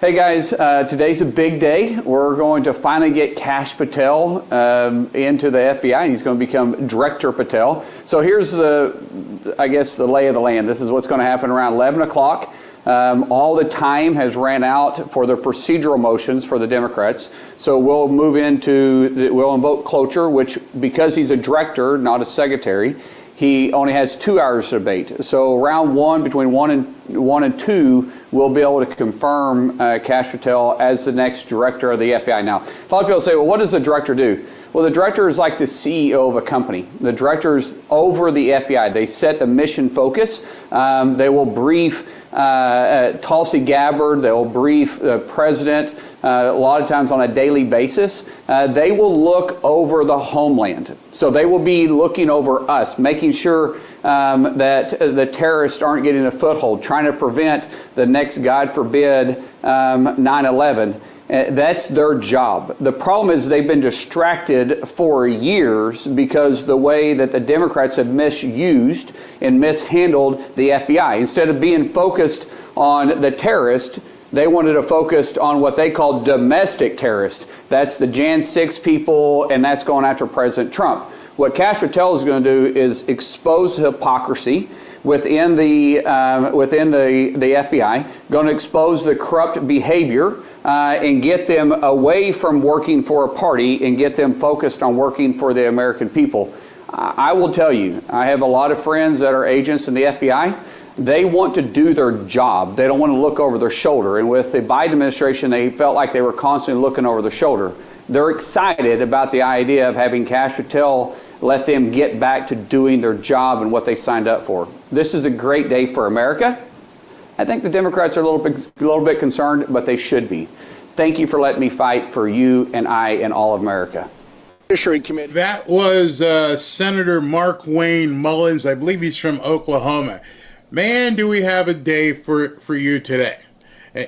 Hey guys, today's a big day. We're going to finally get Kash Patel into the FBI. He's going to become Director Patel. So here's the lay of the land. This is what's going to happen around 11 o'clock. All the time has ran out for the procedural motions for the Democrats. So we'll move into, we'll invoke Cloture, which because he's a director, not a secretary, he only has 2 hours to debate. So round one, between one and two, we'll be able to confirm Kash Patel as the next director of the FBI. Now, a lot of people say, well, what does the director do? Well, the director is like the CEO of a company. The director's over the FBI. They set the mission focus. They will brief Tulsi Gabbard. They will brief the president a lot of times on a daily basis. They will look over the homeland. So they will be looking over us, making sure that the terrorists aren't getting a foothold, trying to prevent the next, God forbid, 9/11. That's their job. The problem is they've been distracted for years because the way that the Democrats have misused and mishandled the FBI. Instead of being focused on the terrorist, they wanted to focus on what they call domestic terrorists. That's the Jan 6 people, and that's going after President Trump. What Kash Patel is going to do is expose hypocrisy within the FBI, going to expose the corrupt behavior and get them away from working for a party and get them focused on working for the American people. I will tell you, I have a lot of friends that are agents in the FBI. They want to do their job. They don't want to look over their shoulder. And with the Biden administration, they felt like they were constantly looking over their shoulder. They're excited about the idea of having Kash Patel let them get back to doing their job and what they signed up for. This is a great day for America. I think the Democrats are a little bit concerned, but they should be. Thank you for letting me fight for you and I and all of America. That was Senator Mark Wayne Mullins. I believe he's from Oklahoma. Man, do we have a day for you today.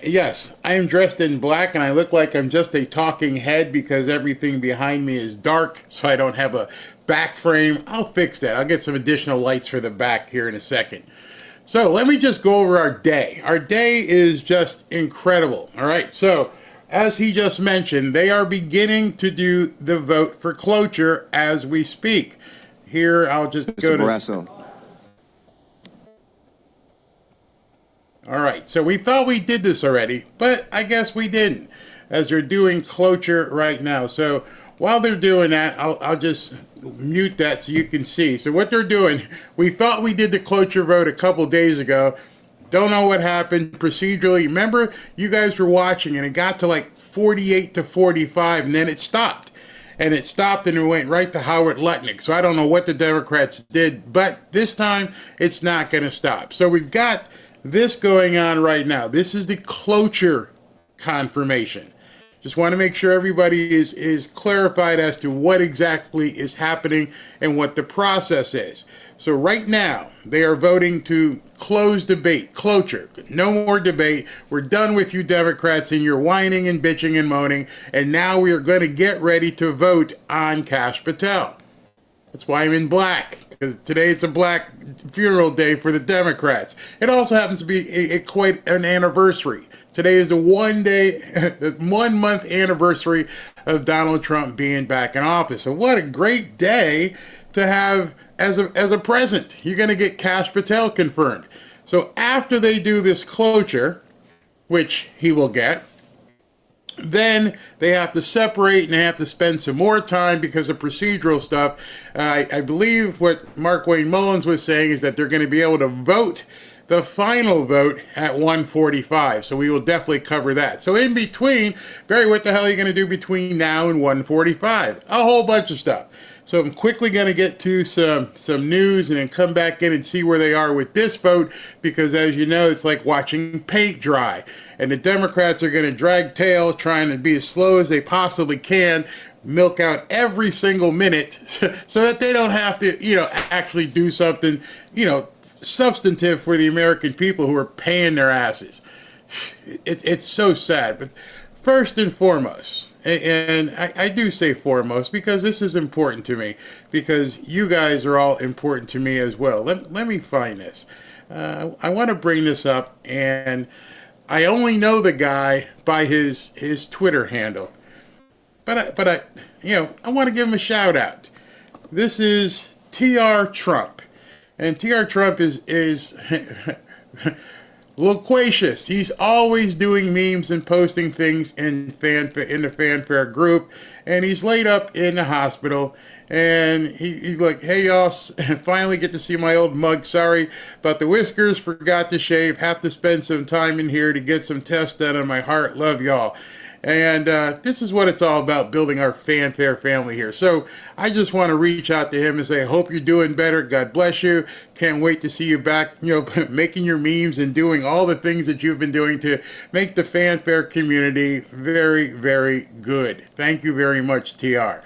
Yes, I am dressed in black and I look like I'm just a talking head because everything behind me is dark, so I don't have a back frame. I'll fix that. I'll get some additional lights for the back here in a second. So let me just go over our day. Our day is just incredible. All right, so as he just mentioned, they are beginning to do the vote for cloture as we speak. Here, I'll just go to... All right, so we thought we did this already, but I guess we didn't, as they're doing cloture right now. So while they're doing that, I'll just mute that so you can see. So what they're doing, we thought we did the cloture vote a couple days ago. Don't know what happened procedurally. Remember, you guys were watching, and it got to like 48 to 45, and then it stopped. And it stopped, and it went right to Howard Lutnick. So I don't know what the Democrats did, but this time it's not going to stop. So we've got this going on right now. This is the cloture confirmation. Just want to make sure everybody is clarified as to what exactly is happening and what the process is. So right now, they are voting to close debate, cloture. No more debate. We're done with you Democrats and your whining and bitching and moaning. And now we are going to get ready to vote on Kash Patel. That's why I'm in black, because today it's a black funeral day for the Democrats. It also happens to be quite an anniversary. Today is the 1 month anniversary of Donald Trump being back in office. So what a great day to have as a present. You're going to get Kash Patel confirmed. So after they do this cloture, which he will get, then they have to separate and they have to spend some more time because of procedural stuff. I believe what Mark Wayne Mullins was saying is that they're going to be able to vote the final vote at 1:45. So we will definitely cover that. So in between, Barry, what the hell are you going to do between now and 1:45? A whole bunch of stuff. So I'm quickly going to get to some news and then come back in and see where they are with this vote, because as you know, it's like watching paint dry. And the Democrats are going to drag tail, trying to be as slow as they possibly can, milk out every single minute so that they don't have to, actually do something, substantive for the American people who are paying their asses. It's so sad. But first and foremost, and I do say foremost because this is important to me, because you guys are all important to me as well. Let me find this. I want to bring this up, and I only know the guy by his Twitter handle. But I want to give him a shout out. This is T.R. Trump. And T.R. Trump is loquacious. He's always doing memes and posting things in the fanfare group. And he's laid up in the hospital. And he's like, hey, y'all, finally get to see my old mug. Sorry about the whiskers. Forgot to shave. Have to spend some time in here to get some tests done on my heart. Love y'all. And this is what it's all about, building our fanfare family here. So I just want to reach out to him and say, I hope you're doing better. God bless you. Can't wait to see you back, making your memes and doing all the things that you've been doing to make the fanfare community very, very good. Thank you very much, TR.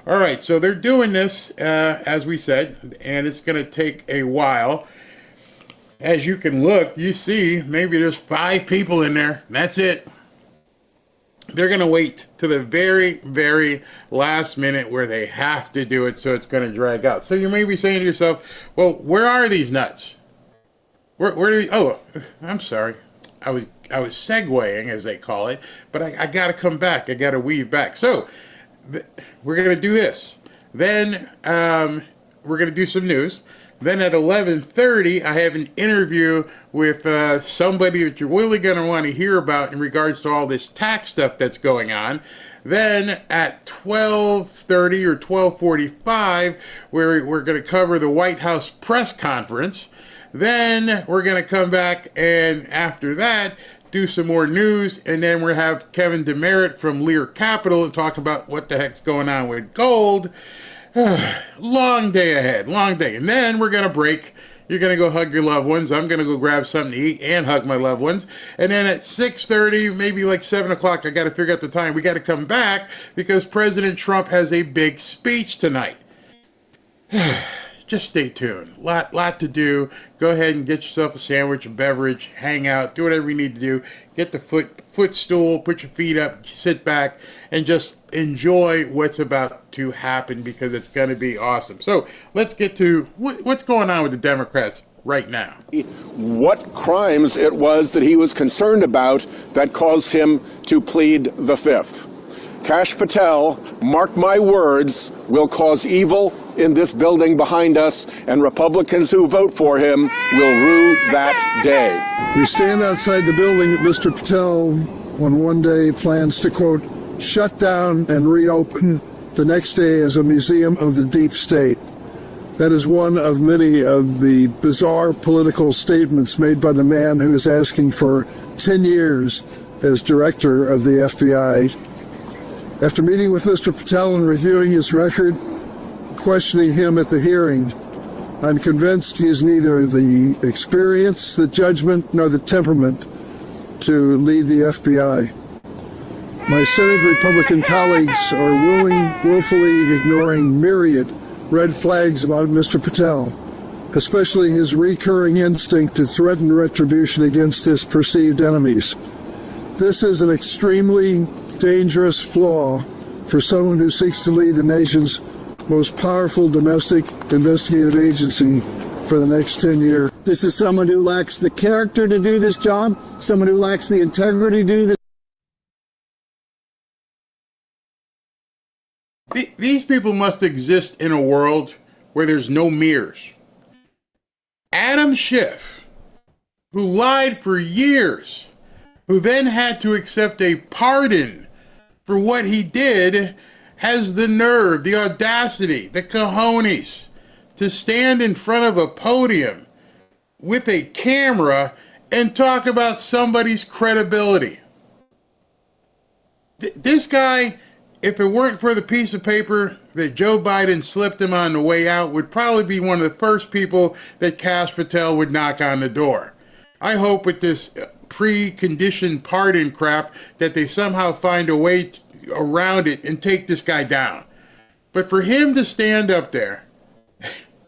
All right, so they're doing this, as we said, and it's going to take a while. As you can look, you see maybe there's 5 people in there, and that's it. They're going to wait to the very, very last minute where they have to do it, so it's going to drag out. So you may be saying to yourself, well, where are these nuts? Where are they? Oh, I'm sorry. I was segueing, as they call it, but I got to come back. I got to weave back. So we're going to do this. Then we're going to do some news. Then at 11:30, I have an interview with somebody that you're really going to want to hear about in regards to all this tax stuff that's going on. Then at 12:30 or 12:45, we're going to cover the White House press conference. Then we're going to come back, and after that, do some more news, and then we'll have Kevin Demerit from Lear Capital and talk about what the heck's going on with gold. Long day ahead, long day. And then we're going to break. You're going to go hug your loved ones. I'm going to go grab something to eat and hug my loved ones. And then at 6:30, maybe like 7 o'clock, I got to figure out the time. We got to come back because President Trump has a big speech tonight. Just stay tuned. Lot to do. Go ahead and get yourself a sandwich, a beverage, hang out, do whatever you need to do. Get the footstool, put your feet up, sit back, and just enjoy what's about to happen because it's going to be awesome. So let's get to what's going on with the Democrats right now. What crimes it was that he was concerned about that caused him to plead the Fifth. Kash Patel, mark my words, will cause evil in this building behind us, and Republicans who vote for him will rue that day. We stand outside the building that Mr. Patel on one day plans to, quote, shut down and reopen the next day as a museum of the deep state. That is one of many of the bizarre political statements made by the man who is asking for 10 years as director of the FBI. After meeting with Mr. Patel and reviewing his record, questioning him at the hearing, I'm convinced he has neither the experience, the judgment, nor the temperament to lead the FBI. My Senate Republican colleagues are willfully ignoring myriad red flags about Mr. Patel, especially his recurring instinct to threaten retribution against his perceived enemies. This is an extremely dangerous flaw for someone who seeks to lead the nation's most powerful domestic investigative agency for the next 10 years. This is someone who lacks the character to do this job, someone who lacks the integrity to do this. These people must exist in a world where there's no mirrors. Adam Schiff, who lied for years, who then had to accept a pardon for what he did, has the nerve, the audacity, the cojones to stand in front of a podium with a camera and talk about somebody's credibility. This guy, if it weren't for the piece of paper that Joe Biden slipped him on the way out, would probably be one of the first people that Kash Patel would knock on the door. I hope with this preconditioned pardon crap that they somehow find a way around it and take this guy down. But for him to stand up there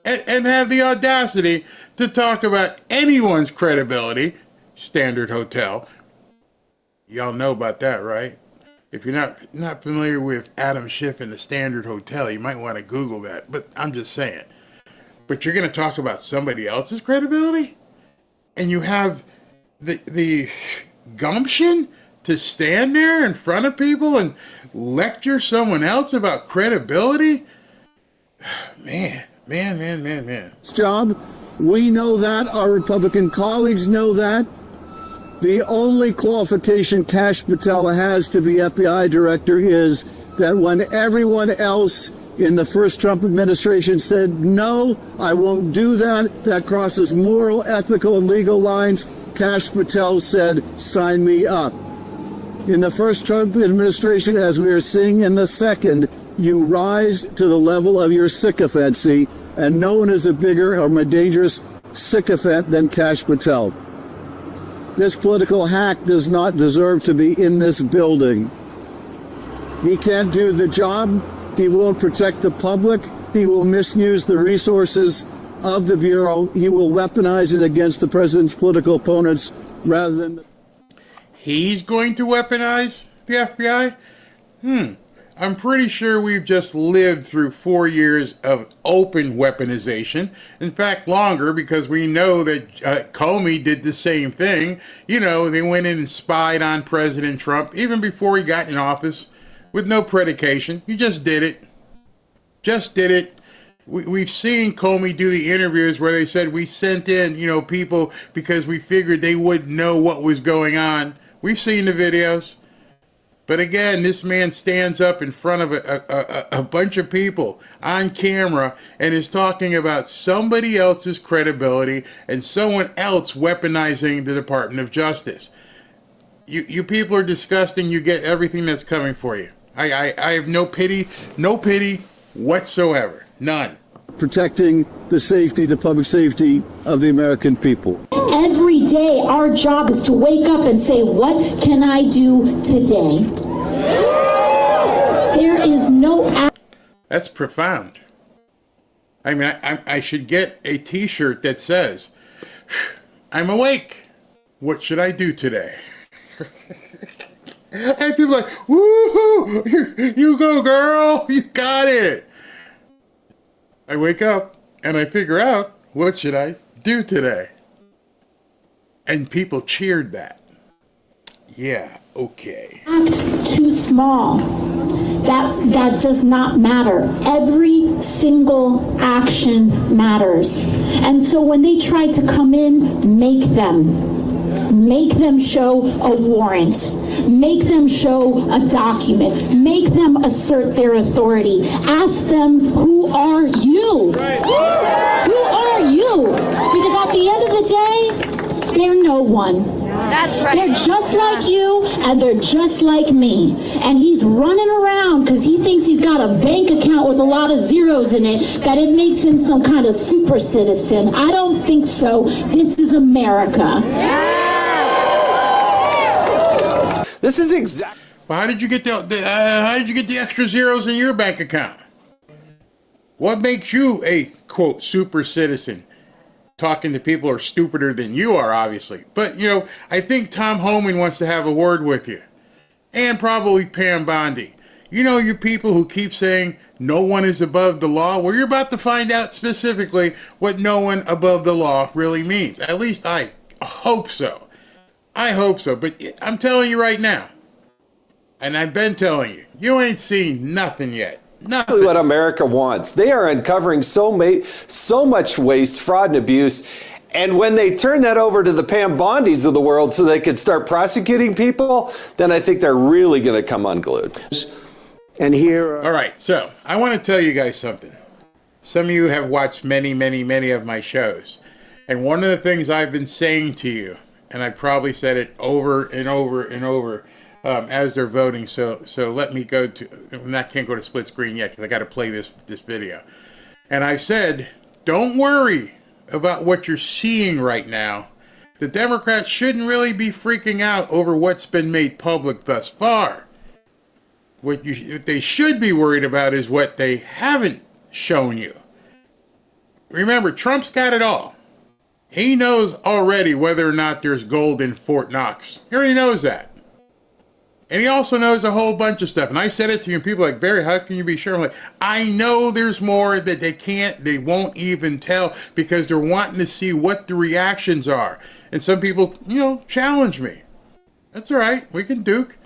and have the audacity to talk about anyone's credibility, Standard Hotel, y'all know about that, right? If you're not familiar with Adam Schiff and the Standard Hotel, you might want to Google that, but I'm just saying. But you're going to talk about somebody else's credibility? And you have the gumption to stand there in front of people and lecture someone else about credibility? Man. Job. We know that. Our Republican colleagues know that. The only qualification Kash Patel has to be FBI director is that when everyone else in the first Trump administration said, no, I won't do that, that crosses moral, ethical, and legal lines, Kash Patel said, sign me up. In the first Trump administration, as we are seeing in the second, you rise to the level of your sycophancy, and no one is a bigger or more dangerous sycophant than Kash Patel. This political hack does not deserve to be in this building. He can't do the job. He won't protect the public. He will misuse the resources of the Bureau. He will weaponize it against the president's political opponents rather than... He's going to weaponize the FBI? I'm pretty sure we've just lived through 4 years of open weaponization. In fact, longer, because we know that Comey did the same thing. You know, they went in and spied on President Trump even before he got in office with no predication. He just did it. Just did it. We've seen Comey do the interviews where they said we sent in, people because we figured they wouldn't know what was going on. We've seen the videos. But again, this man stands up in front of a bunch of people on camera and is talking about somebody else's credibility and someone else weaponizing the Department of Justice. You people are disgusting. You get everything that's coming for you. I have no pity whatsoever. None. Protecting the safety, the public safety of the American people. Every day, our job is to wake up and say, what can I do today? There is no... That's profound. I mean, I should get a t-shirt that says, I'm awake. What should I do today? And people are like, woohoo, you go girl, you got it. I wake up and I figure out, what should I do today? And people cheered that. Yeah, okay. Act too small. That does not matter. Every single action matters. And so when they try to come in, make them show a warrant, make them show a document, make them assert their authority. Ask them, who are you? Who are you? Because at the end of the day, they're no one. That's right. They're just like you, and they're just like me. And he's running around because he thinks he's got a bank account with a lot of zeros in it, that it makes him some kind of super citizen. I don't think so. This is America. This is exactly. Well, how did you get the extra zeros in your bank account? What makes you a quote super citizen? Talking to people who are stupider than you are, obviously. But I think Tom Homan wants to have a word with you, and probably Pam Bondi. You people who keep saying no one is above the law. Well, you're about to find out specifically what no one above the law really means. At least I hope so. I hope so, but I'm telling you right now, and I've been telling you, you ain't seen nothing yet. Nothing. What America wants. They are uncovering so much waste, fraud, and abuse. And when they turn that over to the Pam Bondis of the world so they can start prosecuting people, then I think they're really going to come unglued. And here... All right, so I want to tell you guys something. Some of you have watched many of my shows. And one of the things I've been saying to you, and I probably said it over and over and over as they're voting. So let me go to, I can't go to split screen yet because I got to play this video. And I said, don't worry about what you're seeing right now. The Democrats shouldn't really be freaking out over what's been made public thus far. What they should be worried about is what they haven't shown you. Remember, Trump's got it all. He knows already whether or not there's gold in Fort Knox. He already knows that. And he also knows a whole bunch of stuff. And I said it to you, and people are like, Barry, how can you be sure? I'm like, I know there's more that they won't even tell because they're wanting to see what the reactions are. And some people, challenge me. That's all right. We can duke.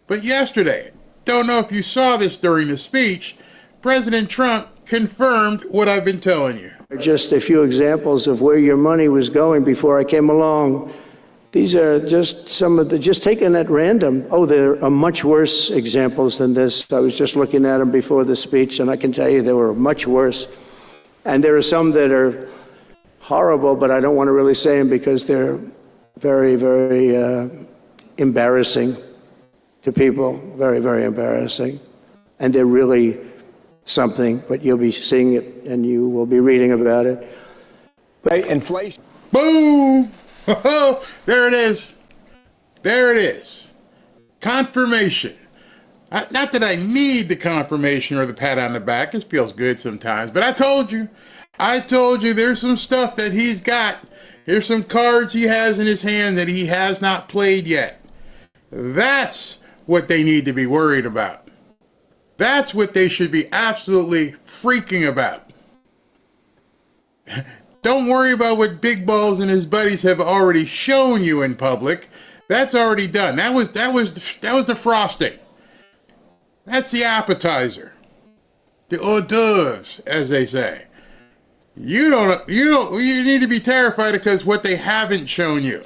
But yesterday, don't know if you saw this during the speech, President Trump confirmed what I've been telling you. Just a few examples of where your money was going before I came along. These are just some of the, just taken at random. Oh, there are much worse examples than this. I was just looking at them before the speech, and I can tell you they were much worse. And there are some that are horrible, but I don't want to really say them because they're very, very embarrassing to people. Very, very embarrassing. And they're really something, but you'll be seeing it and you will be reading about it. Inflation. Boom! There it is. There it is. Confirmation. Not that I need the confirmation or the pat on the back. This feels good sometimes. But I told you there's some stuff that he's got. Here's some cards he has in his hand that he has not played yet. That's what they need to be worried about. That's what they should be absolutely freaking about. Don't worry about what Big Balls and his buddies have already shown you in public. That's already done. That was the frosting. That's the appetizer. The hors d'oeuvres, as they say. You need to be terrified because what they haven't shown you.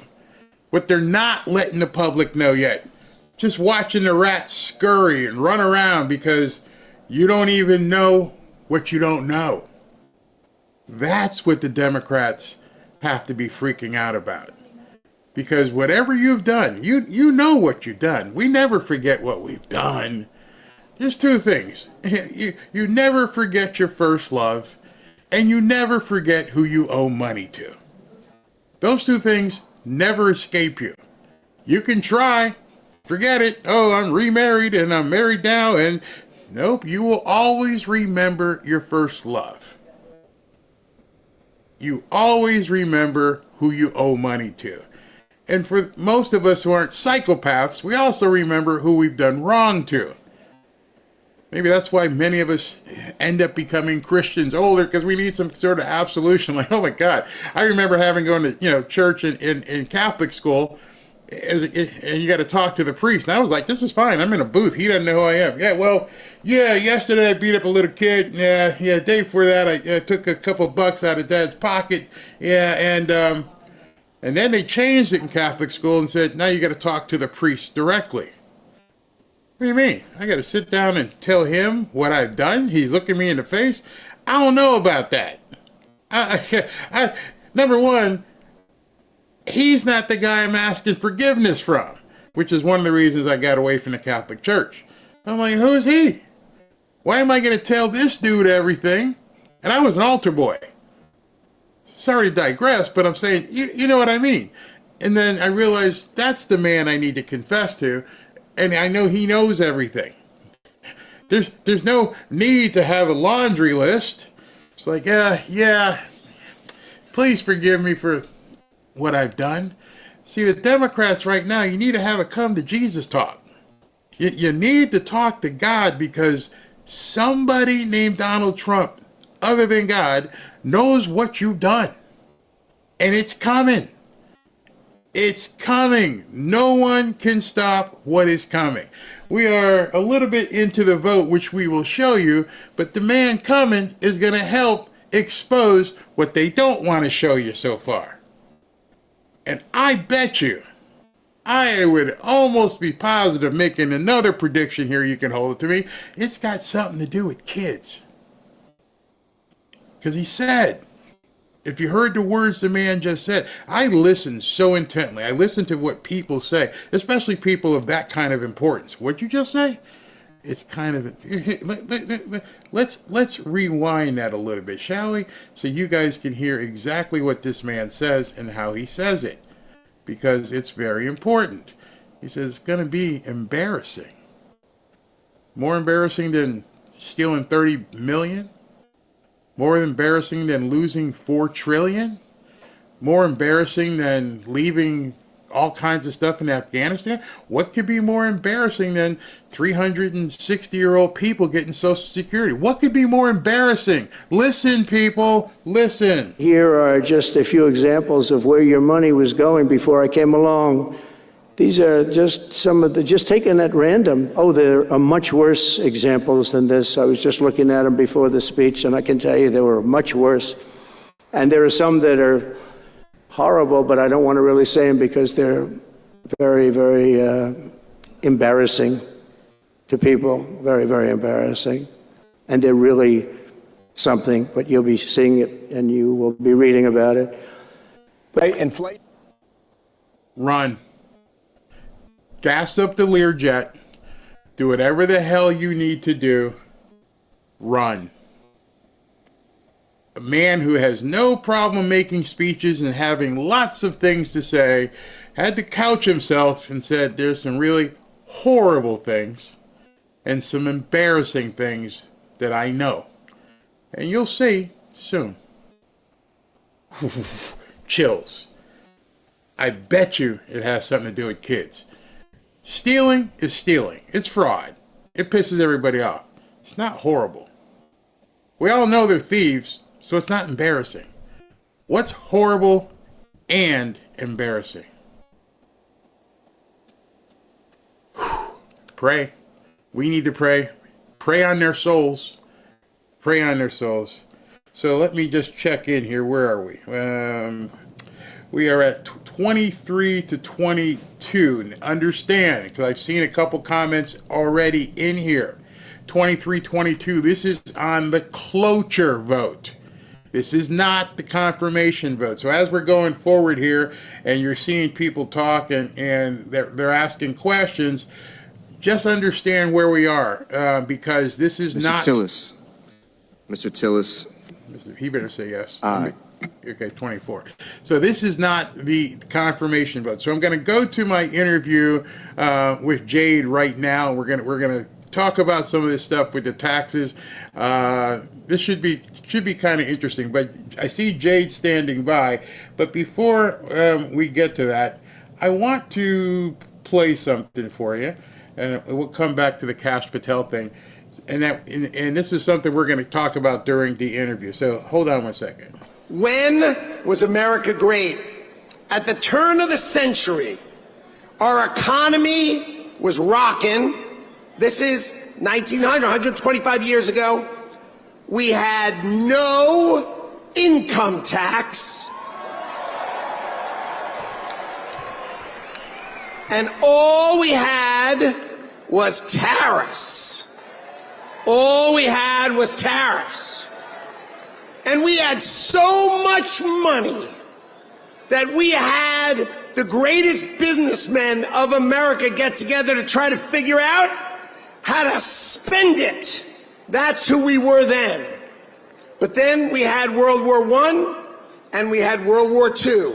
What they're not letting the public know yet. Just watching the rats scurry and run around because you don't even know what you don't know. That's what the Democrats have to be freaking out about. Because whatever you've done, you know what you've done. We never forget what we've done. There's two things. You never forget your first love, and you never forget who you owe money to. Those two things never escape you. You can try, forget it. Oh, I'm remarried and I'm married now, and nope, you will always remember your first love. You always remember who you owe money to. And for most of us who aren't psychopaths, we also remember who we've done wrong to. Maybe that's why many of us end up becoming Christians older, because we need some sort of absolution. Like, oh my God, I remember having gone to church in Catholic school, and you got to talk to the priest. And I was like, this is fine. I'm in a booth. He doesn't know who I am. Yeah, yesterday I beat up a little kid. Yeah, day before that I took a couple bucks out of Dad's pocket. Yeah, and then they changed it in Catholic school and said, now you got to talk to the priest directly. What do you mean? I got to sit down and tell him what I've done? He's looking me in the face? I don't know about that. Number one, he's not the guy I'm asking forgiveness from, which is one of the reasons I got away from the Catholic Church. I'm like, who is he? Why am I going to tell this dude everything? And I was an altar boy. Sorry to digress, but I'm saying, you know what I mean. And then I realized that's the man I need to confess to, and I know he knows everything. There's no need to have a laundry list. It's like, yeah, please forgive me for what I've done. See, the Democrats right now, you need to have a come to Jesus talk. You need to talk to God, because somebody named Donald Trump, other than God, knows what you've done. And it's coming. It's coming. No one can stop what is coming. We are a little bit into the vote, which we will show you, but the man coming is going to help expose what they don't want to show you so far. And I bet you, I would almost be positive making another prediction here, you can hold it to me, it's got something to do with kids. Because he said, if you heard the words the man just said, I listen so intently. I listen to what people say, especially people of that kind of importance. What'd you just say? It's kind of, let's rewind that a little bit, shall we? So you guys can hear exactly what this man says and how he says it, because it's very important. He says it's going to be embarrassing. More embarrassing than stealing 30 million? More embarrassing than losing 4 trillion? More embarrassing than leaving all kinds of stuff in Afghanistan? What could be more embarrassing than 360-year-old people getting Social Security? What could be more embarrassing? Listen, people, listen. Here are just a few examples of where your money was going before I came along. These are just some of the, just taken at random. Oh, there are much worse examples than this. I was just looking at them before the speech, and I can tell you they were much worse. And there are some that are horrible, but I don't want to really say them because they're very, very embarrassing to people. Very, very embarrassing. And they're really something, but you'll be seeing it and you will be reading about it. Inflate. Run. Gas up the Lear jet. Do whatever the hell you need to do. Run. A man who has no problem making speeches and having lots of things to say had to couch himself and said there's some really horrible things and some embarrassing things that I know. And you'll see soon. Chills. I bet you it has something to do with kids. Stealing is stealing. It's fraud. It pisses everybody off. It's not horrible. We all know they're thieves, so it's not embarrassing. What's horrible and embarrassing? Pray. We need to pray. Pray on their souls. Pray on their souls. So let me just check in here. Where are we? We are at 23 to 22. Understand, because I've seen a couple comments already in here. 23-22. This is on the cloture vote. This is not the confirmation vote. So as we're going forward here, and you're seeing people talk and they're asking questions, just understand where we are, because this is not. Mr. Tillis. He better say yes. Okay, 24. So this is not the confirmation vote. So I'm going to go to my interview with Jade right now. We're going to talk about some of this stuff with the taxes. This should be kind of interesting. But I see Jade standing by. But before we get to that, I want to play something for you, and we'll come back to the Kash Patel thing. And this is something we're going to talk about during the interview. So hold on one second. When was America great? At the turn of the century, our economy was rocking. This is 1900, 125 years ago. We had no income tax. And all we had was tariffs. All we had was tariffs. And we had so much money that we had the greatest businessmen of America get together to try to figure out how to spend it. That's who we were then. But then we had World War I and we had World War II.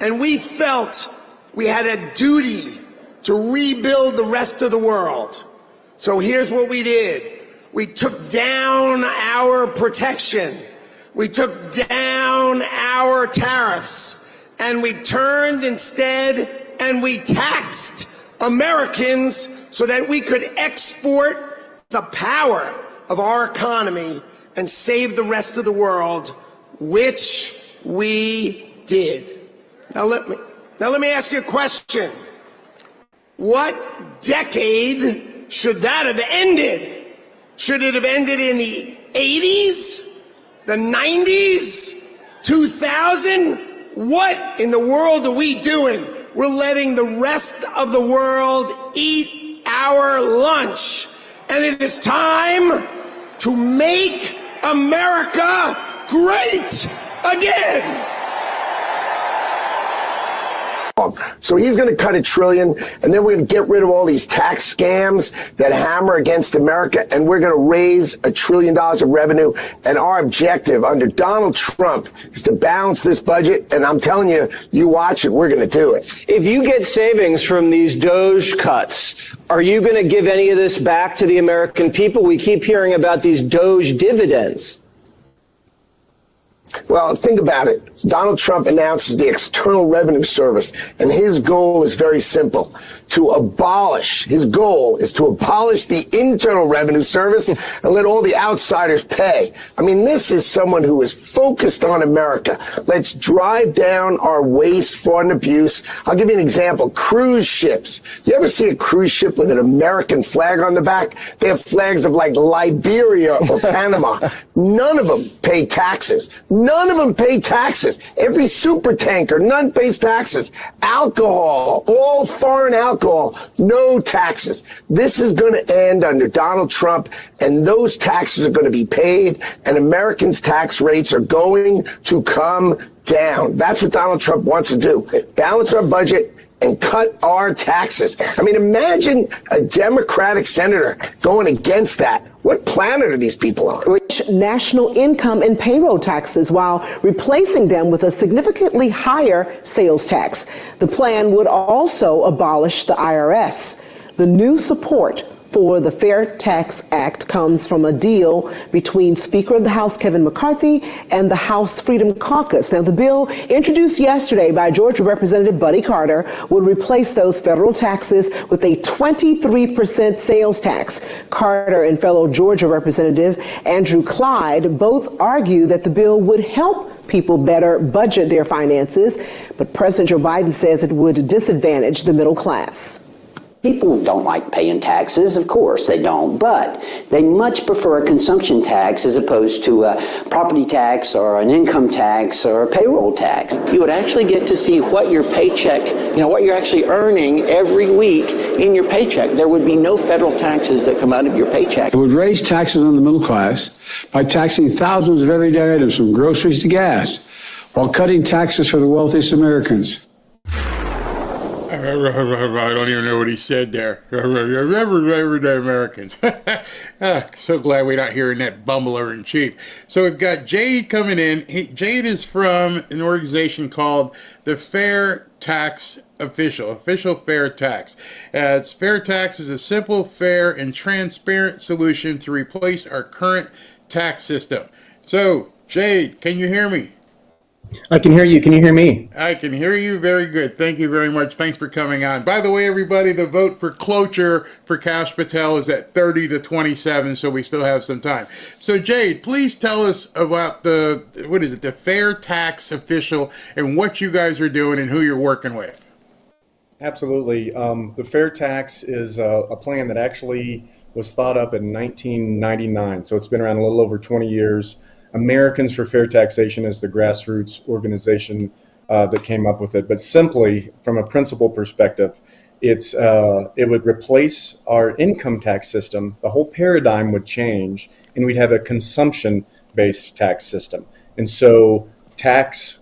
And we felt we had a duty to rebuild the rest of the world. So here's what we did. We took down our protection. We took down our tariffs, and we turned instead and we taxed Americans so that we could export the power of our economy and save the rest of the world, which we did. Now let me ask you a question. What decade should that have ended? Should it have ended in the 80s? The 90s? 2000? What in the world are we doing? We're letting the rest of the world eat our lunch. And it is time to make America great again. So he's going to cut $1 trillion, and then we're going to get rid of all these tax scams that hammer against America, and we're going to raise $1 trillion of revenue. And our objective under Donald Trump is to balance this budget. And I'm telling you, you watch it, we're going to do it. If you get savings from these Doge cuts, are you going to give any of this back to the American people? We keep hearing about these Doge dividends. Well, think about it. Donald Trump announces the External Revenue Service, and his goal is very simple, to abolish, his goal is to abolish the Internal Revenue Service and let all the outsiders pay. I mean, this is someone who is focused on America. Let's drive down our waste, fraud, and abuse. I'll give you an example. Cruise ships. You ever see a cruise ship with an American flag on the back? They have flags of like Liberia or Panama. None of them pay taxes. None of them pay taxes. Every super tanker, none pays taxes. Alcohol, all foreign alcohol, no taxes. This is going to end under Donald Trump, and those taxes are going to be paid, and Americans' tax rates are going to come down. That's what Donald Trump wants to do. Balance our budget and cut our taxes. I mean, imagine a Democratic senator going against that. What planet are these people on? Which national income and payroll taxes while replacing them with a significantly higher sales tax. The plan would also abolish the IRS. The new support for the Fair Tax Act comes from a deal between Speaker of the House Kevin McCarthy and the House Freedom Caucus. Now, the bill introduced yesterday by Georgia Representative Buddy Carter would replace those federal taxes with a 23% sales tax. Carter and fellow Georgia Representative Andrew Clyde both argue that the bill would help people better budget their finances, but President Joe Biden says it would disadvantage the middle class. People don't like paying taxes, of course they don't, but they much prefer a consumption tax as opposed to a property tax or an income tax or a payroll tax. You would actually get to see what your paycheck, what you're actually earning every week in your paycheck. There would be no federal taxes that come out of your paycheck. It would raise taxes on the middle class by taxing thousands of everyday items from groceries to gas, while cutting taxes for the wealthiest Americans. I don't even know what he said there. Everyday Americans. So glad we're not hearing that bumbler in chief. So we've got Jade coming in. Jade is from an organization called the Fair Tax Official Fair Tax. It's Fair Tax is a simple, fair, and transparent solution to replace our current tax system. So, Jade, can you hear me? I can hear you. Can you hear me? I can hear you very good. Thank you very much. Thanks for coming on. By the way, everybody, the vote for cloture for Kash Patel is at 30 to 27, so we still have some time. So, Jade, please tell us about the Fair Tax Official and what you guys are doing and who you're working with. Absolutely. The Fair Tax is a plan that actually was thought up in 1999, so it's been around a little over 20 years. Americans for Fair Taxation is the grassroots organization that came up with it. But simply, from a principle perspective, it would replace our income tax system. The whole paradigm would change, and we'd have a consumption-based tax system. And so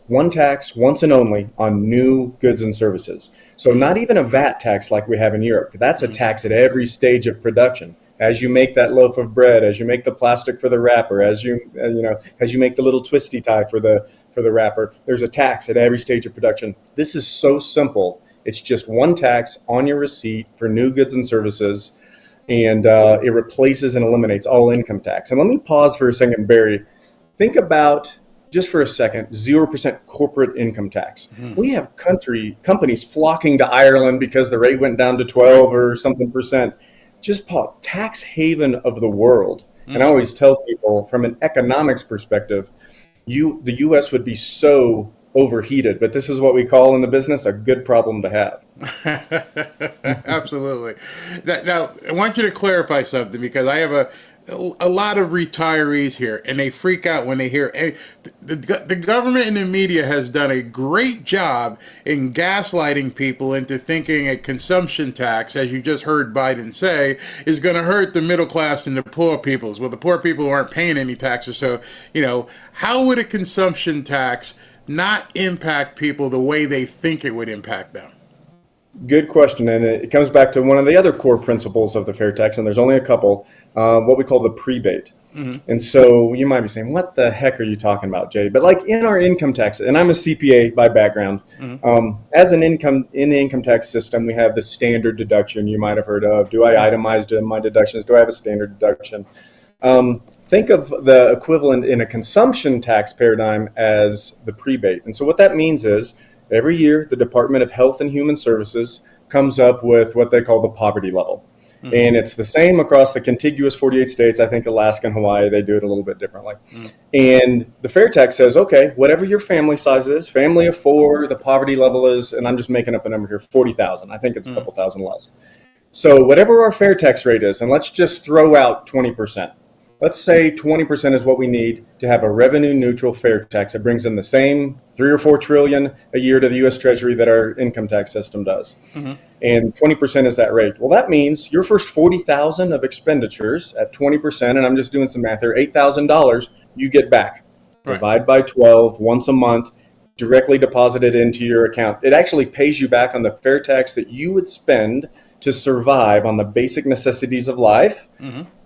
one tax, once and only, on new goods and services. So not even a VAT tax like we have in Europe. That's a tax at every stage of production. As you make that loaf of bread, as you make the plastic for the wrapper, as you make the little twisty tie for the wrapper, there's a tax at every stage of production. This is so simple. It's just one tax on your receipt for new goods and services, and it replaces and eliminates all income tax. And let me pause for a second, Barry. Think about, just for a second, 0% corporate income tax. We have companies flocking to Ireland because the rate went down to 12 or something percent. Just tax haven of the world. And I always tell people, from an economics perspective, the U.S. would be so overheated, but this is what we call in the business a good problem to have. Absolutely. Now, I want you to clarify something, because I have a lot of retirees here, and they freak out when they hear the government and the media has done a great job in gaslighting people into thinking a consumption tax, as you just heard Biden say, is going to hurt the middle class and the poor peoples. Well, the poor people aren't paying any taxes, so how would a consumption tax not impact people the way they think it would impact them? Good question, and it comes back to one of the other core principles of the fair tax, and there's only a couple, what we call the prebate. And so you might be saying, what the heck are you talking about, Jay? But like in our income tax, and I'm a CPA by background, as in the income tax system, we have the standard deduction you might have heard of. Do I itemize my deductions? Do I have a standard deduction? Think of the equivalent in a consumption tax paradigm as the prebate. And so what that means is, every year, the Department of Health and Human Services comes up with what they call the poverty level. Mm-hmm. And it's the same across the contiguous 48 states. I think Alaska and Hawaii, they do it a little bit differently. And the fair tax says, okay, whatever your family size is, family of 4, the poverty level is, and I'm just making up a number here, 40,000. I think it's a couple thousand less. So whatever our fair tax rate is, and let's just throw out 20%. Let's say 20% is what we need to have a revenue neutral fair tax. It brings in the same 3 or 4 trillion a year to the U.S. Treasury that our income tax system does. And 20% is that rate. Well, that means your first 40,000 of expenditures at 20%, and I'm just doing some math here, $8,000 you get back. Right. Divide by 12 once a month, directly deposited into your account. It actually pays you back on the fair tax that you would spend to survive on the basic necessities of life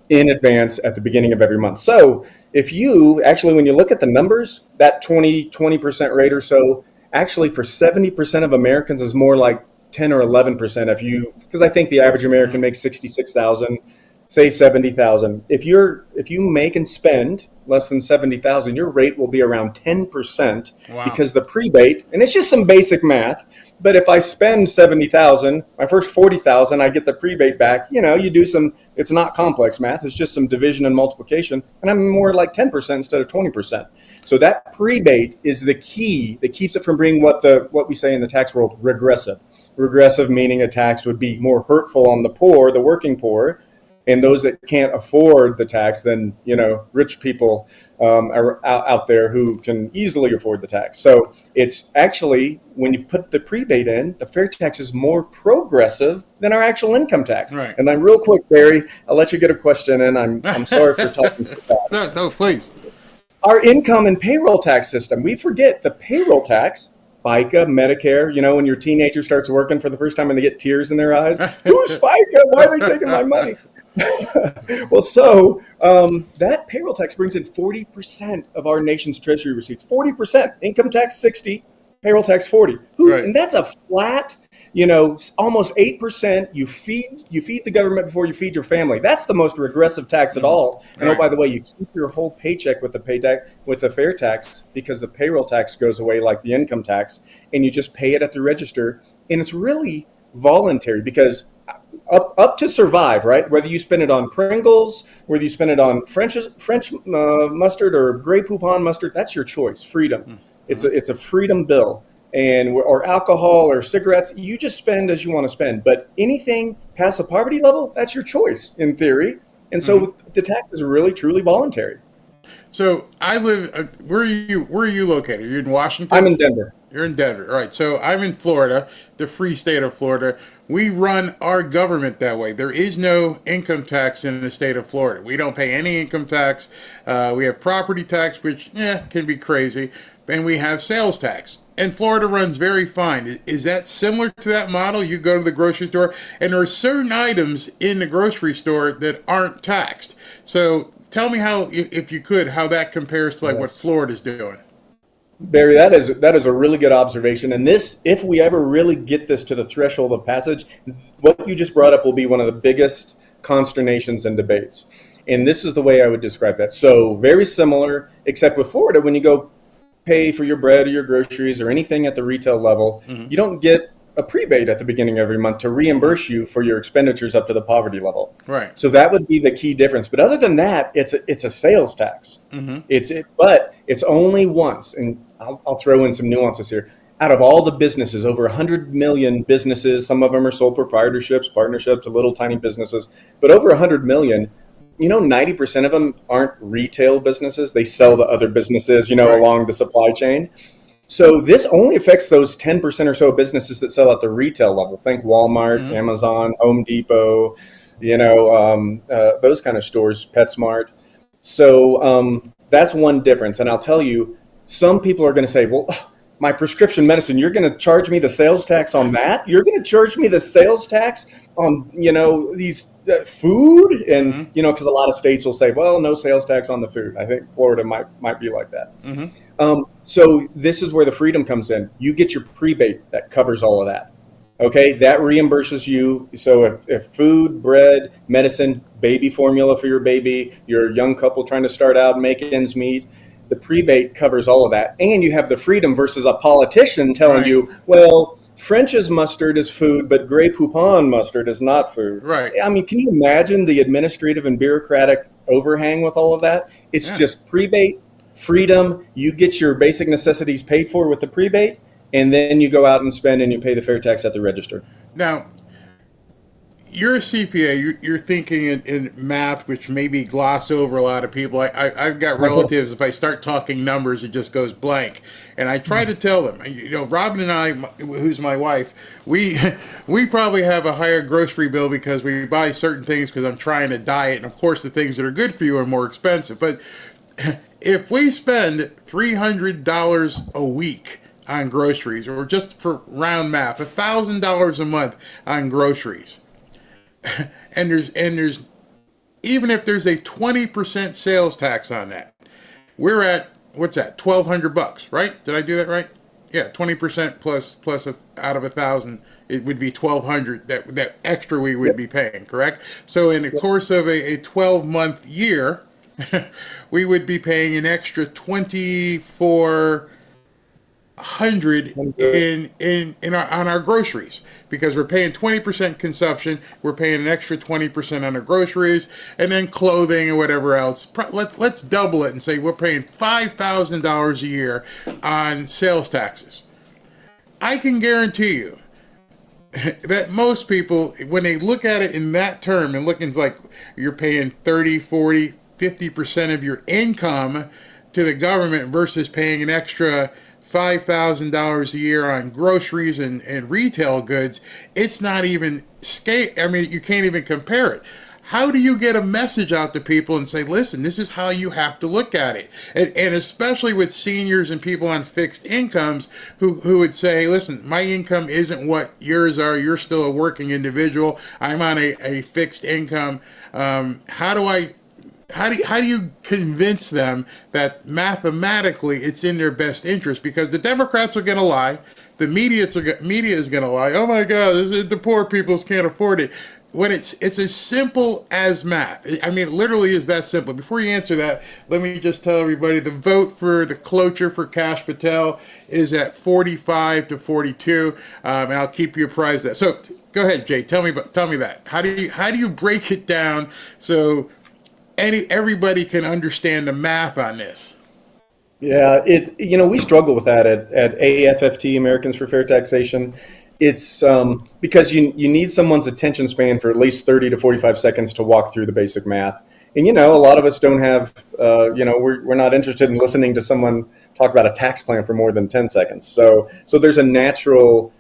in advance at the beginning of every month. So if you actually, when you look at the numbers, that 20% rate or so, actually for 70% of Americans is more like 10 or 11% if you, because I think the average American makes 66,000, say 70,000. If you make and spend less than 70,000, your rate will be around 10%. Wow. Because the prebate, and it's just some basic math, but if I spend 70,000, my first 40,000, I get the prebate back. You know, you do some, it's not complex math, it's just some division and multiplication, and I'm more like 10% instead of 20%. So that prebate is the key that keeps it from being what we say in the tax world, regressive. Regressive meaning a tax would be more hurtful on the poor, the working poor, and those that can't afford the tax than, you know, rich people are out there who can easily afford the tax. So it's actually, when you put the prebate in, the fair tax is more progressive than our actual income tax. Right. And then real quick, Barry, I'll let you get a question in. I'm sorry for talking so fast. No, please. Our income and payroll tax system, we forget the payroll tax, FICA, Medicare, you know, when your teenager starts working for the first time and they get tears in their eyes. Who's FICA? Why are they taking my money? Well, so that payroll tax brings in 40% of our nation's treasury receipts. 40%. Income tax 60, payroll tax 40. Right. And that's a flat, you know, almost 8%. You feed the government before you feed your family. That's the most regressive tax at all. And Right. oh, by the way, you keep your whole paycheck with the fair tax, because the payroll tax goes away like the income tax, and you just pay it at the register. And it's really voluntary, because up to survive, right? Whether you spend it on Pringles, whether you spend it on French mustard or Grey Poupon mustard, that's your choice. Freedom. It's a freedom bill. Or alcohol or cigarettes, you just spend as you want to spend. But anything past the poverty level, that's your choice in theory. And so the tax is really truly voluntary. So I live. Where are you located? Are you in Washington? I'm in Denver. You're in Denver. All right. So I'm in Florida, the free state of Florida. We run our government that way. There is no income tax in the state of Florida. We don't pay any income tax. We have property tax, which can be crazy. And we have sales tax. And Florida runs very fine. Is that similar to that model? You go to the grocery store, and there are certain items in the grocery store that aren't taxed. So tell me how, if you could, how that compares to like what Florida's doing. Barry, that is a really good observation. And this, if we ever really get this to the threshold of passage, what you just brought up will be one of the biggest consternations and debates. And this is the way I would describe that. So very similar, except with Florida, when you go pay for your bread or your groceries or anything at the retail level, you don't get a prebate at the beginning of every month to reimburse you for your expenditures up to the poverty level. Right. So that would be the key difference. But other than that, it's a sales tax. But it's only once, and I'll throw in some nuances here. Out of all the businesses, over 100 million businesses, some of them are sole proprietorships, partnerships, little tiny businesses, but over 100 million, 90% of them aren't retail businesses. They sell to other businesses, along the supply chain. So this only affects those 10% or so businesses that sell at the retail level. Think Walmart, Amazon, Home Depot, those kind of stores, PetSmart. So that's one difference. And I'll tell you, some people are going to say, well, my prescription medicine, you're going to charge me the sales tax on that? You're going to charge me the sales tax on, these food? And, because a lot of states will say, well, no sales tax on the food. I think Florida might be like that. So this is where the freedom comes in. You get your prebate that covers all of that. Okay, that reimburses you. So if food, bread, medicine, baby formula for your baby, you're a young couple trying to start out and make ends meet, the prebate covers all of that. And you have the freedom versus a politician telling you, well, French's mustard is food, but Grey Poupon mustard is not food. Right. I mean, can you imagine the administrative and bureaucratic overhang with all of that? It's just prebate, freedom. You get your basic necessities paid for with the prebate, and then you go out and spend and you pay the fair tax at the register. Now, you're a CPA. You're thinking in math, which maybe gloss over a lot of people. I've got relatives. If I start talking numbers, it just goes blank. And I try to tell them. Robin and I, who's my wife, we probably have a higher grocery bill because we buy certain things because I'm trying to diet, and of course the things that are good for you are more expensive. But if we spend $300 a week on groceries, or just for round math, $1,000 a month on groceries. And there's even if there's a 20% sales tax on that, we're at, what's that, $1,200, right? Did I do that right? Yeah, 20% plus out of 1,000, it would be $1,200 that extra we would be paying, correct? So in the course of a 12-month year, we would be paying an extra $2,400 on our groceries, because we're paying 20% consumption, we're paying an extra 20% on our groceries, and then clothing and whatever else. Let's double it and say we're paying $5,000 a year on sales taxes. I can guarantee you that most people, when they look at it in that term and looking like you're paying 30, 40, 50% of your income to the government versus paying an extra $5,000 a year on groceries and retail goods, it's not even scale. I mean, you can't even compare it. How do you get a message out to people and say, listen, this is how you have to look at it? And especially with seniors and people on fixed incomes who would say, listen, my income isn't what yours are. You're still a working individual. I'm on a fixed income. How do you convince them that mathematically it's in their best interest? Because the Democrats are going to lie, the media is going to lie. Oh my God, the poor people can't afford it. When it's as simple as math. I mean, it literally is that simple. Before you answer that, let me just tell everybody the vote for the cloture for Kash Patel is at 45 to 42, and I'll keep you apprised of that. So go ahead, Jay. Tell me that. How do you break it down so everybody can understand the math on this? Yeah, we struggle with that at AFFT, Americans for Fair Taxation. It's because you need someone's attention span for at least 30 to 45 seconds to walk through the basic math. And, a lot of us don't have, we're not interested in listening to someone talk about a tax plan for more than 10 seconds. So there's a natural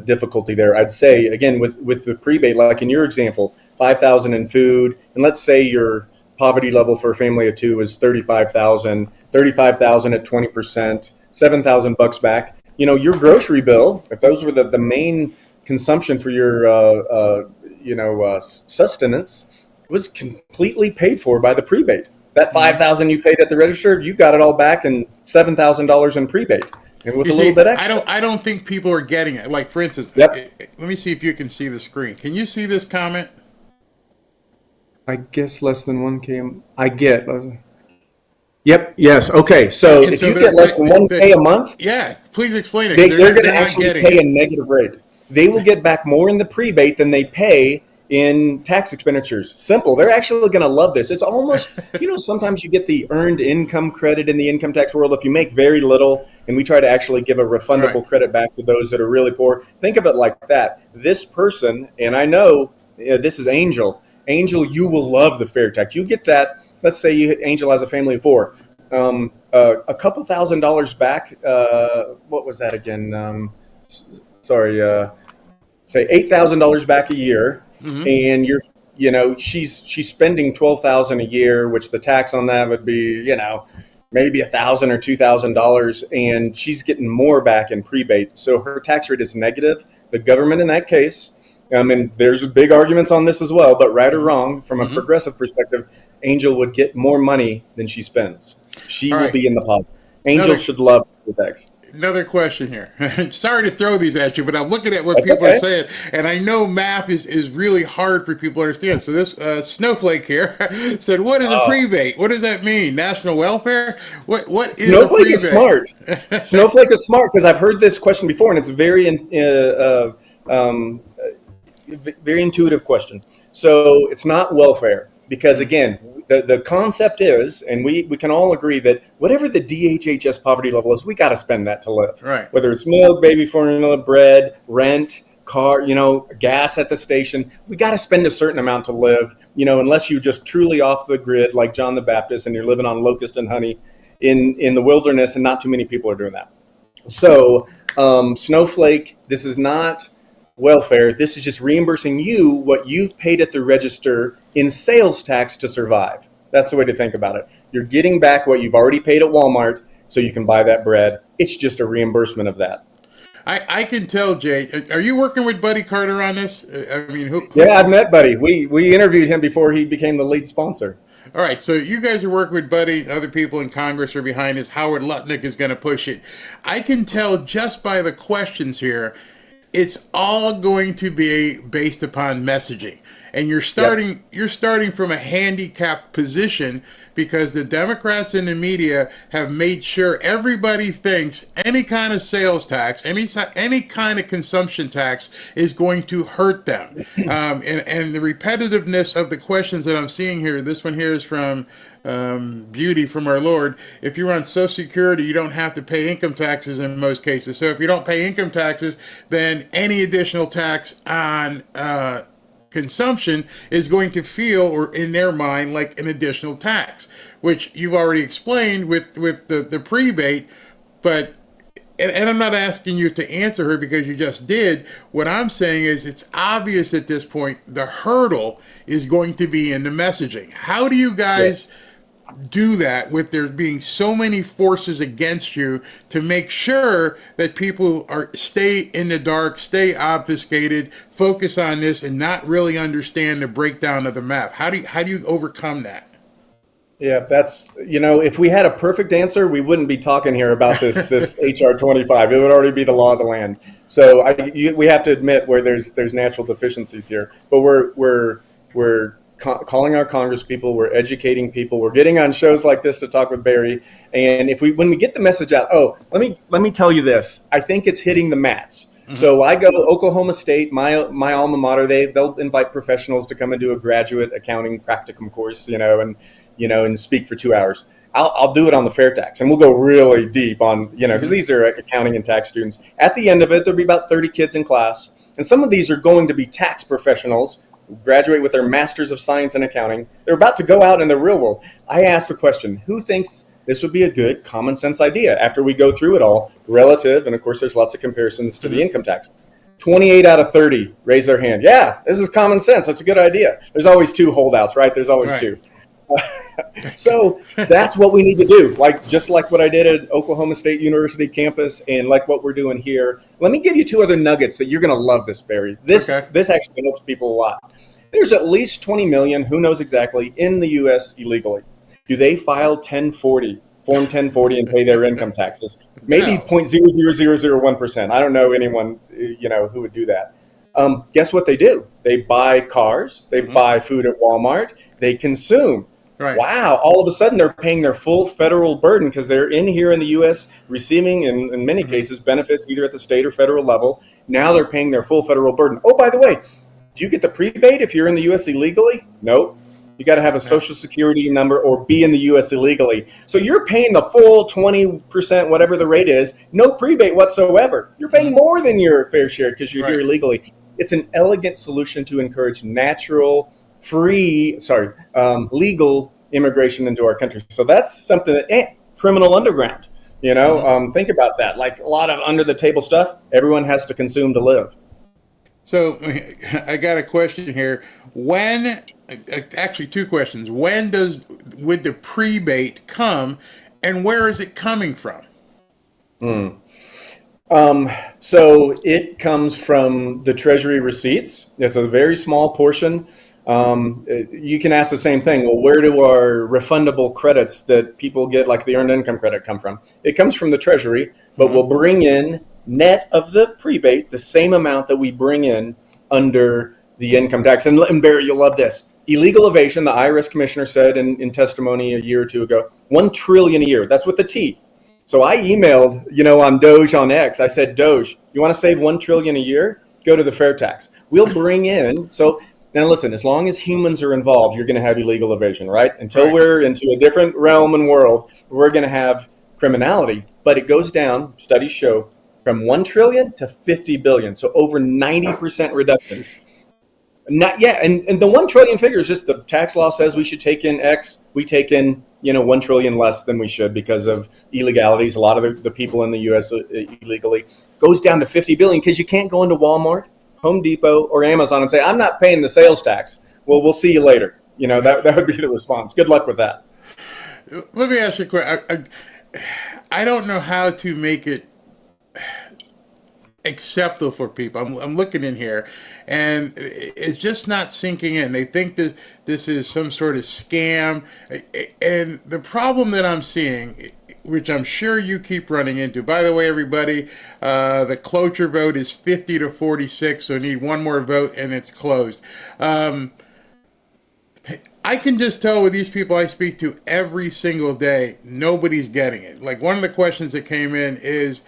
difficulty there. I'd say, again, with the prebate, like in your example, $5,000 in food, and let's say your poverty level for a family of two is $35,000 at 20%, $7,000 back. Your grocery bill, if those were the main consumption for your, sustenance, was completely paid for by the prebate. That $5,000 you paid at the register, you got it all back in $7,000 in prebate. And with little bit extra. I don't think people are getting it. Like, for instance, let me see if you can see the screen. Can you see this comment? I guess less than 1K. I get. Yep. Yes. Okay. So if you get less than 1K a month, yeah, please explain it. They're going to actually pay a negative rate. They will get back more in the prebate than they pay in tax expenditures. Simple. They're actually going to love this. It's almost, sometimes you get the earned income credit in the income tax world if you make very little, and we try to actually give a refundable credit back to those that are really poor. Think of it like that. This person, and I know this is Angel. Angel, you will love the fair tax. You get that. Let's say Angel has a family of four. A couple $1,000 back. What was that again? Say $8,000 back a year, and she's spending $12,000 a year, which the tax on that would be maybe $1,000 or $2,000, and she's getting more back in prebate. So her tax rate is negative. The government in that case. And there's big arguments on this as well, but right or wrong, from a progressive perspective, Angel would get more money than she spends. She will be in the positive. Angel should love the tax. another question here. Sorry to throw these at you, but I'm looking at what people are saying, and I know math is really hard for people to understand. So this Snowflake here said, "What is a prebate? What does that mean? National welfare? What is a prebate?" Snowflake is smart. Snowflake is smart because I've heard this question before, and it's a very intuitive question. So it's not welfare because, again, the concept is, and we can all agree that whatever the DHHS poverty level is, we got to spend that to live. Right. Whether it's milk, baby formula, bread, rent, car, gas at the station, we got to spend a certain amount to live, unless you're just truly off the grid like John the Baptist and you're living on locust and honey in the wilderness, and not too many people are doing that. So Snowflake, this is not welfare. This is just reimbursing you what you've paid at the register in sales tax to survive. That's the way to think about it. You're getting back what you've already paid at Walmart so you can buy that bread. It's just a reimbursement of that. I can tell, Jay. Are you working with Buddy Carter on this? I mean, who? Yeah, I've met Buddy. We interviewed him before he became the lead sponsor. All right, so you guys are working with Buddy. Other people in Congress are behind this. Howard Lutnick is going to push it. I can tell just by the questions here, it's all going to be based upon messaging. And you're starting from a handicapped position because the Democrats and the media have made sure everybody thinks any kind of sales tax, any kind of consumption tax is going to hurt them. And the repetitiveness of the questions that I'm seeing here, this one here is from Beauty from Our Lord. If you're on Social Security, you don't have to pay income taxes in most cases. So if you don't pay income taxes, then any additional tax on consumption is going to feel, or in their mind, like an additional tax, which you've already explained with the prebate. But and I'm not asking you to answer her because you just did. What I'm saying is it's obvious at this point the hurdle is going to be in the messaging. How do you guys do that with there being so many forces against you to make sure that people stay in the dark, stay obfuscated, focus on this, and not really understand the breakdown of the map? How do you overcome that? Yeah, that's, if we had a perfect answer, we wouldn't be talking here about this HR 25. It would already be the law of the land. So we have to admit where there's natural deficiencies here. But we're calling our Congress people, we're educating people, we're getting on shows like this to talk with Barry. And when we get the message out, let me tell you this, I think it's hitting the mats. Mm-hmm. So I go to Oklahoma State, my alma mater, they'll invite professionals to come and do a graduate accounting practicum course, and speak for 2 hours. I'll do it on the fair tax, and we'll go really deep on, because these are accounting and tax students. At the end of it, there'll be about 30 kids in class, and some of these are going to be tax professionals, graduate with their Masters of Science in Accounting. They're about to go out in the real world. I asked the question, who thinks this would be a good common sense idea after we go through it all, relative, and of course there's lots of comparisons to the income tax. 28 out of 30 raise their hand. Yeah, this is common sense. That's a good idea. There's always two holdouts, right? There's always two. So that's what we need to do, just like what I did at Oklahoma State University campus and like what we're doing here. Let me give you two other nuggets that you're going to love this, Barry. This actually helps people a lot. There's at least 20 million, who knows exactly, in the U.S. illegally. Do they file Form 1040 and pay their income taxes? Maybe 0.00001%. I don't know anyone, who would do that. Guess what they do? They buy cars, they buy food at Walmart, they consume. Right. Wow, all of a sudden they're paying their full federal burden because they're in here in the U.S. receiving, in many cases, benefits either at the state or federal level. Now they're paying their full federal burden. Oh, by the way, do you get the prebate if you're in the U.S. illegally? Nope. You got to have a Social Security number or be in the U.S. illegally. So you're paying the full 20%, whatever the rate is, no prebate whatsoever. You're paying more than your fair share because you're here illegally. It's an elegant solution to encourage legal immigration into our country. So that's something that, criminal underground, think about that. Like a lot of under the table stuff, everyone has to consume to live. So I got a question here. Actually two questions. Would the prebate come and where is it coming from? So it comes from the Treasury receipts. It's a very small portion. You can ask the same thing. Well, where do our refundable credits that people get, like the earned income credit, come from? It comes from the Treasury, but we'll bring in, net of the prebate, the same amount that we bring in under the income tax. And Barry, you'll love this. Illegal evasion, the IRS commissioner said in testimony a year or two ago, 1 trillion a year. That's with the T. So I emailed, on Doge on X. I said, Doge, you want to save 1 trillion a year? Go to the fair tax. We'll bring in. So now listen, as long as humans are involved, you're going to have illegal evasion, right? Until we're into a different realm and world, we're going to have criminality. But it goes down, studies show, from 1 trillion to 50 billion. So over 90% reduction. Not yet. And the 1 trillion figure is just the tax law says we should take in X. We take in, 1 trillion less than we should because of illegalities. A lot of the people in the U.S. illegally goes down to 50 billion because you can't go into Walmart, Home Depot, or Amazon and say, I'm not paying the sales tax. Well, we'll see you later. That would be the response. Good luck with that. Let me ask you a question. I don't know how to make it acceptable for people. I'm looking in here, and it's just not sinking in. They think that this is some sort of scam. And the problem that I'm seeing, which I'm sure you keep running into, by the way, everybody, the cloture vote is 50 to 46, so need one more vote, and it's closed. I can just tell with these people I speak to every single day, nobody's getting it. Like, one of the questions that came in is,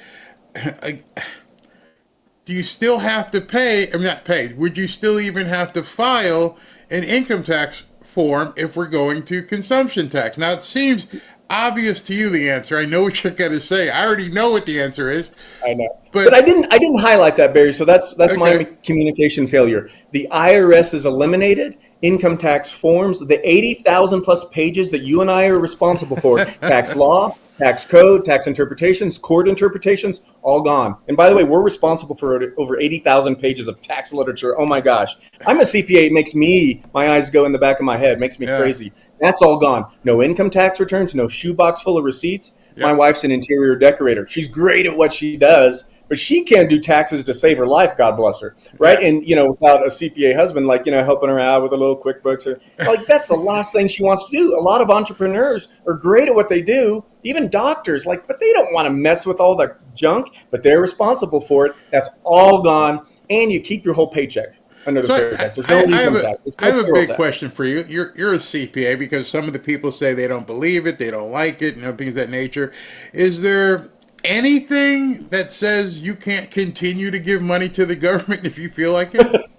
do you still have to pay, not pay, would you still even have to file an income tax form if we're going to consumption tax? Now, it seems obvious to you, the answer. I know what you're going to say. I already know what the answer is. I know. But I didn't highlight that, Barry, so that's okay. My communication failure. The IRS is eliminated. Income tax forms, the 80,000 plus pages that you and I are responsible for, tax law, tax code, tax interpretations, court interpretations, all gone. And by the way, we're responsible for over 80,000 pages of tax literature. Oh my gosh. I'm a CPA. It makes my eyes go in the back of my head. Makes me crazy. That's all gone. No income tax returns, no shoebox full of receipts. My wife's an interior decorator. She's great at what she does, but she can't do taxes to save her life, God bless her, right? And, without a CPA husband, helping her out with a little QuickBooks, that's the last thing she wants to do. A lot of entrepreneurs are great at what they do, even doctors, but they don't want to mess with all the junk, but they're responsible for it. That's all gone, and you keep your whole paycheck under the fair tax. There's no income tax. I have a big question for you. You're a CPA, because some of the people say they don't believe it, they don't like it, things of that nature. Is there anything that says you can't continue to give money to the government if you feel like it?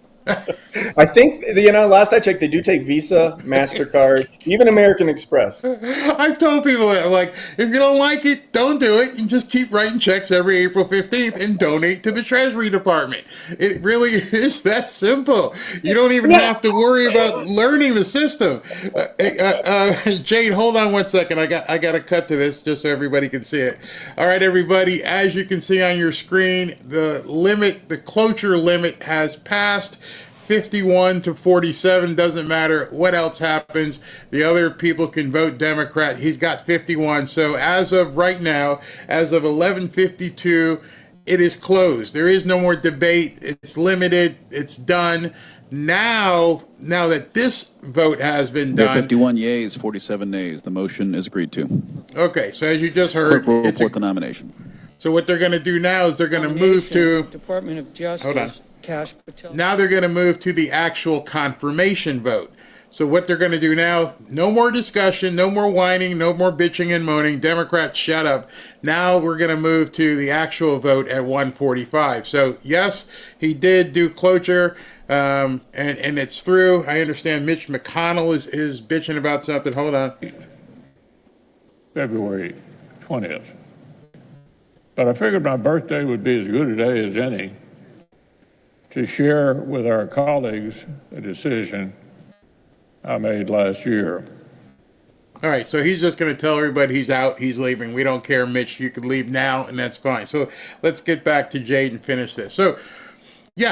I think, last I checked, they do take Visa, MasterCard, even American Express. I've told people that, if you don't like it, don't do it, and just keep writing checks every April 15th and donate to the Treasury Department. It really is that simple. You don't even have to worry about learning the system. Jade, hold on one second. I got to cut to this just so everybody can see it. All right, everybody, as you can see on your screen, the cloture limit has passed. 51 to 47, doesn't matter what else happens. The other people can vote Democrat. He's got 51. So as of right now, as of 11:52, it is closed. There is no more debate. It's limited. It's done. Now that this vote has been There are done. 51 yeas, 47 nays. The motion is agreed to. Okay, so as you just heard, Clerk will report the nomination. So what they're going to do now is they're going to move to Department of Justice. Hold on. Kash Patel. Now they're going to move to the actual confirmation vote. So what they're going to do now, no more discussion, no more whining, no more bitching and moaning. Democrats, shut up. Now we're going to move to the actual vote at 145. So yes, he did do cloture, and it's through. I understand Mitch McConnell is bitching about something. Hold on. February 20th. But I figured my birthday would be as good a day as any to share with our colleagues a decision I made last year. All right, so he's just going to tell everybody he's out, he's leaving. We don't care, Mitch. You can leave now, and that's fine. So let's get back to Jade and finish this. So,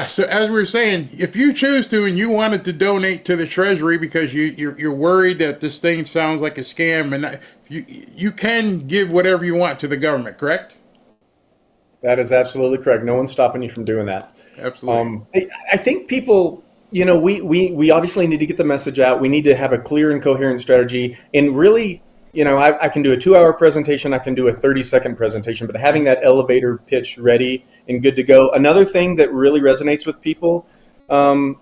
so as we were saying, if you choose to and you wanted to donate to the Treasury because you're worried that this thing sounds like a scam, and you can give whatever you want to the government, correct? That is absolutely correct. No one's stopping you from doing that. Absolutely. I think people we obviously need to get the message out. We need to have a clear and coherent strategy. And really, I can do a 2-hour presentation. I can do a 30-second presentation. But having that elevator pitch ready and good to go. Another thing that really resonates with people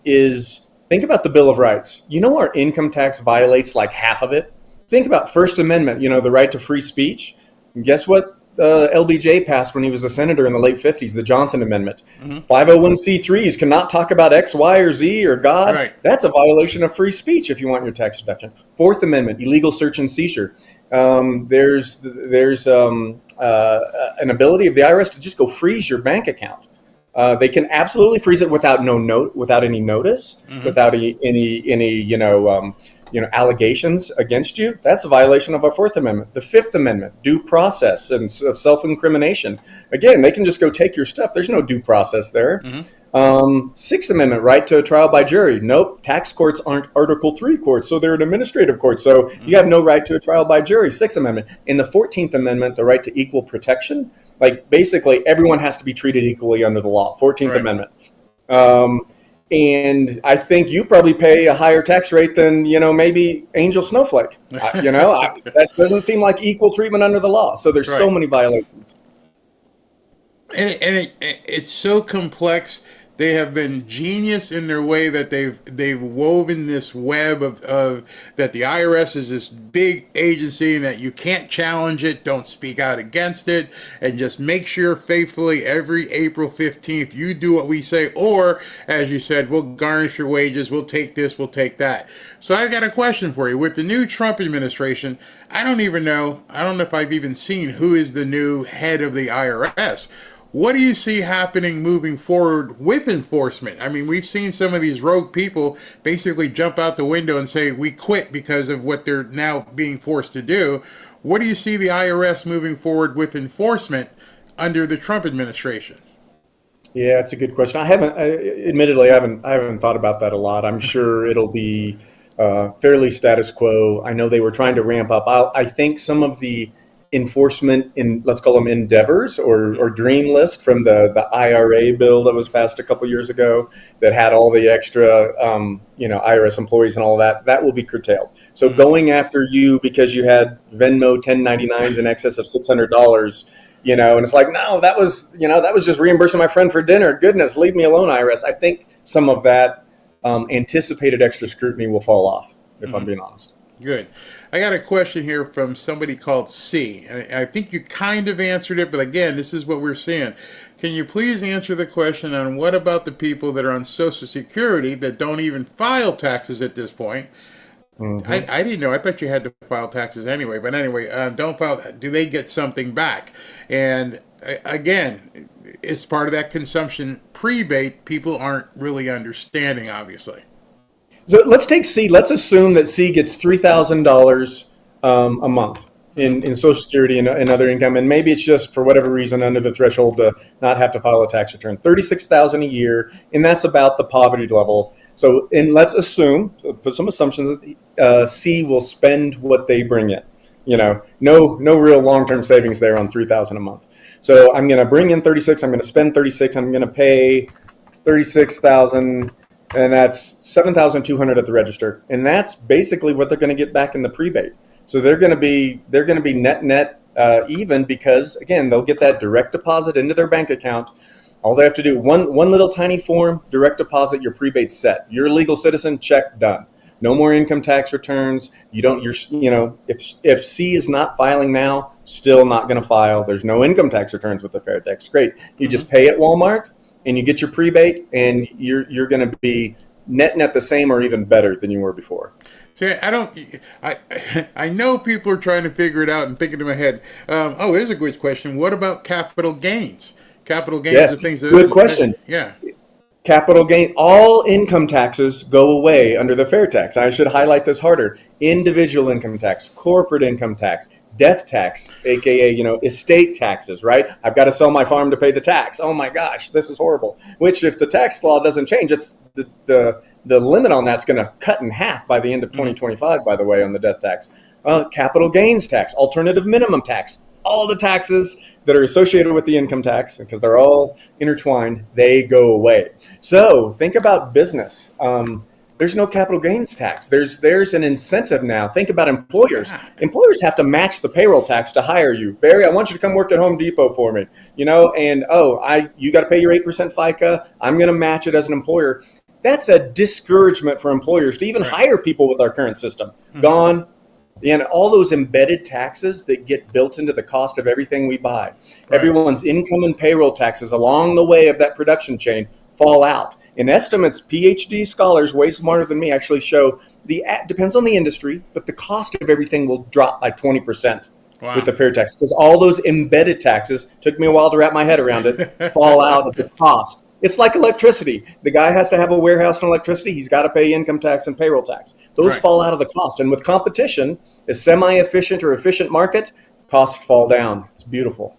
is think about the Bill of Rights. Our income tax violates like half of it. Think about First Amendment, the right to free speech. And guess what? LBJ passed when he was a senator in the late 50s, the Johnson Amendment. 501c3s cannot talk about X, Y, or Z or God. Right. That's a violation of free speech if you want your tax deduction. Fourth Amendment, illegal search and seizure. There's an ability of the IRS to just go freeze your bank account. They can absolutely freeze it without any notice, without any allegations against you. That's a violation of our Fourth Amendment. The Fifth Amendment, due process and self-incrimination. Again, they can just go take your stuff. There's no due process there. Sixth Amendment, right to a trial by jury. Nope, tax courts aren't Article 3 courts, so they're an administrative court. So you have no right to a trial by jury. Sixth Amendment. In the 14th Amendment, the right to equal protection. Like basically everyone has to be treated equally under the law. 14th Amendment. And I think you probably pay a higher tax rate than, maybe Angel Snowflake. That doesn't seem like equal treatment under the law. So there's so many violations. And it's so complex. They have been genius in their way that they've woven this web of that the IRS is this big agency and that you can't challenge it, don't speak out against it, and just make sure faithfully every April 15th you do what we say, or as you said, we'll garnish your wages, we'll take this, we'll take that. So I've got a question for you. With the new Trump administration, I don't know if I've even seen who is the new head of the IRS. What do you see happening moving forward with enforcement? I mean, we've seen some of these rogue people basically jump out the window and say, we quit because of what they're now being forced to do. What do you see the IRS moving forward with enforcement under the Trump administration? Yeah, it's a good question. I haven't thought about that a lot. I'm sure it'll be fairly status quo. I know they were trying to ramp up. I think some of the enforcement in, let's call them endeavors or dream list from the IRA bill that was passed a couple years ago that had all the extra IRS employees and all that will be curtailed. So going after you because you had Venmo 1099s in excess of $600, and it's like, no, that was just reimbursing my friend for dinner. Goodness, leave me alone, IRS. I think some of that anticipated extra scrutiny will fall off, if I'm being honest. Good. I got a question here from somebody called C. I think you kind of answered it, but again, this is what we're seeing. Can you please answer the question on what about the people that are on Social Security that don't even file taxes at this point? I didn't know. I thought you had to file taxes anyway. But anyway, don't file. Do they get something back? And again, it's part of that consumption prebate people aren't really understanding, obviously. So let's take C. Let's assume that C gets $3,000 a month in Social Security and other income, and maybe it's just for whatever reason under the threshold to not have to file a tax return. $36,000 a year, and that's about the poverty level. So, and let's assume, put some assumptions that C will spend what they bring in. No real long-term savings there on $3,000 a month. So I'm going to bring in 36. I'm going to spend 36. I'm going to pay 36,000. And that's $7,200 at the register, and that's basically what they're going to get back in the prebate. So they're going to be net even because again they'll get that direct deposit into their bank account. All they have to do one little tiny form, direct deposit, your prebate's set. You're a legal citizen, check, done. No more income tax returns. If C is not filing now, still not going to file. There's no income tax returns with the fair tax. Great. You just pay at Walmart. And you get your prebate, and you're going to be net the same or even better than you were before. See, I know people are trying to figure it out and thinking in my head. There's a good question. What about capital gains? Capital gains are things that... Good question. Yeah. Capital gain, all income taxes go away under the fair tax. I should highlight this harder. Individual income tax, corporate income tax, death tax, aka estate taxes, right? I've got to sell my farm to pay the tax. Oh my gosh, this is horrible. Which if the tax law doesn't change, it's the limit on that's going to cut in half by the end of 2025, by the way, on the death tax. Capital gains tax, alternative minimum tax, all the taxes that are associated with the income tax, because they're all intertwined, they go away. So think about business. There's no capital gains tax. There's an incentive now. Think about employers. Employers have to match the payroll tax to hire you. Barry, I want you to come work at Home Depot for me. You got to pay your 8% FICA. I'm going to match it as an employer. That's a discouragement for employers to even hire people with our current system. Gone. And all those embedded taxes that get built into the cost of everything we buy. Everyone's income and payroll taxes along the way of that production chain fall out. In estimates, PhD scholars way smarter than me actually show depends on the industry, but the cost of everything will drop by 20% with the fair tax, because all those embedded taxes, took me a while to wrap my head around it, fall out of the cost. It's like electricity. The guy has to have a warehouse and electricity. He's got to pay income tax and payroll tax. Those fall out of the cost. And with competition, a semi-efficient or efficient market, costs fall down. It's beautiful.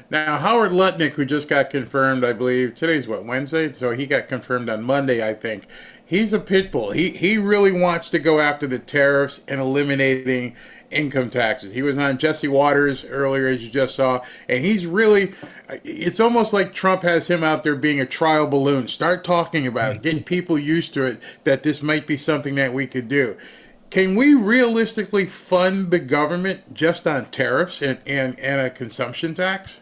Now, Howard Lutnick, who just got confirmed, I believe, today's Wednesday? So he got confirmed on Monday, I think. He's a pit bull. He really wants to go after the tariffs and eliminating income taxes. He was on Jesse Waters earlier, as you just saw, and he's really, it's almost like Trump has him out there being a trial balloon. Start talking about it, get people used to it, that this might be something that we could do. Can we realistically fund the government just on tariffs and a consumption tax?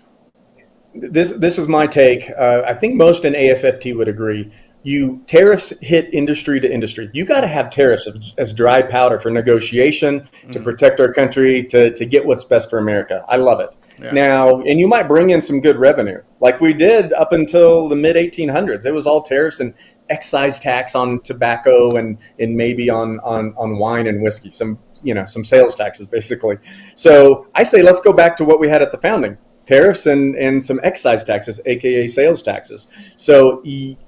This is my take. I think most in AFFT would agree. Tariffs hit industry to industry. You got to have tariffs as dry powder for negotiation, to protect our country, to get what's best for America. I love it. Yeah. Now, and you might bring in some good revenue, like we did up until the mid 1800s. It was all tariffs and excise tax on tobacco and maybe on wine and whiskey. Some sales taxes basically. So I say let's go back to what we had at the founding. Tariffs and some excise taxes, aka sales taxes. So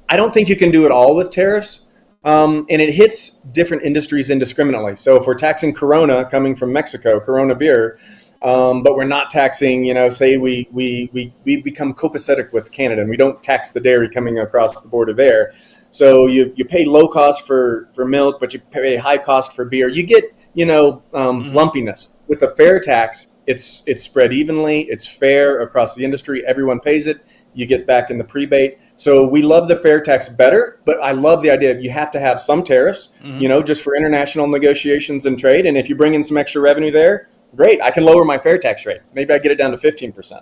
I don't think you can do it all with tariffs, and it hits different industries indiscriminately. So if we're taxing Corona coming from Mexico, Corona beer, but we're not taxing, say we become copacetic with Canada and we don't tax the dairy coming across the border there. So you pay low cost for milk, but you pay high cost for beer. You get lumpiness. With the fair tax, it's spread evenly, it's fair across the industry, everyone pays it, you get back in the prebate. So we love the fair tax better, but I love the idea of you have to have some tariffs, just for international negotiations and trade. And if you bring in some extra revenue there, great, I can lower my fair tax rate. Maybe I get it down to 15%.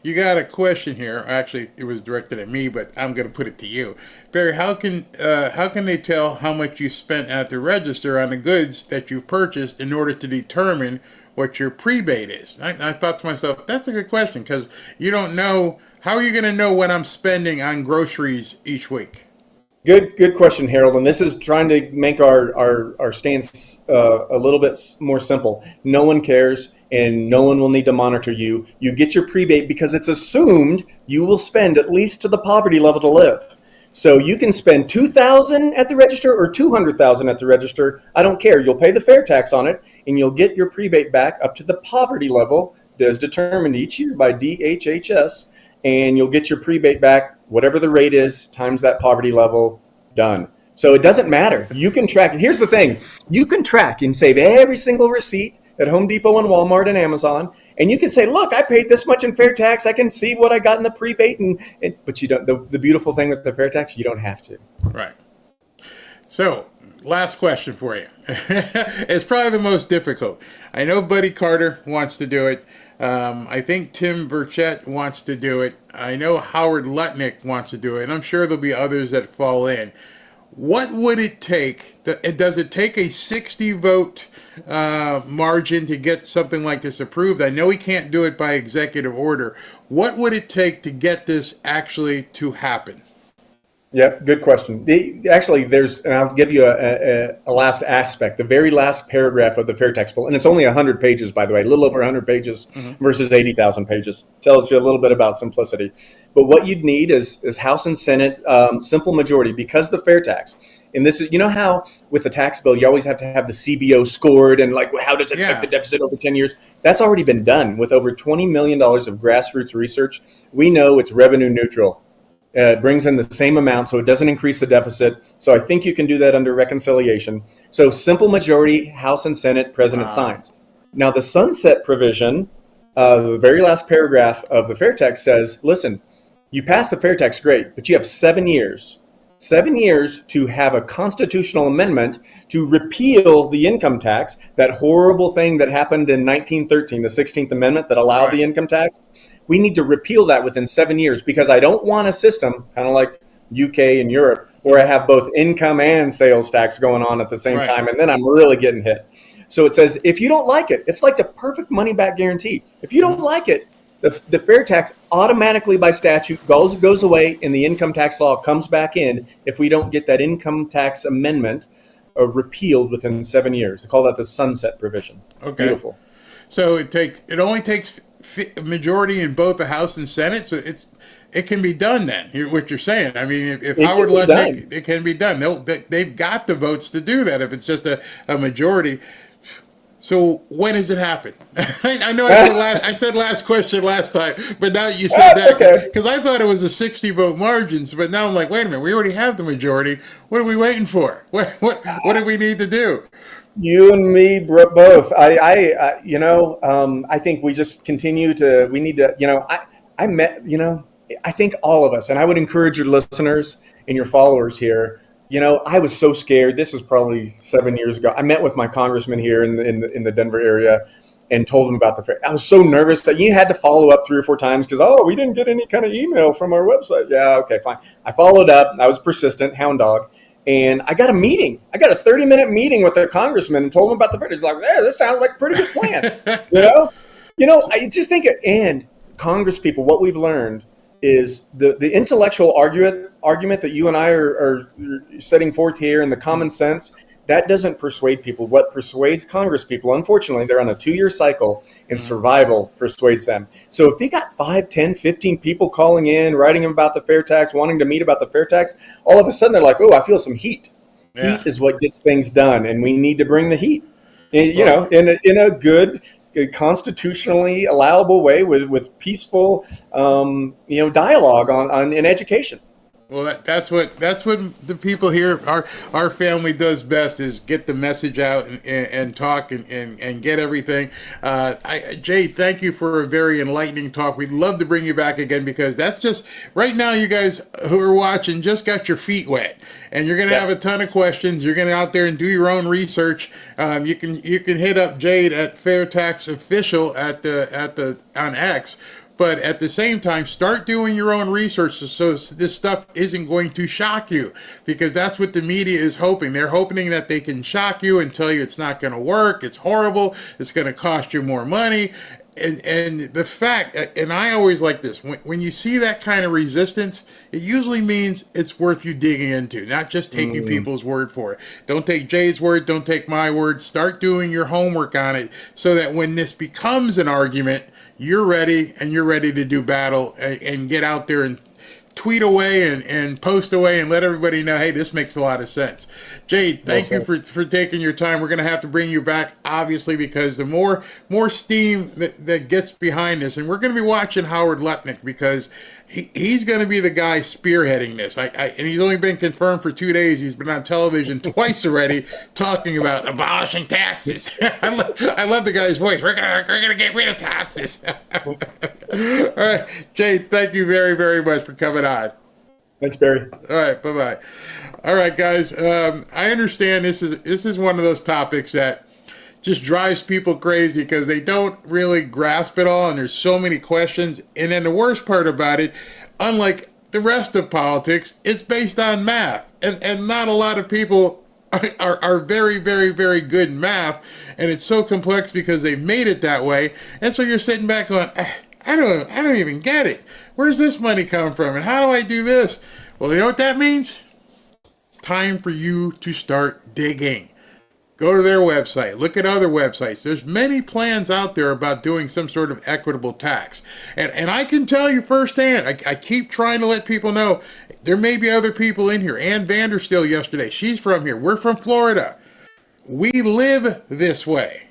You got a question here. Actually, it was directed at me, but I'm going to put it to you. Barry, how can they tell how much you spent at the register on the goods that you purchased in order to determine what your prebate is? I thought to myself, that's a good question, because you don't know. How are you going to know what I'm spending on groceries each week? Good question, Harold. And this is trying to make our stance a little bit more simple. No one cares, and no one will need to monitor you. You get your prebate because it's assumed you will spend at least to the poverty level to live. So you can spend $2,000 at the register or $200,000 at the register. I don't care. You'll pay the fair tax on it, and you'll get your prebate back up to the poverty level as determined each year by DHHS, and you'll get your prebate back, whatever the rate is, times that poverty level, done. So it doesn't matter. You can track. Here's the thing. You can track and save every single receipt at Home Depot and Walmart and Amazon, and you can say, look, I paid this much in fair tax. I can see what I got in the prebate, but you don't. The beautiful thing with the fair tax, you don't have to. Right. So, last question for you. It's probably the most difficult. I know Buddy Carter wants to do it. I think Tim Burchett wants to do it. I know Howard Lutnick wants to do it, and I'm sure there'll be others that fall in. What would it take? Does it take a 60-vote margin to get something like this approved? I know he can't do it by executive order. What would it take to get this actually to happen? Yep, good question. Actually, and I'll give you a last aspect, the very last paragraph of the fair tax bill, and it's only 100 pages, by the way, a little over 100 pages versus 80,000 pages. Tells you a little bit about simplicity. But what you'd need is House and Senate simple majority, because the fair tax. And this is, how with the tax bill, you always have to have the CBO scored and how does it affect the deficit over 10 years? That's already been done with over $20 million of grassroots research. We know it's revenue neutral. It brings in the same amount, so it doesn't increase the deficit. So I think you can do that under reconciliation. So simple majority, House and Senate, President signs. Now the sunset provision The very last paragraph of the fair tax says, listen, you pass the fair tax, great, but you have 7 years. 7 years to have a constitutional amendment to repeal the income tax, that horrible thing that happened in 1913, the 16th Amendment that allowed the income tax. We need to repeal that within 7 years, because I don't want a system, kind of like UK and Europe, where I have both income and sales tax going on at the same time, and then I'm really getting hit. So it says, if you don't like it, it's like the perfect money back guarantee. If you don't like it, the fair tax automatically by statute goes away, and the income tax law comes back in if we don't get that income tax amendment repealed within 7 years. They call that the sunset provision. Okay. Beautiful. So it only takes a majority in both the House and Senate, so it can be done then. What you're saying, I mean, if Howard Lutnick, it can be done. They've got the votes to do that if it's just a majority. So when does it happen? I know I said last question last time, but now you said that because I thought it was a 60 vote margins, but now I'm like, wait a minute, we already have the majority. What are we waiting for? What do we need to do? You and me both. I think we just continue to. We need to. I think all of us, and I would encourage your listeners and your followers here. I was so scared. This was probably 7 years ago. I met with my congressman here in the Denver area and told him about the fair. I was so nervous that you had to follow up 3 or 4 times because, we didn't get any kind of email from our website. Yeah, okay, fine. I followed up. I was persistent, hound dog. And I got a meeting. I got a 30-minute meeting with the congressman and told him about the fair. He's like, this sounds like a pretty good plan. I just think, and Congress people, what we've learned is the intellectual argument that you and I are setting forth here, and the common sense, that doesn't persuade people. What persuades Congress people, unfortunately, they're on a 2-year cycle, and survival persuades them. So if they got 5, 10, 15 people calling in, writing about the fair tax, wanting to meet about the fair tax, all of a sudden they're like, I feel some heat. Yeah. Heat is what gets things done, and we need to bring the heat. In a good, constitutionally allowable way with peaceful, dialogue in education. Well, that's what the people here, our family does best, is get the message out and talk and get everything. Jay, thank you for a very enlightening talk. We'd love to bring you back again, because that's just right now. You guys who are watching just got your feet wet, and you're going to have a ton of questions. You're going to out there and do your own research. You can hit up Jade at Fair Tax Official on X. But at the same time, start doing your own research so this stuff isn't going to shock you, because that's what the media is hoping. They're hoping that they can shock you and tell you it's not going to work, it's horrible, it's going to cost you more money. And the fact, and I always like this, when you see that kind of resistance, it usually means it's worth you digging into, not just taking people's word for it. Don't take Jay's word, don't take my word. Start doing your homework on it so that when this becomes an argument, you're ready, and you're ready to do battle and get out there and tweet away and post away and let everybody know, hey, this makes a lot of sense. Jade, thank you for taking your time. We're going to have to bring you back, obviously, because the more steam that gets behind this, and we're going to be watching Howard Lutnick, because he's going to be the guy spearheading this. And he's only been confirmed for 2 days. He's been on television twice already talking about abolishing taxes. I love the guy's voice. We're gonna get rid of taxes. All right, Jade, thank you very, very much for coming on. Thanks, Barry. All right, bye-bye. All right, guys. I understand this is one of those topics that just drives people crazy because they don't really grasp it all, and there's so many questions. And then the worst part about it, unlike the rest of politics, it's based on math, and not a lot of people are very, very, very good in math, and it's so complex because they've made it that way. And so you're sitting back going, I don't even get it. Where's this money come from, and how do I do this? Well, you know what that means? It's time for you to start digging. Go to their website. Look at other websites. There's many plans out there about doing some sort of equitable tax. And I can tell you firsthand, I keep trying to let people know, there may be other people in here. Ann Vanderstill yesterday, she's from here. We're from Florida. We live this way.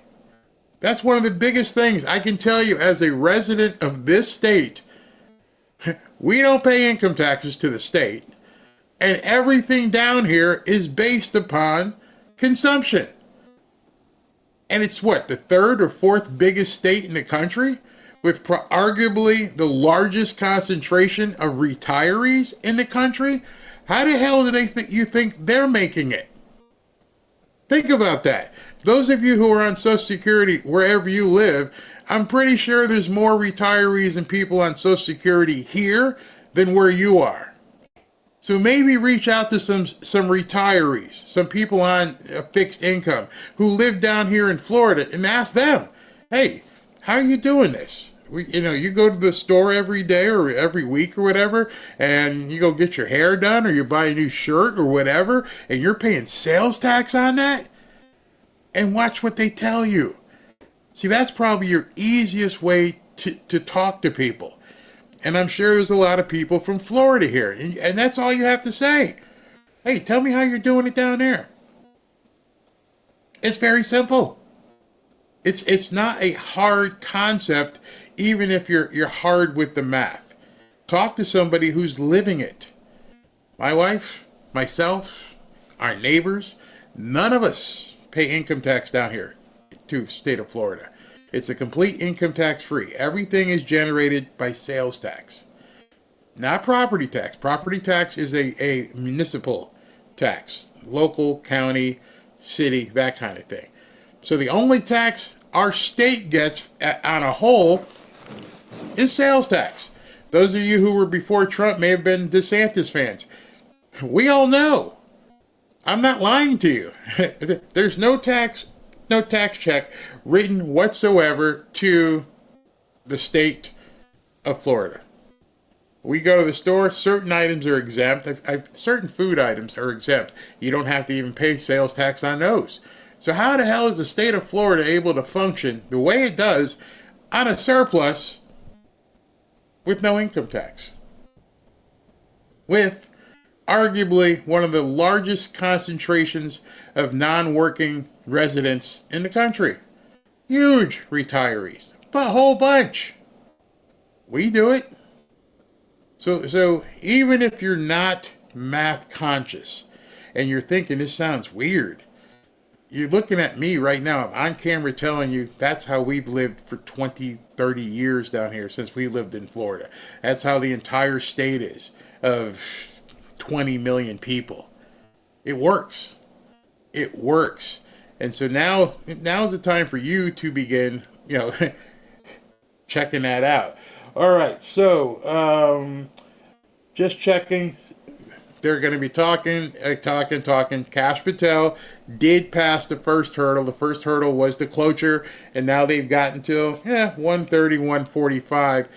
That's one of the biggest things I can tell you as a resident of this state. We don't pay income taxes to the state. And everything down here is based upon consumption. And it's what, the 3rd or 4th biggest state in the country? with arguably the largest concentration of retirees in the country, how the hell do you think they're making it? Think about that. Those of you who are on Social Security, wherever you live, I'm pretty sure there's more retirees and people on Social Security here than where you are. So maybe reach out to some retirees, some people on a fixed income who live down here in Florida, and ask them, hey, how are you doing this? You go to the store every day or every week or whatever, and you go get your hair done or you buy a new shirt or whatever, and you're paying sales tax on that? And watch what they tell you. See, that's probably your easiest way to talk to people. And I'm sure there's a lot of people from Florida here. And that's all you have to say. Hey, tell me how you're doing it down there. It's very simple. It's not a hard concept, even if you're hard with the math. Talk to somebody who's living it. My wife, myself, our neighbors, none of us pay income tax down here to state of Florida. It's a complete income tax free. Everything is generated by sales tax, not property tax. Property tax is a municipal tax, local, county, city, that kind of thing. So the only tax our state gets on a whole is sales tax. Those of you who were before Trump may have been DeSantis fans. We all know. I'm not lying to you. There's no tax check written whatsoever to the state of Florida. We go to the store, certain items are exempt. Certain food items are exempt. You don't have to even pay sales tax on those. So how the hell is the state of Florida able to function the way it does on a surplus with no income tax? With arguably one of the largest concentrations of non-working residents in the country. Huge retirees, but a whole bunch. We do it. So even if you're not math conscious and you're thinking this sounds weird, you're looking at me right now. I'm on camera telling you that's how we've lived for 20, 30 years down here since we lived in Florida. That's how the entire state is of 20 million people. It works. It works. And so now's the time for you to begin, checking that out. All right. So, just checking. They're going to be talking. Kash Patel did pass the first hurdle. The first hurdle was the cloture, and now they've gotten to 130, 145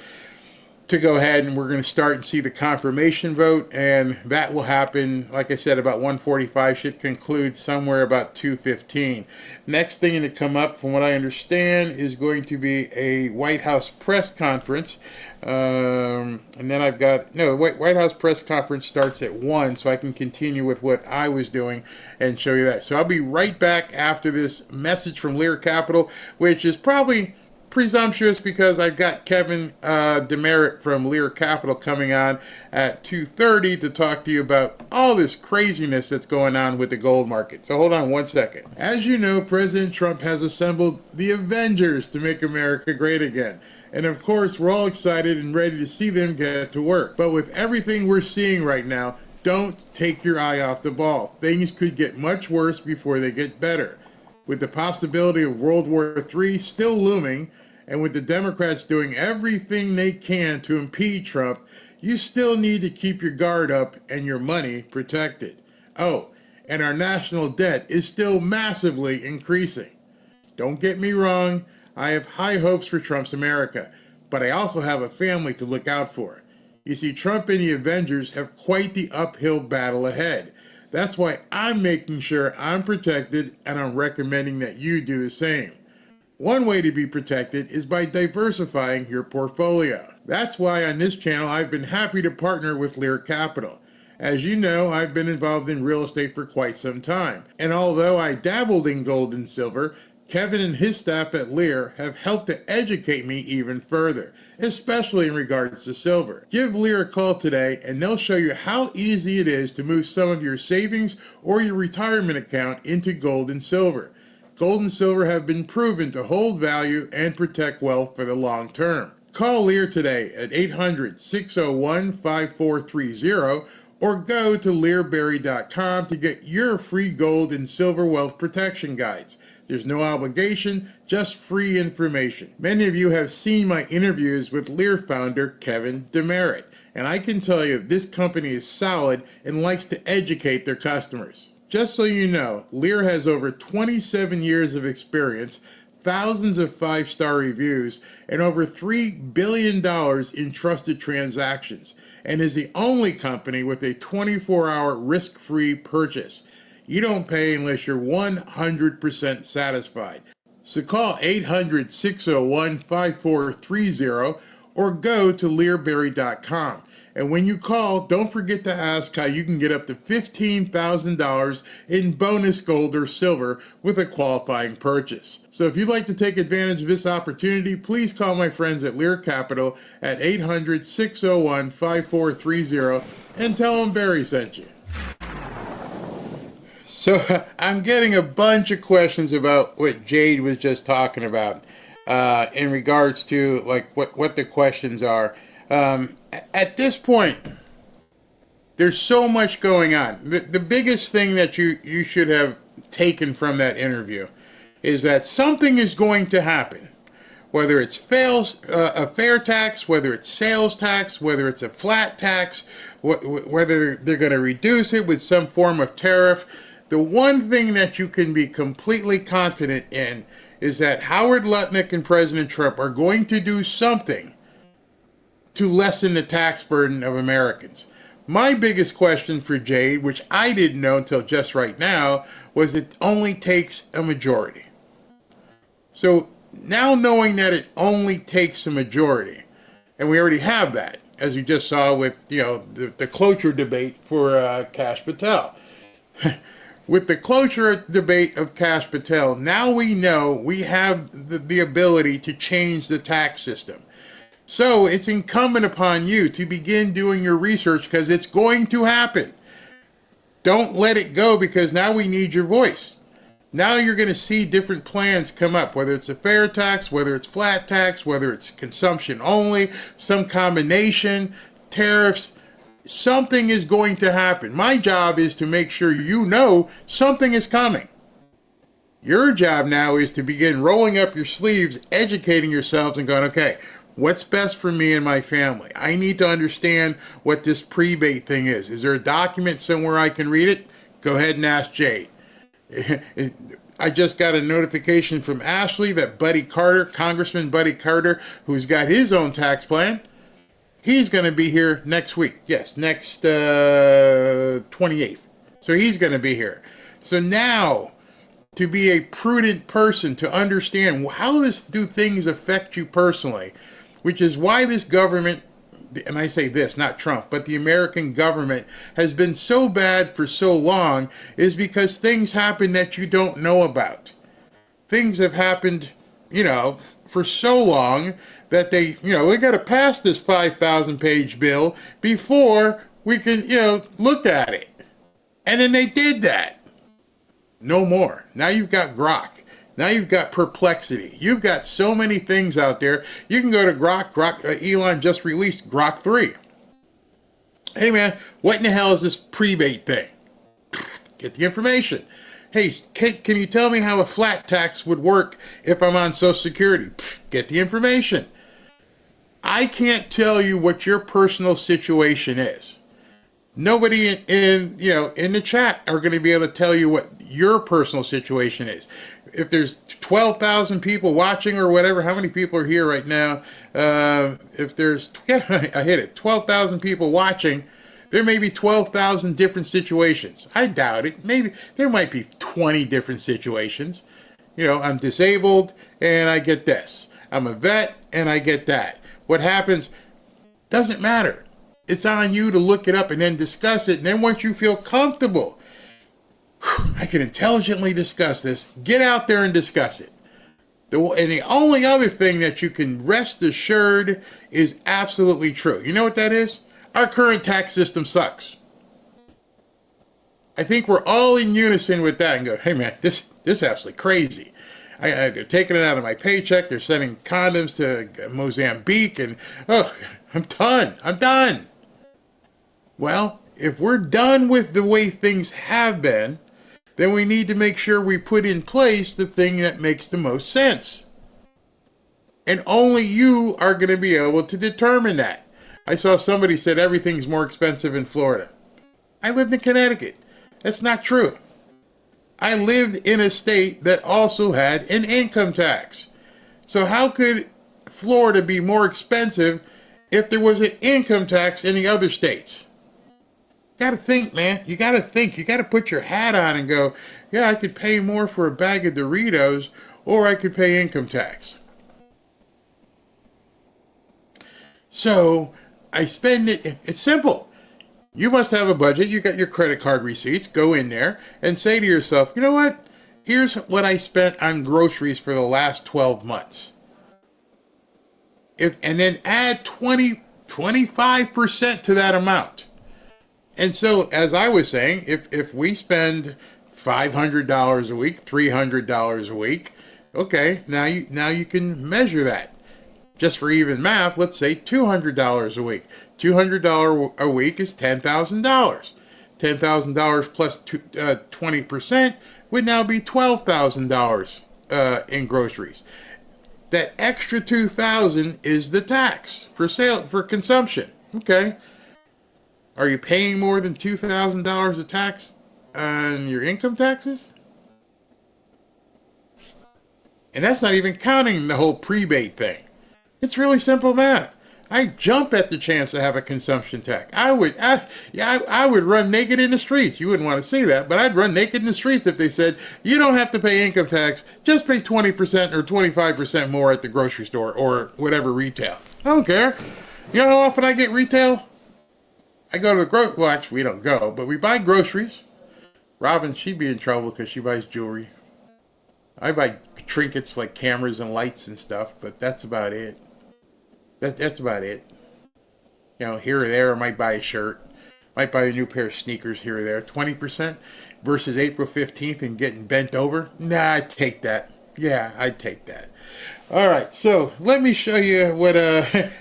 to go ahead, and we're going to start and see the confirmation vote, and that will happen, like I said, about 145, should conclude somewhere about 2:15. Next thing to come up, from what I understand, is going to be a White House press conference, and then the White House press conference starts at 1, so I can continue with what I was doing and show you that. So I'll be right back after this message from Lear Capital, which is probably presumptuous because I've got Kevin Demerit from Lear Capital coming on at 2:30 to talk to you about all this craziness that's going on with the gold market. So hold on one second. As you know, President Trump has assembled the Avengers to make America great again. And of course, we're all excited and ready to see them get to work. But with everything we're seeing right now, don't take your eye off the ball. Things could get much worse before they get better. With the possibility of World War III still looming, and with the Democrats doing everything they can to impede Trump, you still need to keep your guard up and your money protected. Oh, and our national debt is still massively increasing. Don't get me wrong, I have high hopes for Trump's America, but I also have a family to look out for. You see, Trump and the Avengers have quite the uphill battle ahead. That's why I'm making sure I'm protected, and I'm recommending that you do the same. One way to be protected is by diversifying your portfolio. That's why on this channel I've been happy to partner with Lear Capital. As you know, I've been involved in real estate for quite some time. And although I dabbled in gold and silver, Kevin and his staff at Lear have helped to educate me even further, especially in regards to silver. Give Lear a call today and they'll show you how easy it is to move some of your savings or your retirement account into gold and silver. Gold and silver have been proven to hold value and protect wealth for the long term. Call Lear today at 800-601-5430 or go to learberry.com to get your free gold and silver wealth protection guides. There's no obligation, just free information. Many of you have seen my interviews with Lear founder Kevin Demerit, and I can tell you this company is solid and likes to educate their customers. Just so you know, Lear has over 27 years of experience, thousands of 5-star reviews, and over $3 billion in trusted transactions, and is the only company with a 24-hour risk-free purchase. You don't pay unless you're 100% satisfied. So call 800-601-5430 or go to learberry.com. And when you call, don't forget to ask how you can get up to $15,000 in bonus gold or silver with a qualifying purchase. So if you'd like to take advantage of this opportunity, please call my friends at Lear Capital at 800-601-5430 and tell them Barry sent you. So I'm getting a bunch of questions about what Jade was just talking about in regards to like what the questions are. At this point, there's so much going on. The biggest thing that you should have taken from that interview is that something is going to happen. Whether it's a fair tax, whether it's sales tax, whether it's a flat tax, whether they're going to reduce it with some form of tariff. The one thing that you can be completely confident in is that Howard Lutnick and President Trump are going to do something to lessen the tax burden of Americans. My biggest question for Jade, which I didn't know until just right now, was it only takes a majority. So now knowing that it only takes a majority, and we already have that, as you just saw with the cloture debate for Kash Patel. With the cloture debate of Kash Patel, now we know we have the ability to change the tax system. So it's incumbent upon you to begin doing your research because it's going to happen. Don't let it go because now we need your voice. Now you're going to see different plans come up, whether it's a fair tax, whether it's flat tax, whether it's consumption only, some combination, tariffs. Something is going to happen. My job is to make sure you know something is coming. Your job now is to begin rolling up your sleeves, educating yourselves and going, okay, what's best for me and my family? I need to understand what this prebate thing is. Is there a document somewhere I can read it? Go ahead and ask Jade. I just got a notification from Ashley that Buddy Carter, Congressman Buddy Carter, who's got his own tax plan, he's going to be here next week. Yes, next 28th. So he's going to be here. So now, to be a prudent person, to understand how do things affect you personally, which is why this government, and I say this, not Trump, but the American government has been so bad for so long, is because things happen that you don't know about. Things have happened, for so long that we got to pass this 5,000 page bill before we can, look at it. And then they did that. No more. Now you've got Grok. Now you've got Perplexity. You've got so many things out there. You can go to Grok. Elon just released Grok 3. Hey man, what in the hell is this prebate thing? Get the information. Hey, can you tell me how a flat tax would work if I'm on Social Security? Get the information. I can't tell you what your personal situation is. Nobody in the chat are going to be able to tell you what your personal situation is. If there's 12,000 people watching or whatever, how many people are here right now? If there's, I hit it, 12,000 people watching, there may be 12,000 different situations. I doubt it. Maybe there might be 20 different situations. I'm disabled and I get this. I'm a vet and I get that. What happens doesn't matter. It's on you to look it up and then discuss it. And then once you feel comfortable, I can intelligently discuss this, get out there and discuss it. And the only other thing that you can rest assured is absolutely true. You know what that is? Our current tax system sucks. I think we're all in unison with that and go, hey man, this This is absolutely crazy. They're taking it out of my paycheck. They're sending condoms to Mozambique, and I'm done. Well, if we're done with the way things have been, then we need to make sure we put in place the thing that makes the most sense. And only you are going to be able to determine that. I saw somebody said everything's more expensive in Florida. I lived in Connecticut. That's not true. I lived in a state that also had an income tax. So how could Florida be more expensive if there was an income tax in the other states? You gotta think, man. You gotta think. You gotta put your hat on and go, yeah, I could pay more for a bag of Doritos, or I could pay income tax. So I spend it. It's simple. You must have a budget. You got your credit card receipts. Go in there and say to yourself, you know what? Here's what I spent on groceries for the last 12 months. And then add 25% to that amount. And so, as I was saying, if we spend $500 a week, $300 a week, okay, now you can measure that. Just for even math, let's say $200 a week. $200 a week is $10,000. $10,000 plus 20% would now be $12,000 in groceries. That extra $2,000 is the tax for consumption. Okay. Are you paying more than $2,000 of tax on your income taxes? And that's not even counting the whole prebate thing. It's really simple math. I jump at the chance to have a consumption tax. I would run naked in the streets. You wouldn't want to see that, but I'd run naked in the streets if they said, you don't have to pay income tax, just pay 20% or 25% more at the grocery store or whatever retail. I don't care. You know how often I get retail? I go to the well, actually, we don't go, but we buy groceries. Robin, she'd be in trouble because she buys jewelry. I buy trinkets like cameras and lights and stuff, but that's about it. That's about it. You know, here or there, I might buy a shirt. Might buy a new pair of sneakers here or there. 20% versus April 15th and getting bent over? Nah, I'd take that. Yeah, I'd take that. All right, so let me show you what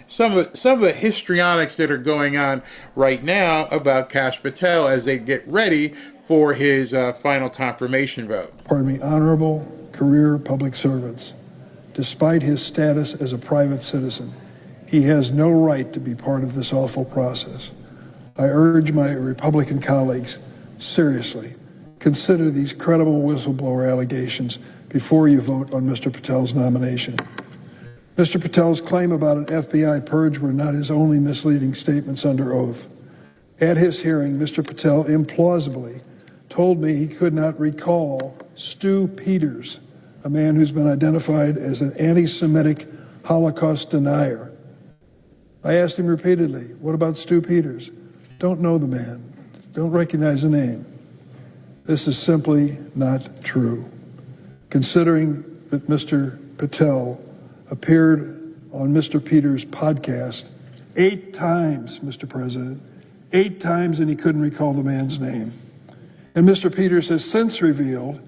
some of the histrionics that are going on right now about Kash Patel as they get ready for his final confirmation vote. Honorable career public servants. Despite his status as a private citizen, he has no right to be part of this awful process. I urge my Republican colleagues, seriously, consider these credible whistleblower allegations before you vote on Mr. Patel's nomination. Mr. Patel's claim about an FBI purge were not his only misleading statements under oath. At his hearing, Mr. Patel implausibly told me he could not recall Stu Peters, a man who's been identified as an anti-Semitic Holocaust denier. I asked him repeatedly, what about Stu Peters? Don't know the man. Don't recognize the name. This is simply not true. Considering that Mr. Patel appeared on Mr. Peters' podcast 8 times, Mr. President, 8 times, and he couldn't recall the man's name. And Mr. Peters has since revealed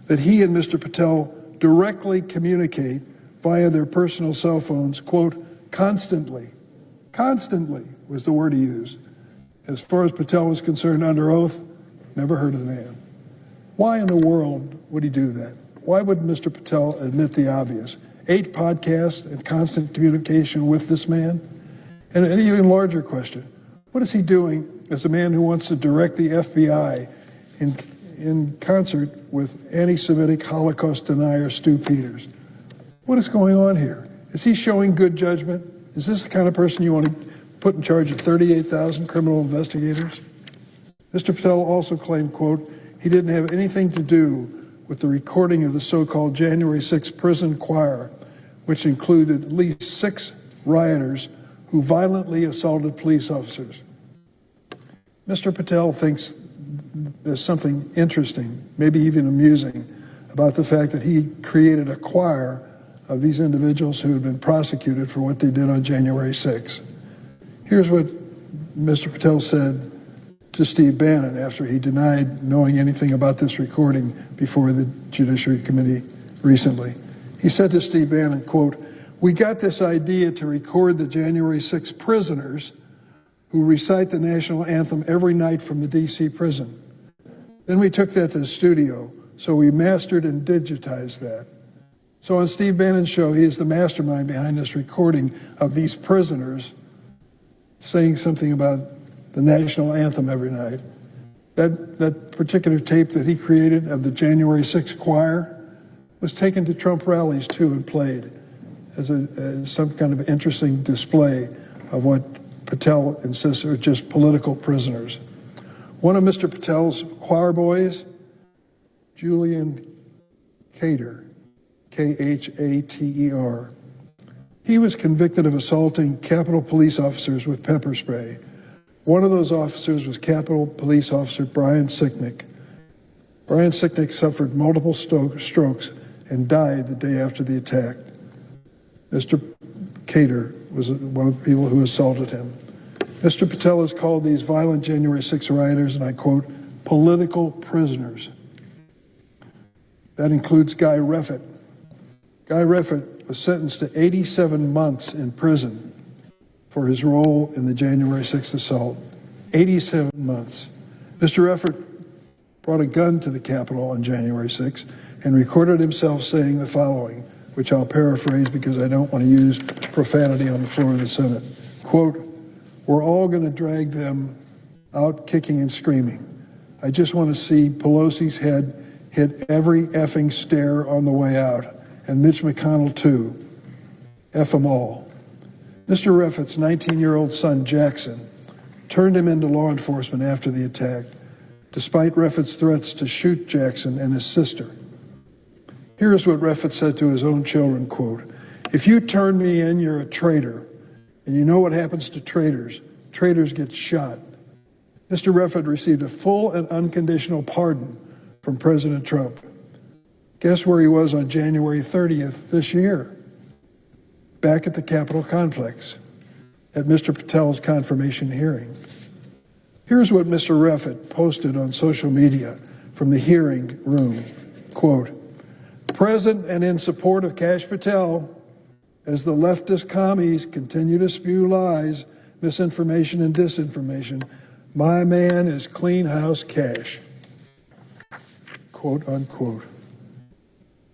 that he and Mr. Patel directly communicate via their personal cell phones, quote, constantly. Constantly was the word he used. As far as Patel was concerned under oath, never heard of the man. Why in the world would he do that? Why would Mr. Patel admit the obvious? 8 podcasts and constant communication with this man? And an even larger question, what is he doing as a man who wants to direct the FBI in concert with anti-Semitic Holocaust denier Stu Peters? What is going on here? Is he showing good judgment? Is this the kind of person you want to put in charge of 38,000 criminal investigators? Mr. Patel also claimed, quote, he didn't have anything to do with the recording of the so-called January 6th prison choir, which included at least 6 rioters who violently assaulted police officers. Mr. Patel thinks there's something interesting, maybe even amusing, about the fact that he created a choir of these individuals who had been prosecuted for what they did on January 6th. Here's what Mr. Patel said to Steve Bannon after he denied knowing anything about this recording before the Judiciary Committee recently. He said to Steve Bannon, quote, "We got this idea to record the January 6 prisoners who recite the national anthem every night from the D.C. prison. Then we took that to the studio, so we mastered and digitized that." So on Steve Bannon's show, he is the mastermind behind this recording of these prisoners saying something about the national anthem every night. That particular tape that he created of the January 6th choir was taken to Trump rallies too and played as some kind of interesting display of what Patel insists are just political prisoners. One of Mr. Patel's choir boys, Julian Khater, Khater, he was convicted of assaulting Capitol police officers with pepper spray. One of those officers was Capitol Police Officer Brian Sicknick. Brian Sicknick suffered multiple strokes and died the day after the attack. Mr. Khater was one of the people who assaulted him. Mr. Patel has called these violent January 6 rioters, and I quote, political prisoners. That includes Guy Reffitt. Guy Reffitt was sentenced to 87 months in prison for his role in the January 6th assault. 87 months. Mr. Reffitt brought a gun to the Capitol on January 6th and recorded himself saying the following, which I'll paraphrase because I don't want to use profanity on the floor of the Senate. Quote, "We're all going to drag them out kicking and screaming. I just want to see Pelosi's head hit every effing stair on the way out, and Mitch McConnell too. F them all." Mr. Reffitt's 19-year-old son, Jackson, turned him into law enforcement after the attack, despite Reffitt's threats to shoot Jackson and his sister. Here's what Reffitt said to his own children, quote, "If you turn me in, you're a traitor. And you know what happens to traitors. Traitors get shot." Mr. Reffitt received a full and unconditional pardon from President Trump. Guess where he was on January 30th this year? Back at the Capitol complex at Mr. Patel's confirmation hearing. Here's what Mr. Reffitt posted on social media from the hearing room. Quote, "Present and in support of Kash Patel, as the leftist commies continue to spew lies, misinformation, and disinformation, my man is Clean House Cash." Quote unquote.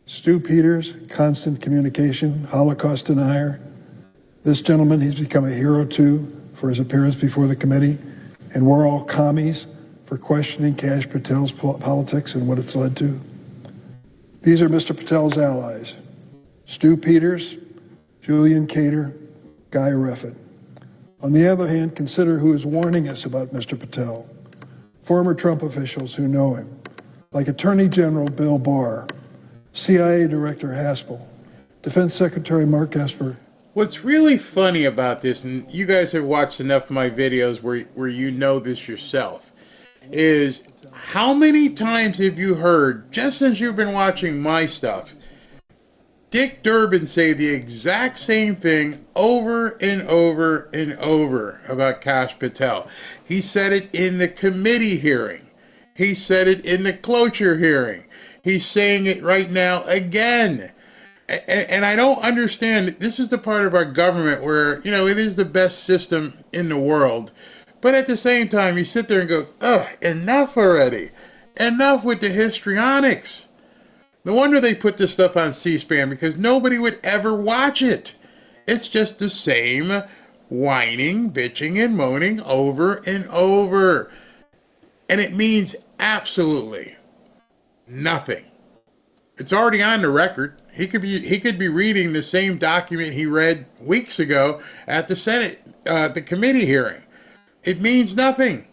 Stu Peters, constant communication, Holocaust denier. This gentleman, he's become a hero too for his appearance before the committee, and we're all commies for questioning Kash Patel's politics and what it's led to. These are Mr. Patel's allies: Stu Peters, Julian Khater, Guy Reffitt. On the other hand, consider who is warning us about Mr. Patel. Former Trump officials who know him, like Attorney General Bill Barr, CIA Director Haspel, Defense Secretary Mark Esper. What's really funny about this, and you guys have watched enough of my videos where you know this yourself, is how many times have you heard, just since you've been watching my stuff, Dick Durbin say the exact same thing over and over and over about Kash Patel. He said it in the committee hearing. He said it in the Cloture hearing. He's saying it right now again. And I don't understand. This is the part of our government where, it is the best system in the world. But at the same time, you sit there and go, ugh, enough already. Enough with the histrionics. No wonder they put this stuff on C-SPAN, because nobody would ever watch it. It's just the same whining, bitching, and moaning over and over. And it means absolutely nothing. It's already on the record. He could be reading the same document he read weeks ago at the Senate, the committee hearing. It means nothing.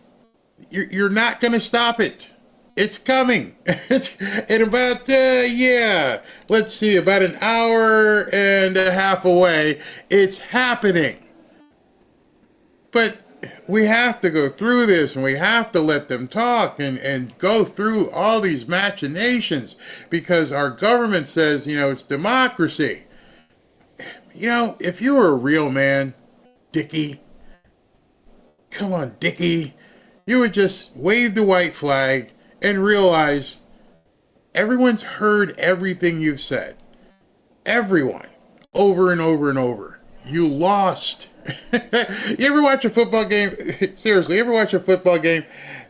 You're not going to stop it. It's coming. It's in about let's see, about an hour and a half away. It's happening. But we have to go through this, and we have to let them talk and go through all these machinations, because our government says, it's democracy. If you were a real man, Dickie, come on, Dickie, you would just wave the white flag and realize everyone's heard everything you've said. Everyone. Over and over and over. You lost. You ever watch a football game? Seriously, you ever watch a football game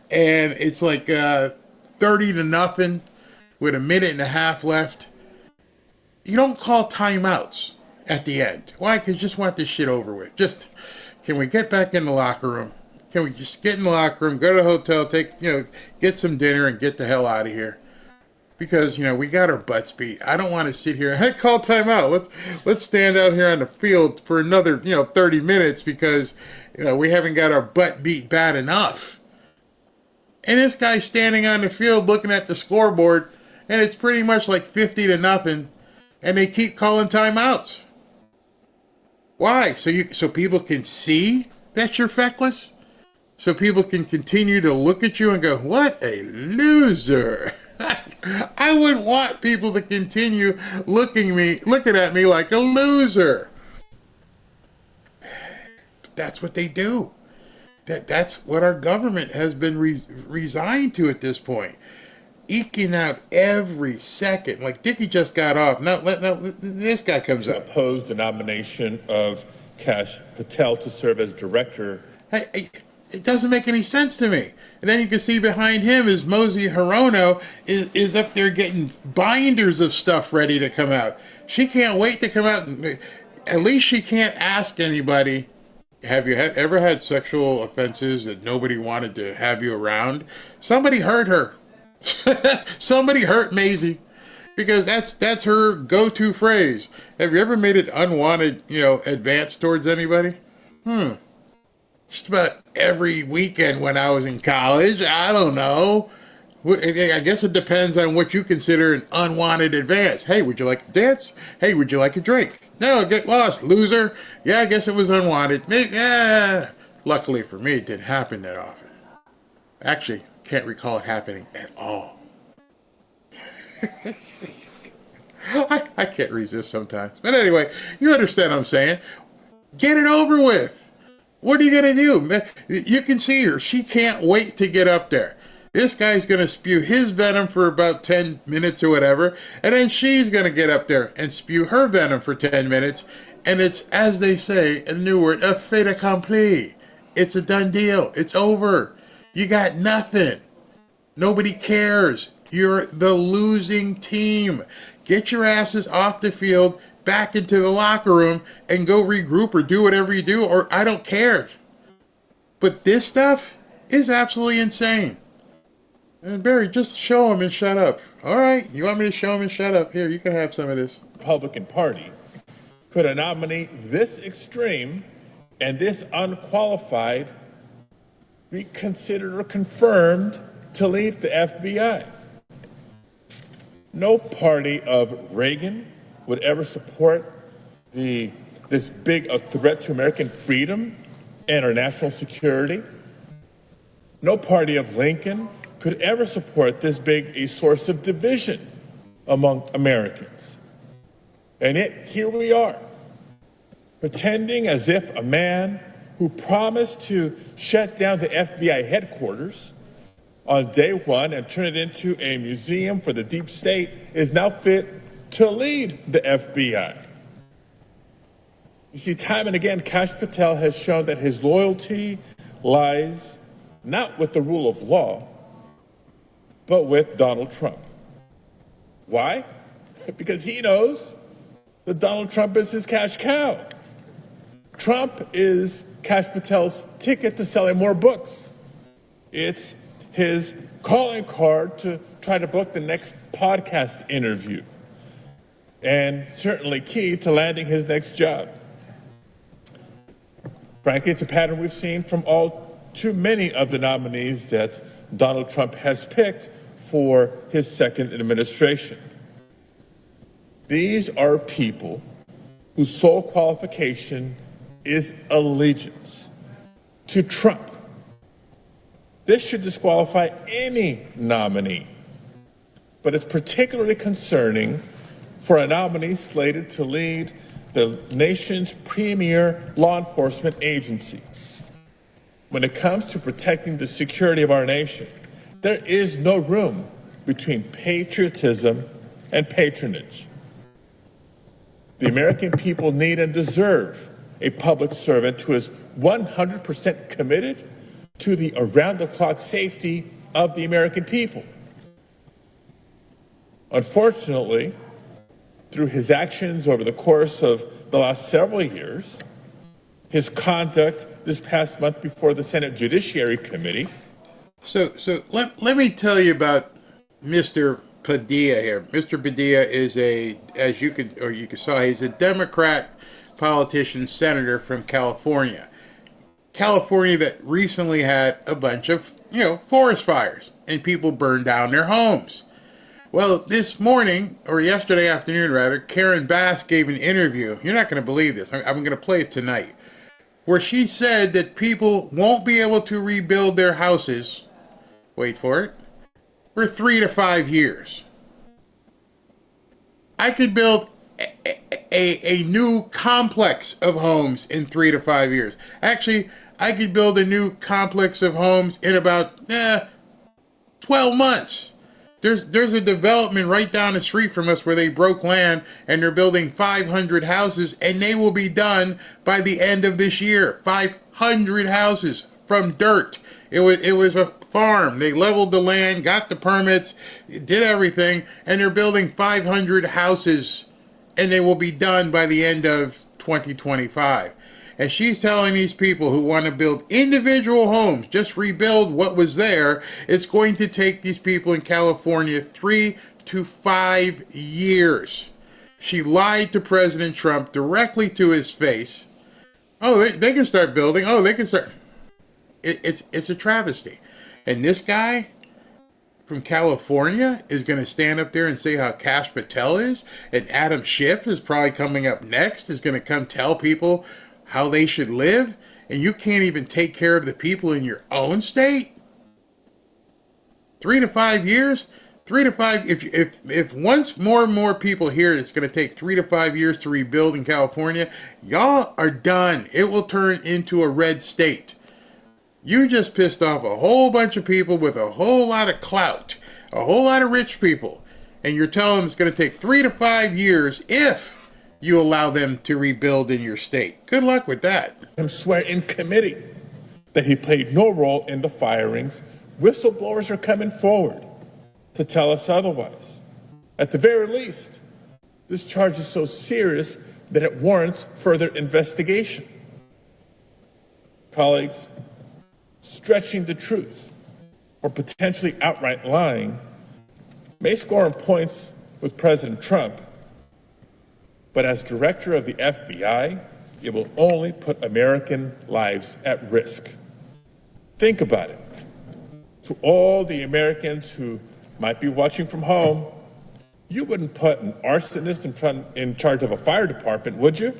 and it's like 30-0 with a minute and a half left? You don't call timeouts at the end. Why? Because you just want this shit over with. Just, can we get back in the locker room? Can we just get in the locker room, go to the hotel, get some dinner and get the hell out of here? Because, we got our butts beat. I don't want to sit here. Hey, call timeout. Let's stand out here on the field for another, 30 minutes because we haven't got our butt beat bad enough. And this guy's standing on the field looking at the scoreboard, and it's pretty much like 50-0, and they keep calling timeouts. Why? So people can see that you're feckless? So people can continue to look at you and go, what a loser. I would want people to continue looking at me like a loser. But that's what they do. That's what our government has been resigned to at this point. Eking out every second. Like Dickie just got off. Now this guy comes up. Oppose the nomination of Kash Patel to serve as director. Hey, it doesn't make any sense to me. And then you can see behind him is Mosey Hirono is up there getting binders of stuff ready to come out. She can't wait to come out. At least she can't ask anybody, have you ever had sexual offenses that nobody wanted to have you around? Somebody hurt her. Somebody hurt Maisie. Because that's her go-to phrase. Have you ever made an unwanted, advance towards anybody? Just about every weekend when I was in college. I don't know. I guess it depends on what you consider an unwanted advance. Hey, would you like to dance? Hey, would you like a drink? No, get lost, loser. Yeah, I guess it was unwanted. Yeah. Luckily for me, it didn't happen that often. Actually, can't recall it happening at all. I can't resist sometimes. But anyway, you understand what I'm saying. Get it over with. What are you going to do? You can see her. She can't wait to get up there. This guy's going to spew his venom for about 10 minutes or whatever, and then she's going to get up there and spew her venom for 10 minutes, and it's, as they say, a new word, a fait accompli. It's a done deal. It's over. You got nothing. Nobody cares. You're the losing team. Get your asses off the field, back into the locker room, and go regroup or do whatever you do, or I don't care. But this stuff is absolutely insane. And Barry, just show him and shut up. All right, you want me to show him and shut up? Here, you can have some of this. Republican Party could a nominee this extreme and this unqualified be considered or confirmed to lead the FBI? No party of Reagan would ever support this big a threat to American freedom and our national security. No party of Lincoln could ever support this big a source of division among Americans. And yet, here we are, pretending as if a man who promised to shut down the FBI headquarters on day one and turn it into a museum for the deep state is now fit to lead the FBI. You see, time and again, Kash Patel has shown that his loyalty lies not with the rule of law, but with Donald Trump. Why? Because he knows that Donald Trump is his cash cow. Trump is Kash Patel's ticket to selling more books. It's his calling card to try to book the next podcast interview, and certainly key to landing his next job. Frankly, it's a pattern we've seen from all too many of the nominees that Donald Trump has picked for his second administration. These are people whose sole qualification is allegiance to Trump. This should disqualify any nominee, but it's particularly concerning for a nominee slated to lead the nation's premier law enforcement agency. when it comes to protecting the security of our nation, there is no room between patriotism and patronage. The American people need and deserve a public servant who is 100% committed to the around-the-clock safety of the American people. Unfortunately, through his actions over the course of the last several years, his conduct this past month before the Senate Judiciary Committee. So let me tell you about Mr. Padilla here. Mr. Padilla is as you saw, he's a Democrat politician, senator from California. California that recently had a bunch of, forest fires and people burned down their homes. Well, this morning, or yesterday afternoon rather, Karen Bass gave an interview. You're not going to believe this. I'm going to play it tonight. Where she said that people won't be able to rebuild their houses, wait for it, for 3 to 5 years. I could build a new complex of homes in 3 to 5 years. Actually, I could build a new complex of homes in about 12 months. There's a development right down the street from us where they broke land and they're building 500 houses and they will be done by the end of this year. 500 houses from dirt. It was a farm. They leveled the land, got the permits, did everything, and they're building 500 houses and they will be done by the end of 2025. And she's telling these people who want to build individual homes, just rebuild what was there, it's going to take these people in California 3 to 5 years. She lied to President Trump directly to his face. Oh, they can start building. Oh, they can start. It's a travesty. And this guy from California is going to stand up there and say how Kash Patel is, and Adam Schiff is probably coming up next, is going to come tell people how they should live, and you can't even take care of the people in your own state? 3 to 5 years? 3 to 5, if once more and more people hear it's going to take 3 to 5 years to rebuild in California, y'all are done. It will turn into a red state. You just pissed off a whole bunch of people with a whole lot of clout, a whole lot of rich people, and you're telling them it's going to take 3 to 5 years if you allow them to rebuild in your state. Good luck with that. Him swear in committee that he played no role in the firings. Whistleblowers are coming forward to tell us otherwise. At the very least, this charge is so serious that it warrants further investigation. Colleagues, stretching the truth or potentially outright lying may score on points with President Trump, but as director of the FBI, it will only put American lives at risk. Think about it. To all the Americans who might be watching from home, you wouldn't put an arsonist in charge of a fire department, would you?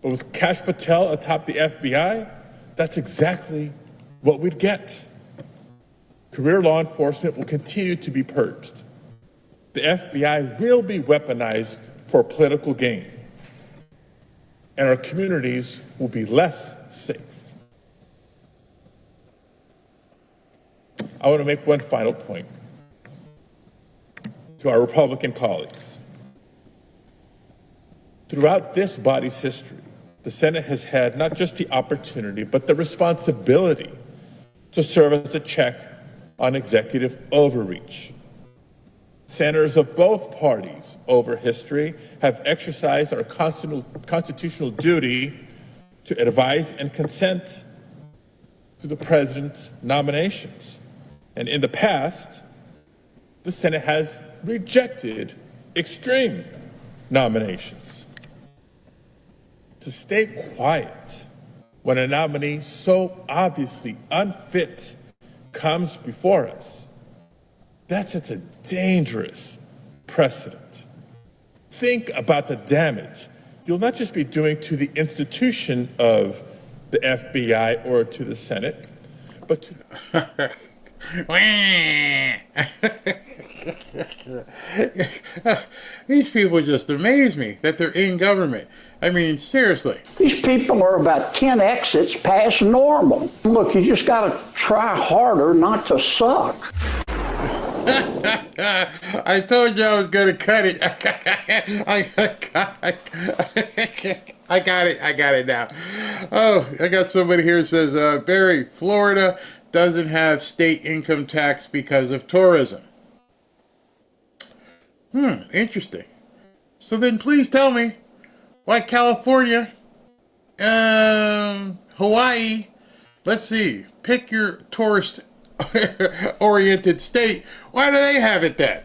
But with Kash Patel atop the FBI, that's exactly what we'd get. Career law enforcement will continue to be purged. The FBI will be weaponized for political gain, and our communities will be less safe. I want to make one final point to our Republican colleagues. Throughout this body's history, the Senate has had not just the opportunity, but the responsibility to serve as a check on executive overreach. Senators of both parties over history have exercised our constitutional duty to advise and consent to the president's nominations. And in the past, the Senate has rejected extreme nominations. To stay quiet when a nominee so obviously unfit comes before us, that sets a dangerous precedent. Think about the damage you'll not just be doing to the institution of the FBI or to the Senate, but to... These people just amaze me that they're in government. I mean, seriously. These people are about 10 exits past normal. Look, you just got to try harder not to suck. I told you I was going to cut it. I got it now. Oh, I got somebody here that says, Barry, Florida doesn't have state income tax because of tourism. Interesting. So then please tell me why California, Hawaii, let's see, pick your tourist oriented state. Why do they have it then?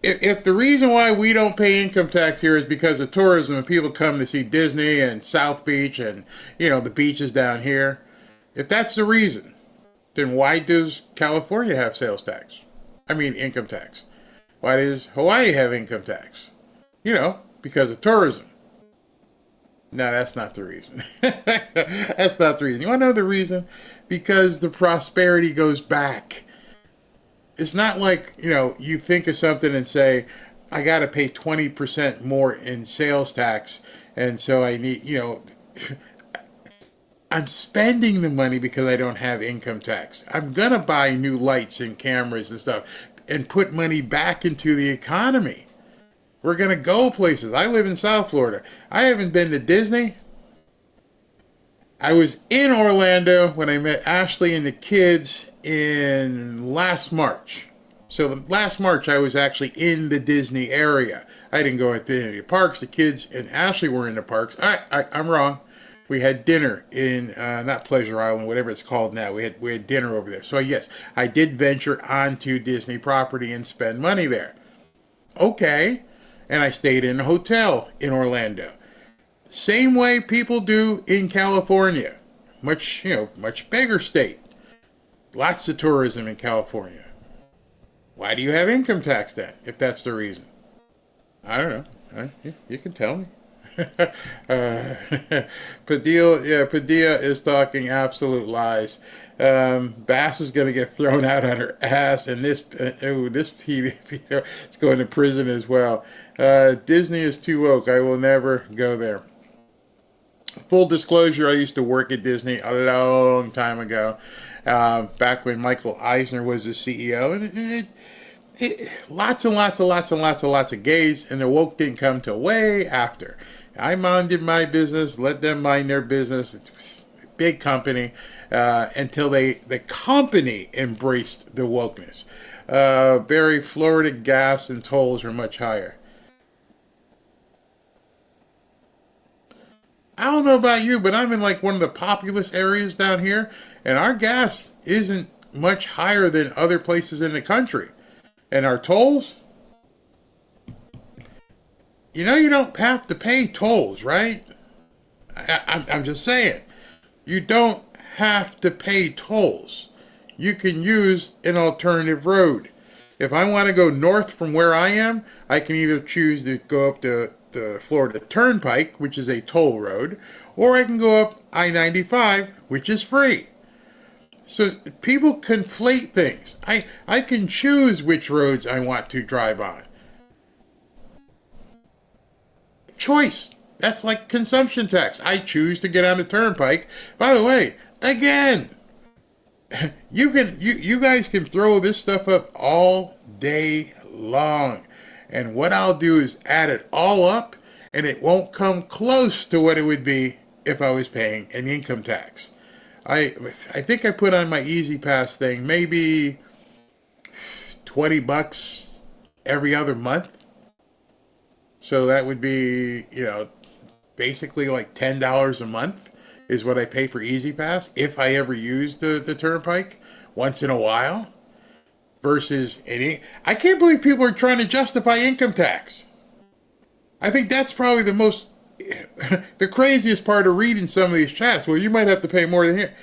If the reason why we don't pay income tax here is because of tourism and people come to see Disney and South Beach and, the beaches down here, if that's the reason, then why does California have sales tax? Income tax. Why does Hawaii have income tax? Because of tourism. No, that's not the reason. That's not the reason. You want to know the reason? Because the prosperity goes back. It's not like, you think of something and say, I got to pay 20% more in sales tax. And so I need, I'm spending the money because I don't have income tax. I'm going to buy new lights and cameras and stuff and put money back into the economy. We're going to go places. I live in South Florida. I haven't been to Disney. I was in Orlando when I met Ashley and the kids in last March. So last March I was actually in the Disney area. I didn't go at the parks. The kids and Ashley were in the parks. I'm wrong. We had dinner in not Pleasure Island, whatever it's called now. We had dinner over there. So yes, I did venture onto Disney property and spend money there. Okay, and I stayed in a hotel in Orlando. Same way people do in California. Much bigger state. Lots of tourism in California. Why do you have income tax then, if that's the reason? I don't know. You can tell me. Padilla is talking absolute lies. Bass is going to get thrown out on her ass, and this Peter is going to prison as well. Disney is too woke. I will never go there. Full disclosure, I used to work at Disney a long time ago, back when Michael Eisner was the CEO, and lots and lots of gays, and the woke didn't come till way after. I minded my business, let them mind their business. Big company, until the company embraced the wokeness. Barry, Florida gas and tolls are much higher. I don't know about you, but I'm in like one of the populous areas down here, and our gas isn't much higher than other places in the country. And our tolls? You don't have to pay tolls, right? I'm just saying. You don't have to pay tolls. You can use an alternative road. If I want to go north from where I am, I can either choose to go up the Florida Turnpike, which is a toll road, or I can go up I-95, which is free. So people conflate things. I can choose which roads I want to drive on. Choice. That's like consumption tax. I choose to get on the turnpike. By the way, again, you guys can throw this stuff up all day long. And what I'll do is add it all up, and it won't come close to what it would be if I was paying an income tax. I think I put on my Easy Pass thing maybe $20 every other month. So that would be, basically like $10 a month is what I pay for Easy Pass if I ever use the turnpike once in a while. Versus I can't believe people are trying to justify income tax. I think that's probably the craziest part of reading some of these chats. Well, you might have to pay more than here.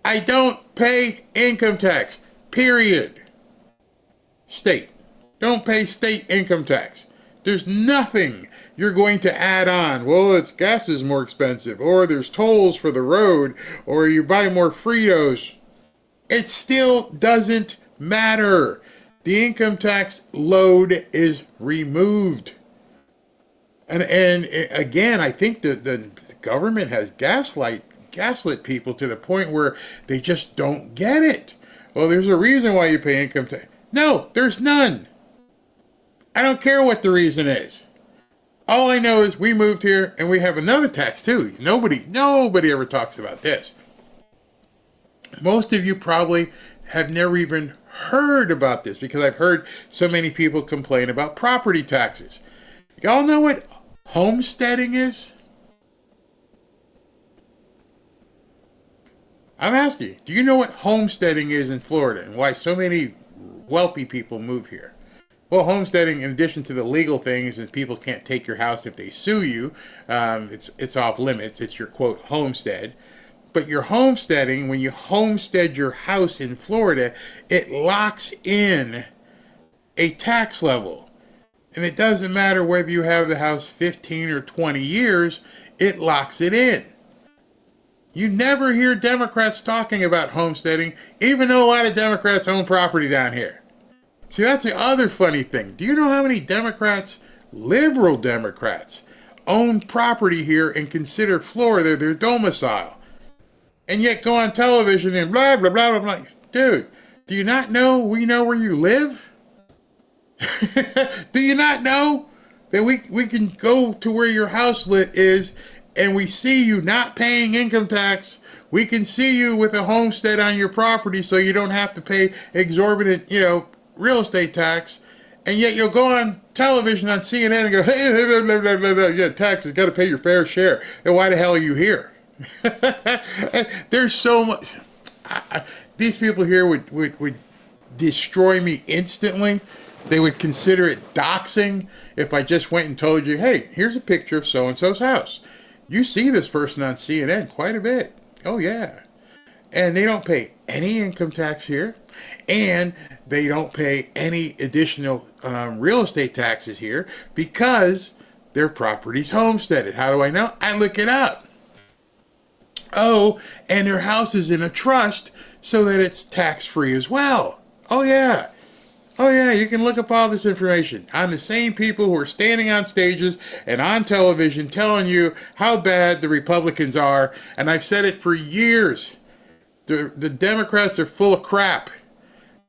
I don't pay income tax, period. State. Don't pay state income tax. There's nothing you're going to add on. Well, gas is more expensive, or there's tolls for the road, or you buy more Fritos. It still doesn't matter. the income tax load is removed. And again, I think the government has gaslit people to the point where they just don't get it. Well, there's a reason why you pay income tax. No, there's none. I don't care what the reason is. All I know is we moved here and we have another tax too. Nobody ever talks about this. Most of you probably have never even heard about this because I've heard so many people complain about property taxes. Y'all know what homesteading is? I'm asking you, do you know what homesteading is in Florida and why so many wealthy people move here? Well, homesteading, in addition to the legal things, and people can't take your house if they sue you, it's off limits. It's your, quote, homestead. But your homesteading, when you homestead your house in Florida, it locks in a tax level. And it doesn't matter whether you have the house 15 or 20 years, it locks it in. You never hear Democrats talking about homesteading, even though a lot of Democrats own property down here. See, that's the other funny thing. Do you know how many Democrats, liberal Democrats, own property here and consider Florida their domicile? And yet go on television and blah, blah, blah, blah, blah. Dude, do you not know we know where you live? Do you not know that we can go to where your house is and we see you not paying income tax? We can see you with a homestead on your property so you don't have to pay exorbitant, real estate tax. And yet you'll go on television on CNN and go, hey, blah, blah, blah, blah, blah. Yeah, taxes, got to pay your fair share. And why the hell are you here? There's so much. These people here would destroy me instantly. They would consider it doxing if I just went and told you, hey, here's a picture of so-and-so's house. You see this person on CNN quite a bit. Oh, yeah. And they don't pay any income tax here. And they don't pay any additional real estate taxes here because their property's homesteaded. How do I know? I look it up. Oh, and their house is in a trust so that it's tax-free as well. Oh, yeah. Oh, yeah, you can look up all this information. I'm the same people who are standing on stages and on television telling you how bad the Republicans are, and I've said it for years. The Democrats are full of crap.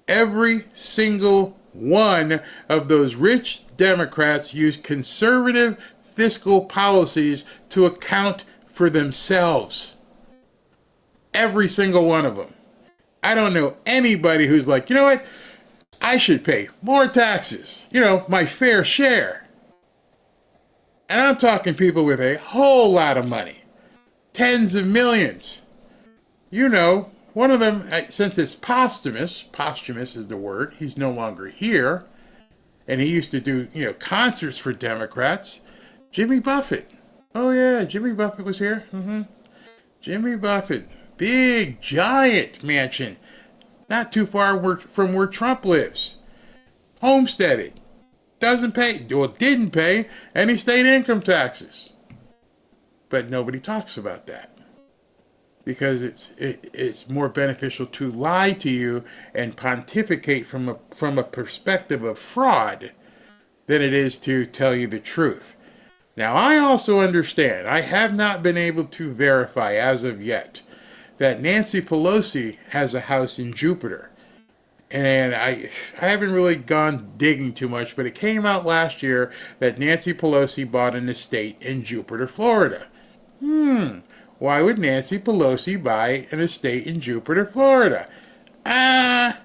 Every single one of those rich Democrats use conservative fiscal policies to account for themselves. Every single one of them. I don't know anybody who's like, you know what? I should pay more taxes, my fair share. And I'm talking people with a whole lot of money, tens of millions. One of them, since it's posthumous is the word, he's no longer here, and he used to do, concerts for Democrats, Jimmy Buffett. Oh yeah, Jimmy Buffett was here. Jimmy Buffett, big, giant mansion. Not too far from where Trump lives. Homesteaded. Didn't pay any state income taxes. But nobody talks about that. Because it's more beneficial to lie to you and pontificate from a perspective of fraud than it is to tell you the truth. Now, I also understand, I have not been able to verify as of yet, that Nancy Pelosi has a house in Jupiter. And I haven't really gone digging too much, but it came out last year that Nancy Pelosi bought an estate in Jupiter, Florida. Why would Nancy Pelosi buy an estate in Jupiter, Florida? Yeah,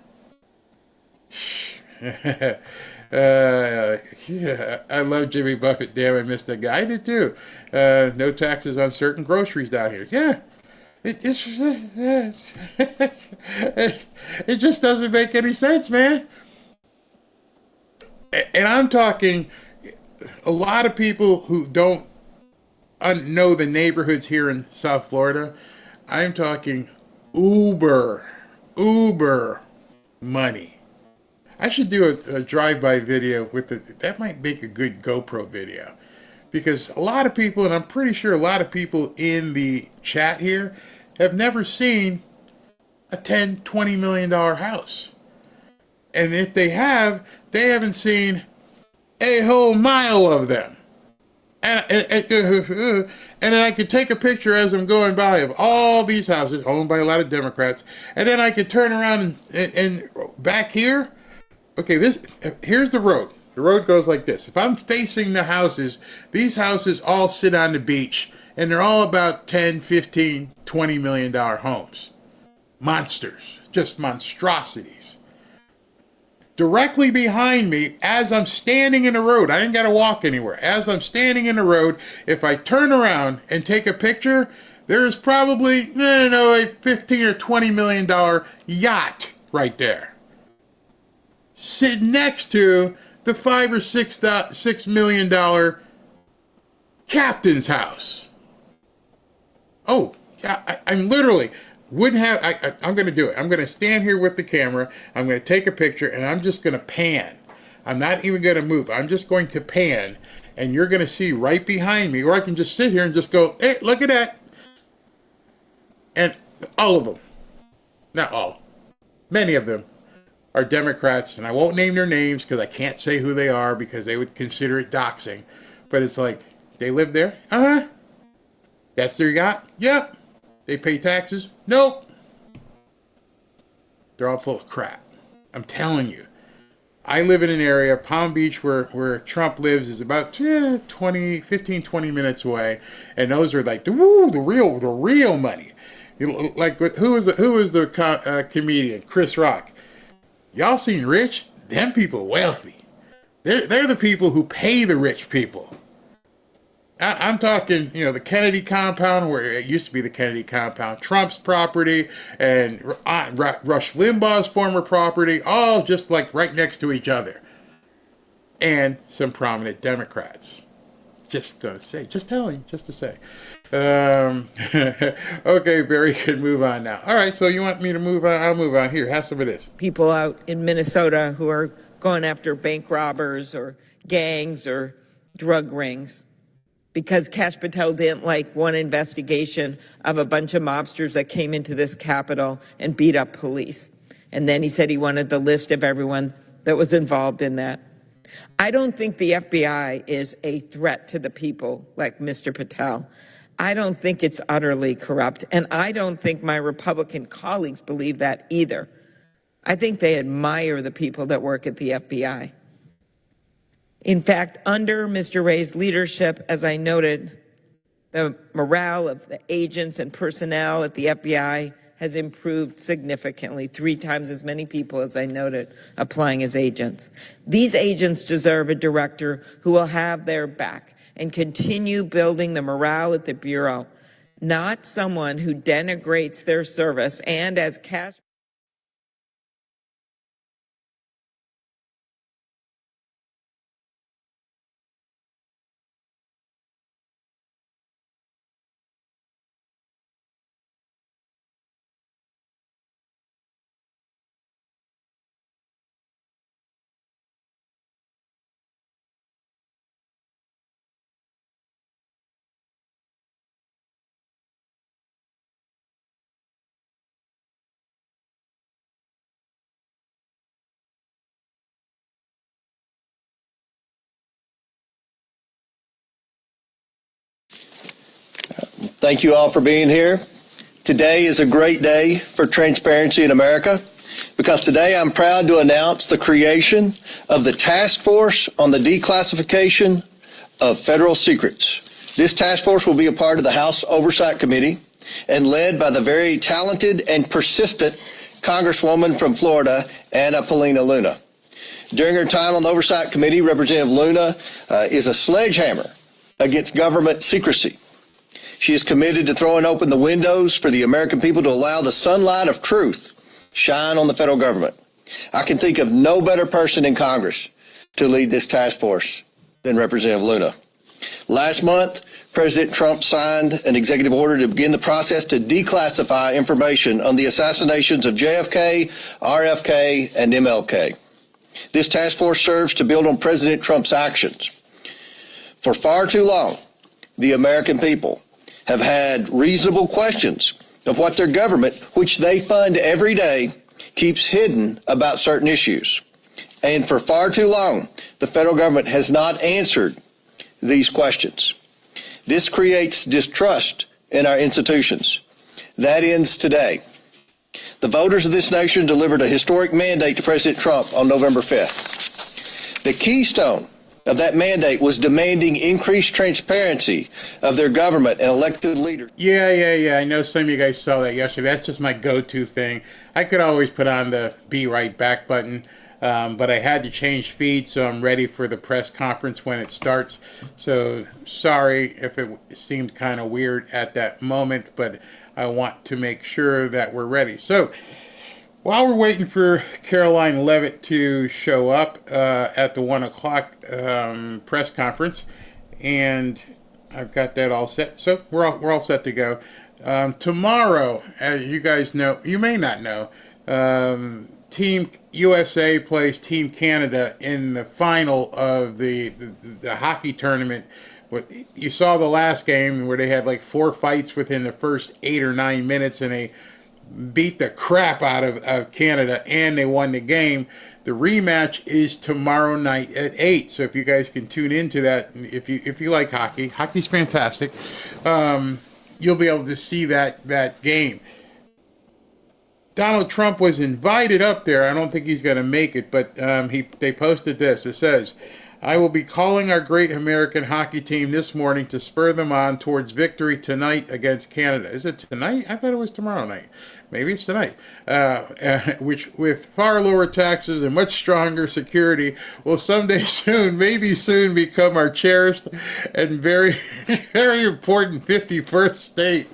I love Jimmy Buffett. Damn, I missed that guy. I did too. No taxes on certain groceries down here. Yeah. It just doesn't make any sense, man. And I'm talking a lot of people who don't know the neighborhoods here in South Florida. I'm talking uber money. I should do a drive-by video that might make a good GoPro video. Because a lot of people, and I'm pretty sure a lot of people in the chat here, have never seen a $10, $20 million house. And if they have, they haven't seen a whole mile of them. And then I could take a picture as I'm going by of all these houses owned by a lot of Democrats. And then I could turn around and back here. Okay, here's the road. The road goes like this. If I'm facing the houses, these houses all sit on the beach. And they're all about 10, 15, $20 million homes. Monsters. Just monstrosities. Directly behind me, as I'm standing in the road, I ain't got to walk anywhere. As I'm standing in the road, if I turn around and take a picture, there's probably, a 15 or $20 million yacht right there. Sitting next to the $5 or $6 million captain's house. Oh, yeah, I'm literally... I'm going to do it. I'm going to stand here with the camera. I'm going to take a picture, and I'm just going to pan. I'm not even going to move. I'm just going to pan, and you're going to see right behind me, or I can just sit here and just go, hey, look at that. And all of them, not all, many of them are Democrats, and I won't name their names because I can't say who they are because they would consider it doxing. But it's like, they live there? Uh-huh. That's their yacht? Yep. They pay taxes? Nope. They're all full of crap. I'm telling you. I live in an area, Palm Beach, where Trump lives, is about 15, 20 minutes away. And those are like, the real money. Like, who is the comedian? Chris Rock. Y'all seen Rich? Them people wealthy. They're the people who pay the rich people. I'm talking, the Kennedy compound, where it used to be the Kennedy compound, Trump's property, and Rush Limbaugh's former property, all just like right next to each other. And some prominent Democrats. Just to say. Okay, Barry can move on now. All right, so you want me to move on? I'll move on. Here, have some of this. People out in Minnesota who are going after bank robbers or gangs or drug rings. Because Kash Patel didn't like one investigation of a bunch of mobsters that came into this Capitol and beat up police. And then he said he wanted the list of everyone that was involved in that. I don't think the FBI is a threat to the people like Mr. Patel. I don't think it's utterly corrupt. And I don't think my Republican colleagues believe that either. I think they admire the people that work at the FBI. In fact, under Mr. Wray's leadership, as I noted, the morale of the agents and personnel at the FBI has improved significantly, 3 times as many people, as I noted, applying as agents. These agents deserve a director who will have their back and continue building the morale at the Bureau, not someone who denigrates their service and, as Kash Thank you all for being here. Today is a great day for transparency in America because today I'm proud to announce the creation of the Task Force on the Declassification of Federal Secrets. This task force will be a part of the House Oversight Committee and led by the very talented and persistent Congresswoman from Florida, Anna Paulina Luna. During her time on the Oversight Committee, Representative Luna is a sledgehammer against government secrecy. She is committed to throwing open the windows for the American people to allow the sunlight of truth shine on the federal government. I can think of no better person in Congress to lead this task force than Representative Luna. Last month, President Trump signed an executive order to begin the process to declassify information on the assassinations of JFK, RFK, and MLK. This task force serves to build on President Trump's actions. For far too long, the American people have had reasonable questions of what their government, which they fund every day, keeps hidden about certain issues. And for far too long, the federal government has not answered these questions. This creates distrust in our institutions. That ends today. The voters of this nation delivered a historic mandate to President Trump on November 5th. The keystone of that mandate was demanding increased transparency of their government and elected leaders. Yeah. I know some of you guys saw that yesterday. That's just my go-to thing. I could always put on the be right back button, but I had to change feed, so I'm ready for the press conference when it starts. So sorry if it seemed kind of weird at that moment, but I want to make sure that we're ready. So while we're waiting for Caroline Leavitt to show up at the 1 o'clock press conference, and I've got that all set, so we're all set to go. Tomorrow, as you guys know, you may not know, Team USA plays Team Canada in the final of the hockey tournament. You saw the last game where they had like 4 fights within the first 8 or 9 minutes, and they beat the crap out of Canada, and they won the game. The rematch is tomorrow night at 8. So if you guys can tune into that, if you like hockey, hockey's fantastic. You'll be able to see that game. Donald Trump was invited up there. I don't think he's going to make it, but they posted this. It says, "I will be calling our great American hockey team this morning to spur them on towards victory tonight against Canada." Is it tonight? I thought it was tomorrow night. Maybe it's tonight. Which, with far lower taxes and much stronger security, will someday soon, maybe soon, become our cherished and very, very important 51st state.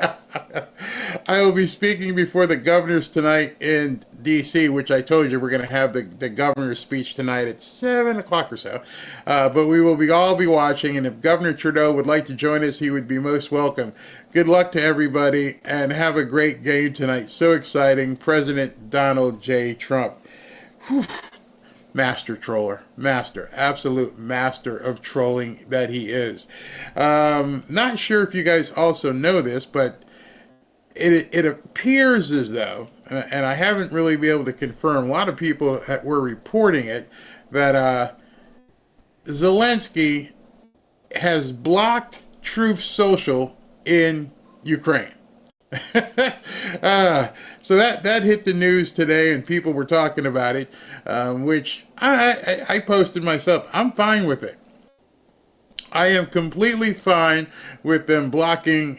I will be speaking before the governors tonight in D.C., which I told you we're going to have the governor's speech tonight at 7 o'clock or so. But we will all be watching, and if Governor Trudeau would like to join us, he would be most welcome. Good luck to everybody, and have a great game tonight. So exciting. President Donald J. Trump. Whew. Master troller. Master. Absolute master of trolling that he is. Not sure if you guys also know this, but it appears as though, and I haven't really been able to confirm, a lot of people were reporting it, that Zelensky has blocked Truth Social in Ukraine. So that hit the news today, and people were talking about it, which I posted myself. I'm fine with it. I am completely fine with them blocking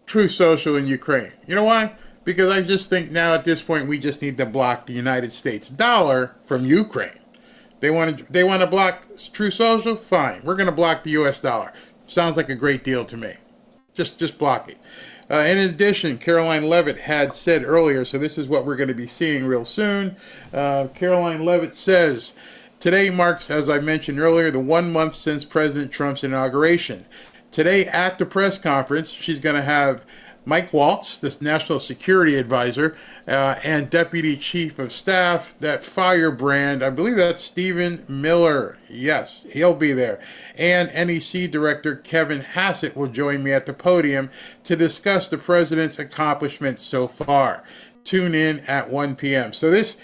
Truth Social in Ukraine. You know why? Because I just think now at this point we just need to block the United States dollar from Ukraine. They want to block Truth Social? Fine. We're going to block the U.S. dollar. Sounds like a great deal to me. Just block it. In addition, Caroline Leavitt had said earlier, so this is what we're going to be seeing real soon. Caroline Leavitt says, "Today marks, as I mentioned earlier, the 1 month since President Trump's inauguration. Today at the press conference, she's going to have Mike Waltz, this National Security Advisor, and Deputy Chief of Staff, that firebrand, I believe that's Stephen Miller. Yes, he'll be there. And NEC Director Kevin Hassett will join me at the podium to discuss the President's accomplishments so far. Tune in at 1 p.m. So this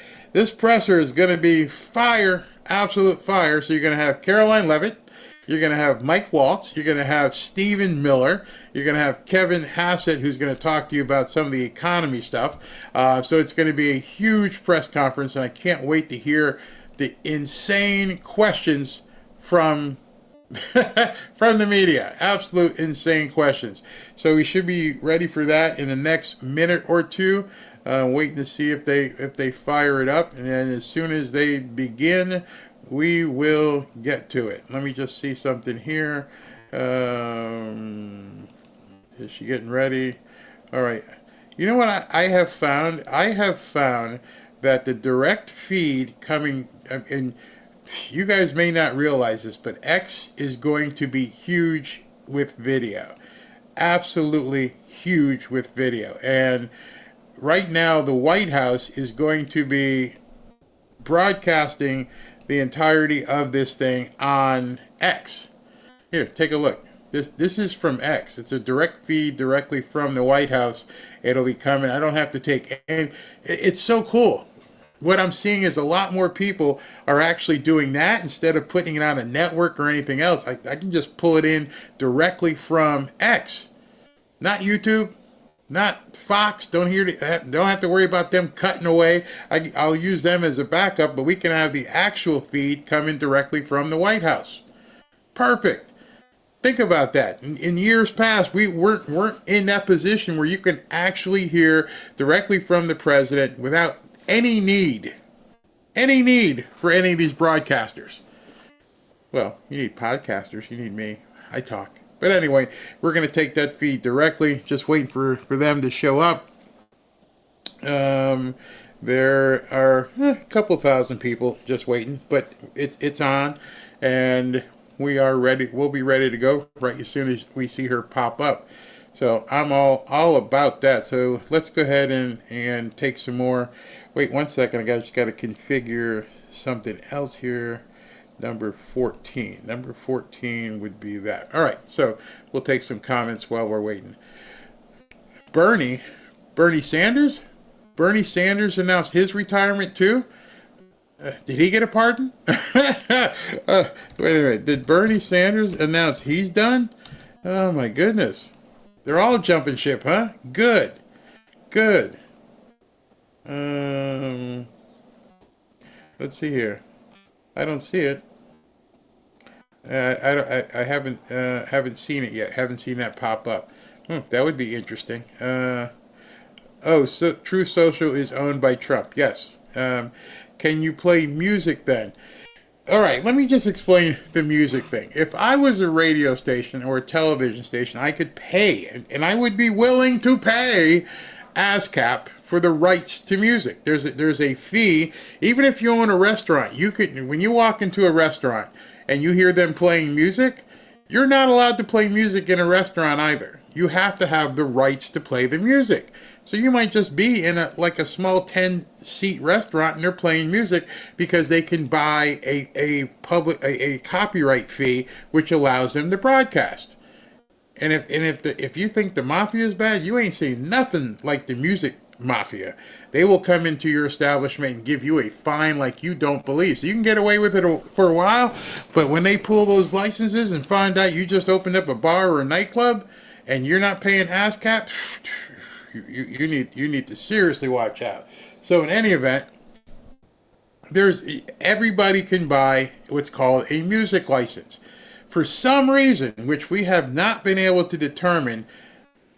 presser is going to be fire, absolute fire. So you're going to have Caroline Leavitt, you're going to have Mike Waltz, you're going to have Stephen Miller, you're going to have Kevin Hassett, who's going to talk to you about some of the economy stuff. So it's going to be a huge press conference, and I can't wait to hear the insane questions from the media. Absolute insane questions. So we should be ready for that in the next minute or two. Waiting to see if they fire it up, and then as soon as they begin, we will get to it. Let me just see something here. Is she getting ready? All right. You know what I have found? I have found that the direct feed coming, and you guys may not realize this, but X is going to be huge with video. Absolutely huge with video. And right now, the White House is going to be broadcasting the entirety of this thing on X. Here, take a look. This is from X. It's a direct feed directly from the White House. It'll be coming. I don't have to take any. It's so cool. What I'm seeing is a lot more people are actually doing that instead of putting it on a network or anything else. I can just pull it in directly from X, not YouTube, not Fox. Don't have to worry about them cutting away. I'll use them as a backup, but we can have the actual feed coming directly from the White House. Perfect. Think about that. In years past, we weren't in that position where you can actually hear directly from the president without any need for any of these broadcasters. Well, you need podcasters. You need me. I talk. But anyway, we're going to take that feed directly. Just waiting for them to show up. There are a couple thousand people just waiting, but it's on, and we are ready. We'll be ready to go right as soon as we see her pop up. So I'm all about that. So let's go ahead and take some more. Wait 1 second. I just got to configure something else here. Number 14. Number 14 would be that. All right. So we'll take some comments while we're waiting. Bernie Sanders? Bernie Sanders announced his retirement too? Did he get a pardon? Wait a minute. Did Bernie Sanders announce he's done? Oh my goodness. They're all jumping ship, huh? Good. Let's see here. I don't see it. I haven't seen it yet. Haven't seen that pop up. That would be interesting. So True Social is owned by Trump. Yes. Can you play music then? All right, let me just explain the music thing. If I was a radio station or a television station, I could pay, and I would be willing to pay ASCAP for the rights to music. There's a fee. Even if you own a restaurant, you could, when you walk into a restaurant and you hear them playing music, you're not allowed to play music in a restaurant either. You have to have the rights to play the music. So you might just be in a small 10-seat restaurant and they're playing music because they can buy a copyright fee which allows them to broadcast. And if you think the mafia is bad, you ain't seen nothing like the music mafia. They will come into your establishment and give you a fine like you don't believe. So you can get away with it for a while, but when they pull those licenses and find out you just opened up a bar or a nightclub and you're not paying ASCAP, you need to seriously watch out. So in any event, everybody can buy what's called a music license. For some reason, which we have not been able to determine,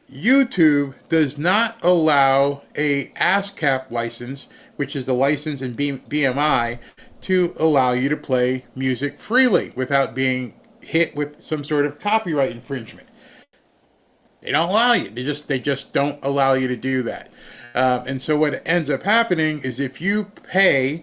YouTube does not allow a ASCAP license, which is the license in BMI, to allow you to play music freely without being hit with some sort of copyright infringement. They don't allow you. They just don't allow you to do that. And so what ends up happening is if you play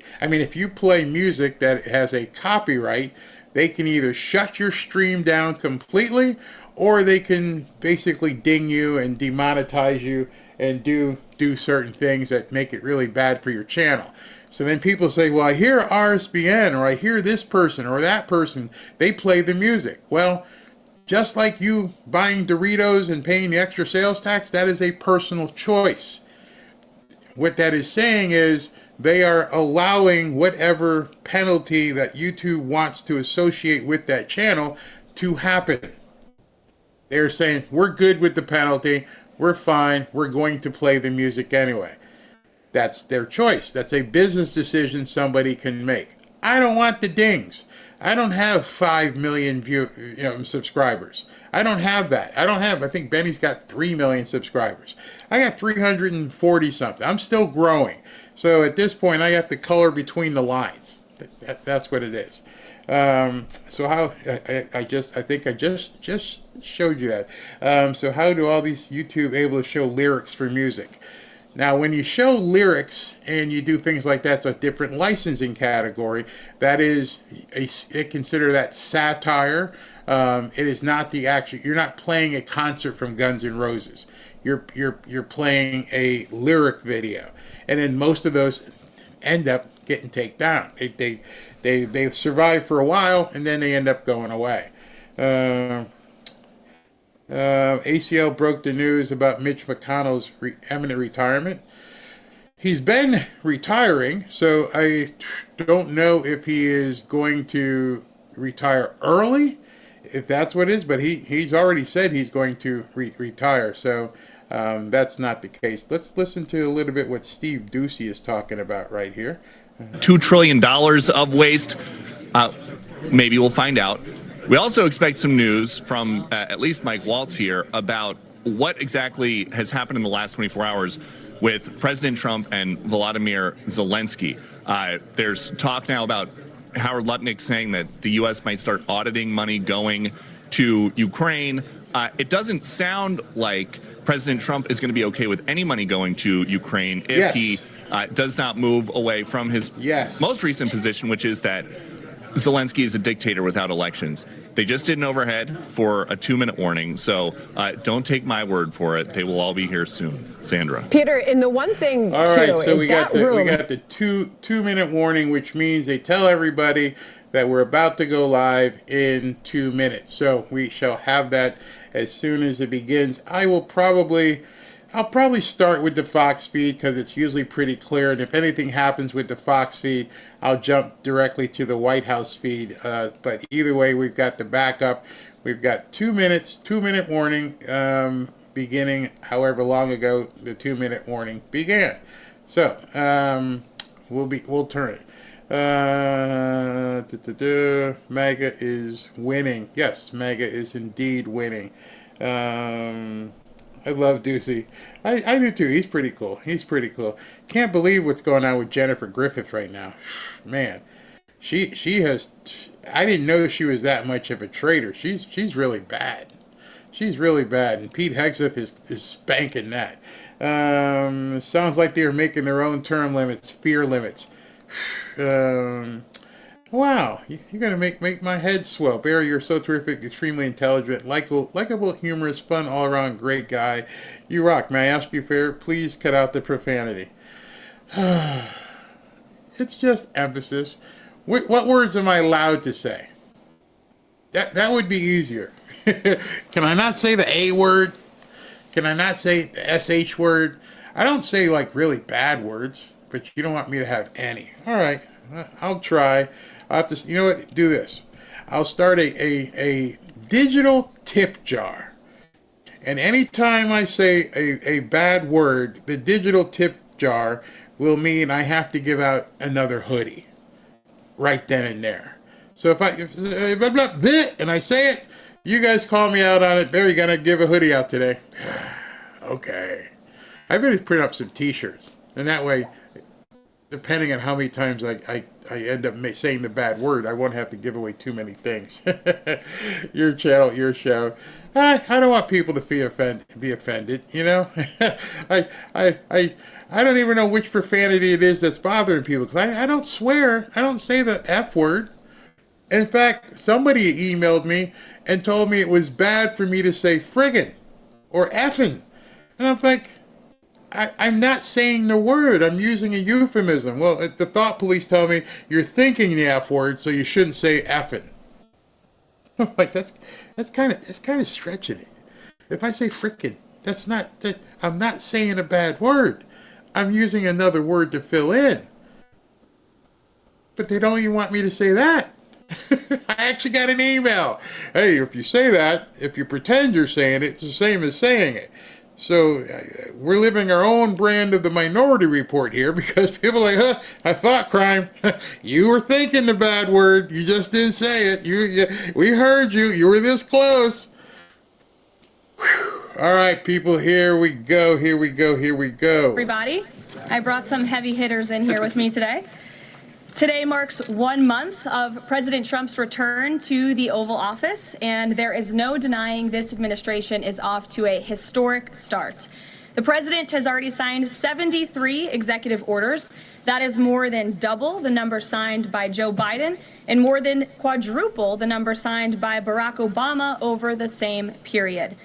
music that has a copyright, they can either shut your stream down completely, or they can basically ding you and demonetize you and do certain things that make it really bad for your channel. So then people say, well, I hear RSBN, or I hear this person or that person, they play the music. Well, just like you buying Doritos and paying the extra sales tax, that is a personal choice. What that is saying is they are allowing whatever penalty that YouTube wants to associate with that channel to happen. They're saying, we're good with the penalty, we're fine, we're going to play the music anyway. That's their choice. That's a business decision somebody can make. I don't want the dings. I don't have 5 million subscribers. I don't have that. I think Benny's got 3 million subscribers. I got 340 something. I'm still growing. So at this point, I have to color between the lines. That's what it is. So how, I think I just showed you that. So how do all these YouTube able to show lyrics for music? Now, when you show lyrics and you do things like that, it's a different licensing category. That is, consider that satire. It is not the actual. You're not playing a concert from Guns N' Roses. You're playing a lyric video, and then most of those end up getting taken down. They survive for a while, and then they end up going away. ACL broke the news about Mitch McConnell's imminent retirement. He's been retiring, so I don't know if he is going to retire early, if that's what it is, but he's already said he's going to retire, so that's not the case. Let's listen to a little bit what Steve Ducey is talking about right here. $2 trillion of waste. Maybe we'll find out. We also expect some news from at least Mike Waltz here about what exactly has happened in the last 24 hours with President Trump and Volodymyr Zelensky. There's talk now about Howard Lutnick saying that the U.S. might start auditing money going to Ukraine. It doesn't sound like President Trump is going to be okay with any money going to Ukraine if he does not move away from his most recent position, which is that Zelensky is a dictator without elections. They just did an overhead for a 2-minute warning, so don't take my word for it. They will all be here soon. Sandra. Peter, and the one thing, all too, right, so is we that got the, room... we got the two-minute warning, which means they tell everybody that we're about to go live in 2 minutes. So we shall have that as soon as it begins. I'll probably start with the Fox feed because it's usually pretty clear. And if anything happens with the Fox feed, I'll jump directly to the White House feed. But either way, we've got the backup. We've got 2 minutes, 2-minute warning beginning however long ago the 2-minute warning began. So we'll turn it. MAGA is winning. Yes, MAGA is indeed winning. I love Ducey. I do too. He's pretty cool. Can't believe what's going on with Jennifer Griffith right now. Man, she has. I didn't know she was that much of a traitor. She's really bad. She's really bad, and Pete Hegseth is spanking that. Sounds like they're making their own term limits, fear limits. Wow, you're gonna make my head swell. Barry, you're so terrific, extremely intelligent, likable, humorous, fun, all-around great guy. You rock. May I ask you a favor? Please cut out the profanity. It's just emphasis. What words am I allowed to say? That would be easier. Can I not say the A word? Can I not say the SH word? I don't say like really bad words, but you don't want me to have any. All right, I'll try. I'll have to, you know what, do this. I'll start a digital tip jar. And anytime I say a bad word, the digital tip jar will mean I have to give out another hoodie right then and there. So if and I say it, you guys call me out on it. Barry, gonna give a hoodie out today. Okay. I better print up some t-shirts. And that way, depending on how many times I end up saying the bad word, I won't have to give away too many things. Your channel, your show. I don't want people to be offended, you know? I don't even know which profanity it is that's bothering people, because I don't swear. I don't say the F word. In fact, somebody emailed me and told me it was bad for me to say friggin' or effing. And I'm like, I'm not saying the word. I'm using a euphemism. Well, the thought police tell me you're thinking the F word, so you shouldn't say effing. I'm like, that's kind of stretching it. If I say frickin', I'm not saying a bad word. I'm using another word to fill in. But they don't even want me to say that. I actually got an email. Hey, if you say that, if you pretend you're saying it, it's the same as saying it. So we're living our own brand of the Minority Report here, because people are like, I thought crime. You were thinking the bad word. You just didn't say it. We heard you. You were this close. Whew. All right, people, here we go. Everybody, I brought some heavy hitters in here with me today. Today marks 1 month of President Trump's return to the Oval Office, and there is no denying this administration is off to a historic start. The president has already signed 73 executive orders. That is more than double the number signed by Joe Biden and more than quadruple the number signed by Barack Obama over the same period.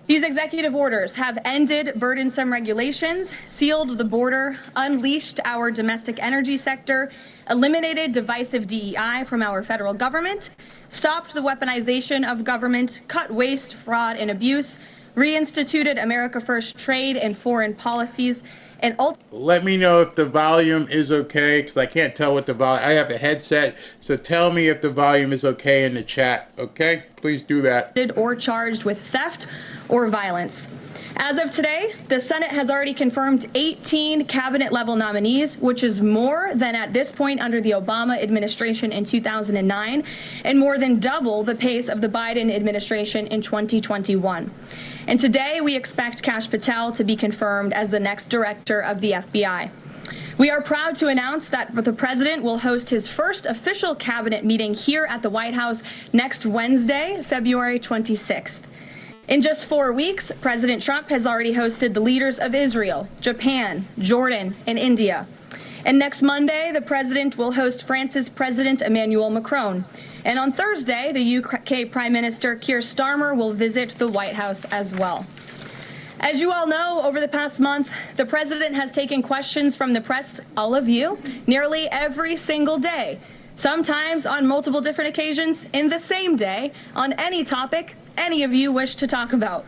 These executive orders have ended burdensome regulations, sealed the border, unleashed our domestic energy sector, eliminated divisive DEI from our federal government, stopped the weaponization of government, cut waste, fraud, and abuse, reinstituted America First trade and foreign policies, and let me know if the volume is okay, because I can't tell what the volume. I have a headset, so tell me if the volume is okay in the chat, okay? Please do that. Or charged with theft or violence. As of today, the Senate has already confirmed 18 cabinet-level nominees, which is more than at this point under the Obama administration in 2009, and more than double the pace of the Biden administration in 2021. And today, we expect Kash Patel to be confirmed as the next director of the FBI. We are proud to announce that the president will host his first official cabinet meeting here at the White House next Wednesday, February 26th. In just 4 weeks, President Trump has already hosted the leaders of Israel, Japan, Jordan, and India. And next Monday, the president will host France's President Emmanuel Macron. And on Thursday, the UK Prime Minister Keir Starmer will visit the White House as well. As you all know, over the past month, the president has taken questions from the press, all of you, nearly every single day, sometimes on multiple different occasions in the same day, on any topic any of you wish to talk about.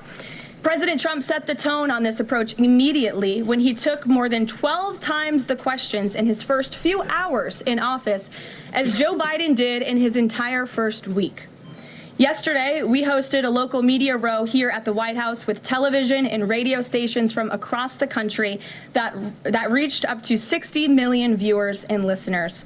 President Trump set the tone on this approach immediately when he took more than 12 times the questions in his first few hours in office, as Joe Biden did in his entire first week. Yesterday, we hosted a local media row here at the White House with television and radio stations from across the country that reached up to 60 million viewers and listeners.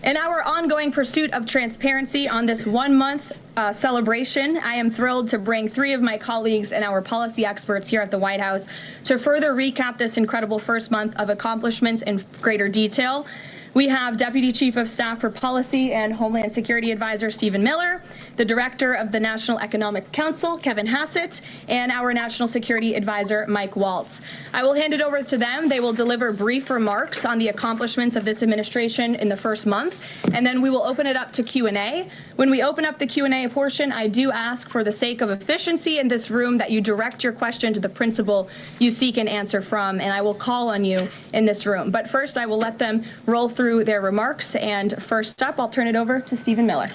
In our ongoing pursuit of transparency on this one-month celebration, I am thrilled to bring 3 of my colleagues and our policy experts here at the White House to further recap this incredible first month of accomplishments in greater detail. We have Deputy Chief of Staff for Policy and Homeland Security Advisor Stephen Miller, the Director of the National Economic Council, Kevin Hassett, and our National Security Advisor, Mike Waltz. I will hand it over to them. They will deliver brief remarks on the accomplishments of this administration in the first month, and then we will open it up to Q&A. When we open up the Q&A portion, I do ask, for the sake of efficiency in this room, that you direct your question to the principal you seek an answer from, and I will call on you in this room. But first, I will let them roll through their remarks, and first up, I'll turn it over to Stephen Miller.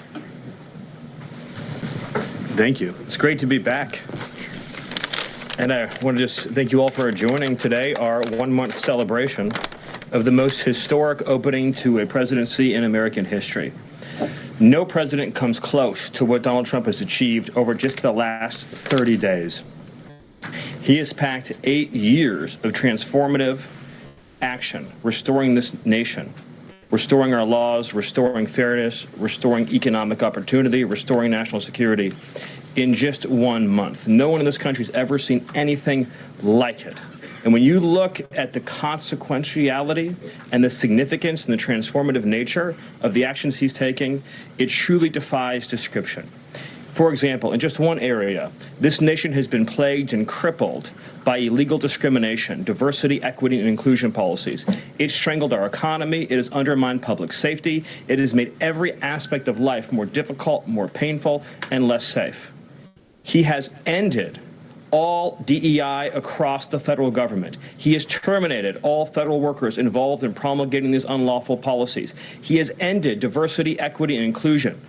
Thank you. It's great to be back. And I want to just thank you all for joining today, our one-month celebration of the most historic opening to a presidency in American history. No president comes close to what Donald Trump has achieved over just the last 30 days. He has packed 8 years of transformative action, restoring this nation, restoring our laws, restoring fairness, restoring economic opportunity, restoring national security in just 1 month. No one in this country has ever seen anything like it. And when you look at the consequentiality and the significance and the transformative nature of the actions he's taking, it truly defies description. For example, in just one area, this nation has been plagued and crippled by illegal discrimination, diversity, equity, and inclusion policies. It's strangled our economy. It has undermined public safety. It has made every aspect of life more difficult, more painful, and less safe. He has ended all DEI across the federal government. He has terminated all federal workers involved in promulgating these unlawful policies. He has ended diversity, equity, and inclusion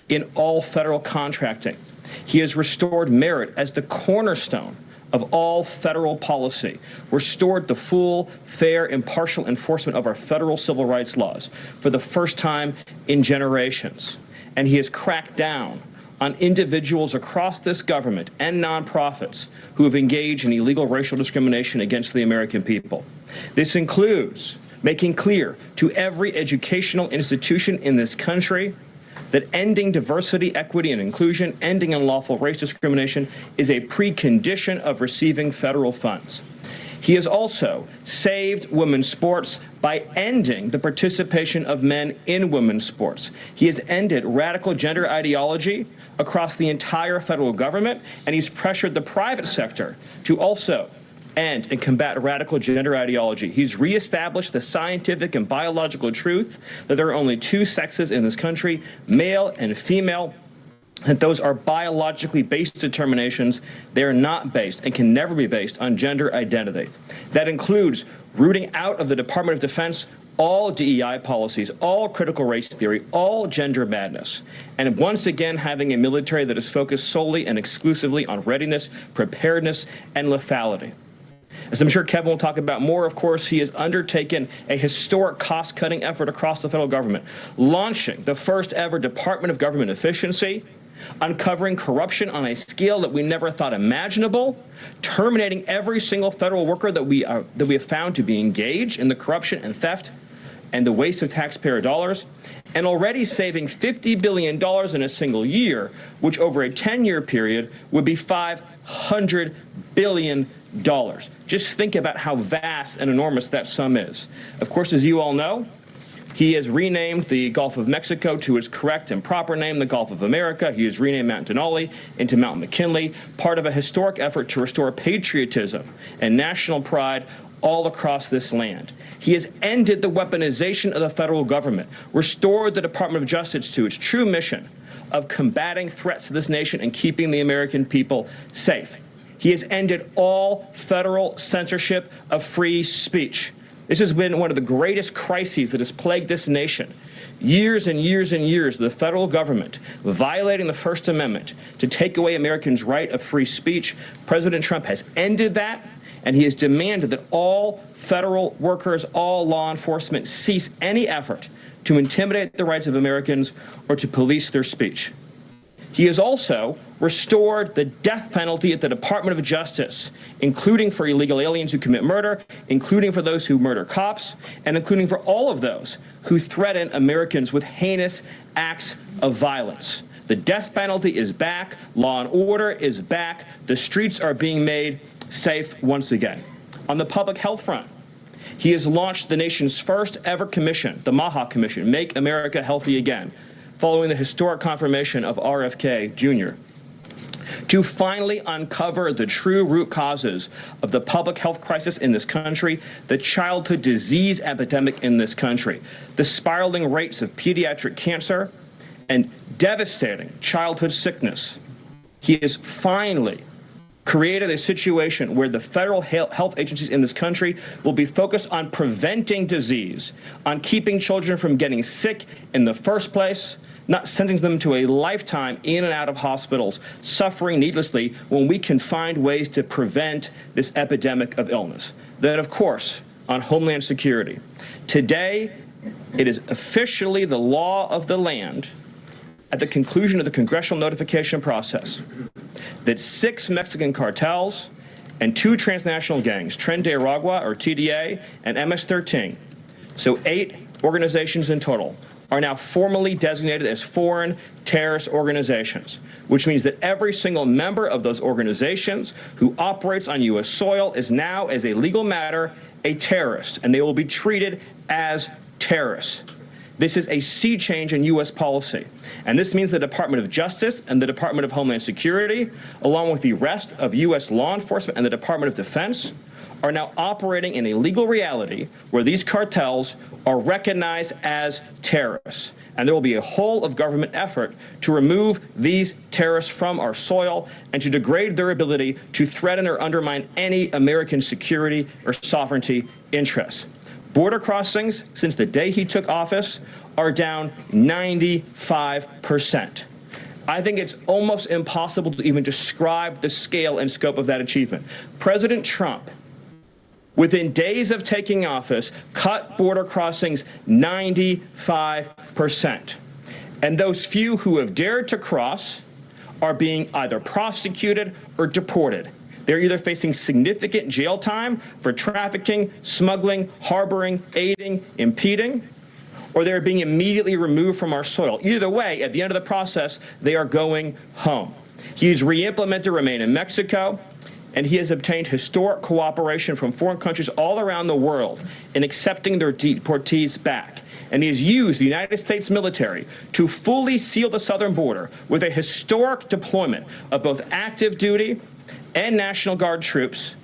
in all federal contracting. He has restored merit as the cornerstone of all federal policy, restored the full, fair, impartial enforcement of our federal civil rights laws for the first time in generations. And he has cracked down on individuals across this government and nonprofits who have engaged in illegal racial discrimination against the American people. This includes making clear to every educational institution in this country that ending diversity, equity, and inclusion, ending unlawful race discrimination is a precondition of receiving federal funds. He has also saved women's sports by ending the participation of men in women's sports. He has ended radical gender ideology across the entire federal government, and he's pressured the private sector to also end and combat radical gender ideology. He's reestablished the scientific and biological truth that there are only 2 sexes in this country, male and female, that those are biologically based determinations. They are not based and can never be based on gender identity. That includes rooting out of the Department of Defense all DEI policies, all critical race theory, all gender madness, and once again having a military that is focused solely and exclusively on readiness, preparedness, and lethality. As I'm sure Kevin will talk about more, of course, he has undertaken a historic cost-cutting effort across the federal government, launching the first ever Department of Government Efficiency, uncovering corruption on a scale that we never thought imaginable, terminating every single federal worker that we have found to be engaged in the corruption and theft and the waste of taxpayer dollars, and already saving $50 billion in a single year, which over a 10-year period would be $500 billion. Just think about how vast and enormous that sum is. Of course, as you all know, he has renamed the Gulf of Mexico to its correct and proper name, the Gulf of America. He has renamed Mount Denali into Mount McKinley, part of a historic effort to restore patriotism and national pride all across this land. He has ended the weaponization of the federal government, restored the Department of Justice to its true mission of combating threats to this nation and keeping the American people safe. He has ended all federal censorship of free speech. This has been one of the greatest crises that has plagued this nation. Years and years and years of the federal government violating the First Amendment to take away Americans' right of free speech. President Trump has ended that, and he has demanded that all federal workers, all law enforcement, cease any effort to intimidate the rights of Americans or to police their speech. He has also restored the death penalty at the Department of Justice, including for illegal aliens who commit murder, including for those who murder cops, and including for all of those who threaten Americans with heinous acts of violence. The death penalty is back. Law and order is back. The streets are being made safe once again. On the public health front, he has launched the nation's first ever commission, the MAHA Commission, Make America Healthy Again, following the historic confirmation of RFK Jr., to finally uncover the true root causes of the public health crisis in this country, the childhood disease epidemic in this country, the spiraling rates of pediatric cancer, and devastating childhood sickness. He has finally created a situation where the federal health agencies in this country will be focused on preventing disease, on keeping children from getting sick in the first place, not sentencing them to a lifetime in and out of hospitals, suffering needlessly, when we can find ways to prevent this epidemic of illness. Then, of course, on Homeland Security. Today, it is officially the law of the land, at the conclusion of the congressional notification process, that 6 Mexican cartels and 2 transnational gangs, Tren de Aragua, or TDA, and MS-13, so 8 organizations in total, are now formally designated as foreign terrorist organizations, which means that every single member of those organizations who operates on U.S. soil is now, as a legal matter, a terrorist, and they will be treated as terrorists. This is a sea change in U.S. policy, and this means the Department of Justice and the Department of Homeland Security, along with the rest of U.S. law enforcement and the Department of Defense, are now operating in a legal reality where these cartels are recognized as terrorists. And there will be a whole of government effort to remove these terrorists from our soil and to degrade their ability to threaten or undermine any American security or sovereignty interests. Border crossings, since the day he took office, are down 95%. I think it's almost impossible to even describe the scale and scope of that achievement. President Trump, within days of taking office, cut border crossings 95%. And those few who have dared to cross are being either prosecuted or deported. They're either facing significant jail time for trafficking, smuggling, harboring, aiding, impeding, or they're being immediately removed from our soil. Either way, at the end of the process, they are going home. He's re-implemented Remain in Mexico, and he has obtained historic cooperation from foreign countries all around the world in accepting their deportees back. And he has used the United States military to fully seal the southern border with a historic deployment of both active duty and National Guard troops,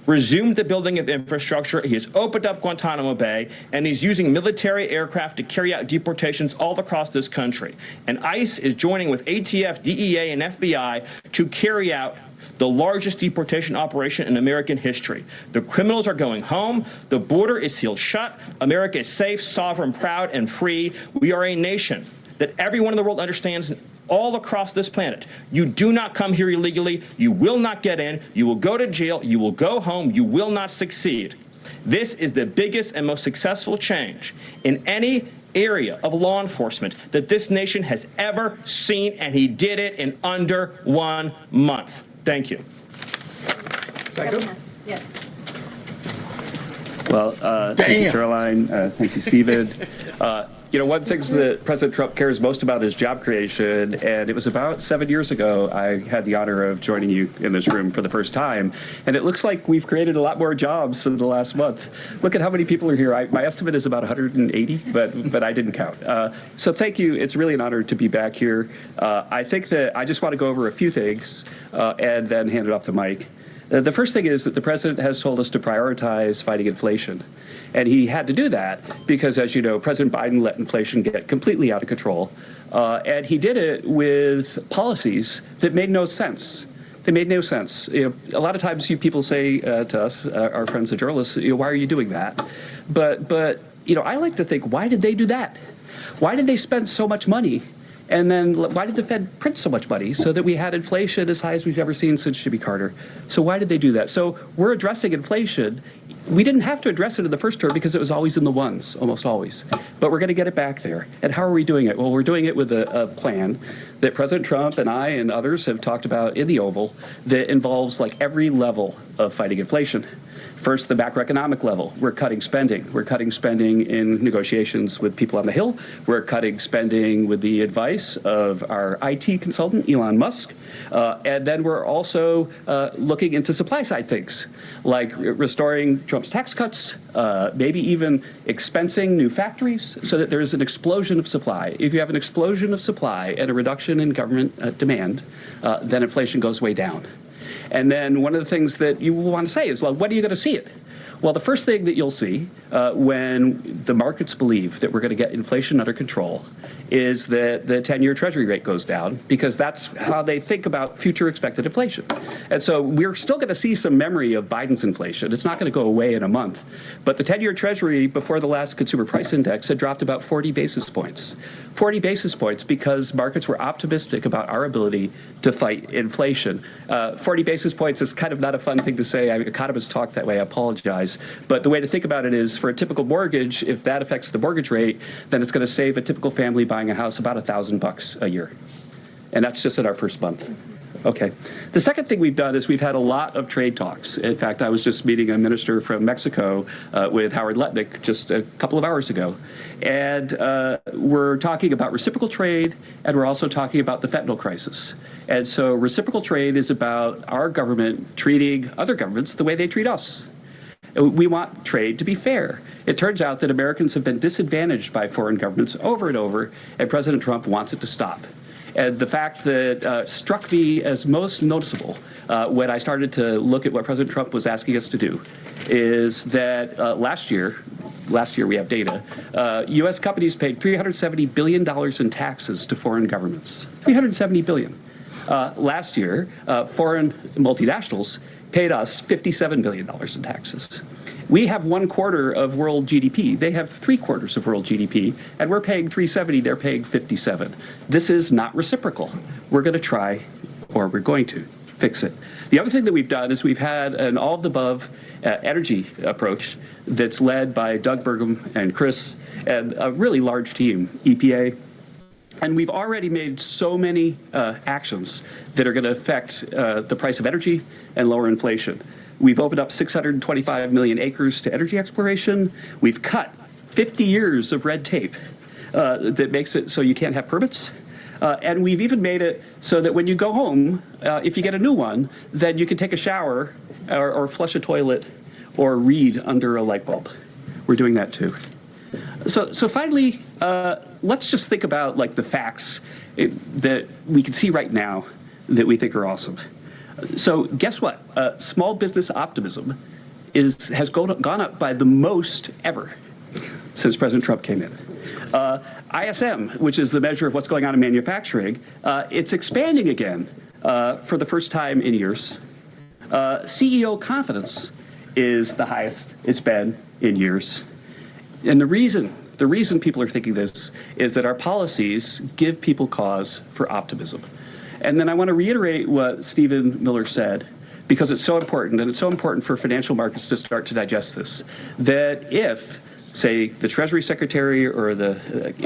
resumed the building of infrastructure. He has opened up Guantanamo Bay, and he's using military aircraft to carry out deportations all across this country. And ICE is joining with ATF, DEA, and FBI to carry out the largest deportation operation in American history. The criminals are going home. The border is sealed shut. America is safe, sovereign, proud, and free. We are a nation that everyone in the world understands all across this planet. You do not come here illegally. You will not get in. You will go to jail. You will go home. You will not succeed. This is the biggest and most successful change in any area of law enforcement that this nation has ever seen, and he did it in under 1 month. Thank you. Yes. Well, thank you, Caroline. Thank you, Stephen. One of the things that President Trump cares most about is job creation, and it was about 7 years ago I had the honor of joining you in this room for the first time, and it looks like we've created a lot more jobs in the last month. Look at how many people are here. My estimate is about 180, but I didn't count. So thank you. It's really an honor to be back here. I think that I just want to go over a few things and then hand it off to Mike. The first thing is that the president has told us to prioritize fighting inflation. And he had to do that because, as you know, President Biden let inflation get completely out of control. And he did it with policies that made no sense. They made no sense. A lot of times people say to us, our friends, the journalists, why are you doing that? But I like to think, why did they do that? Why did they spend so much money? And then why did the Fed print so much money so that we had inflation as high as we've ever seen since Jimmy Carter? So why did they do that? So we're addressing inflation. We didn't have to address it in the first term because it was always in the ones, almost always. But we're going to get it back there. And how are we doing it? Well, we're doing it with a plan that President Trump and I and others have talked about in the Oval that involves like every level of fighting inflation. First, the macroeconomic level. We're cutting spending. We're cutting spending in negotiations with people on the Hill. We're cutting spending with the advice of our IT consultant, Elon Musk. And then we're also looking into supply side things, like restoring Trump's tax cuts, maybe even expensing new factories so that there is an explosion of supply. If you have an explosion of supply and a reduction in government demand, then inflation goes way down. And then one of the things that you will want to say is, well, when are you going to see it? Well, the first thing that you'll see when the markets believe that we're going to get inflation under control is that the 10-year Treasury rate goes down, because that's how they think about future expected inflation. And so we're still going to see some memory of Biden's inflation. It's not going to go away in a month. But the 10-year Treasury before the last consumer price index had dropped about 40 basis points. 40 basis points because markets were optimistic about our ability to fight inflation. 40 basis points is kind of not a fun thing to say. Economists talk that way. I apologize. But the way to think about it is, for a typical mortgage, if that affects the mortgage rate, then it's going to save a typical family buying a house about $1,000 a year. And that's just in our first month. Okay. The second thing we've done is we've had a lot of trade talks. In fact, I was just meeting a minister from Mexico with Howard Lutnick just a couple of hours ago. And we're talking about reciprocal trade, and we're also talking about the fentanyl crisis. And so reciprocal trade is about our government treating other governments the way they treat us. We want trade to be fair. It turns out that Americans have been disadvantaged by foreign governments over and over, and President Trump wants it to stop. And the fact that struck me as most noticeable when I started to look at what President Trump was asking us to do is that last year we have data, U.S. companies paid $370 billion in taxes to foreign governments. $370 billion. Last year, foreign multinationals paid us $57 billion in taxes. We have 1/4 of world GDP. They have 3/4 of world GDP, and we're paying 370, they're paying 57. This is not reciprocal. We're going to try, or we're going to fix it. The other thing that we've done is we've had an all-of-the-above energy approach that's led by Doug Burgum and Chris and a really large team, EPA. And we've already made so many actions that are going to affect the price of energy and lower inflation. We've opened up 625 million acres to energy exploration. We've cut 50 years of red tape that makes it so you can't have permits. And we've even made it so that when you go home, if you get a new one, then you can take a shower or flush a toilet or read under a light bulb. We're doing that too. So finally, let's just think about like the facts that we can see right now that we think are awesome. So guess what? Small business optimism has gone up by the most ever since President Trump came in. ISM, which is the measure of what's going on in manufacturing, it's expanding again for the first time in years. CEO confidence is the highest it's been in years. And the reason people are thinking this is that our policies give people cause for optimism. And then I want to reiterate what Stephen Miller said, because it's so important, and it's so important for financial markets to start to digest this, that if, say, the Treasury Secretary or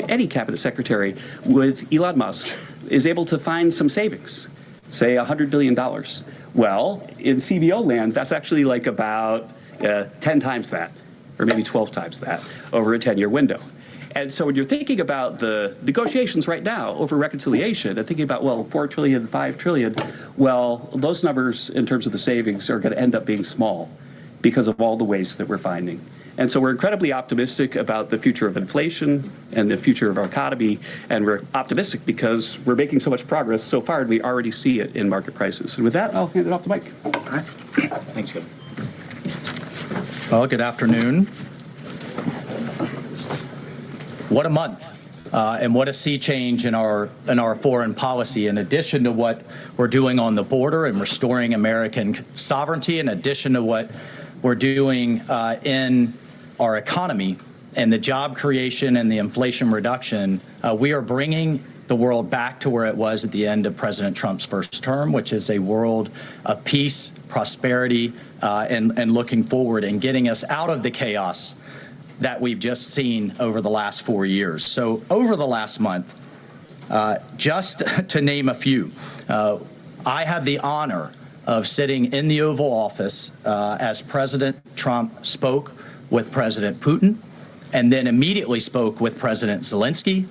any cabinet secretary with Elon Musk is able to find some savings, say $100 billion, well, in CBO land, that's actually like about 10 times that, or maybe 12 times that over a 10-year window. And so when you're thinking about the negotiations right now over reconciliation and thinking about, well, 4 trillion, 5 trillion, well, those numbers in terms of the savings are going to end up being small because of all the waste that we're finding. And so we're incredibly optimistic about the future of inflation and the future of our economy. And we're optimistic because we're making so much progress so far, and we already see it in market prices. And with that, I'll hand it off to Mike. All right. Thanks, Kevin. Well, good afternoon. What a month, and what a sea change in our foreign policy. In addition to what we're doing on the border and restoring American sovereignty, in addition to what we're doing in our economy and the job creation and the inflation reduction, we are bringing the world back to where it was at the end of President Trump's first term, which is a world of peace, prosperity, and looking forward and getting us out of the chaos that we've just seen over the last 4 years. So over the last month, just to name a few, I had the honor of sitting in the Oval Office as President Trump spoke with President Putin, and then immediately spoke with President Zelensky,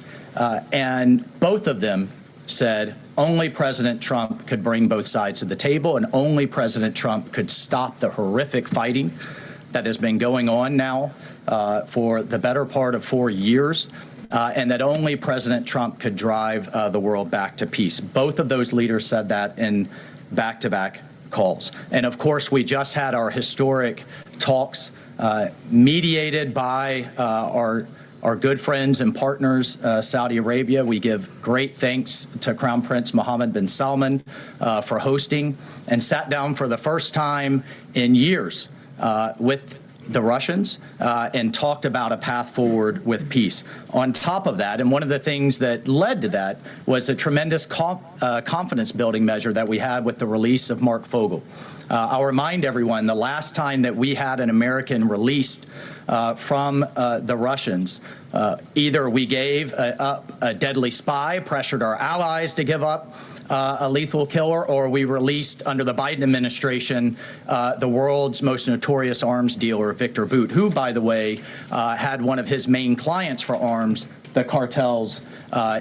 and both of them said only President Trump could bring both sides to the table, and only President Trump could stop the horrific fighting that has been going on now for the better part of 4 years, and that only President Trump could drive the world back to peace. Both of those leaders said that in back-to-back calls. And of course, we just had our historic talks mediated by our good friends and partners, Saudi Arabia. We give great thanks to Crown Prince Mohammed bin Salman for hosting, and sat down for the first time in years with the Russians and talked about a path forward with peace. On top of that, and one of the things that led to that was a tremendous confidence building measure that we had with the release of Mark Fogel. I'll remind everyone, the last time that we had an American released from the Russians, either we gave up a deadly spy, pressured our allies to give up a lethal killer, or we released, under the Biden administration, the world's most notorious arms dealer, Victor Bout, who, by the way, had one of his main clients for arms, the cartels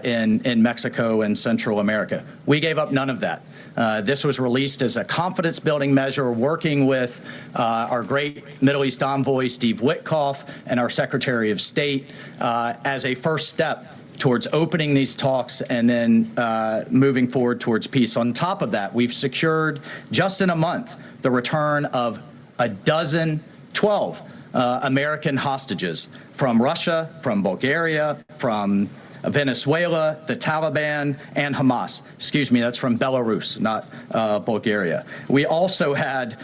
in Mexico and Central America. We gave up none of that. This was released as a confidence-building measure, working with our great Middle East envoy, Steve Witkoff, and our Secretary of State as a first step towards opening these talks and then moving forward towards peace. On top of that, we've secured, just in a month, the return of 12 American hostages from Russia, from Bulgaria, from Venezuela, the Taliban, and Hamas. Excuse me, that's from Belarus, not Bulgaria. We also had,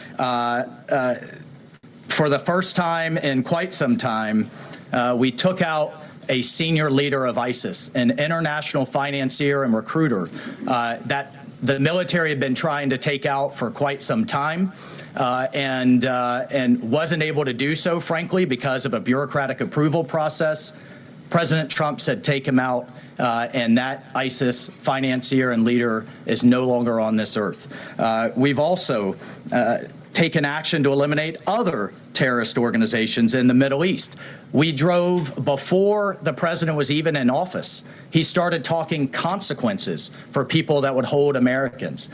for the first time in quite some time, we took out a senior leader of ISIS, an international financier and recruiter that the military had been trying to take out for quite some time, and wasn't able to do so, frankly, because of a bureaucratic approval process. President Trump said, take him out, and that ISIS financier and leader is no longer on this earth. We've also taken action to eliminate other terrorist organizations in the Middle East. We drove, before the president was even in office, he started talking consequences for people that would hold Americans.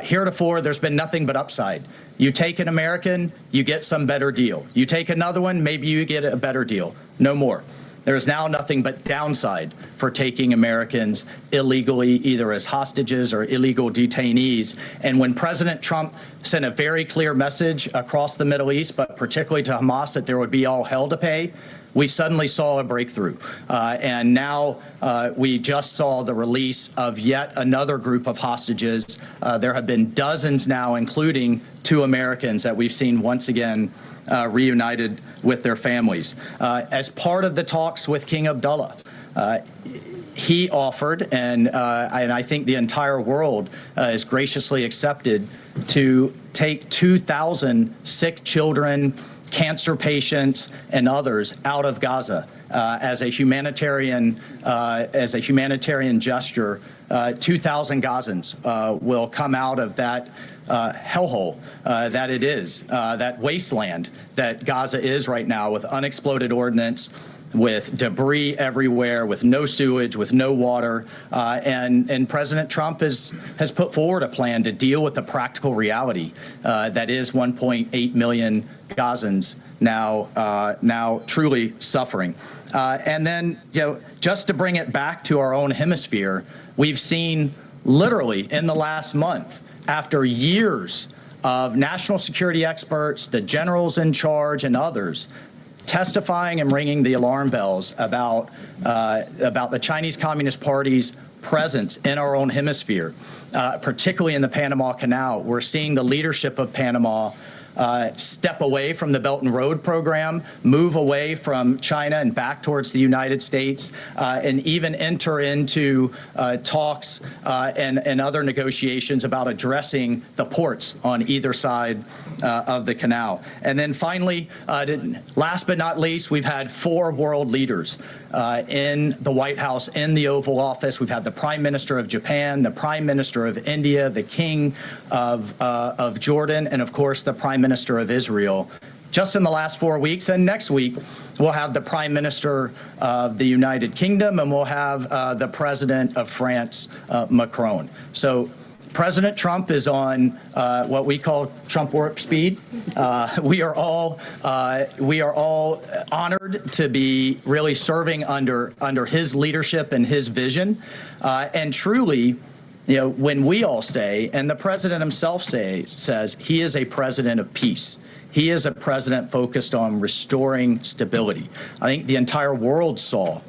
Heretofore, there's been nothing but upside. You take an American, you get some better deal. You take another one, maybe you get a better deal. No more. there is now nothing but downside for taking Americans illegally, either as hostages or illegal detainees. And when President Trump sent a very clear message across the Middle East, but particularly to Hamas, that there would be all hell to pay, we suddenly saw a breakthrough. And now we just saw the release of yet another group of hostages. There have been dozens now, including 2 Americans that we've seen once again reunited with their families. As part of the talks with King Abdullah, he offered, and I think the entire world is graciously accepted, to take 2,000 sick children, cancer patients, and others out of Gaza as a humanitarian gesture. 2,000 Gazans will come out of that hellhole that it is, that wasteland that Gaza is right now, with unexploded ordnance, with debris everywhere, with no sewage, with no water. And President Trump has put forward a plan to deal with the practical reality that is 1.8 million Gazans now truly suffering. And then, just to bring it back to our own hemisphere, we've seen literally in the last month, after years of national security experts, the generals in charge, and others testifying and ringing the alarm bells about the Chinese Communist Party's presence in our own hemisphere, particularly in the Panama Canal. We're seeing the leadership of Panama step away from the Belt and Road program, move away from China and back towards the United States, and even enter into talks and other negotiations about addressing the ports on either side of the canal. And then finally, last but not least, we've had 4 world leaders in the White House, in the Oval Office. We've had the Prime Minister of Japan, the Prime Minister of India, the King of Jordan, and of course the Prime Minister of Israel, just in the last 4 weeks. And next week, we'll have the Prime Minister of the United Kingdom, and we'll have the President of France, Macron. So President Trump is on what we call Trump warp speed. We are all honored to be really serving under his leadership and his vision. And truly, when we all say, and the president himself says, he is a president of peace. He is a president focused on restoring stability. I think the entire world saw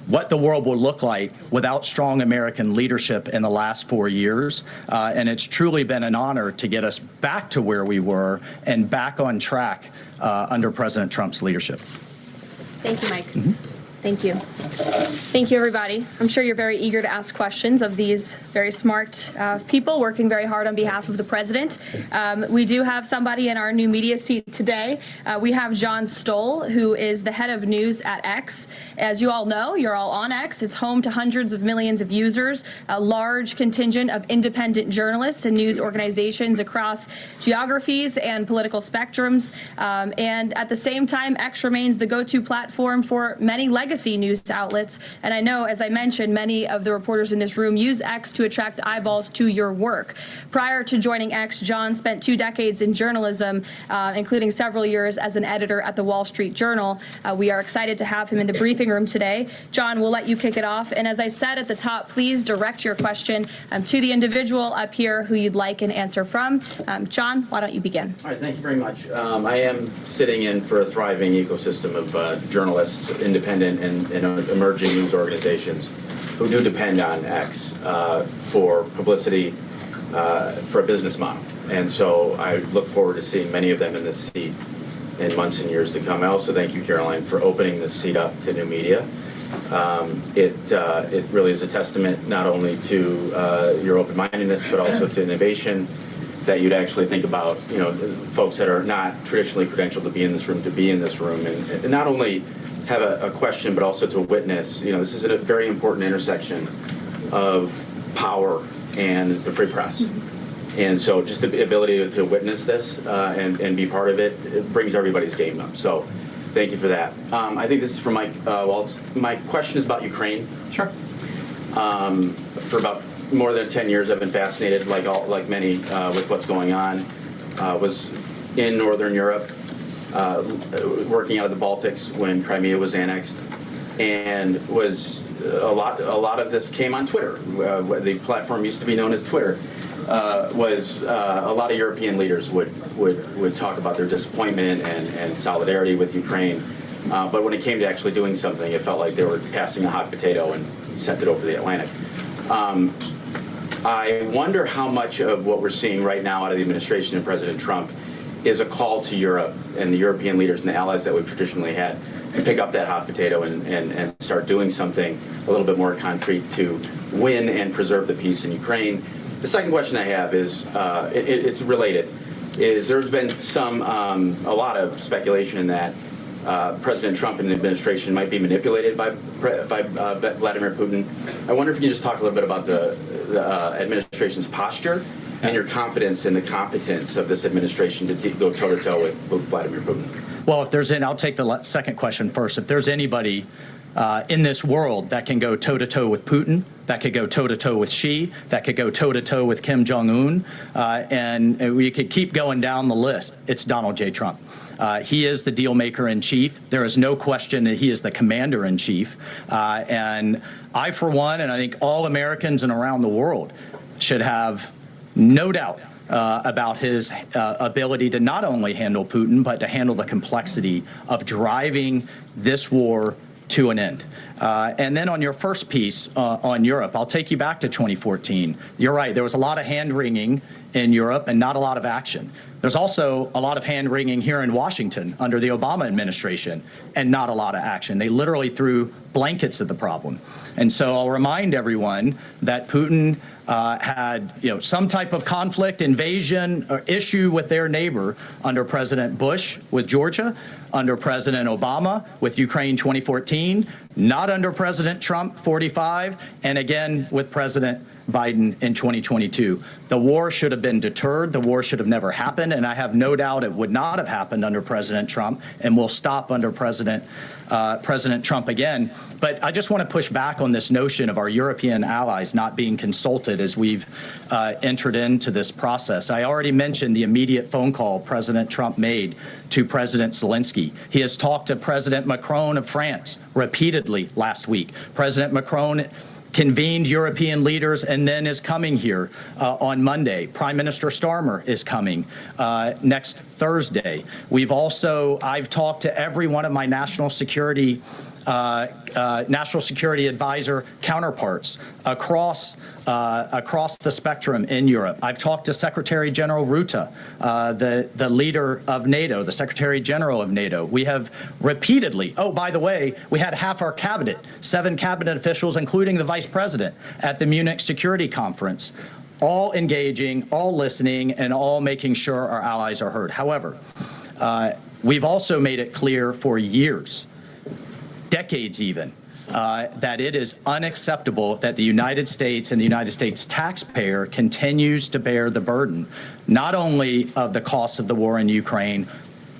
what the world will look like without strong American leadership in the last 4 years. And it's truly been an honor to get us back to where we were and back on track under President Trump's leadership. Thank you, Mike. Thank you. Thank you, everybody. I'm sure you're very eager to ask questions of these very smart people working very hard on behalf of the president. We do have somebody in our new media seat today. We have John Stoll, who is the head of news at X. As you all know, you're all on X. It's home to hundreds of millions of users, a large contingent of independent journalists and news organizations across geographies and political spectrums. And at the same time, X remains the go-to platform for many legacy news outlets. And I know, as I mentioned, many of the reporters in this room use X to attract eyeballs to your work. Prior to joining X, John spent 2 decades in journalism, including several years as an editor at the Wall Street Journal. We are excited to have him in the briefing room today. John, we'll let you kick it off. And as I said at the top, please direct your question to the individual up here who you'd like an answer from. John, why don't you begin? All right, thank you very much. I am sitting in for a thriving ecosystem of journalists, independent and emerging news organizations who do depend on X for publicity, for a business model. And so I look forward to seeing many of them in this seat in months and years to come. I also thank you, Caroline, for opening this seat up to new media. It really is a testament not only to your open-mindedness, but also to innovation, that you'd actually think about, folks that are not traditionally credentialed to be in this room, and not only have a question, but also to witness. This is a very important intersection of power and the free press. And so just the ability to witness this and be part of it brings everybody's game up. So thank you for that. I think this is for Mike Waltz. My question is about Ukraine. Sure. For about more than 10 years, I've been fascinated, like many, with what's going on. Was in Northern Europe, working out of the Baltics when Crimea was annexed. and was a lot of this came on Twitter. The platform used to be known as Twitter. Was a lot of European leaders would talk about their disappointment and solidarity with Ukraine, but when it came to actually doing something, it felt like they were passing a hot potato and sent it over the Atlantic. I wonder how much of what we're seeing right now out of the administration of President Trump is a call to Europe and the European leaders and the allies that we've traditionally had to pick up that hot potato and start doing something a little bit more concrete to win and preserve the peace in Ukraine. The second question I have is, it's related, is there's been a lot of speculation that President Trump and the administration might be manipulated by Vladimir Putin. I wonder if you can just talk a little bit about the administration's posture and your confidence in the competence of this administration to go toe-to-toe with Vladimir Putin. Well, if there's I'll take the second question first. If there's anybody in this world that can go toe-to-toe with Putin, that could go toe-to-toe with Xi, that could go toe-to-toe with Kim Jong-un, and we could keep going down the list, it's Donald J. Trump. He is the deal maker in chief. There is no question that he is the commander in chief. And I, for one, and I think all Americans and around the world should have no doubt about his ability to not only handle Putin, but to handle the complexity of driving this war to an end. And then on your first piece on Europe, I'll take you back to 2014. You're right, there was a lot of hand-wringing in Europe and not a lot of action. There's also a lot of hand-wringing here in Washington under the Obama administration and not a lot of action. They literally threw blankets at the problem. And so I'll remind everyone that Putin had some type of conflict, invasion, or issue with their neighbor under President Bush with Georgia, under President Obama with Ukraine 2014, not under President Trump 45, and again with President Biden in 2022. The war should have been deterred. The war should have never happened, and I have no doubt it would not have happened under President Trump and will stop under President Trump again. But I just want to push back on this notion of our European allies not being consulted as we've entered into this process. I already mentioned the immediate phone call President Trump made to President Zelensky. He has talked to President Macron of France repeatedly last week. President Macron convened European leaders and then is coming here on Monday. Prime Minister Starmer is coming next Thursday. I've talked to every one of my national security advisor counterparts across the spectrum in Europe. I've talked to Secretary General Rutte, the leader of NATO, the Secretary General of NATO. We have repeatedly, by the way, we had half our cabinet, 7 cabinet officials, including the vice president, at the Munich Security Conference, all engaging, all listening, and all making sure our allies are heard. However, we've also made it clear for years, decades even, that it is unacceptable that the United States and the United States taxpayer continues to bear the burden, not only of the cost of the war in Ukraine,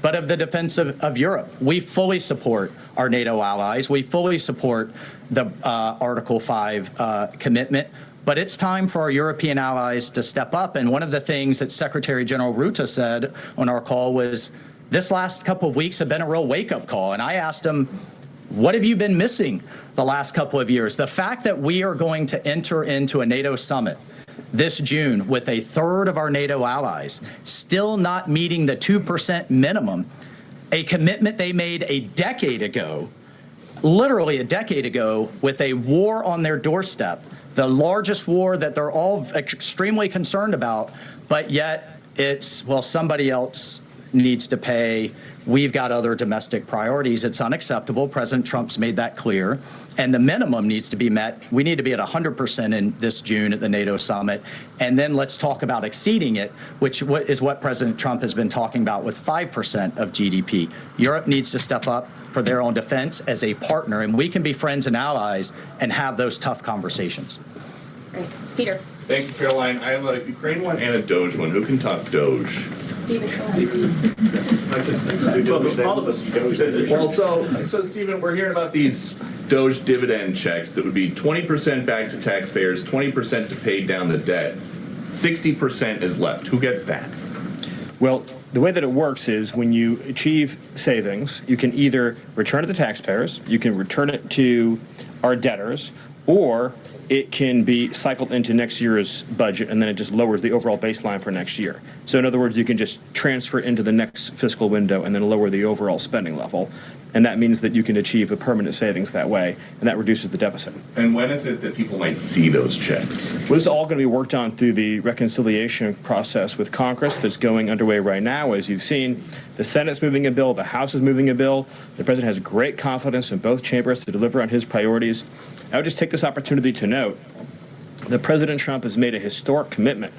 but of the defense of Europe. We fully support our NATO allies. We fully support the Article 5 commitment. But it's time for our European allies to step up. And one of the things that Secretary General Rutte said on our call was, this last couple of weeks have been a real wake-up call. And I asked him, what have you been missing the last couple of years? The fact that we are going to enter into a NATO summit this June with a third of our NATO allies still not meeting the 2% minimum, a commitment they made a decade ago, literally a decade ago, with a war on their doorstep, the largest war that they're all extremely concerned about, but yet it's, well, somebody else needs to pay. We've got other domestic priorities. It's unacceptable. President Trump's made that clear. And the minimum needs to be met. We need to be at 100% in this June at the NATO summit. And then let's talk about exceeding it, which is what President Trump has been talking about with 5% of GDP. Europe needs to step up for their own defense as a partner, and we can be friends and allies and have those tough conversations. Great. Peter. Thank you, Caroline. I have a Ukraine one and a Doge one. Who can talk Doge? Stephen. All of us. Well, so Stephen, we're hearing about these Doge dividend checks that would be 20% back to taxpayers, 20% to pay down the debt. 60% is left. Who gets that? Well, the way that it works is when you achieve savings, you can either return it to taxpayers, you can return it to our debtors, or it can be cycled into next year's budget, and then it just lowers the overall baseline for next year. So in other words, you can just transfer it into the next fiscal window and then lower the overall spending level. And that means that you can achieve a permanent savings that way, and that reduces the deficit. And when is it that people might see those checks? Well, this is all going to be worked on through the reconciliation process with Congress that's going underway right now. As you've seen, the Senate's moving a bill, the House is moving a bill. The president has great confidence in both chambers to deliver on his priorities. I would just take this opportunity to note that President Trump has made a historic commitment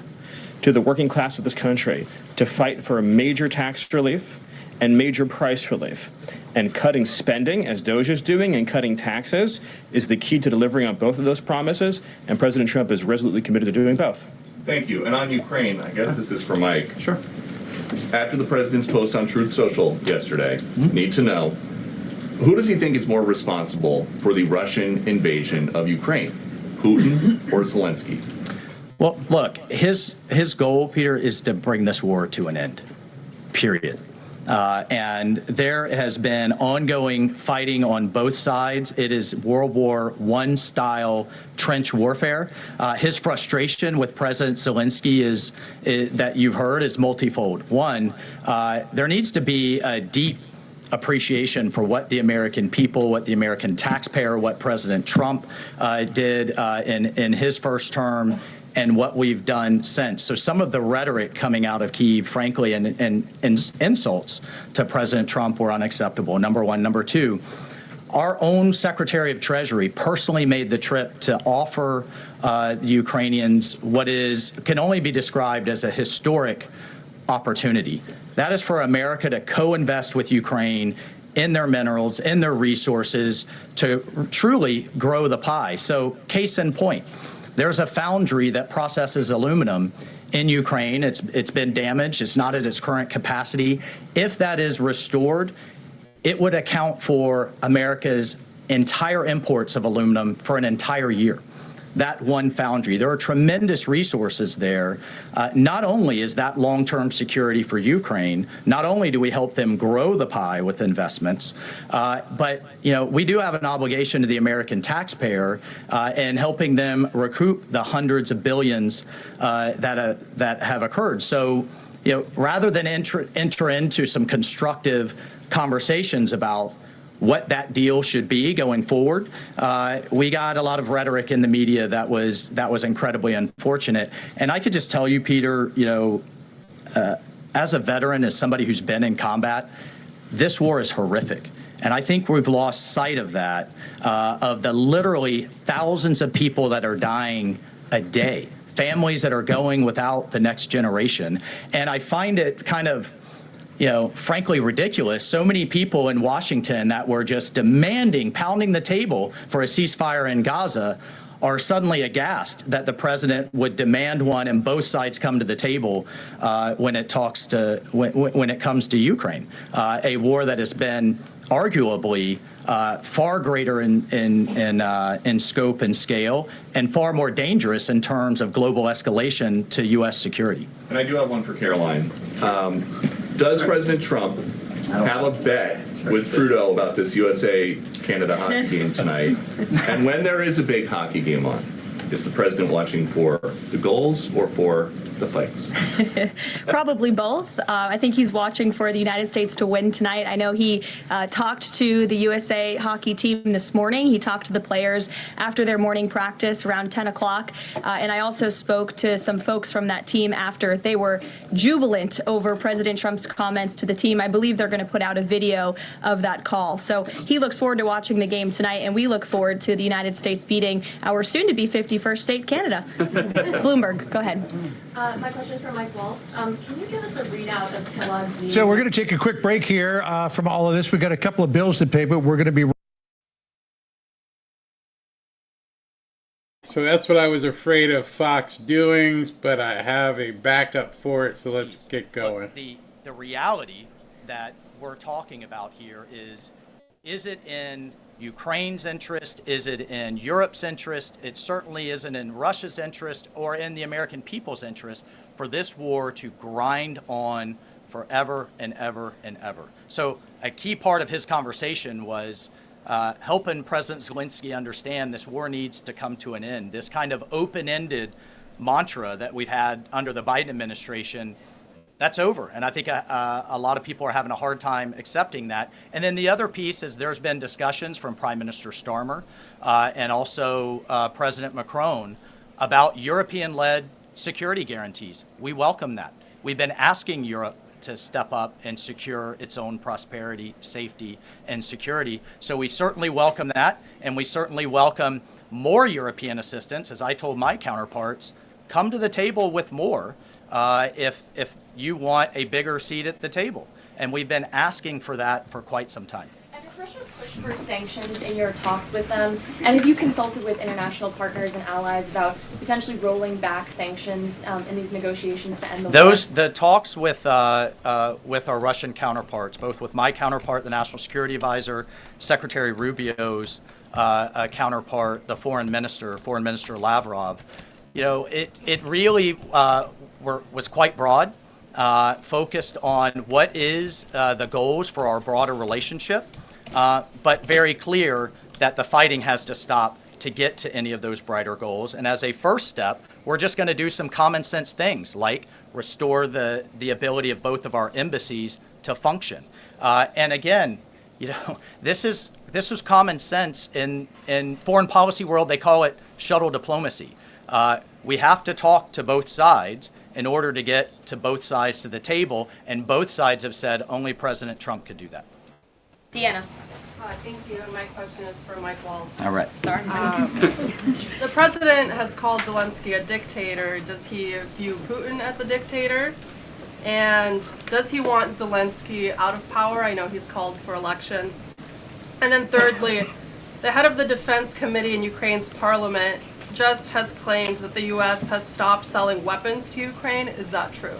to the working class of this country to fight for major tax relief and major price relief. And cutting spending, as Doge is doing, and cutting taxes is the key to delivering on both of those promises, and President Trump is resolutely committed to doing both. Thank you. And on Ukraine, I guess this is for Mike. Sure. After the president's post on Truth Social yesterday, need to know, who does he think is more responsible for the Russian invasion of Ukraine, Putin or Zelensky? Well, look, his goal, Peter, is to bring this war to an end, period. And there has been ongoing fighting on both sides. It is World War I style trench warfare. His frustration with President Zelensky is that you've heard is multifold. One, there needs to be a deep appreciation for what the American people, what the American taxpayer, what President Trump did in his first term, and what we've done since. So some of the rhetoric coming out of Kyiv, frankly, and insults to President Trump were unacceptable, number one. Number two, our own Secretary of Treasury personally made the trip to offer the Ukrainians what can only be described as a historic opportunity. That is for America to co-invest with Ukraine in their minerals, in their resources, to truly grow the pie. So case in point, there's a foundry that processes aluminum in Ukraine. It's been damaged. It's not at its current capacity. If that is restored, it would account for America's entire imports of aluminum for an entire year. That one foundry. There are tremendous resources there. Not only is that long-term security for Ukraine, not only do we help them grow the pie with investments, but we do have an obligation to the American taxpayer in helping them recoup the hundreds of billions that have occurred. So, rather than enter into some constructive conversations about what that deal should be going forward, we got a lot of rhetoric in the media that was incredibly unfortunate. And I could just tell you, Peter, as a veteran, as somebody who's been in combat, this war is horrific. And I think we've lost sight of that, of the literally thousands of people that are dying a day, families that are going without the next generation. And I find it kind of frankly ridiculous. So many people in Washington that were just demanding, pounding the table for a ceasefire in Gaza are suddenly aghast that the president would demand one and both sides come to the table when it comes to Ukraine, a war that has been arguably far greater in scope and scale and far more dangerous in terms of global escalation to U.S. security. And I do have one for Caroline. Does President Trump have a bet with Trudeau about this USA-Canada hockey game tonight? And when there is a big hockey game on, is the president watching for the goals or for the fights? Probably both. I think he's watching for the United States to win tonight. I know he talked to the USA hockey team this morning. He talked to the players after their morning practice around 10 o'clock. And I also spoke to some folks from that team after. They were jubilant over President Trump's comments to the team. I believe they're going to put out a video of that call. So he looks forward to watching the game tonight, and we look forward to the United States beating our soon-to-be 51st state, Canada. Bloomberg, go ahead. My question is for Mike Waltz. Can you give us a readout of Kellogg's meeting? So we're going to take a quick break here from all of this. We've got a couple of bills to pay, but we're going to be... So that's what I was afraid of Fox doing, but I have a backup for it, so let's get going. The reality that we're talking about here is it in Ukraine's interest? Is it in Europe's interest? It certainly isn't in Russia's interest or in the American people's interest for this war to grind on forever and ever and ever. So a key part of his conversation was helping President Zelensky understand this war needs to come to an end. This kind of open-ended mantra that we've had under the Biden administration, that's over. And I think a lot of people are having a hard time accepting that. And then the other piece is there's been discussions from Prime Minister Starmer and also President Macron about European-led security guarantees. We welcome that. We've been asking Europe to step up and secure its own prosperity, safety, and security. So we certainly welcome that, and we certainly welcome more European assistance. As I told my counterparts, come to the table with more if you want a bigger seat at the table. And we've been asking for that for quite some time. And has Russia pushed for sanctions in your talks with them? And have you consulted with international partners and allies about potentially rolling back sanctions in these negotiations to end the war? The talks with our Russian counterparts, both with my counterpart, the National Security Advisor, Secretary Rubio's counterpart, the Foreign Minister Lavrov, it really was quite broad, focused on what is the goals for our broader relationship, but very clear that the fighting has to stop to get to any of those brighter goals. And as a first step, we're just going to do some common sense things like restore the ability of both of our embassies to function. And again, this is common sense in foreign policy world. They call it shuttle diplomacy. We have to talk to both sides in order to get to both sides to the table, and both sides have said only President Trump could do that. Deanna. Thank you. And my question is for Mike Waltz. All right. Sorry. The president has called Zelensky a dictator. Does he view Putin as a dictator? And does he want Zelensky out of power? I know he's called for elections. And then thirdly, the head of the Defense Committee in Ukraine's parliament just has claimed that the U.S. has stopped selling weapons to Ukraine. Is that true?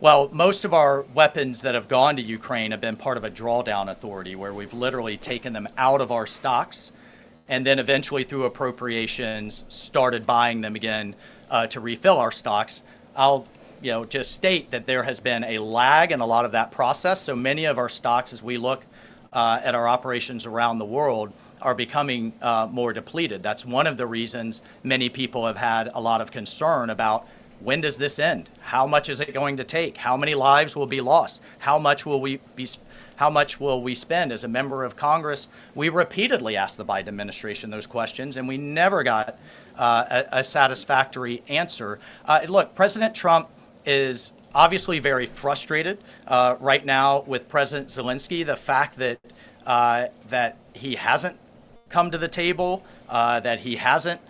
Well, most of our weapons that have gone to Ukraine have been part of a drawdown authority where we've literally taken them out of our stocks and then eventually through appropriations started buying them again to refill our stocks. I'll just state that there has been a lag in a lot of that process. So many of our stocks, as we look at our operations around the world, are becoming more depleted. That's one of the reasons many people have had a lot of concern about when does this end? How much is it going to take? How many lives will be lost? How much will we spend? As a member of Congress, we repeatedly asked the Biden administration those questions, and we never got a satisfactory answer. Look, President Trump is obviously very frustrated right now with President Zelensky. The fact that he hasn't come to the table, that he hasn't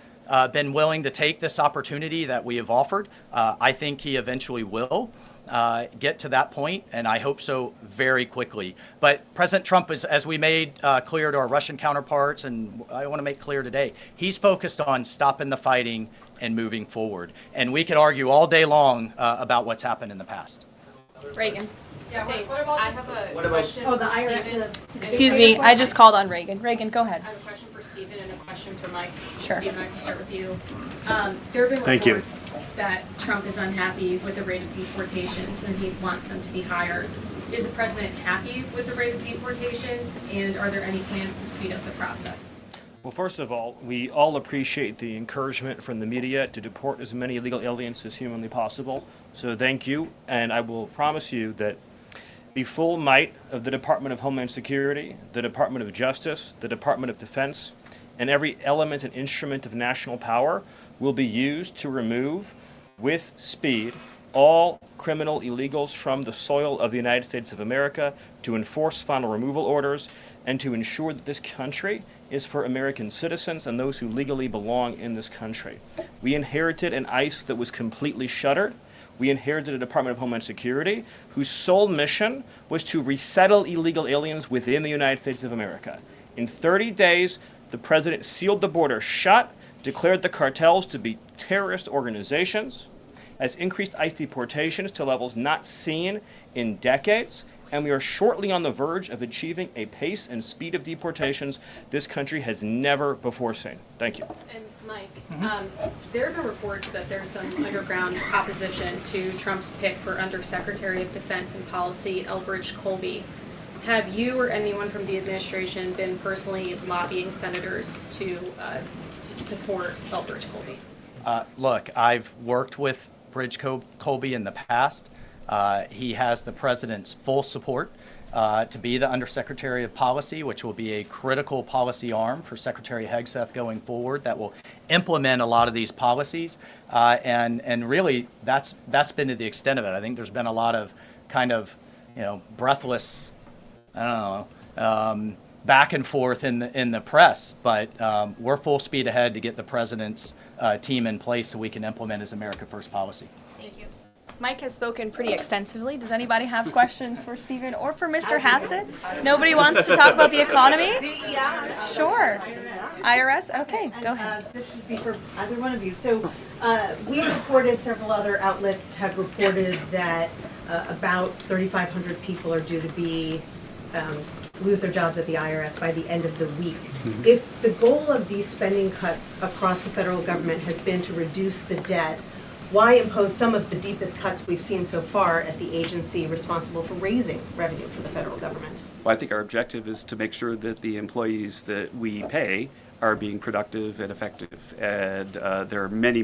been willing to take this opportunity that we have offered. I think he eventually will get to that point, and I hope so very quickly. But President Trump is, as we made clear to our Russian counterparts, and I want to make clear today, he's focused on stopping the fighting and moving forward. And we could argue all day long about what's happened in the past. Reagan. Yeah, Thanks. what about I have a question Oh, for the Stephen. Excuse me, I just called on Reagan. Reagan, go ahead. I have a question for Stephen and a question for Mike. Sure. Stephen, I can start with you. There have been Thank you. reports that Trump is unhappy with the rate of deportations and he wants them to be higher. Is the president happy with the rate of deportations, and are there any plans to speed up the process? Well, first of all, we all appreciate the encouragement from the media to deport as many illegal aliens as humanly possible. So thank you, and I will promise you that the full might of the Department of Homeland Security, the Department of Justice, the Department of Defense, and every element and instrument of national power will be used to remove, with speed, all criminal illegals from the soil of the United States of America, to enforce final removal orders, and to ensure that this country is for American citizens and those who legally belong in this country. We inherited an ICE that was completely shuttered. We inherited a Department of Homeland Security whose sole mission was to resettle illegal aliens within the United States of America. In 30 days, the president sealed the border shut, declared the cartels to be terrorist organizations, has increased ICE deportations to levels not seen in decades, and we are shortly on the verge of achieving a pace and speed of deportations this country has never before seen. Thank you. And Mike, there have been reports that there's some underground opposition to Trump's pick for Undersecretary of Defense and Policy, Elbridge Colby. Have you or anyone from the administration been personally lobbying senators to support Elbridge Colby? Look, I've worked with Bridge Colby in the past. He has the president's full support to be the Undersecretary of Policy, which will be a critical policy arm for Secretary Hegseth going forward that will implement a lot of these policies. And really, that's been to the extent of it. I think there's been a lot of kind of, breathless, back and forth in the press, but we're full speed ahead to get the president's team in place so we can implement his America First policy. Thank you. Mike has spoken pretty extensively. Does anybody have questions for Stephen or for Mr. Hassett? Nobody wants to talk about the economy? Sure. IRS? Okay, go ahead. This would be for either one of you. So we reported, several other outlets have reported that about 3,500 people are due to be lose their jobs at the IRS by the end of the week. If the goal of these spending cuts across the federal government has been to reduce the debt, why impose some of the deepest cuts we've seen so far at the agency responsible for raising revenue for the federal government? Well, I think our objective is to make sure that the employees that we pay are being productive and effective. And there are many,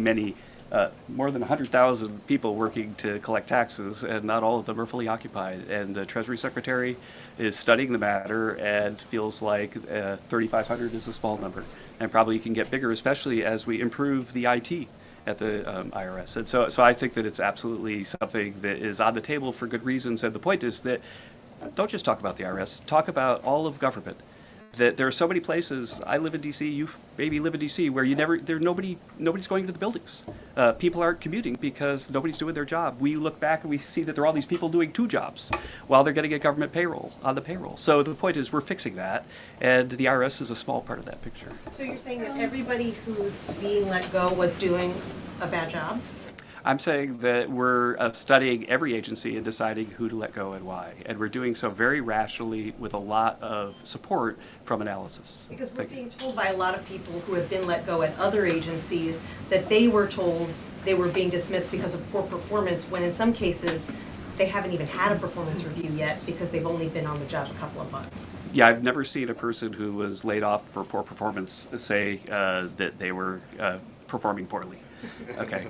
more than 100,000 people working to collect taxes, and not all of them are fully occupied. And the Treasury Secretary is studying the matter and feels like 3,500 is a small number, and probably can get bigger, especially as we improve the IT at the IRS. And so I think that it's absolutely something that is on the table for good reasons. And the point is that don't just talk about the IRS, talk about all of government. That there are so many places. I live in D.C. You maybe live in D.C. where nobody's going to the buildings. People aren't commuting because nobody's doing their job. We look back and we see that there are all these people doing 2 jobs while they're getting a government payroll on the payroll. So the point is we're fixing that, and the IRS is a small part of that picture. So you're saying that everybody who's being let go was doing a bad job? I'm saying that we're studying every agency and deciding who to let go and why. And we're doing so very rationally with a lot of support from analysis. Because we're being told by a lot of people who have been let go at other agencies that they were told they were being dismissed because of poor performance, when in some cases they haven't even had a performance review yet because they've only been on the job a couple of months. Yeah, I've never seen a person who was laid off for poor performance say that they were performing poorly. Okay.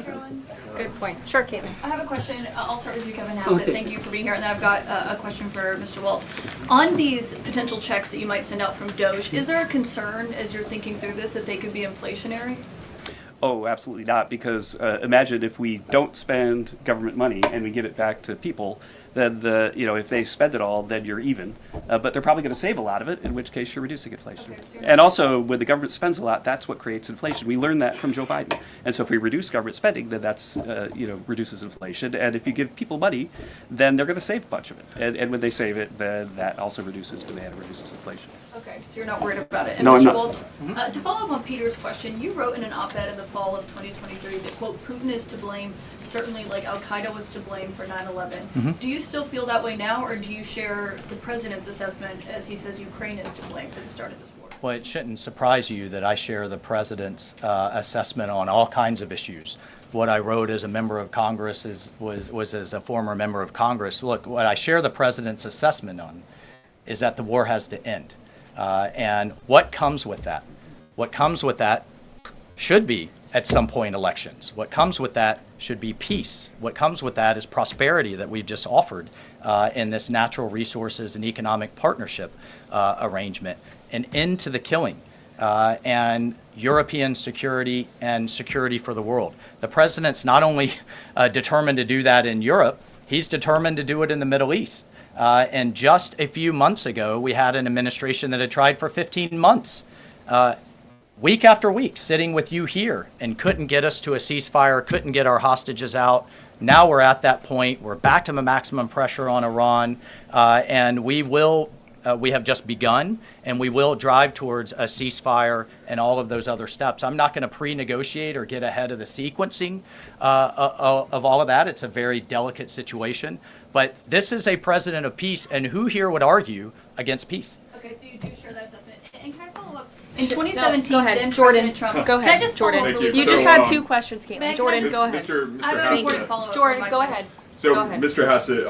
Carolyn? Good point. Sure, Caitlin. I have a question. I'll start with you, Kevin Hassett. Thank you for being here. And then I've got a question for Mr. Waltz. On these potential checks that you might send out from Doge, is there a concern as you're thinking through this that they could be inflationary? Oh, absolutely not, because imagine if we don't spend government money and we give it back to people, then if they spend it all, then you're even. But they're probably going to save a lot of it, in which case you're reducing inflation. Okay, so and also, when the government spends a lot, that's what creates inflation. We learned that from Joe Biden. And so if we reduce government spending, then that's reduces inflation. And if you give people money, then they're going to save a bunch of it. And when they save it, then that also reduces demand and reduces inflation. Okay, so you're not worried about it. And No, Mr. I'm not. Waltz, to follow up on Peter's question, you wrote in an op-ed in the fall of 2023 that, quote, Putin is to blame, certainly like Al-Qaeda was to blame for 9/11. Do you still feel that way now, or do you share the president's assessment as he says Ukraine is to blame for the start of this war? Well, it shouldn't surprise you that I share the president's assessment on all kinds of issues. What I wrote as a member of Congress was as a former member of Congress. Look, what I share the president's assessment on is that the war has to end. And what comes with that? What comes with that should be, at some point, elections. What comes with that should be peace. What comes with that is prosperity that we've just offered in this natural resources and economic partnership arrangement, an end to the killing, and European security and security for the world. The president's not only determined to do that in Europe, he's determined to do it in the Middle East. And just a few months ago, we had an administration that had tried for 15 months, week after week, sitting with you here and couldn't get us to a ceasefire, couldn't get our hostages out. Now we're at that point. We're back to maximum pressure on Iran, and we will we have just begun, and we will drive towards a ceasefire and all of those other steps. I'm not going to pre-negotiate or get ahead of the sequencing of all of that. It's a very delicate situation. But this is a president of peace, and who here would argue against peace? Okay, so you do share that assessment. And can I follow up? In 2017, go ahead, then Jordan. President Trump. Go Can I ahead, just Jordan. follow up You really just quick? had 2 questions, May I- Caitlin. can I Jordan, just- go ahead. I have an important follow-up. Jordan, go ahead. So, Go ahead. Mr. Hassett,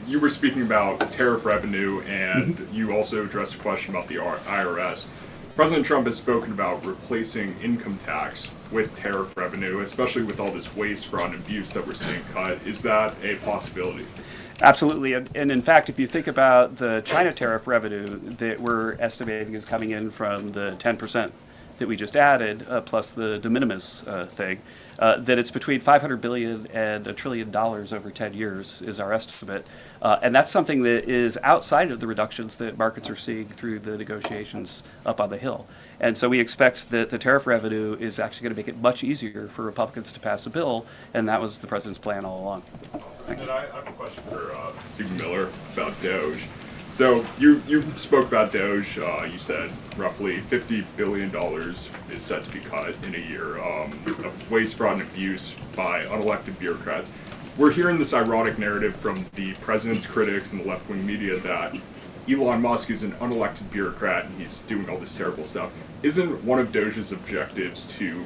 you were speaking about tariff revenue, and you also addressed a question about the IRS. President Trump has spoken about replacing income tax with tariff revenue, especially with all this waste, fraud, and abuse that we're seeing cut. Is that a possibility? Absolutely. And in fact, if you think about the China tariff revenue that we're estimating is coming in from the 10% that we just added, plus the de minimis thing, that it's between $500 billion and $1 trillion over 10 years is our estimate. And that's something that is outside of the reductions that markets are seeing through the negotiations up on the Hill. And so we expect that the tariff revenue is actually going to make it much easier for Republicans to pass a bill, and that was the president's plan all along. And then I have a question for Stephen Miller about Doge. So you spoke about Doge. You said roughly $50 billion is set to be cut in a year of waste, fraud, and abuse by unelected bureaucrats. We're hearing this ironic narrative from the president's critics and the left-wing media that Elon Musk is an unelected bureaucrat and he's doing all this terrible stuff. Isn't one of Doge's objectives to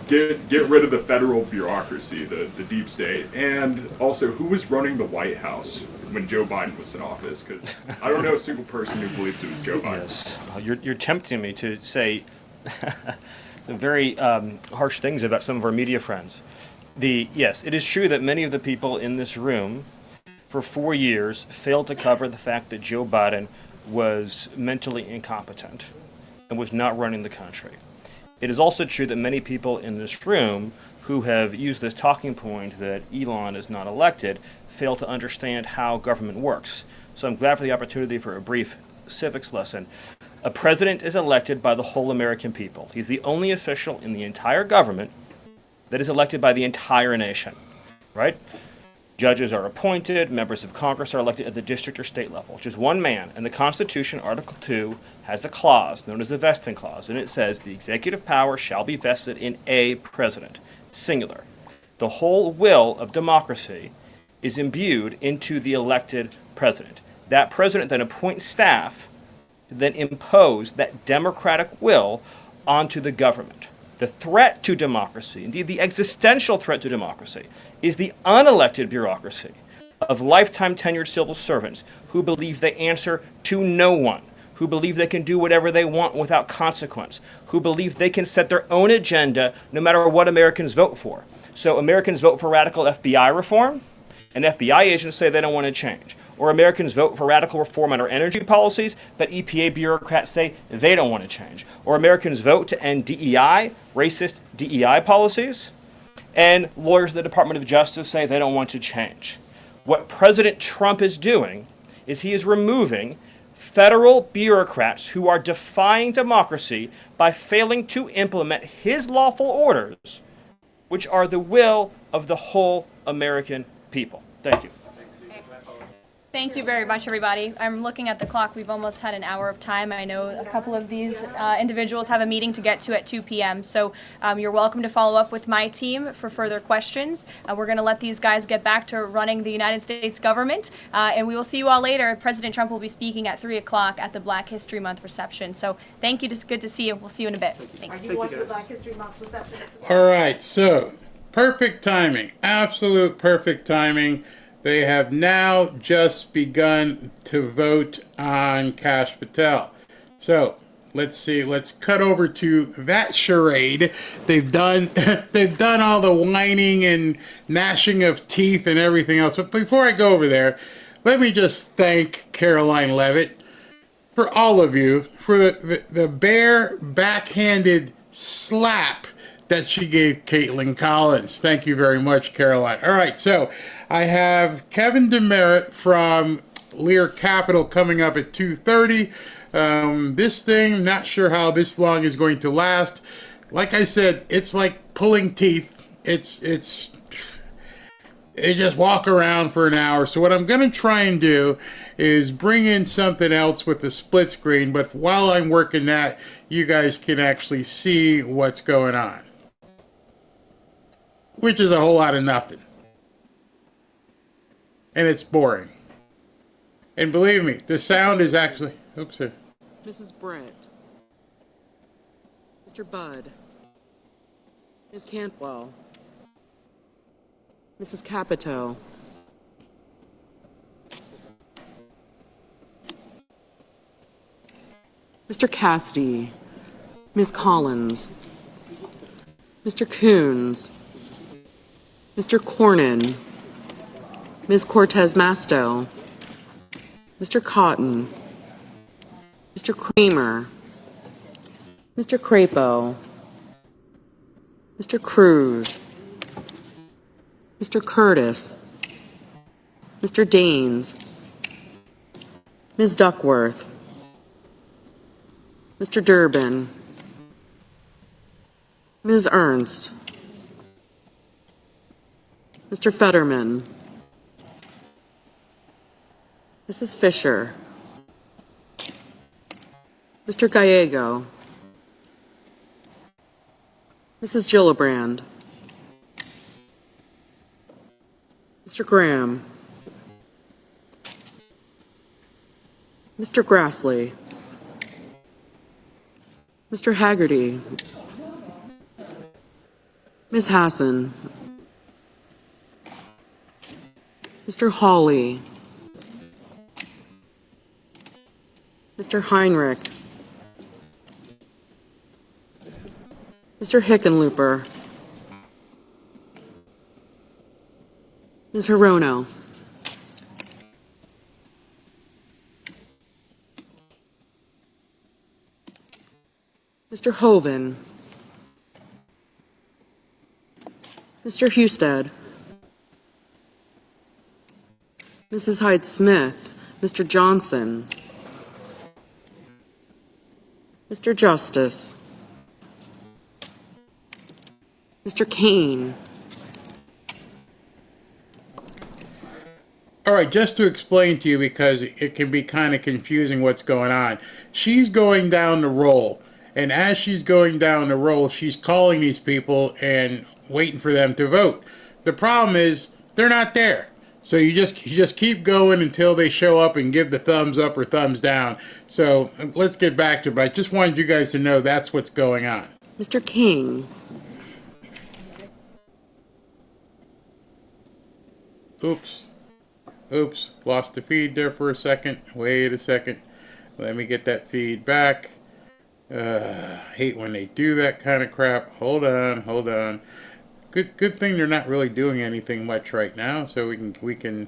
get rid of the federal bureaucracy, the deep state, and also who was running the White House when Joe Biden was in office? Because I don't know a single person who believes it was Joe Biden. Yes, you're tempting me to say some very harsh things about some of our media friends. Yes, it is true that many of the people in this room for 4 years failed to cover the fact that Joe Biden was mentally incompetent and was not running the country. It is also true that many people in this room who have used this talking point that Elon is not elected fail to understand how government works. So I'm glad for the opportunity for a brief civics lesson. A president is elected by the whole American people. He's the only official in the entire government that is elected by the entire nation, right? Judges are appointed, members of Congress are elected at the district or state level, which is one man. And the Constitution, Article 2, has a clause known as the vesting clause, and it says the executive power shall be vested in a president, singular. The whole will of democracy is imbued into the elected president. That president then appoints staff to then impose that democratic will onto the government. The threat to democracy, indeed the existential threat to democracy, is the unelected bureaucracy of lifetime tenured civil servants who believe they answer to no one, who believe they can do whatever they want without consequence, who believe they can set their own agenda no matter what Americans vote for. So Americans vote for radical FBI reform, and FBI agents say they don't want to change. Or Americans vote for radical reform on our energy policies, but EPA bureaucrats say they don't want to change. Or Americans vote to end DEI, racist DEI policies, and lawyers at the Department of Justice say they don't want to change. What President Trump is doing is he is removing federal bureaucrats who are defying democracy by failing to implement his lawful orders, which are the will of the whole American people. Thank you. Thank you very much, everybody. I'm looking at the clock. We've almost had an hour of time. I know a couple of these individuals have a meeting to get to at 2 p.m. So you're welcome to follow up with my team for further questions. We're going to let these guys get back to running the United States government. And we will see you all later. President Trump will be speaking at 3 o'clock at the Black History Month reception. So thank you. It's good to see you. We'll see you in a bit. Thanks. Are you watching the Black History Month reception? All right, so perfect timing, absolute perfect timing. They have now just begun to vote on Kash Patel. So let's see. Let's cut over to that charade. They've done all the whining and gnashing of teeth and everything else. But before I go over there, let me just thank Caroline Levitt for all of you for the bare backhanded slap that she gave Caitlin Collins. Thank you very much, Caroline. All right, so I have Kevin Demerit from Lear Capital coming up at 2:30. This thing, not sure how this long is going to last. Like I said, it's like pulling teeth. It's they just walk around for an hour. So what I'm going to try and do is bring in something else with the split screen, but while I'm working that, you guys can actually see what's going on, which is a whole lot of nothing. And it's boring. And believe me, the sound is actually... Oops. Mrs. Brett. Mr. Budd. Ms. Cantwell. Mrs. Capito. Mr. Cassidy. Ms. Collins. Mr. Coons. Mr. Cornyn. Ms. Cortez Masto. Mr. Cotton. Mr. Kramer. Mr. Crapo. Mr. Cruz. Mr. Curtis. Mr. Daines. Ms. Duckworth. Mr. Durbin. Ms. Ernst. Mr. Fetterman. Mrs. Fisher. Mr. Gallego. Mrs. Gillibrand. Mr. Graham. Mr. Grassley. Mr. Haggerty. Ms. Hassan. Mr. Hawley. Mr. Heinrich. Mr. Hickenlooper. Ms. Hirono. Mr. Hoven. Mr. Husted. Mrs. Hyde-Smith. Mr. Johnson. Mr. Justice. Mr. Kane. All right, just to explain to you, because it can be kind of confusing what's going on. She's going down the roll, and as she's going down the roll, she's calling these people and waiting for them to vote. The problem is they're not there. So you just keep going until they show up and give the thumbs up or thumbs down. So let's get back to it. But I just wanted you guys to know that's what's going on. Mr. King. Oops, lost the feed there for a second. Wait a second. Let me get that feed back. Hate when they do that kind of crap. Hold on. Good thing they're not really doing anything much right now, so we can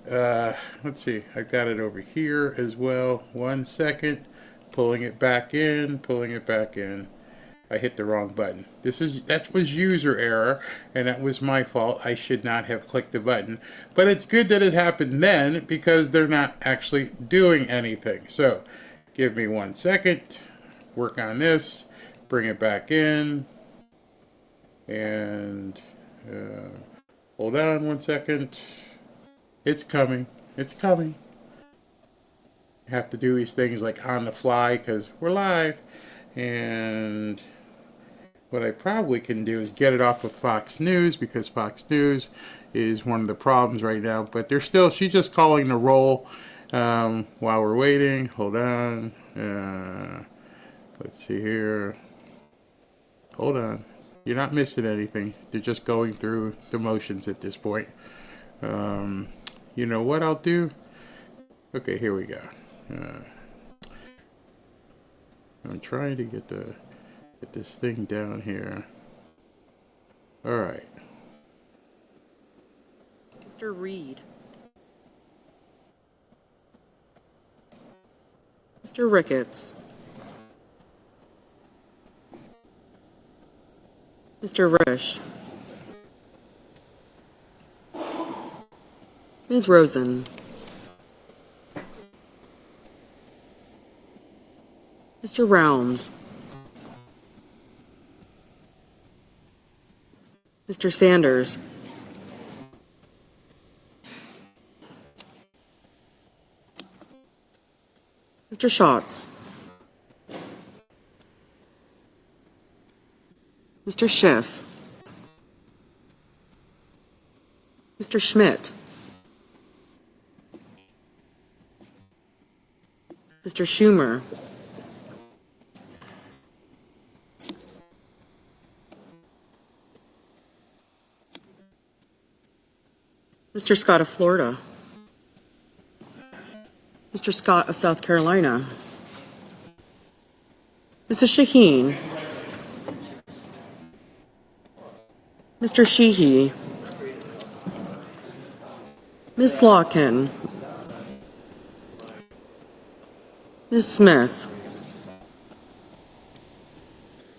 let's see. I've got it over here as well. 1 second. Pulling it back in. I hit the wrong button. That was user error, and that was my fault. I should not have clicked the button. But it's good that it happened then, because they're not actually doing anything. So, give me 1 second. Work on this. Bring it back in. And hold on 1 second. It's coming. Have to do these things like on the fly, because we're live. And what I probably can do is get it off with Fox News, because Fox News is one of the problems right now. But she's just calling the roll while we're waiting. Hold on. Let's see here. Hold on. You're not missing anything. They're just going through the motions at this point. You know what I'll do? Okay, here we go. I'm trying to get this thing down here. All right. Mr. Reed. Mr. Ricketts. Mr. Rush. Ms. Rosen. Mr. Rounds. Mr. Sanders. Mr. Schatz. Mr. Schiff. Mr. Schmidt. Mr. Schumer. Mr. Scott of Florida. Mr. Scott of South Carolina. Mrs. Shaheen. Mr. Sheehy. Ms. Lawkin. Ms. Smith.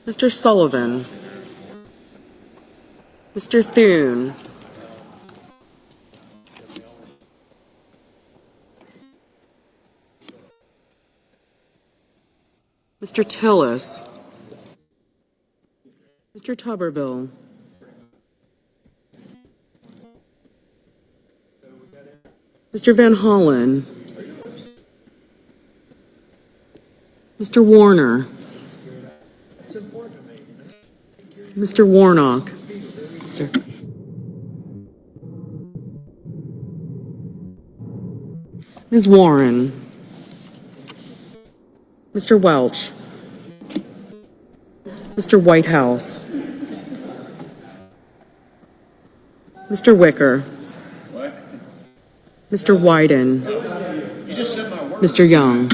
Mr. Sullivan. Mr. Thune. Mr. Tillis. Mr. Tuberville. Mr. Van Hollen. Mr. Warner. Mr. Warnock. Sir. Ms. Warren. Mr. Welch. Mr. Whitehouse. Mr. Wicker. Mr. Wyden. Mr. Young.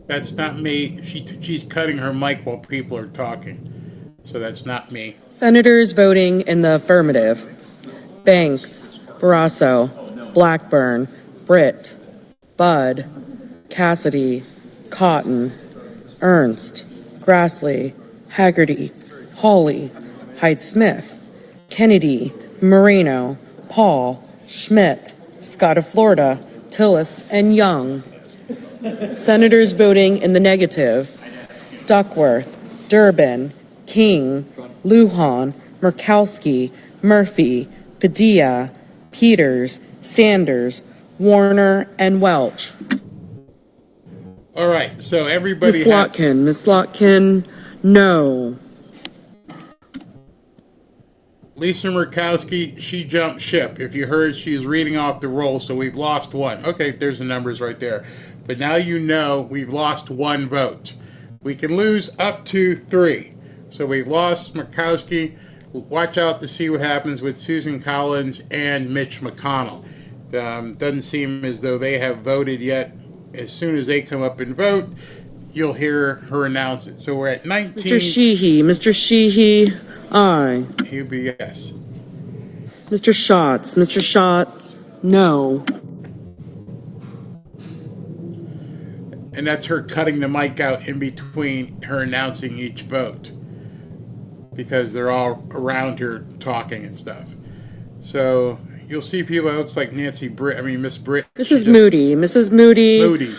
That's not me. She's cutting her mic while people are talking. So that's not me. Senators voting in the affirmative. Banks, Barrasso, Blackburn, Britt, Budd, Cassidy, Cotton, Ernst, Grassley, Haggerty, Hawley, Hyde-Smith, Kennedy, Moreno, Paul, Schmidt, Scott of Florida, Tillis, and Young. Senators voting in the negative. Duckworth, Durbin, King, Lujan, Murkowski, Murphy, Padilla, Peters, Sanders, Warner, and Welch. All right, so everybody. Ms. Slotkin, no. Lisa Murkowski, she jumped ship. If you heard, she's reading off the roll, so we've lost one. Okay, there's the numbers right there. But now you know we've lost one vote. We can lose up to 3. So we've lost Murkowski. Watch out to see what happens with Susan Collins and Mitch McConnell. Doesn't seem as though they have voted yet. As soon as they come up and vote, you'll hear her announce it. So we're at 19. Mr. Sheehy, aye. He'll be yes. Mr. Schatz, no. And that's her cutting the mic out in between her announcing each vote, because they're all around her talking and stuff. So you'll see people that looks like Miss Britt. Mrs. Moody.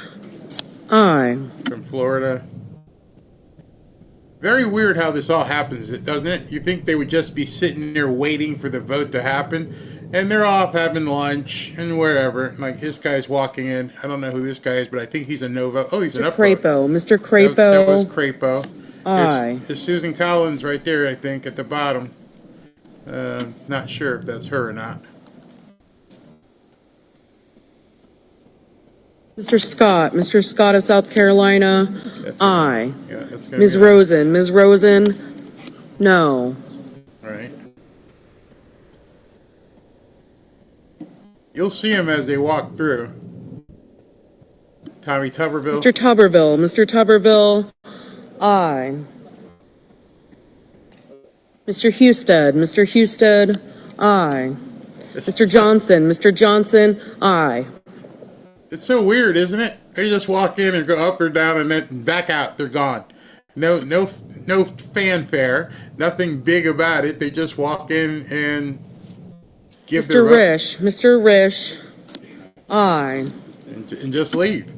Aye. From Florida. Very weird how this all happens, doesn't it? You think they would just be sitting there waiting for the vote to happen, and they're off having lunch and wherever. Like this guy's walking in. I don't know who this guy is, but I think he's a no vote. Oh, he's an up vote. Mr. Crapo. That was Crapo. Aye. There's Susan Collins right there, I think, at the bottom. Not sure if that's her or not. Mr. Scott of South Carolina, aye. Yeah, that's gonna Ms. be Rosen, no. right. You'll see them as they walk through. Tommy Tuberville. Mr. Tuberville, aye. Mr. Husted, aye. Mr. Johnson, aye. It's so weird, isn't it? They just walk in and go up or down and then back out. They're gone. No fanfare. Nothing big about it. They just walk in and give their vote. Mr. Risch, aye. And just leave.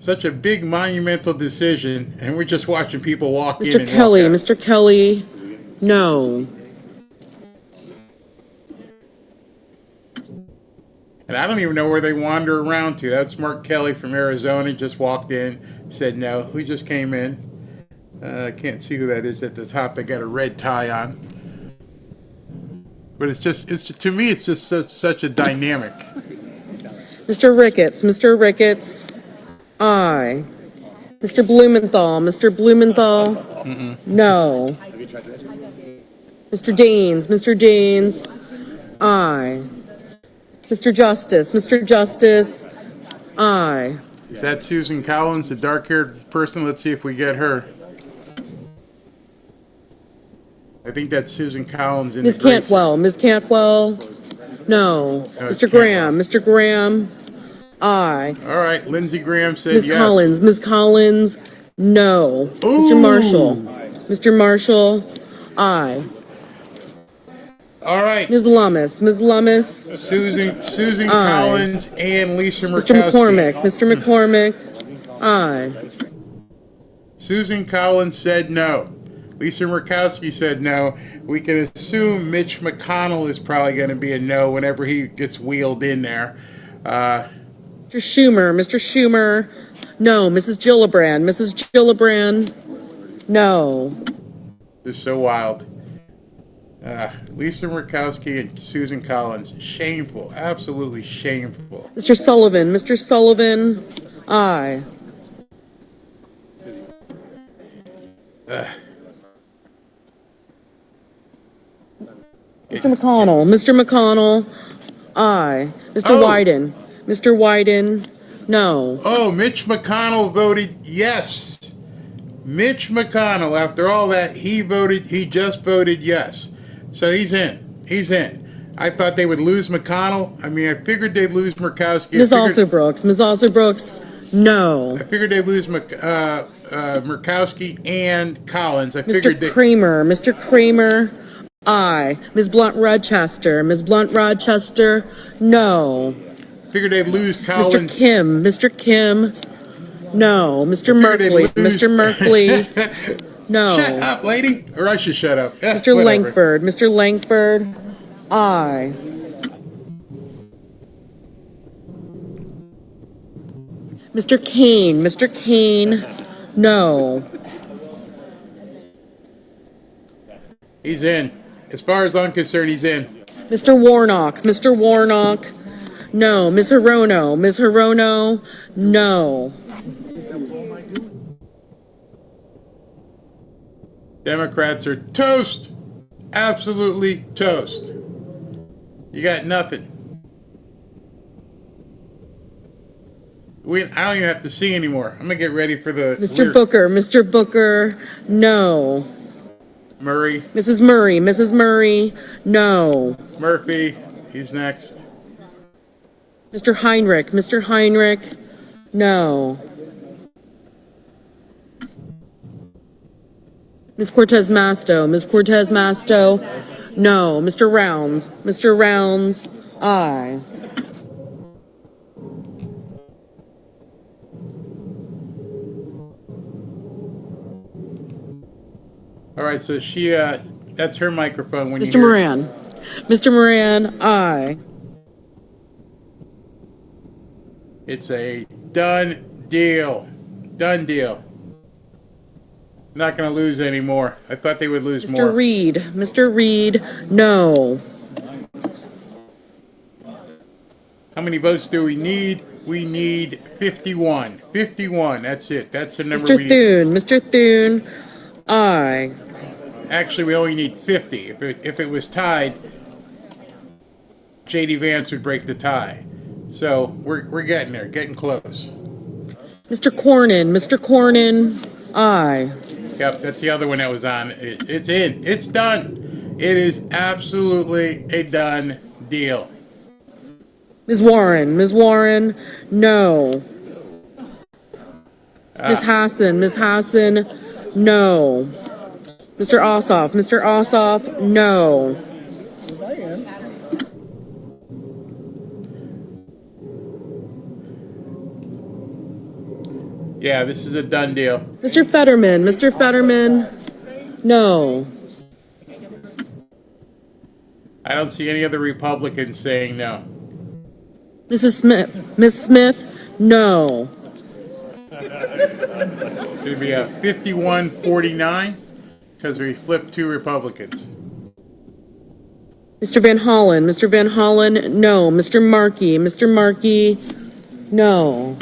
Such a big monumental decision, and we're just watching people walk in and walk out. Mr. Kelly, no. And I don't even know where they wander around to. That's Mark Kelly from Arizona, just walked in, said no. Who just came in? I can't see who that is at the top. They got a red tie on. But to me, it's just such a dynamic. Mr. Ricketts, aye. Mr. Blumenthal, no. Mr. Daines, aye. Mr. Justice, aye. Is that Susan Collins, the dark-haired person? Let's see if we get her. I think that's Susan Collins in Ms. the gray Cantwell, no. Mr. Graham, aye. All right, Lindsey Graham said Ms. yes. Ms. Collins, no. Mr. Marshall, aye. All right. Ms. Lummis, Susan aye. Collins and Lisa Murkowski. Mr. McCormick, aye. Susan Collins said no. Lisa Murkowski said no. We can assume Mitch McConnell is probably going to be a no whenever he gets wheeled in there. Mr. Schumer, no. Mrs. Gillibrand, no. This is so wild. Lisa Murkowski and Susan Collins, shameful, absolutely shameful. Mr. Sullivan, aye. Mr. McConnell, aye. Mr. Wyden, no. Oh, Mitch McConnell voted yes. Mitch McConnell, after all that, he just voted yes. So he's in. I thought they would lose McConnell. I mean, I figured they'd lose Murkowski. Ms. Alsobrooks, no. I figured they'd lose Murkowski and Collins. Mr. Kramer, aye. Ms. Blunt Rochester, no. Figured they'd lose Collins. Mr. Kim, no. Mr. Merkley, no. Shut up, lady. Or I should shut up. Mr. Langford, aye. Mr. Kane, no. He's in. As far as I'm concerned, he's in. Mr. Warnock, no. Ms. Hirono, no. Democrats are toast. Absolutely toast. You got nothing. I don't even have to see anymore. I'm going to get ready for the... Mr. Booker, no. Murray. Mrs. Murray, no. Murphy, he's next. Mr. Heinrich, no. Ms. Cortez Masto, no. Mr. Rounds, aye. All right, so that's her microphone. When Mr. Moran, aye. It's a done deal. Not going to lose anymore. I thought they would lose more. Mr. Reed, no. How many votes do we need? We need 51. 51, that's it. That's the number we need. Mr. Thune, aye. Actually, we only need 50. If it was tied, J.D. Vance would break the tie. So we're getting there, getting close. Mr. Cornyn, aye. Yep, that's the other one that was on. It's in. It's done. It is absolutely a done deal. Ms. Warren, no. Ms. Hassan, no. Mr. Ossoff, no. Yeah, this is a done deal. Mr. Fetterman, no. I don't see any other Republicans saying no. Mrs. Smith, Ms. Smith, no. It's going to be a 51-49 because we flipped 2 Republicans. Mr. Van Hollen, Mr. Van Hollen, no. Mr. Markey, no.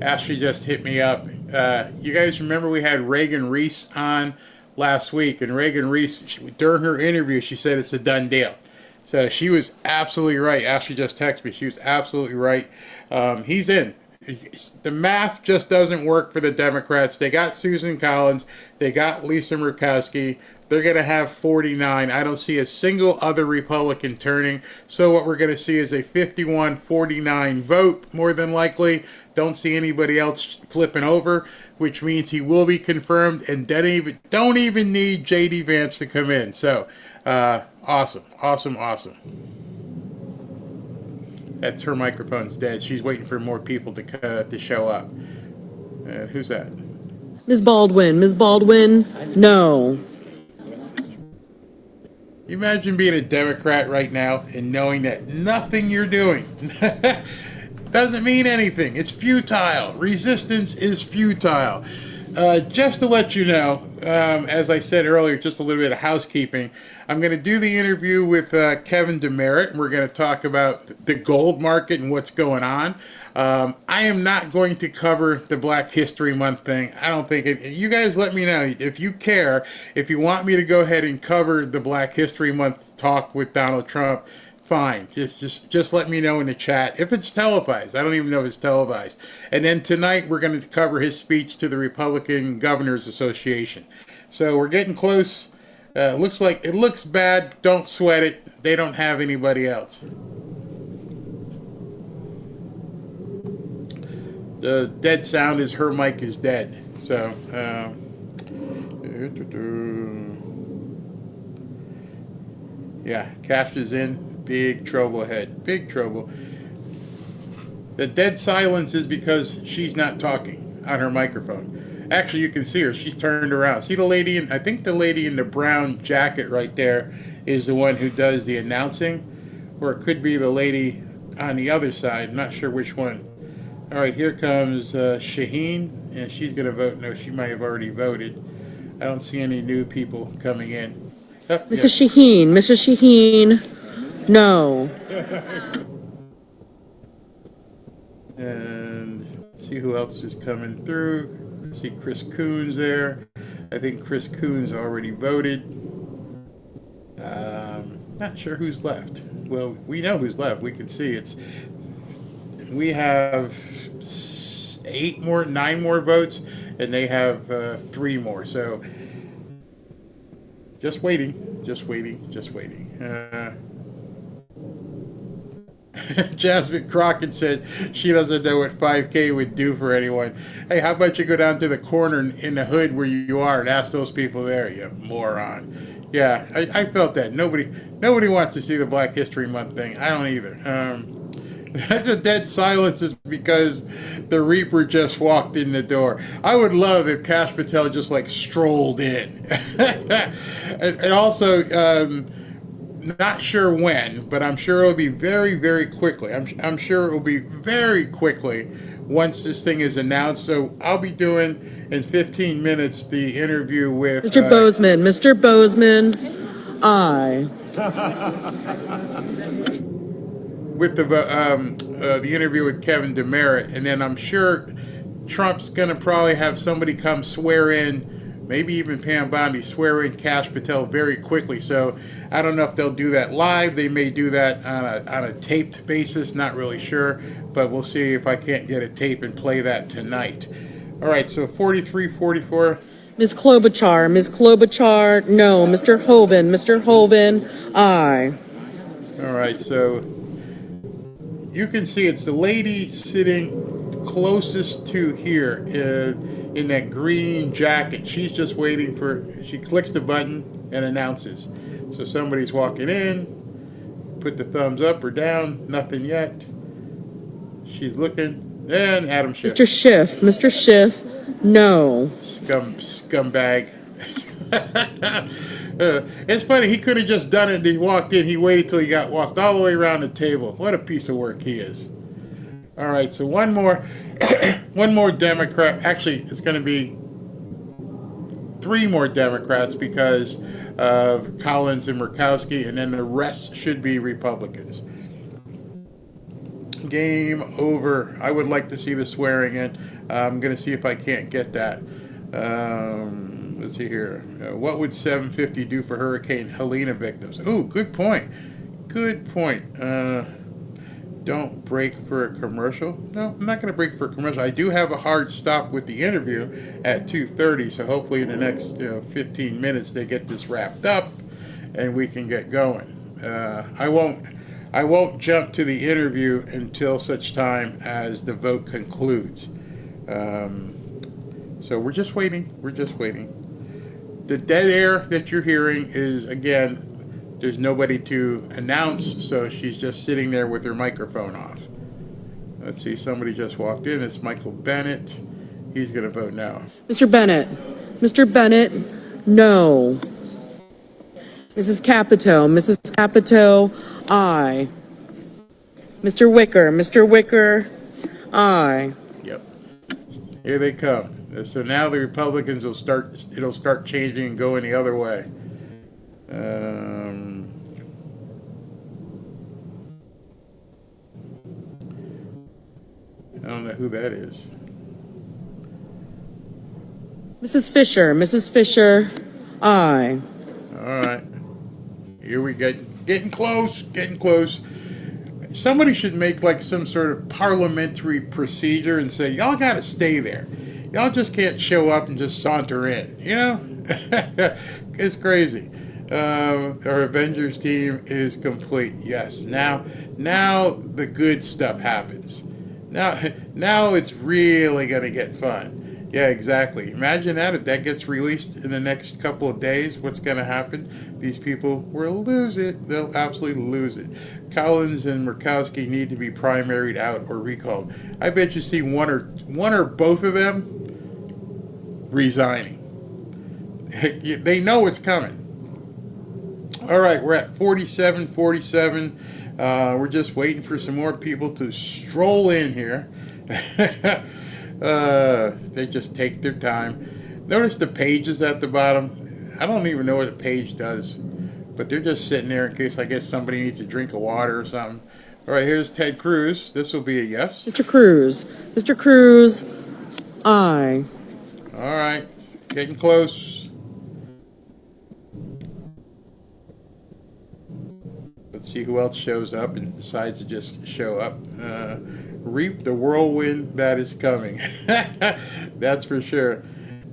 Ashley just hit me up. You guys remember we had Reagan Reese on last week, and Reagan Reese, during her interview, she said it's a done deal. So she was absolutely right. Ashley just texted me. She was absolutely right. He's in. The math just doesn't work for the Democrats. They got Susan Collins. They got Lisa Murkowski. They're going to have 49. I don't see a single other Republican turning. So what we're going to see is a 51-49 vote, more than likely. Don't see anybody else flipping over, which means he will be confirmed, and don't even need J.D. Vance to come in. So, awesome. That's her microphone's dead. She's waiting for more people to show up. Who's that? Ms. Baldwin, no. Imagine being a Democrat right now and knowing that nothing you're doing doesn't mean anything. It's futile. Resistance is futile. Just to let you know, as I said earlier, just a little bit of housekeeping. I'm going to do the interview with Kevin Demerit, and we're going to talk about the gold market and what's going on. I am not going to cover the Black History Month thing. I don't think it. You guys let me know if you care. If you want me to go ahead and cover the Black History Month talk with Donald Trump, fine. Just let me know in the chat if it's televised. I don't even know if it's televised. And then tonight we're going to cover his speech to the Republican Governors Association. So we're getting close. It looks bad. Don't sweat it. They don't have anybody else. The dead sound is her mic is dead. So, yeah, Kash is in. Big trouble ahead. Big trouble. The dead silence is because she's not talking on her microphone. Actually, you can see her. She's turned around. See the lady I think the lady in the brown jacket right there is the one who does the announcing. Or it could be the lady on the other side. I'm not sure which one. All right, here comes Shaheen, and she's going to vote. No, she might have already voted. I don't see any new people coming in. Oh, Mrs. Shaheen, no. And see who else is coming through. See Chris Coons there. I think Chris Coons already voted. Not sure who's left. Well, we know who's left. We can see we have 9 more votes, and they have 3 more. So just waiting. Jasmine Crockett said she doesn't know what 5K would do for anyone. Hey, how about you go down to the corner in the hood where you are and ask those people there, you moron. Yeah, I felt that. Nobody wants to see the Black History Month thing. I don't either. The dead silence is because the Reaper just walked in the door. I would love if Kash Patel just strolled in. And also, not sure when, but I'm sure it'll be very, very quickly. I'm sure it will be very quickly once this thing is announced. So I'll be doing in 15 minutes the interview with Mr. Bozeman, aye. With the interview with Kevin Demerit, and then I'm sure Trump's going to probably have somebody come swear in, maybe even Pam Bondi swear in Kash Patel very quickly. So I don't know if they'll do that live. They may do that on a taped basis. Not really sure, but we'll see if I can't get a tape and play that tonight. All right, so 43-44. Ms. Klobuchar, no. Mr. Hoven, aye. All right, so you can see it's the lady sitting closest to here in that green jacket. She's just waiting she clicks the button and announces. So somebody's walking in, put the thumbs up or down, nothing yet. She's looking, and Adam Schiff. Mr. Schiff, no. Scumbag. It's funny, he could have just done it and he walked in. He waited till he got walked all the way around the table. What a piece of work he is. All right, so one more one more Democrat. Actually, it's going to be 3 more Democrats because of Collins and Murkowski, and then the rest should be Republicans. Game over. I would like to see the swearing in. I'm going to see if I can't get that. Let's see here. What would 750 do for Hurricane Helene victims? Ooh, good point. Good point. Don't break for a commercial. No, I'm not going to break for a commercial. I do have a hard stop with the interview at 2:30, so hopefully in the next 15 minutes they get this wrapped up and we can get going. I won't jump to the interview until such time as the vote concludes. So we're just waiting. We're just waiting. The dead air that you're hearing is, again, there's nobody to announce, so she's just sitting there with her microphone off. Let's see, somebody just walked in. It's Michael Bennett. He's going to vote no. Mr. Bennett. Mr. Bennett, no. Mrs. Capito. Mrs. Capito, aye. Mr. Wicker. Mr. Wicker, aye. Yep. Here they come. So now the Republicans will it'll start changing and going the other way. I don't know who that is. Mrs. Fisher. Mrs. Fisher, aye. All right. Here we go. Getting close. Getting close. Somebody should make like some sort of parliamentary procedure and say, y'all got to stay there. Y'all just can't show up and just saunter in. You know? It's crazy. Our Avengers team is complete. Yes. Now the good stuff happens. Now it's really going to get fun. Yeah, exactly. Imagine that if that gets released in the next couple of days. What's going to happen? These people will lose it. They'll absolutely lose it. Collins and Murkowski need to be primaried out or recalled. I bet you see one or both of them resigning. They know it's coming. All right, we're at 47. We're just waiting for some more people to stroll in here. They just take their time. Notice the pages at the bottom. I don't even know what a page does, but they're just sitting there in case I guess somebody needs a drink of water or something. All right, here's Ted Cruz. This will be a yes. Mr. Cruz. Mr. Cruz, aye. All right, getting close. Let's see who else shows up and decides to just show up. Reap the whirlwind that is coming. That's for sure.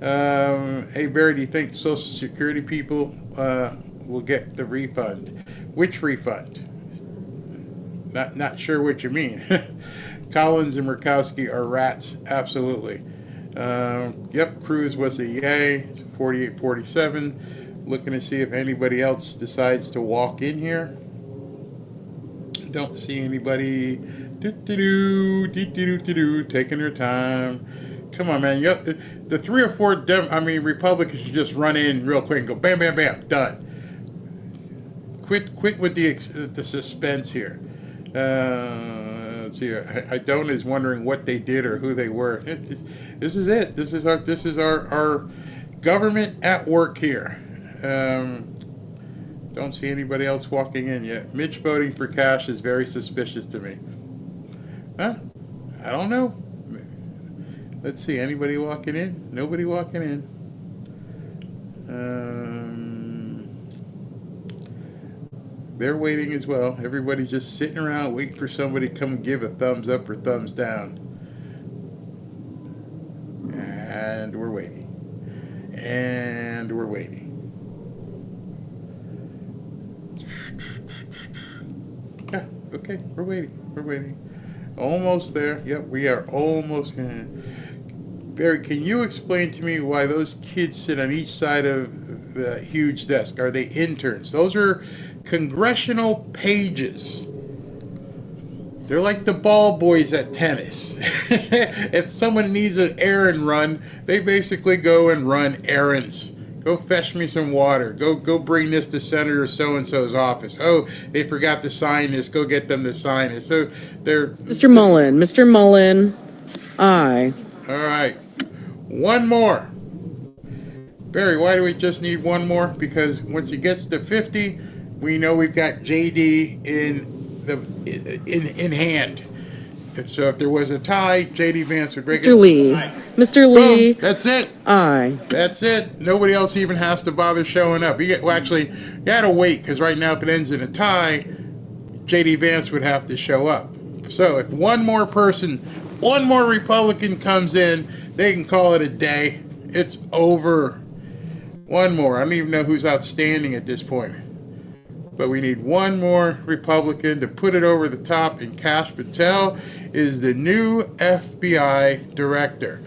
Hey, Barry, do you think Social Security people will get the refund? Which refund? Not sure what you mean. Collins and Murkowski are rats. Absolutely. Yep, Cruz was a yay. 48-47. Looking to see if anybody else decides to walk in here. Don't see anybody taking their time. Come on, man. The 3 or 4 Republicans should just run in real quick and go bam, bam, bam, done. Quit with the suspense here. Let's see. Idona is wondering what they did or who they were. This is it. This is our government at work here. Don't see anybody else walking in yet. Mitch voting for Kash is very suspicious to me. Huh? I don't know. Let's see. Anybody walking in? Nobody walking in. They're waiting as well. Everybody's just sitting around waiting for somebody to come give a thumbs up or thumbs down. And we're waiting. And we're waiting. Yeah, okay, we're waiting. Almost there. Yep, we are almost in. Barry, can you explain to me why those kids sit on each side of the huge desk? Are they interns? Those are congressional pages. They're like the ball boys at tennis. If someone needs an errand run, they basically go and run errands. Go fetch me some water. Go bring this to Senator so-and-so's office. Oh, they forgot to sign this. Go get them to sign it. So they're... Mr. Mullen, aye. All right. One more. Barry, why do we just need one more? Because once he gets to 50, we know we've got JD in hand. And so if there was a tie, JD Vance would break it. Mr. Lee. Mr. Lee. Boom. That's it. Aye. That's it. Nobody else even has to bother showing up. You gotta wait, because right now if it ends in a tie, JD Vance would have to show up. So if one more Republican comes in, they can call it a day. It's over. One more. I don't even know who's outstanding at this point. But we need one more Republican to put it over the top, and Kash Patel is the new FBI director.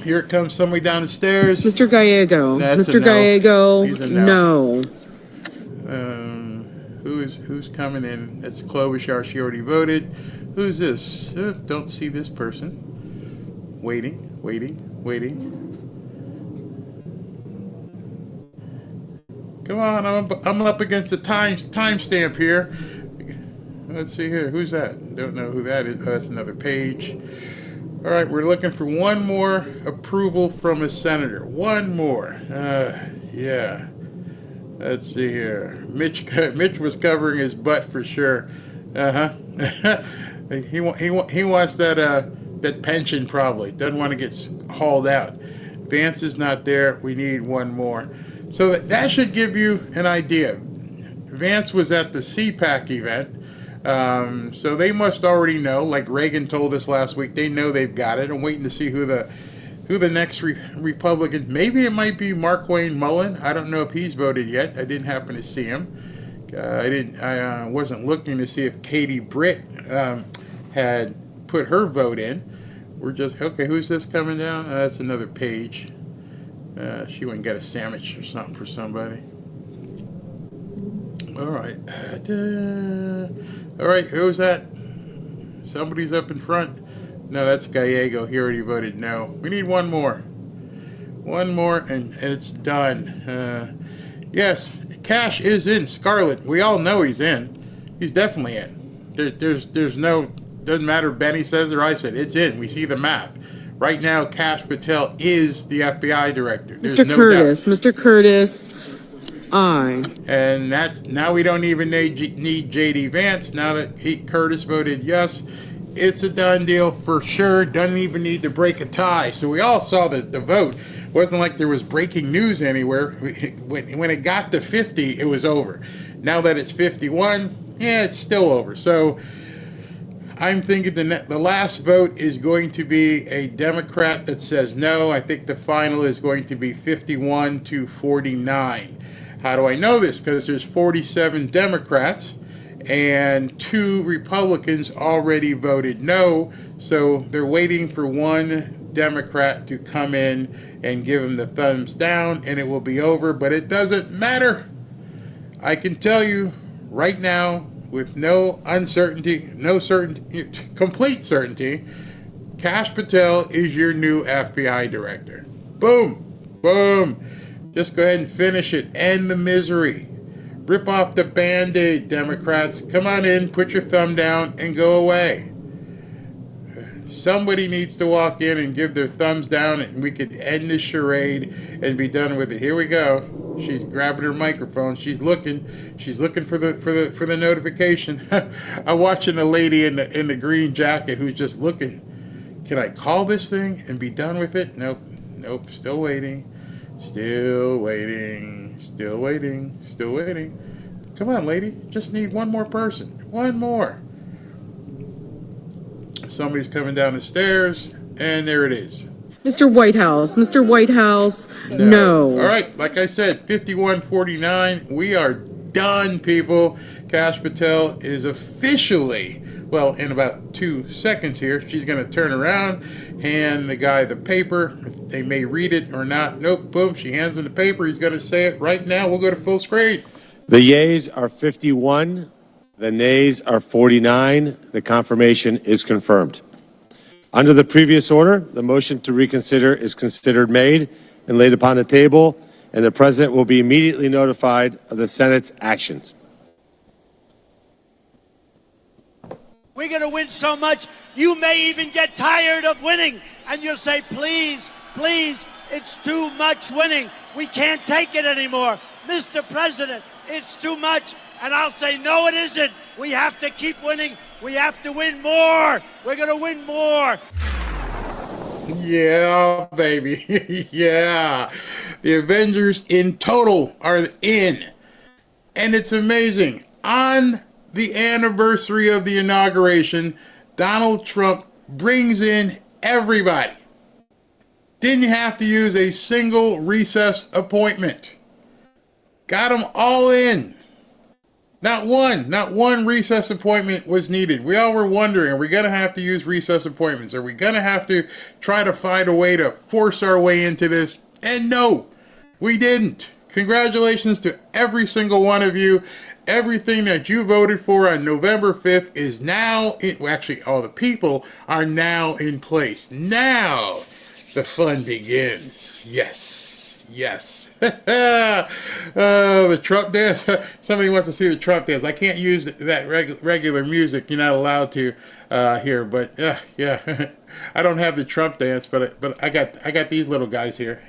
Here comes somebody down the stairs. Mr. Gallego. That's Mr. a no. Gallego. He's a no. Who's coming in? That's Cloture. She already voted. Who's this? Don't see this person. Waiting. Come on, I'm up against the timestamp here. Let's see here. Who's that? Don't know who that is. Oh, that's another page. All right, we're looking for one more approval from a senator. One more. Yeah. Let's see here. Mitch was covering his butt for sure. He wants that pension probably. Doesn't want to get hauled out. Vance is not there. We need one more. So that should give you an idea. Vance was at the CPAC event. So they must already know, like Reagan told us last week, they know they've got it. I'm waiting to see who the next Republican, maybe it might be Markwayne Mullen. I don't know if he's voted yet. I didn't happen to see him. I wasn't looking to see if Katie Britt had put her vote in. We're just, okay, who's this coming down? That's another page. She went and got a sandwich or something for somebody. All right. All right, who's that? Somebody's up in front. No, that's Gallego. He already voted no. We need one more. One more, and it's done. Yes, Kash is in Scarlet. We all know he's in. He's definitely in. There's no, doesn't matter if Benny says or I said, it's in. We see the math. Right now, Kash Patel is the FBI director. There's Mr. no Curtis. doubt. Mr. Curtis. Aye. And now we don't even need JD Vance. Now that Curtis voted yes, it's a done deal for sure. Doesn't even need to break a tie. So we all saw the vote. It wasn't like there was breaking news anywhere. When it got to 50, it was over. Now that it's 51, yeah, it's still over. So I'm thinking the last vote is going to be a Democrat that says no. I think the final is going to be 51 to 49. How do I know this? Because there's 47 Democrats and 2 Republicans already voted no. So they're waiting for one Democrat to come in and give them the thumbs down, and it will be over. But it doesn't matter. I can tell you right now, with no uncertainty, complete certainty, Kash Patel is your new FBI director. Boom. Boom. Just go ahead and finish it. End the misery. Rip off the Band-Aid, Democrats. Come on in, put your thumb down, and go away. Somebody needs to walk in and give their thumbs down, and we could end this charade and be done with it. Here we go. She's grabbing her microphone. She's looking. She's looking for the notification. I'm watching a lady in the green jacket who's just looking. Can I call this thing and be done with it? Nope. Still waiting. Still waiting. Come on, lady. Just need one more person. One more. Somebody's coming down the stairs, and there it is. Mr. Whitehouse. No. All right, like I said, 51-49. We are done, people. Kash Patel is officially, well, in about 2 seconds here, she's going to turn around, hand the guy the paper. They may read it or not. Nope, boom, she hands him the paper. He's going to say it right now. We'll go to full screen. The yeas are 51. The nays are 49. The confirmation is confirmed. Under the previous order, the motion to reconsider is considered made and laid upon the table, and the President will be immediately notified of the Senate's actions. We're going to win so much, you may even get tired of winning, and you'll say, please, please, it's too much winning. We can't take it anymore. Mr. President, it's too much. And I'll say, no, it isn't. We have to keep winning. We have to win more. We're going to win more. Yeah, baby. Yeah. The Avengers in total are in. And it's amazing. On the anniversary of the inauguration, Donald Trump brings in everybody. Didn't have to use a single recess appointment. Got them all in. Not one recess appointment was needed. We all were wondering, are we going to have to use recess appointments? Are we going to have to try to find a way to force our way into this? And no, we didn't. Congratulations to every single one of you. Everything that you voted for on November 5th is now, actually all the people are now in place. Now the fun begins. Yes, yes. The Trump dance. Somebody wants to see the Trump dance. I can't use that regular music. You're not allowed to here, but yeah. I don't have the Trump dance, but I got these little guys here.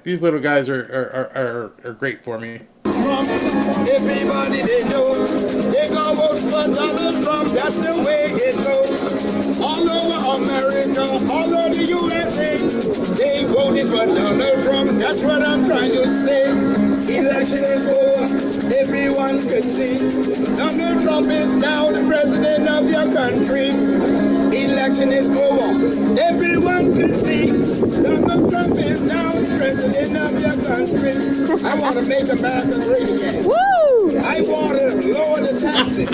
These little guys are great for me. Everybody they know, they gonna vote for Donald Trump, that's the way it goes. All over America, all over the USA, they voted for Donald Trump, that's what I'm trying to say. Election is over, everyone can see. Donald Trump is now the president of your country. Election is over, everyone can see. Donald Trump is now the president of your country. I want to make America great again. Woo! I want to lower the taxes.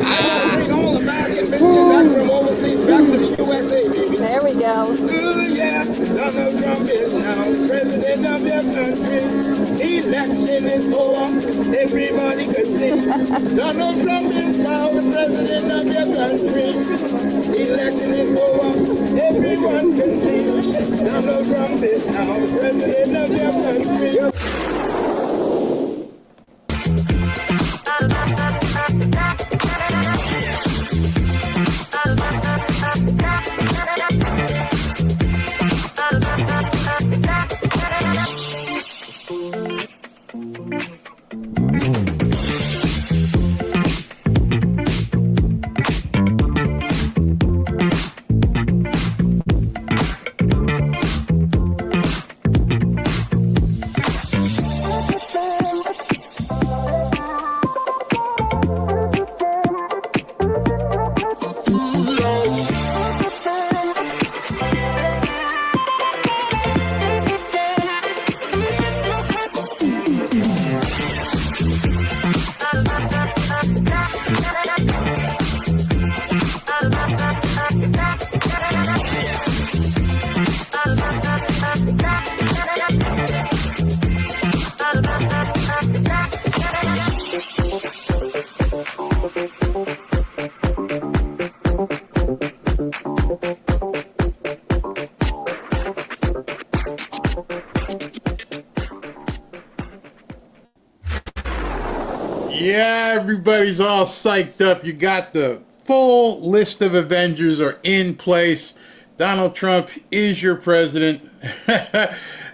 I want to bring all American business back from overseas back to the USA, baby. There we go. Ooh, yeah. Donald Trump is now president of your country. Election is over. Everybody can see. Donald Trump is now the president of your country. Election is over. Everyone can see. Donald Trump is now president of your country. Yeah, everybody's all psyched up. You got the full list of Avengers are in place. Donald Trump is your president.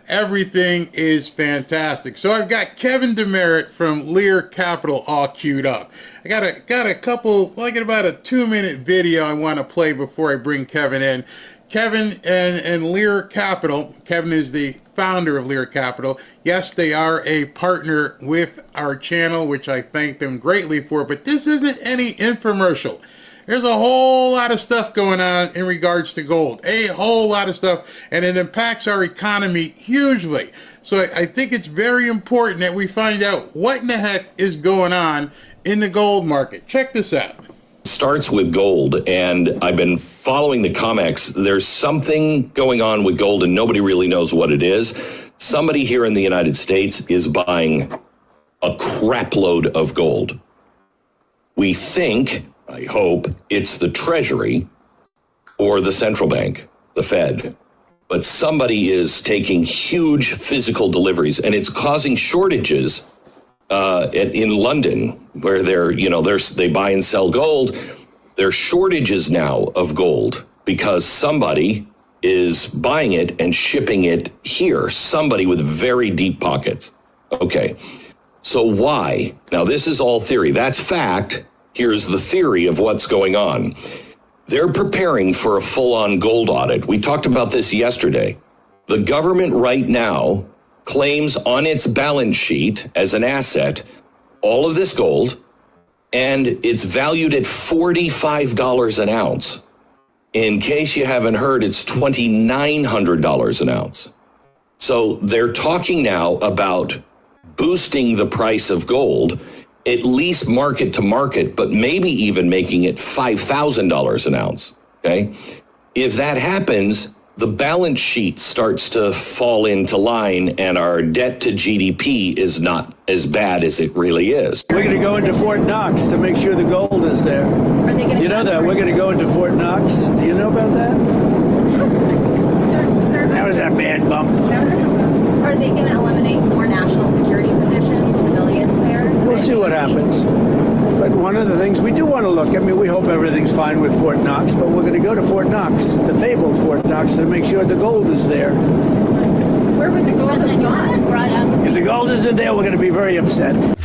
Everything is fantastic. So I've got Kevin Demerit from Lear Capital all queued up. I got a couple, like about a 2-minute video I want to play before I bring Kevin in. Kevin and Lear Capital. Kevin is the founder of Lear Capital. Yes, they are a partner with our channel, which I thank them greatly for, but this isn't any infomercial. There's a whole lot of stuff going on in regards to gold, a whole lot of stuff, and it impacts our economy hugely. So I think it's very important that we find out what in the heck is going on in the gold market. Check this out. Starts with gold, and I've been following the COMEX. There's something going on with gold, and nobody really knows what it is. Somebody here in the United States is buying a crap load of gold. We think, I hope, it's the Treasury or the central bank, the Fed. but somebody is taking huge physical deliveries, and it's causing shortages in London, where they buy and sell gold. There's shortages now of gold because somebody is buying it and shipping it here. Somebody with very deep pockets. Okay, so why? Now, this is all theory. That's fact. Here's the theory of what's going on. They're preparing for a full-on gold audit. We talked about this yesterday. The government right now claims on its balance sheet as an asset all of this gold, and it's valued at $45 an ounce. In case you haven't heard, it's $2,900 an ounce. So they're talking now about boosting the price of gold, at least market to market, but maybe even making it $5,000 an ounce. Okay? If that happens, the balance sheet starts to fall into line, and our debt to GDP is not as bad as it really is. We're going to go into Fort Knox to make sure the gold is there. Are they going You know that? We're going to go into Fort Knox. Do you know about that? Sir, That was a bad bump. are they going to eliminate more national security positions, civilians there? We'll see what happens. But one of the things we do want to look, I mean, we hope everything's fine with Fort Knox, but we're going to go to Fort Knox, the fabled Fort Knox, to make sure the gold is there. Where would the gold have gone? If the gold isn't there, we're going to be very upset.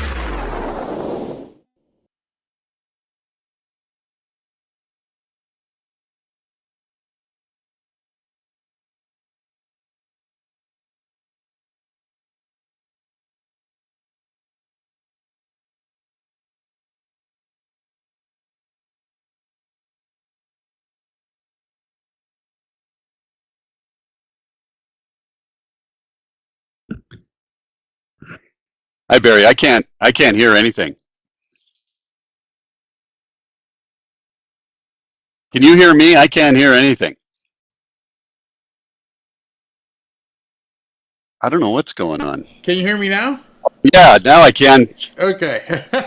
Hi, Barry. I can't hear anything. Can you hear me? I can't hear anything. I don't know what's going on. Can you hear me now? Yeah, now I can. Okay.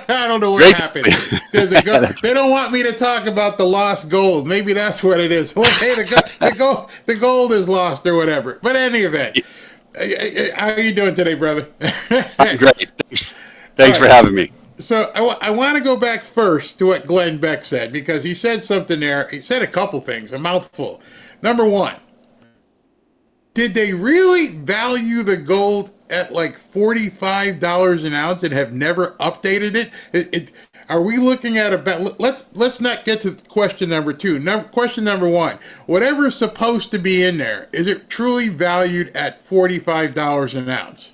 I don't know what Great. happened. They don't want me to talk about the lost gold. Maybe that's what it is. Well, hey, the gold is lost or whatever. But in any event, how are you doing today, brother? I'm great. Thanks for having me. So I want to go back first to what Glenn Beck said, because he said something there. He said a couple things, a mouthful. Number one, did they really value the gold at like $45 an ounce and have never updated it? Are we looking at about? Let's not get to question number two. Question number one: whatever's supposed to be in there, is it truly valued at $45 an ounce?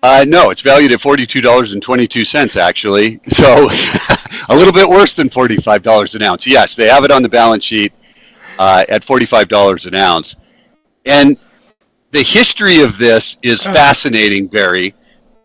No, it's valued at $42.22 actually. So a little bit worse than $45 an ounce. Yes, they have it on the balance sheet at $45 an ounce. And the history of this is fascinating, Barry.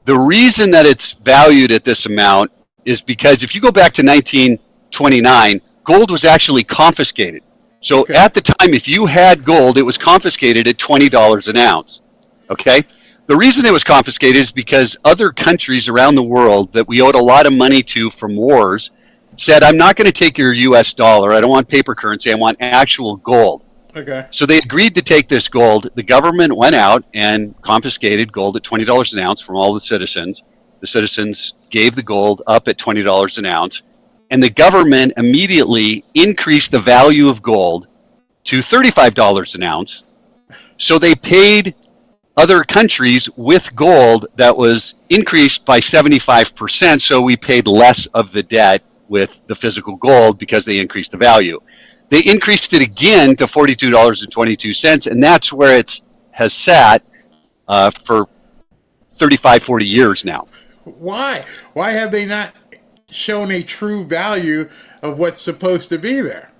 The reason that it's valued at this amount is because if you go back to 1929, gold was actually confiscated. So at the time, if you had gold, it was confiscated at $20 an ounce. Okay? The reason it was confiscated is because other countries around the world that we owed a lot of money to from wars said, I'm not going to take your US dollar. I don't want paper currency. I want actual gold. Okay. So they agreed to take this gold. The government went out and confiscated gold at $20 an ounce from all the citizens. The citizens gave the gold up at $20 an ounce. And the government immediately increased the value of gold to $35 an ounce. So they paid other countries with gold that was increased by 75%. So we paid less of the debt with the physical gold because they increased the value. They increased it again to $42.22, and that's where it has sat for 35, 40 years now. Why? Why have they not shown a true value of what's supposed to be there?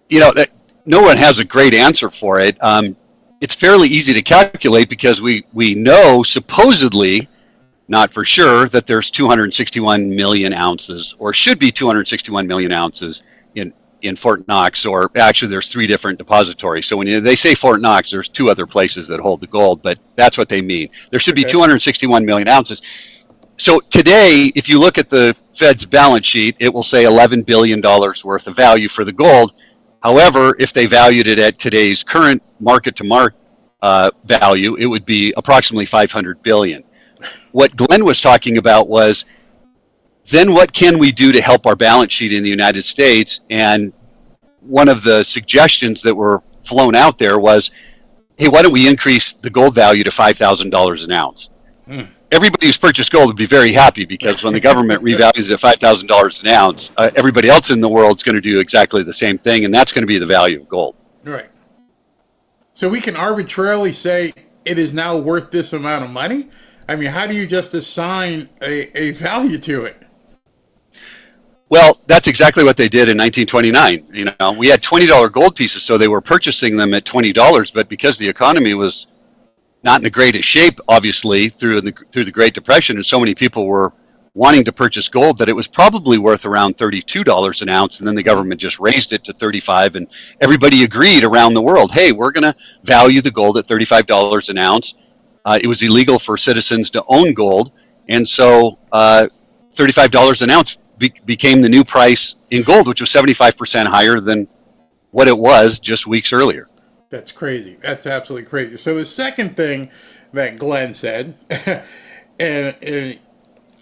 You know, no one has a great answer for it. It's fairly easy to calculate because we know supposedly, not for sure, that there's 261 million ounces, or should be 261 million ounces in Fort Knox, or actually there's 3 different depositories. So when they say Fort Knox, there's 2 other places that hold the gold, but that's what they mean. There should be 261 million ounces. So today, if you look at the Fed's balance sheet, it will say $11 billion worth of value for the gold. However, if they valued it at today's current market-to-market value, it would be approximately $500 billion. What Glenn was talking about was, then what can we do to help our balance sheet in the United States? And one of the suggestions that were flown out there was, hey, why don't we increase the gold value to $5,000 an ounce? Everybody who's purchased gold would be very happy, because when the government revalues it at $5,000 an ounce, everybody else in the world is going to do exactly the same thing, and that's going to be the value of gold. Right. So we can arbitrarily say it is now worth this amount of money? I mean, how do you just assign a value to it? Well, that's exactly what they did in 1929. You know, we had $20 gold pieces, so they were purchasing them at $20, but because the economy was not in the greatest shape, obviously, through the Great Depression, and so many people were wanting to purchase gold that it was probably worth around $32 an ounce, and then the government just raised it to $35, and everybody agreed around the world, hey, we're going to value the gold at $35 an ounce. It was illegal for citizens to own gold, and so $35 an ounce became the new price in gold, which was 75% higher than what it was just weeks earlier. That's crazy. That's absolutely crazy. So the second thing that Glenn said, and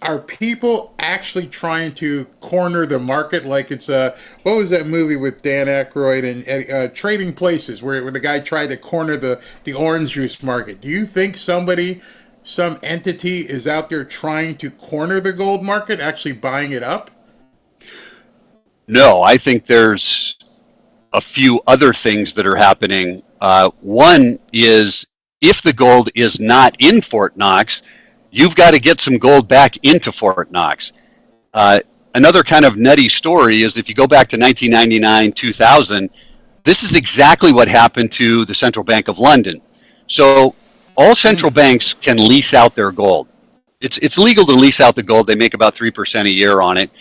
are people actually trying to corner the market like it's what was that movie with Dan Aykroyd and Trading Places, where the guy tried to corner the orange juice market? Do you think some entity is out there trying to corner the gold market, actually buying it up? No, I think there's a few other things that are happening. One is, if the gold is not in Fort Knox, you've got to get some gold back into Fort Knox. Another kind of nutty story is, if you go back to 1999, 2000, this is exactly what happened to the Central Bank of London. So all central banks can lease out their gold. It's legal to lease out the gold. They make about 3% a year on it.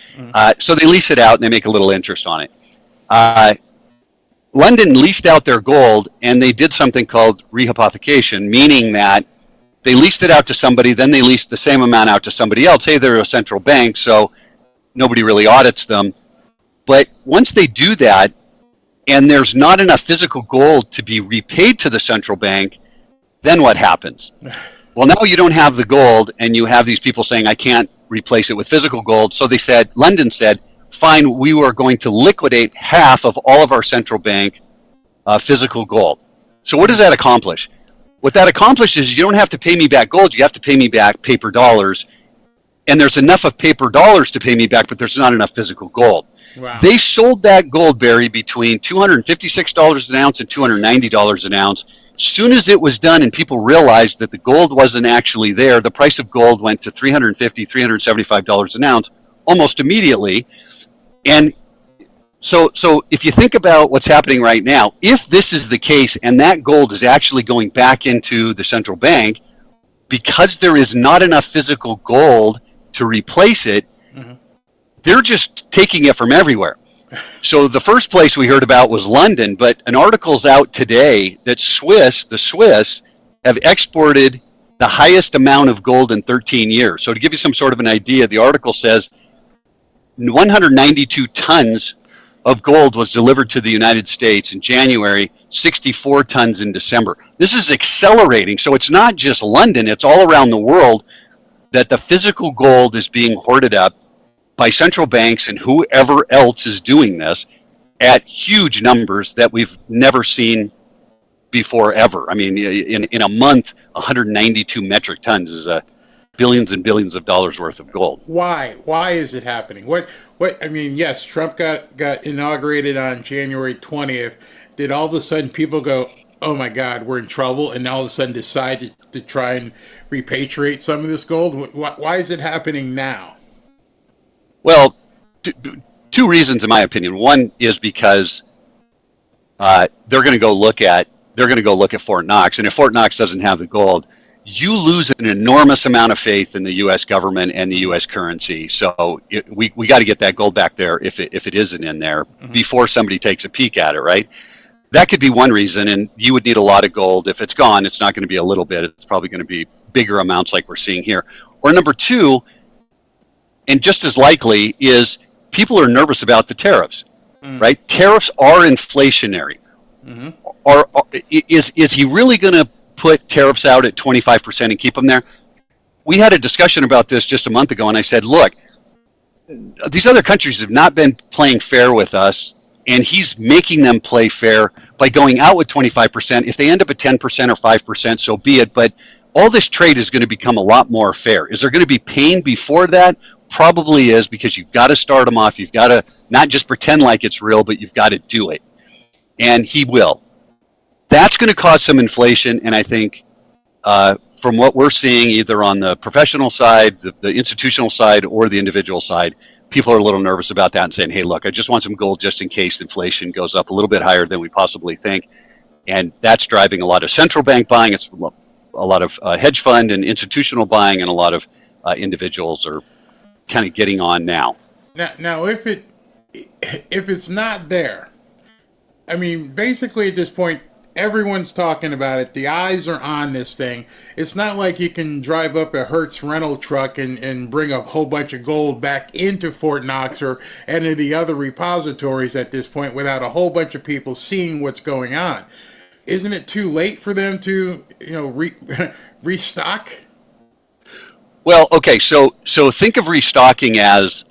So they lease it out and they make a little interest on it. London leased out their gold, and they did something called rehypothecation, meaning that they leased it out to somebody, then they leased the same amount out to somebody else. Hey, they're a central bank, so nobody really audits them. But once they do that, and there's not enough physical gold to be repaid to the central bank, then what happens? Well, now you don't have the gold, and you have these people saying, I can't replace it with physical gold. So they said, London said, fine, we are going to liquidate half of all of our central bank physical gold. So what does that accomplish? What that accomplishes is, you don't have to pay me back gold, you have to pay me back paper dollars. And there's enough of paper dollars to pay me back, but there's not enough physical gold. Wow. They sold that gold, Barry, between $256 an ounce and $290 an ounce. Soon as it was done and people realized that the gold wasn't actually there, the price of gold went to $350, $375 an ounce almost immediately. And so if you think about what's happening right now, if this is the case and that gold is actually going back into the central bank, because there is not enough physical gold to replace it, they're just taking it from everywhere. So the first place we heard about was London, but an article's out today that the Swiss have exported the highest amount of gold in 13 years. So to give you some sort of an idea, the article says 192 tons of gold was delivered to the United States in January, 64 tons in December. This is accelerating. So it's not just London, it's all around the world that the physical gold is being hoarded up by central banks and whoever else is doing this at huge numbers that we've never seen before ever. I mean, in a month, 192 metric tons is billions and billions of dollars worth of gold. Why? Why is it happening? What? I mean, yes, Trump got inaugurated on January 20th. Did all of a sudden people go, oh my God, we're in trouble, and all of a sudden decide to try and repatriate some of this gold? Why is it happening now? Well, two reasons, in my opinion. One is because they're going to go look at Fort Knox, and if Fort Knox doesn't have the gold, you lose an enormous amount of faith in the U.S. government and the U.S. currency. So we got to get that gold back there if it isn't in there before somebody takes a peek at it, right? That could be one reason, and you would need a lot of gold. If it's gone, it's not going to be a little bit. It's probably going to be bigger amounts like we're seeing here. Or number two, and just as likely, is people are nervous about the tariffs. right? Tariffs are inflationary. Is he really going to put tariffs out at 25% and keep them there? We had a discussion about this just a month ago, and I said, look, these other countries have not been playing fair with us, and he's making them play fair by going out with 25%. If they end up at 10% or 5%, so be it. But all this trade is going to become a lot more fair. Is there going to be pain before that? Probably is, because you've got to start them off. You've got to not just pretend like it's real, but you've got to do it. And he will. That's going to cause some inflation, and I think from what we're seeing, either on the professional side, the institutional side, or the individual side, people are a little nervous about that and saying, hey, look, I just want some gold just in case inflation goes up a little bit higher than we possibly think. And that's driving a lot of central bank buying. It's a lot of hedge fund and institutional buying, and a lot of individuals are kind of getting on now. Now, if it's not there, I mean, basically at this point, everyone's talking about it. The eyes are on this thing. It's not like you can drive up a Hertz rental truck and bring a whole bunch of gold back into Fort Knox or any of the other repositories at this point without a whole bunch of people seeing what's going on. Isn't it too late for them to, restock? Well, okay, so think of restocking as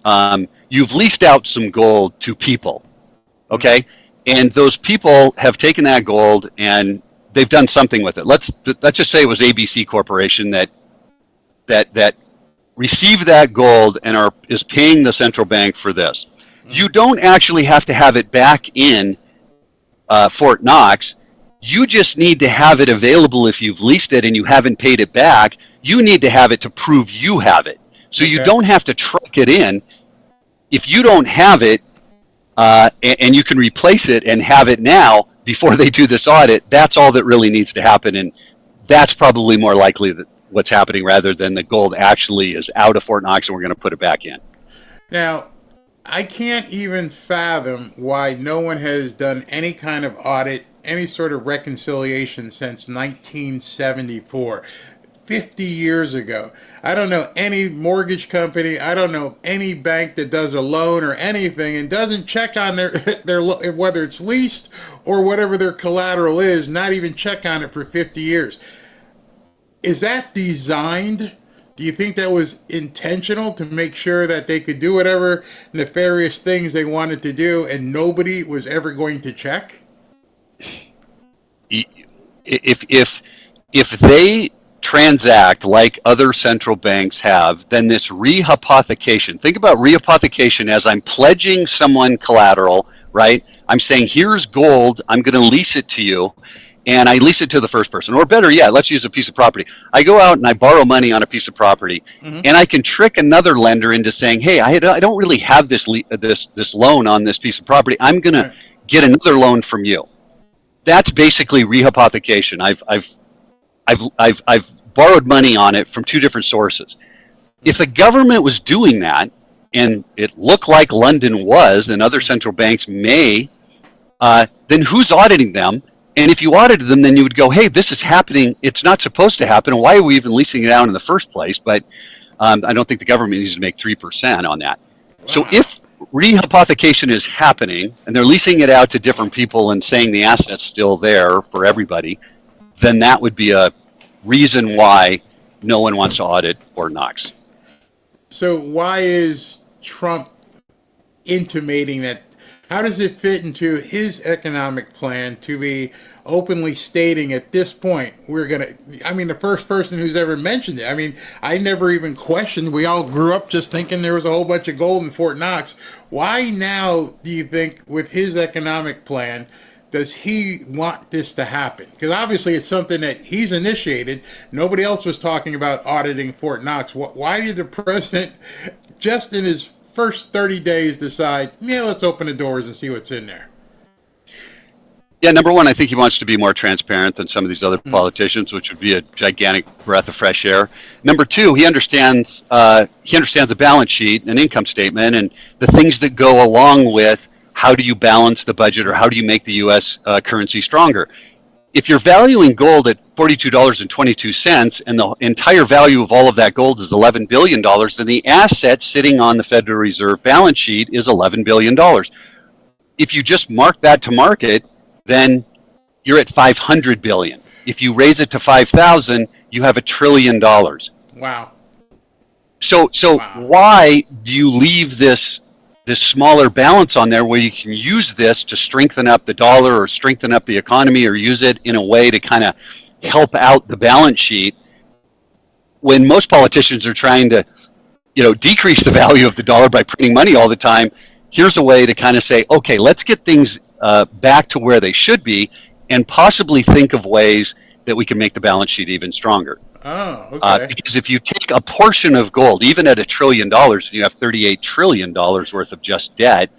you've leased out some gold to people, okay? And those people have taken that gold and they've done something with it. Let's just say it was ABC Corporation that received that gold and is paying the central bank for this. You don't actually have to have it back in Fort Knox. You just need to have it available if you've leased it and you haven't paid it back. You need to have it to prove you have it. So you don't have to truck it in. If you don't have it, and you can replace it and have it now before they do this audit, that's all that really needs to happen. And that's probably more likely that what's happening rather than the gold actually is out of Fort Knox and we're going to put it back in. Now, I can't even fathom why no one has done any kind of audit, any sort of reconciliation since 1974. 50 years ago. I don't know any mortgage company, I don't know any bank that does a loan or anything and doesn't check on their whether it's leased or whatever their collateral is, not even check on it for 50 years. Is that designed? Do you think that was intentional to make sure that they could do whatever nefarious things they wanted to do and nobody was ever going to check? If they transact like other central banks have, then this rehypothecation, think about rehypothecation as I'm pledging someone collateral, right? I'm saying, here's gold, I'm going to lease it to you, and I lease it to the first person. Or better yet, let's use a piece of property. I go out and I borrow money on a piece of property, and I can trick another lender into saying, hey, I don't really have this loan on this piece of property. I'm going to get another loan from you. That's basically rehypothecation. I've borrowed money on it from two different sources. If the government was doing that, and it looked like London was, and other central banks may, then who's auditing them? And if you audited them, then you would go, hey, this is happening. It's not supposed to happen. Why are we even leasing it out in the first place? But I don't think the government needs to make 3% on that. Wow. So if rehypothecation is happening, and they're leasing it out to different people and saying the asset's still there for everybody, then that would be a reason why no one wants to audit Fort Knox. So why is Trump intimating that? How does it fit into his economic plan to be openly stating at this point, the first person who's ever mentioned it. I mean, I never even questioned. We all grew up just thinking there was a whole bunch of gold in Fort Knox. Why now do you think with his economic plan does he want this to happen? Because obviously it's something that he's initiated. Nobody else was talking about auditing Fort Knox. Why did the president, just in his first 30 days, decide, let's open the doors and see what's in there? Yeah, number one, I think he wants to be more transparent than some of these other politicians, which would be a gigantic breath of fresh air. Number two, he understands a balance sheet, an income statement, and the things that go along with how do you balance the budget or how do you make the U.S. Currency stronger. If you're valuing gold at $42.22 and the entire value of all of that gold is $11 billion, then the asset sitting on the Federal Reserve balance sheet is $11 billion. if you just mark that to market, then you're at 500 billion. If you raise it to 5,000, you have $1 trillion. Wow. So why do you leave this smaller balance on there where you can use this to strengthen up the dollar or strengthen up the economy or use it in a way to kind of help out the balance sheet, when most politicians are trying to, decrease the value of the dollar by printing money all the time? Here's a way to kind of say, okay, let's get things back to where they should be, and possibly think of ways that we can make the balance sheet even stronger. Oh, okay. Because if you take a portion of gold, even at $1 trillion, and you have $38 trillion worth of just debt,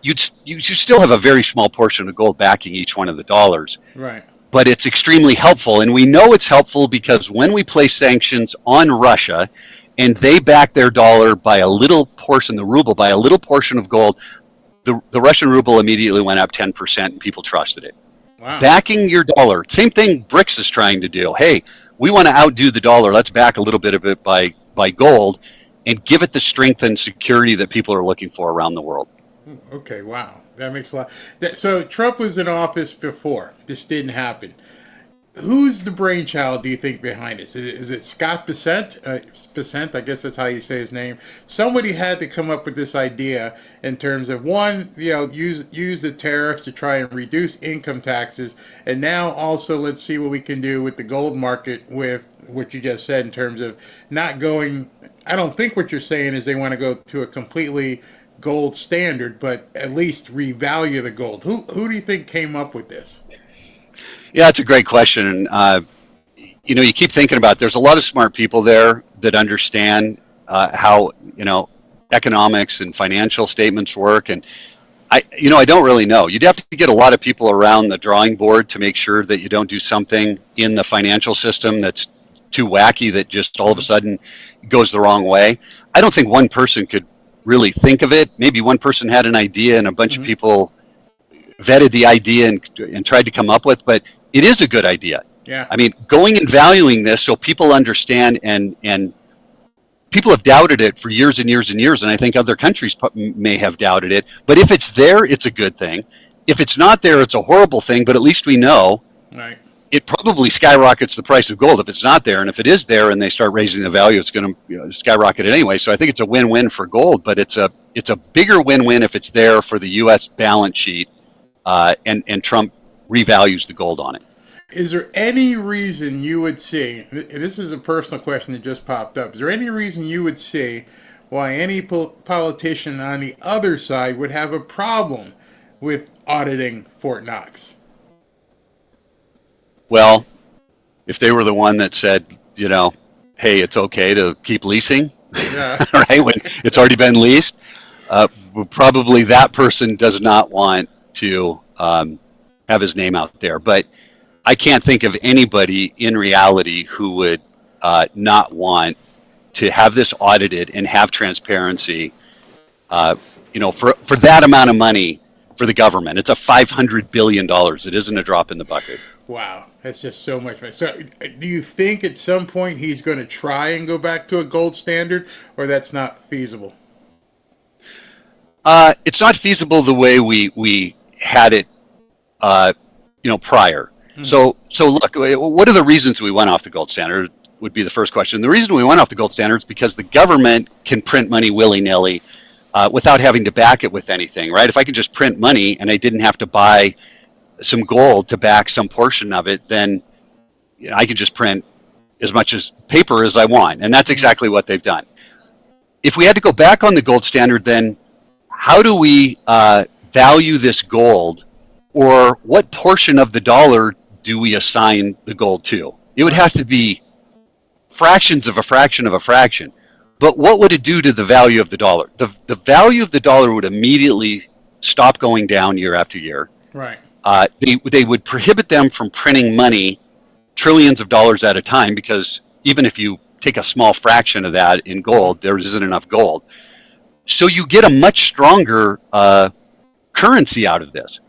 you still have a very small portion of gold backing each one of the dollars. Right. But it's extremely helpful, and we know it's helpful because when we place sanctions on Russia, and they back their dollar by a little portion, the ruble by a little portion of gold, the Russian ruble immediately went up 10%, and people trusted it. Wow. Backing your dollar, same thing BRICS is trying to do. Hey, we want to outdo the dollar. Let's back a little bit of it by gold and give it the strength and security that people are looking for around the world. Okay, wow. That makes a lot. So Trump was in office before. This didn't happen. Who's the brainchild, do you think, behind this? Is it Scott Bessent? Bessent, I guess that's how you say his name. Somebody had to come up with this idea in terms of, one, use the tariffs to try and reduce income taxes, and now also let's see what we can do with the gold market with what you just said in terms of not going. I don't think what you're saying is they want to go to a completely gold standard, but at least revalue the gold. Who do you think came up with this? Yeah, it's a great question. And, you keep thinking about, there's a lot of smart people there that understand how, economics and financial statements work. And I don't really know. You'd have to get a lot of people around the drawing board to make sure that you don't do something in the financial system that's too wacky that just all of a sudden goes the wrong way. I don't think one person could really think of it. Maybe one person had an idea and a bunch of people vetted the idea and tried to come up with, but it is a good idea. Yeah. I mean, going and valuing this so people understand, and people have doubted it for years and years and years, and I think other countries may have doubted it, but if it's there, it's a good thing. If it's not there, it's a horrible thing, but at least we know. Right. It probably skyrockets the price of gold if it's not there, and if it is there and they start raising the value, it's going to skyrocket it anyway. So I think it's a win-win for gold, but it's a bigger win-win if it's there for the U.S. balance sheet, and Trump revalues the gold on it. Is there any reason you would see, and this is a personal question that just popped up, is there any reason you would see why any politician on the other side would have a problem with auditing Fort Knox? Well, if they were the one that said, hey, it's okay to keep leasing, yeah. right, when it's already been leased, probably that person does not want to have his name out there. But I can't think of anybody in reality who would not want to have this audited and have transparency, for that amount of money for the government. It's a $500 billion. It isn't a drop in the bucket. Wow, that's just so much money. So do you think at some point he's going to try and go back to a gold standard, or that's not feasible? It's not feasible the way we had it, prior. Mm-hmm. So look, what are the reasons we went off the gold standard would be the first question. The reason we went off the gold standard is because the government can print money willy-nilly without having to back it with anything, right? If I could just print money and I didn't have to buy some gold to back some portion of it, then I could just print as much as paper as I want. And that's exactly what they've done. If we had to go back on the gold standard, then how do we value this gold, or what portion of the dollar do we assign the gold to? It would have to be fractions of a fraction of a fraction. But what would it do to the value of the dollar? The value of the dollar would immediately stop going down year after year. Right. They would prohibit them from printing money, trillions of dollars at a time, because even if you take a small fraction of that in gold, there isn't enough gold. So you get a much stronger currency out of this.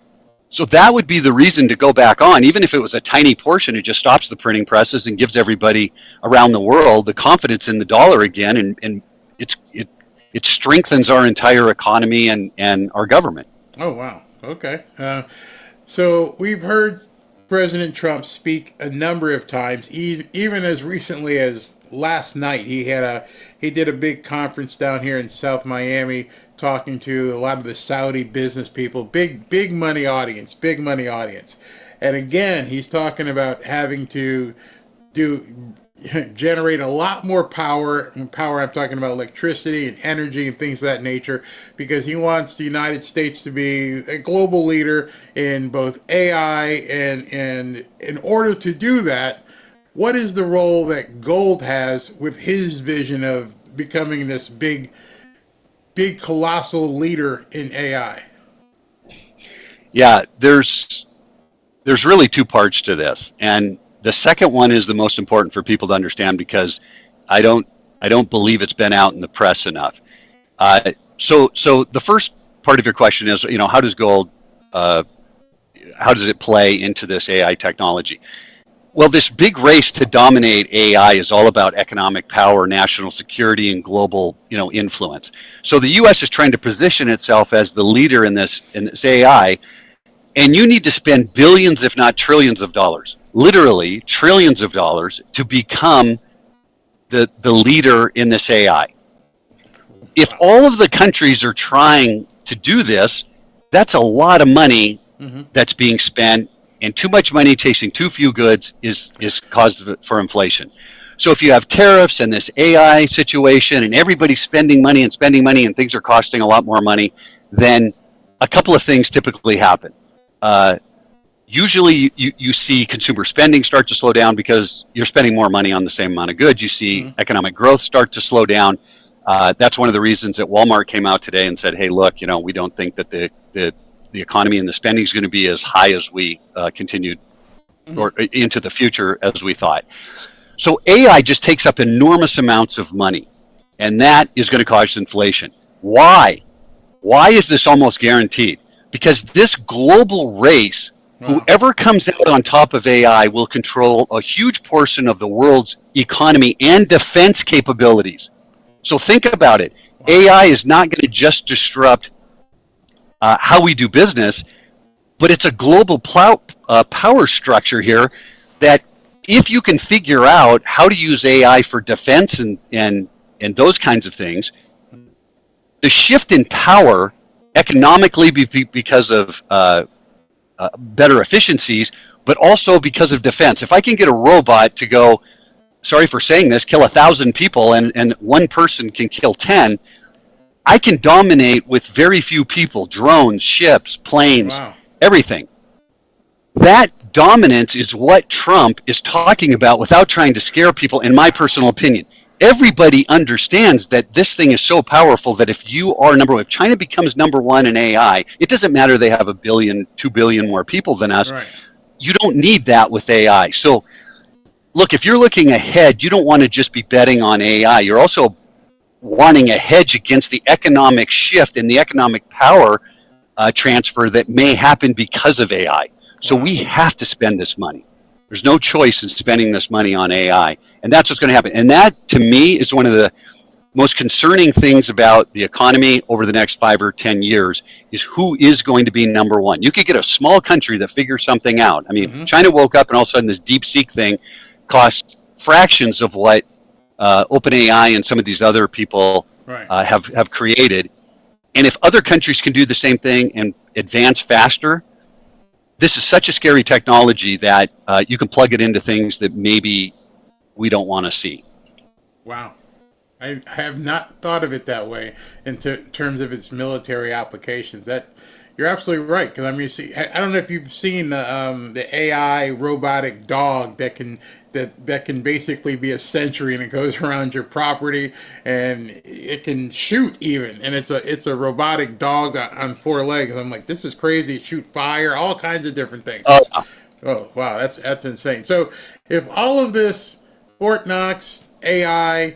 So that would be the reason to go back on, even if it was a tiny portion. It just stops the printing presses and gives everybody around the world the confidence in the dollar again, and it strengthens our entire economy and our government. Oh wow, Okay. So we've heard President Trump speak a number of times, even as recently as last night. He did a big conference down here in South Miami, talking to a lot of the Saudi business people, big money audience. And again, he's talking about having to generate a lot more power. I'm talking about electricity and energy and things of that nature, because he wants the United States to be a global leader in both AI, and in order to do that, what is the role that gold has with his vision of becoming this big colossal leader in AI? Yeah, there's really two parts to this, and the second one is the most important for people to understand, because I don't believe it's been out in the press enough. So the first part of your question is, how does gold, how does it play into this AI technology? Well, this big race to dominate AI is all about economic power, national security, and global, influence. So the U.S. is trying to position itself as the leader in this AI, and you need to spend billions, if not trillions of dollars, literally trillions of dollars, to become the leader in this AI. If all of the countries are trying to do this, that's a lot of money that's being spent, and too much money chasing too few goods is cause for inflation. So if you have tariffs and this AI situation, and everybody's spending money and things are costing a lot more money, then a couple of things typically happen. Usually you see consumer spending start to slow down because you're spending more money on the same amount of goods. You see economic growth start to slow down. That's one of the reasons that Walmart came out today and said, hey, look, we don't think that the economy and the spending is going to be as high as we continued or into the future as we thought. So AI just takes up enormous amounts of money, and that is going to cause inflation. Why? Why is this almost guaranteed? Because this global race, whoever comes out on top of AI will control a huge portion of the world's economy and defense capabilities. So think about it. AI is not going to just disrupt how we do business, but it's a global power structure here that, if you can figure out how to use AI for defense and those kinds of things, the shift in power economically because of better efficiencies, but also because of defense. If I can get a robot to go, sorry for saying this, kill 1,000 people and one person can kill 10, I can dominate with very few people, drones, ships, planes, everything. That dominance is what Trump is talking about without trying to scare people, in my personal opinion. Everybody understands that this thing is so powerful that if you are number one, if China becomes number one in AI, it doesn't matter they have 1 billion, 2 billion more people than us. Right. You don't need that with AI. So look, if you're looking ahead, you don't want to just be betting on AI. You're also wanting a hedge against the economic shift and the economic power transfer that may happen because of AI. So we have to spend this money. There's no choice in spending this money on AI. And that's what's going to happen. And that, to me, is one of the most concerning things about the economy over the next 5 or 10 years, is who is going to be number one. You could get a small country that figures something out. I mean, China woke up and all of a sudden this DeepSeek thing cost fractions of what OpenAI and some of these other people have created. And if other countries can do the same thing and advance faster, this is such a scary technology that you can plug it into things that maybe we don't want to see. Wow. I have not thought of it that way in terms of its military applications. That you're absolutely right. Because I mean, see, I don't know if you've seen the AI robotic dog that can basically be a sentry, and it goes around your property and it can shoot even. And it's a robotic dog on 4 legs. I'm like, this is crazy. Shoot fire, all kinds of different things. Oh wow, that's insane. So if all of this Fort Knox AI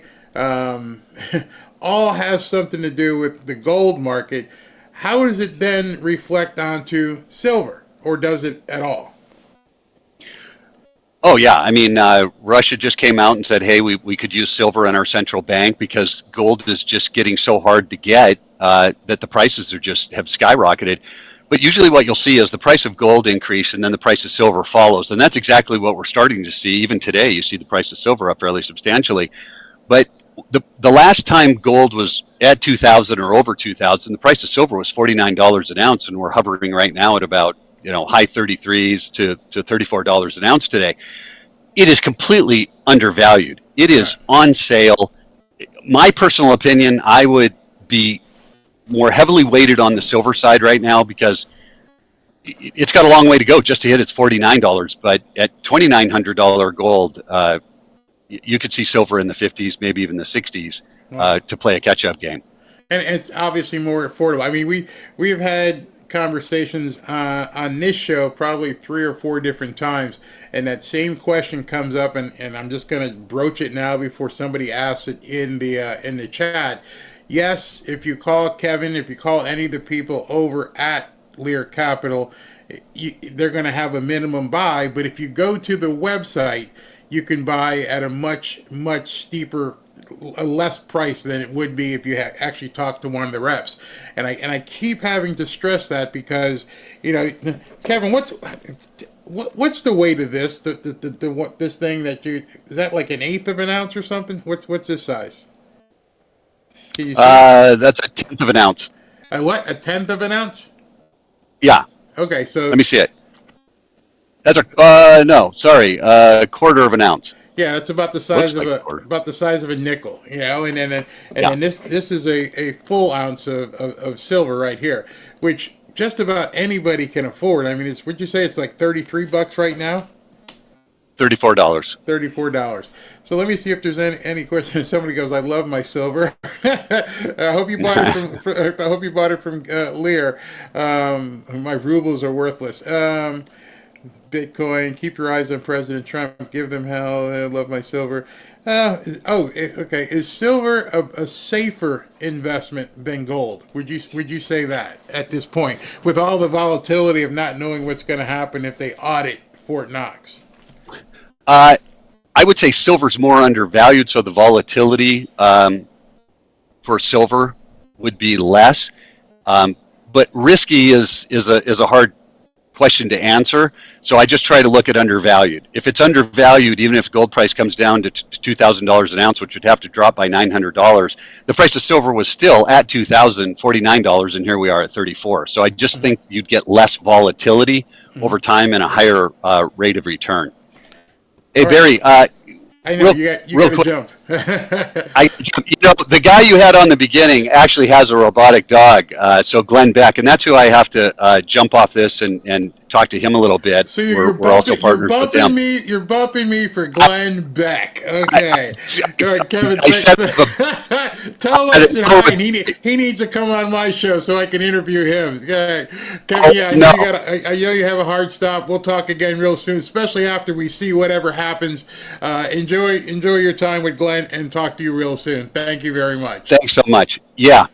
all has something to do with the gold market, how does it then reflect onto silver, or does it at all? Oh, yeah. I mean, Russia just came out and said, hey, we could use silver in our central bank because gold is just getting so hard to get that the prices have skyrocketed. But usually what you'll see is the price of gold increase and then the price of silver follows. And that's exactly what we're starting to see. Even today, you see the price of silver up fairly substantially. But the last time gold was at 2,000 or over 2,000, the price of silver was $49 an ounce, and we're hovering right now at about high 33s to $34 an ounce today. It is completely undervalued. It is on sale. My personal opinion, I would be more heavily weighted on the silver side right now because it's got a long way to go just to hit its $49. But at $2,900 gold, you could see silver in the 50s, maybe even the 60s, to play a catch-up game. And it's obviously more affordable. I mean, we've had conversations on this show probably 3 or 4 different times, and that same question comes up, and I'm just going to broach it now before somebody asks it in the chat. Yes, if you call Kevin, if you call any of the people over at Lear Capital, they're going to have a minimum buy, but if you go to the website, you can buy at a much steeper, a less price than it would be if you actually talked to one of the reps. And I keep having to stress that because, Kevin, what's the weight of this? This thing is that like an eighth of an ounce or something? What's this size? Can you see that's a tenth of an ounce. What? A tenth of an ounce? Yeah. Okay, so let me see it. That's a quarter of an ounce. Yeah, it's about the size of a nickel, and then this is a full ounce of silver right here, which just about anybody can afford. I mean, would you say it's like $33 right now? $34. $34. So let me see if there's any questions. Somebody goes, "I love my silver." I hope you bought it from Lear. My rubles are worthless. Bitcoin, keep your eyes on President Trump, give them hell, I love my silver. Okay. Is silver a safer investment than gold? Would you say that at this point, with all the volatility of not knowing what's going to happen if they audit Fort Knox? I would say silver's more undervalued, so the volatility for silver would be less. But risky is a hard question to answer, so I just try to look at undervalued. If it's undervalued, even if gold price comes down to $2,000 an ounce, which would have to drop by $900, the price of silver was still at $2,049, and here we are at $34. So I just think you'd get less volatility over time and a higher rate of return. Hey, Barry, I know you got to jump. The guy you had on the beginning actually has a robotic dog. So Glenn Beck, and that's who I have to jump off this and talk to him a little bit. So we're also partners with them. You're bumping me for Glenn Beck. Okay. Kevin, tell us Ryan, he needs to come on my show so I can interview him. Kevin, I know you have a hard stop. We'll talk again real soon, especially after we see whatever happens. Enjoy your time with Glenn and talk to you real soon. Thank you very much. Thanks so much. Yeah.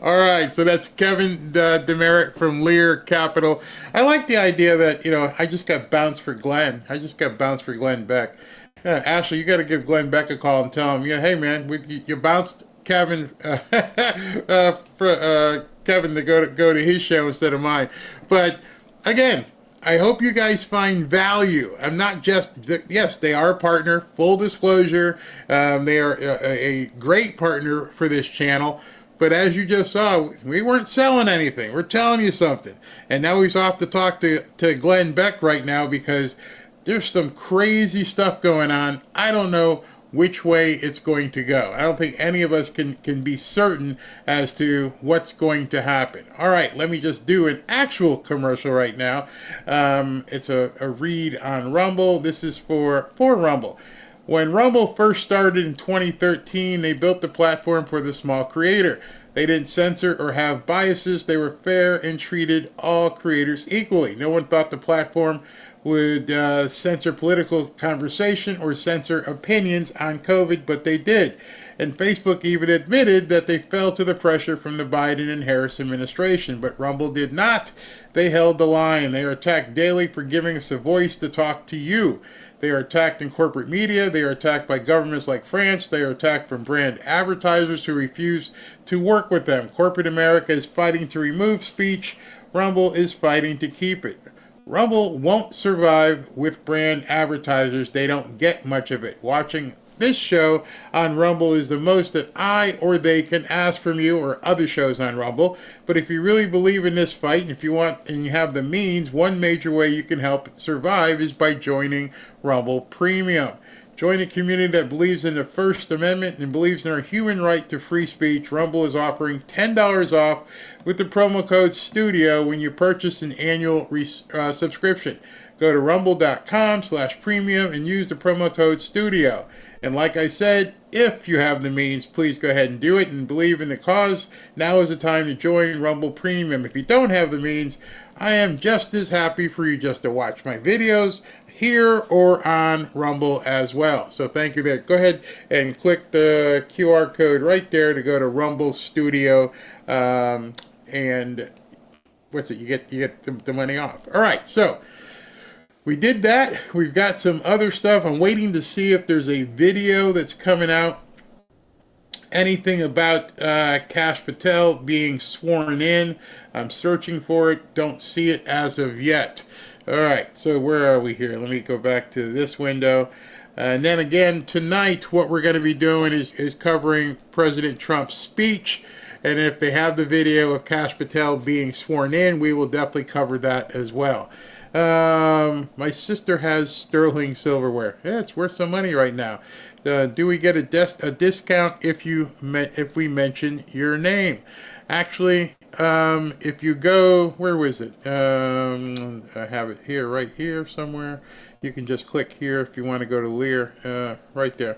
All right, so that's Kevin Demerit from Lear Capital. I like the idea that, I just got bounced for Glenn. I just got bounced for Glenn Beck. Ashley, you got to give Glenn Beck a call and tell him, hey, man, you bounced Kevin for Kevin to go to his show instead of mine. But, again, I hope you guys find value. I'm not just, yes, they are a partner, full disclosure. They are a great partner for this channel. But as you just saw, we weren't selling anything. We're telling you something. And now he's off to talk to Glenn Beck right now because there's some crazy stuff going on. I don't know which way it's going to go. I don't think any of us can be certain as to what's going to happen. All right, let me just do an actual commercial right now. It's a read on Rumble. This is for Rumble. When Rumble first started in 2013, they built the platform for the small creator. They didn't censor or have biases. They were fair and treated all creators equally. No one thought the platform would censor political conversation or censor opinions on COVID, but they did. And Facebook even admitted that they fell to the pressure from the Biden and Harris administration, but Rumble did not. They held the line. They are attacked daily for giving us a voice to talk to you. They are attacked in corporate media. They are attacked by governments like France. They are attacked from brand advertisers who refuse to work with them. Corporate America is fighting to remove speech. Rumble is fighting to keep it. Rumble won't survive with brand advertisers. They don't get much of it. Watching this show on Rumble is the most that I or they can ask from you, or other shows on Rumble. But if you really believe in this fight, and if you want and you have the means, one major way you can help it survive is by joining Rumble Premium. Join a community that believes in the First Amendment and believes in our human right to free speech. Rumble is offering $10 off with the promo code STUDIO when you purchase an annual subscription. Go to rumble.com/premium and use the promo code STUDIO. And like I said, if you have the means, please go ahead and do it and believe in the cause. Now is the time to join Rumble Premium. If you don't have the means, I am just as happy for you just to watch my videos here or on Rumble as well. So thank you there. Go ahead and click the QR code right there to go to Rumble Studio, and what's it? You get the money off. All right, so we did that. We've got some other stuff. I'm waiting to see if there's a video that's coming out. Anything about Kash Patel being sworn in. I'm searching for it. Don't see it as of yet. All right, so where are we here? Let me go back to this window. And then again, tonight, what we're going to be doing is covering President Trump's speech. And if they have the video of Kash Patel being sworn in, we will definitely cover that as well. My sister has sterling silverware. Yeah, it's worth some money right now. Do we get a discount if we mention your name? Actually, if you go, where was it? I have it here, right here somewhere. You can just click here if you want to go to Lear, right there.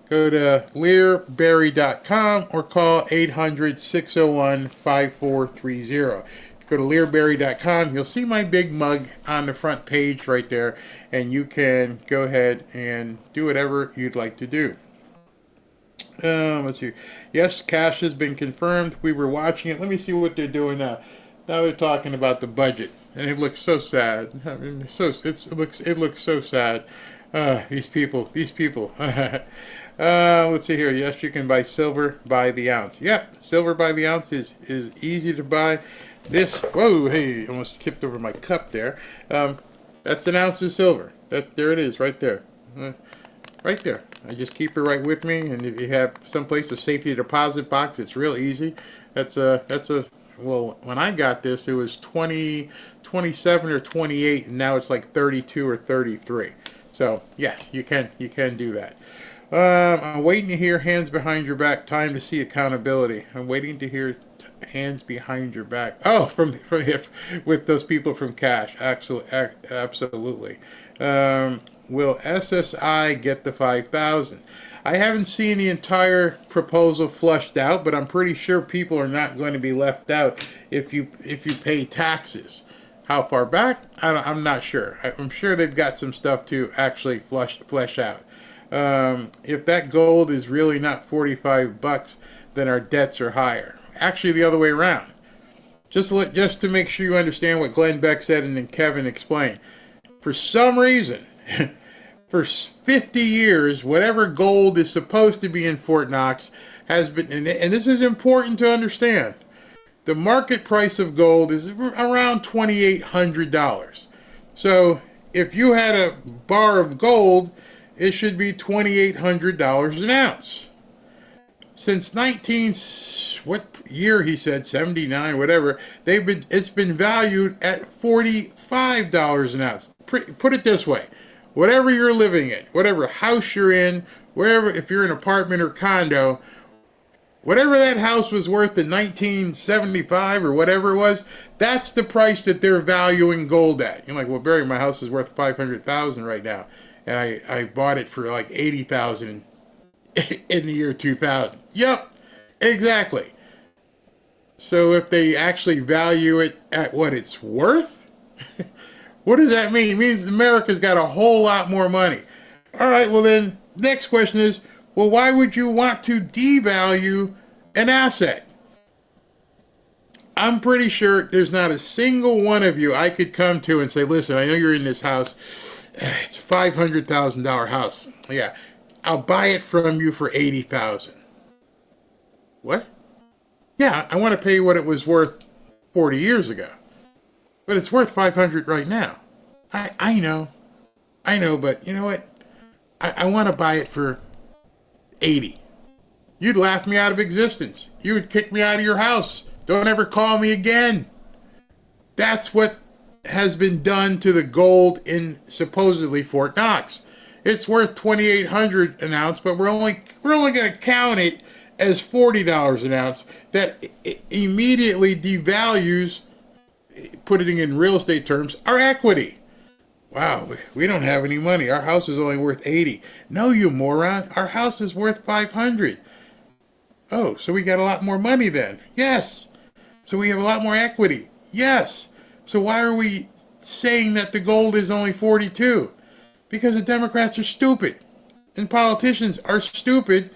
Go to learberry.com or call 800-601-5430. Go to learberry.com. You'll see my big mug on the front page right there, and you can go ahead and do whatever you'd like to do. Let's see. Yes, Kash has been confirmed. We were watching it. Let me see what they're doing now. Now they're talking about the budget, and it looks so sad. I mean, it looks so sad. These people. Let's see here. Yes, you can buy silver by the ounce. Yeah, silver by the ounce is easy to buy. This, whoa, hey, almost skipped over my cup there. That's an ounce of silver. There it is, right there. Right there. I just keep it right with me, and if you have someplace a safety deposit box, it's real easy. Well, when I got this, it was 27 or 28, and now it's like 32 or 33. So, yes, you can do that. I'm waiting to hear hands behind your back. Time to see accountability. I'm waiting to hear hands behind your back. Oh, from with those people from Kash. Absolutely. Will SSI get the 5,000? I haven't seen the entire proposal flushed out, but I'm pretty sure people are not going to be left out if you pay taxes. How far back? I'm not sure. I'm sure they've got some stuff to actually flesh out. If that gold is really not $45, then our debts are higher. Actually, the other way around. Just to make sure you understand what Glenn Beck said and then Kevin explained. For some reason, for 50 years, whatever gold is supposed to be in Fort Knox has been, and this is important to understand, the market price of gold is around $2,800. So if you had a bar of gold, it should be $2,800 an ounce. Since what year he said, 79, whatever, it's been valued at $45 an ounce. Put it this way, whatever you're living in, whatever house you're in, wherever, if you're in an apartment or condo, whatever that house was worth in 1975 or whatever it was, that's the price that they're valuing gold at. You're like, well, Barry, my house is worth $500,000 right now, and I bought it for like $80,000 in the year 2000. Yep, exactly. So if they actually value it at what it's worth, What does that mean? It means America's got a whole lot more money. All right, well then, next question is, well, why would you want to devalue an asset? I'm pretty sure there's not a single one of you I could come to and say, listen, I know you're in this house. It's a $500,000 house. Yeah, I'll buy it from you for $80,000. What? Yeah, I want to pay you what it was worth 40 years ago. But it's worth $500 right now. I know, but you know what? I want to buy it for $80. You'd laugh me out of existence. You would kick me out of your house. Don't ever call me again. That's what has been done to the gold in supposedly Fort Knox. It's worth $2,800 an ounce, but we're only going to count it as $40 an ounce. That immediately devalues, putting it in real estate terms, our equity. Wow, we don't have any money. Our house is only worth $80. No, you moron. Our house is worth $500. Oh, so we got a lot more money then? Yes. So we have a lot more equity? Yes. So why are we saying that the gold is only 42? Because the Democrats are stupid. And politicians are stupid.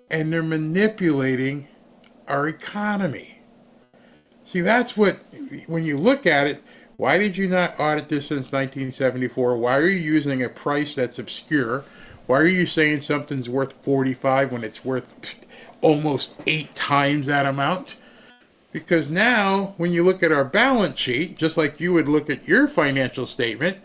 And they're manipulating our economy. See, that's what, when you look at it, why did you not audit this since 1974? Why are you using a price that's obscure? Why are you saying something's worth 45 when it's worth almost 8 times that amount? Because now, when you look at our balance sheet, just like you would look at your financial statement,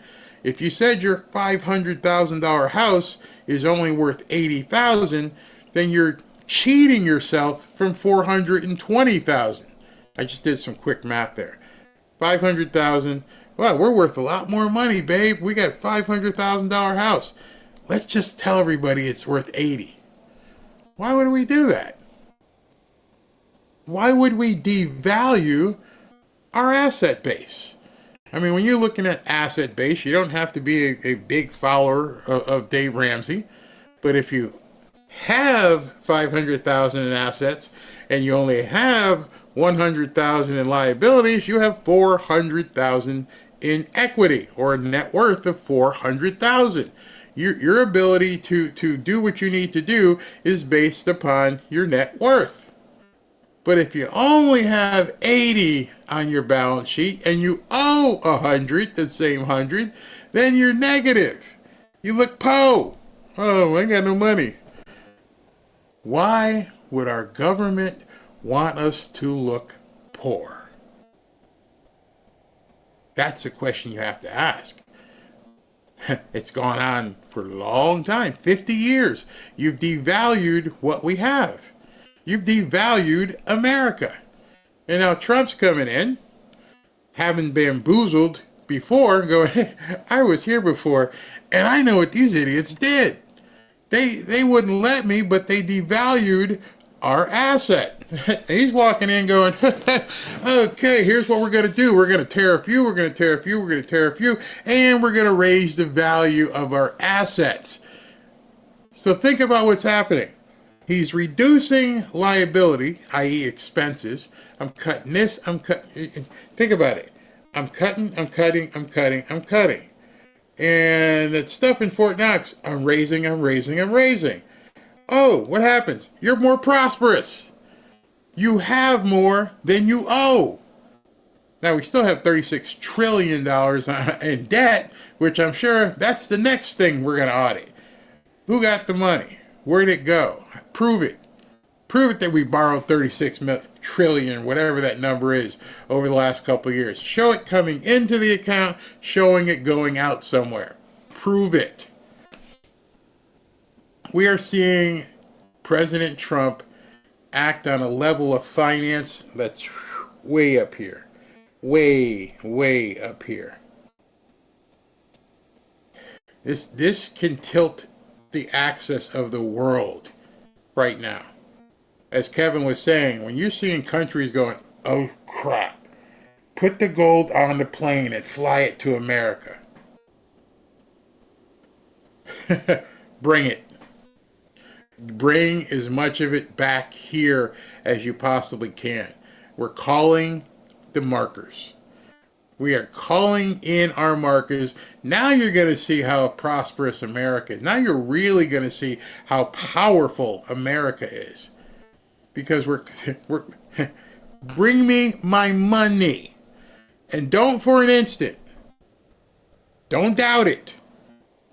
if you said your $500,000 house is only worth $80,000, then you're cheating yourself from $420,000. I just did some quick math there. $500,000. Well, we're worth a lot more money, babe. We got a $500,000 house. Let's just tell everybody it's worth $80,000. Why would we do that? Why would we devalue our asset base? I mean, when you're looking at asset base, you don't have to be a big follower of Dave Ramsey. But if you have $500,000 in assets and you only have $100,000 in liabilities, you have $400,000 in equity, or a net worth of $400,000. Your ability to do what you need to do is based upon your net worth. But if you only have 80 on your balance sheet and you owe 100, the same 100, then you're negative. You look po. Oh, I got no money. Why would our government want us to look poor? That's a question you have to ask. It's gone on for a long time, 50 years. You've devalued what we have. You've devalued America. And now Trump's coming in, having bamboozled before, going, hey, I was here before, and I know what these idiots did. They wouldn't let me, but they devalued our asset. He's walking in going, okay, here's what we're going to do. We're going to tariff you, we're going to tariff you, we're going to tariff you, and we're going to raise the value of our assets. So think about what's happening. He's reducing liability, i.e. expenses. I'm cutting this, I'm cutting. Think about it. I'm cutting. And that stuff in Fort Knox, I'm raising. Oh, what happens? You're more prosperous. You have more than you owe. Now, we still have $36 trillion in debt, which I'm sure that's the next thing we're going to audit. Who got the money? Where'd it go? Prove it. Prove it that we borrowed 36 trillion, whatever that number is, over the last couple of years. Show it coming into the account, showing it going out somewhere. Prove it. We are seeing President Trump act on a level of finance that's way up here. Way up here. This can tilt the axis of the world right now. As Kevin was saying, when you're seeing countries going, oh crap, put the gold on the plane and fly it to America. Bring it. Bring as much of it back here as you possibly can. We're calling the markers. We are calling in our markers. Now you're going to see how prosperous America is. Now you're really going to see how powerful America is. Because we're bring me my money. And don't for an instant, don't doubt it,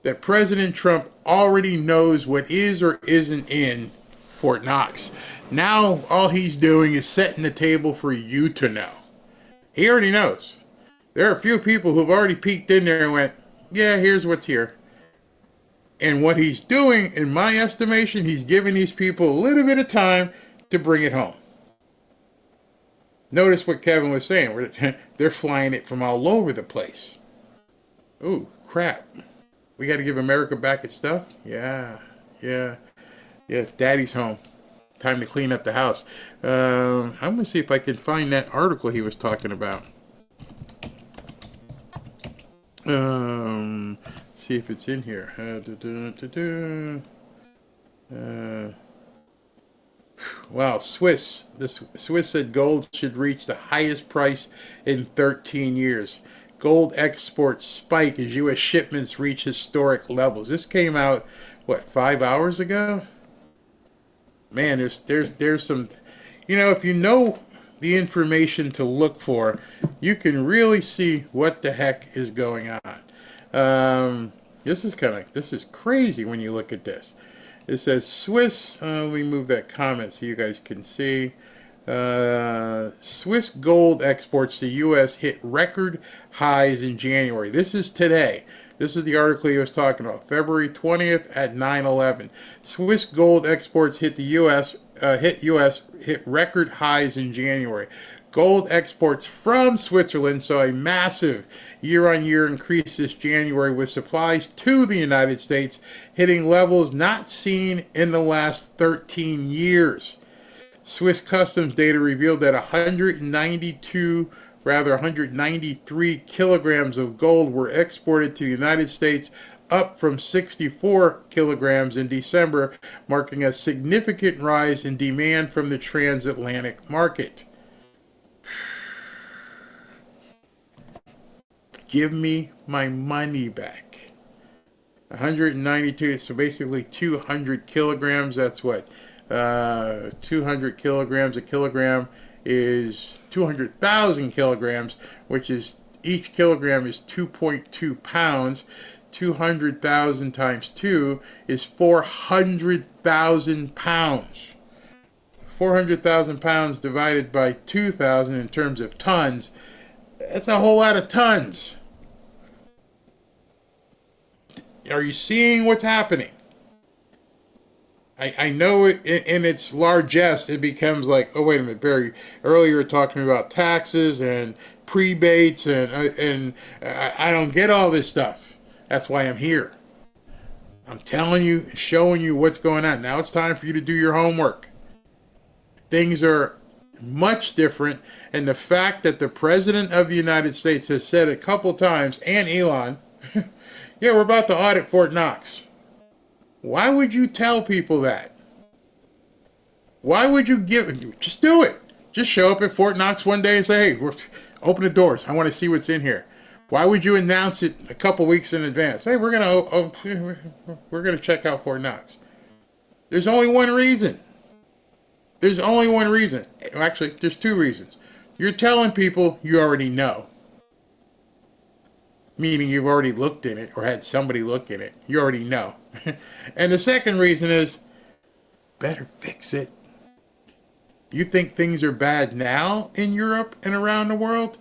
that President Trump already knows what is or isn't in Fort Knox. Now all he's doing is setting the table for you to know. He already knows. There are a few people who've already peeked in there and went, yeah, here's what's here. And what he's doing, in my estimation, he's giving these people a little bit of time to bring it home. Notice what Kevin was saying. They're flying it from all over the place. Ooh, crap. We got to give America back its stuff? Yeah. Daddy's home. Time to clean up the house. I'm going to see if I can find that article he was talking about. See if it's in here. Wow, Swiss. The Swiss said gold should reach the highest price in 13 years. Gold exports spike as U.S. shipments reach historic levels. This came out, 5 hours ago? Man, there's some, if you know the information to look for, you can really see what the heck is going on. This is crazy when you look at this. It says Swiss, let me move that comment so you guys can see. Swiss gold exports to U.S. hit record highs in January. This is today. This is the article he was talking about. February 20th at 9/11. Swiss gold exports hit record highs in January. Gold exports from Switzerland saw a massive year-on-year increase this January, with supplies to the United States hitting levels not seen in the last 13 years. Swiss customs data revealed that 193 kilograms of gold were exported to the United States, up from 64 kilograms in December, marking a significant rise in demand from the transatlantic market. Give me my money back. 192, so basically 200 kilograms. That's what? 200 kilograms. A kilogram is 200,000 kilograms, which is, each kilogram is 2.2 pounds. 200,000 times 2 is 400,000 pounds. 400,000 pounds divided by 2,000 in terms of tons. That's a whole lot of tons. Are you seeing what's happening? I know in its largesse, it becomes like, oh, wait a minute, Barry, earlier you were talking about taxes and prebates, and I don't get all this stuff. That's why I'm here. I'm telling you, showing you what's going on. Now it's time for you to do your homework. Things are much different, and the fact that the President of the United States has said a couple times, and Elon, yeah, we're about to audit Fort Knox. Why would you tell people that? Why would you just do it? Just show up at Fort Knox one day and say, hey, open the doors. I want to see what's in here. Why would you announce it a couple weeks in advance? Hey, we're gonna check out Fort Knox. There's only one reason. There's only one reason. Actually, there's two reasons. You're telling people you already know. Meaning you've already looked in it or had somebody look in it. You already know. And the second reason is, better fix it. You think things are bad now in Europe and around the world?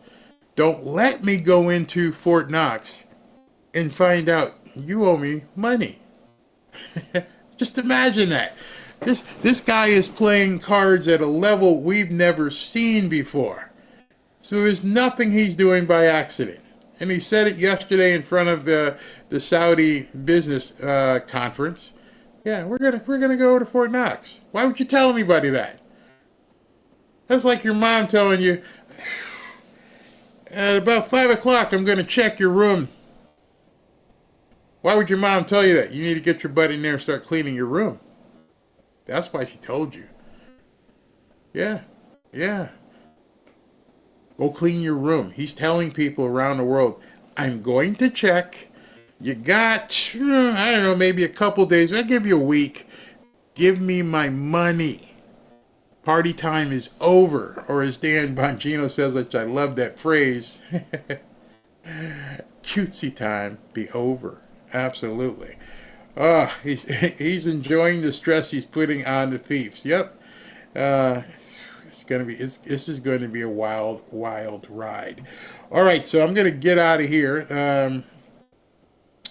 Don't let me go into Fort Knox and find out you owe me money. Just imagine that. This guy is playing cards at a level we've never seen before. So there's nothing he's doing by accident. And he said it yesterday in front of the Saudi business conference. Yeah, we're gonna go to Fort Knox. Why would you tell anybody that? That's like your mom telling you, at about 5 o'clock, I'm going to check your room. Why would your mom tell you that? You need to get your butt in there and start cleaning your room. That's why she told you. Yeah. Go clean your room. He's telling people around the world, I'm going to check. You got, I don't know, maybe a couple days. I'll give you a week. Give me my money. Party time is over. Or as Dan Bongino says, which I love that phrase, cutesy time be over. Absolutely. Oh, he's enjoying the stress he's putting on the thieves. Yep. This is going to be a wild ride. All right, so I'm going to get out of here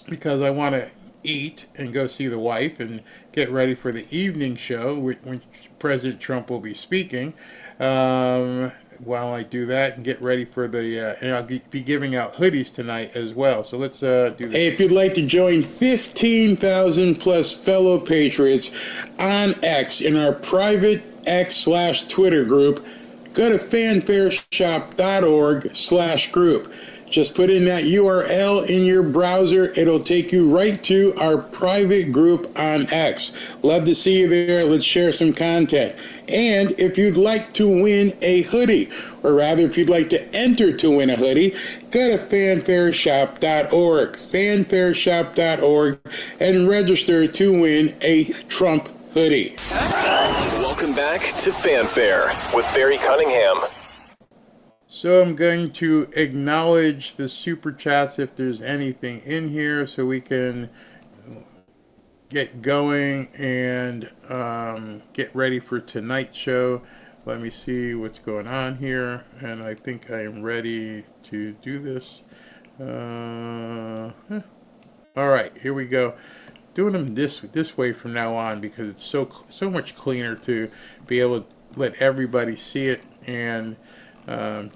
because I want to eat and go see the wife and get ready for the evening show when President Trump will be speaking. While I do that and get ready for and I'll be giving out hoodies tonight as well. So let's do this. Hey, if you'd like to join 15,000 plus fellow patriots on X in our private X/Twitter group, go to fanfareshop.org/group. Just put in that URL in your browser. It'll take you right to our private group on X. Love to see you there. Let's share some content. And if you'd like to win a hoodie, or rather if you'd like to enter to win a hoodie, go to fanfareshop.org, fanfareshop.org, and register to win a Trump hoodie. Welcome back to Fanfare with Barry Cunningham. So I'm going to acknowledge the super chats if there's anything in here so we can get going and get ready for tonight's show. Let me see what's going on here, and I think I am ready to do this. All right, here we go. Doing them this way from now on because it's so much cleaner to be able to let everybody see it, and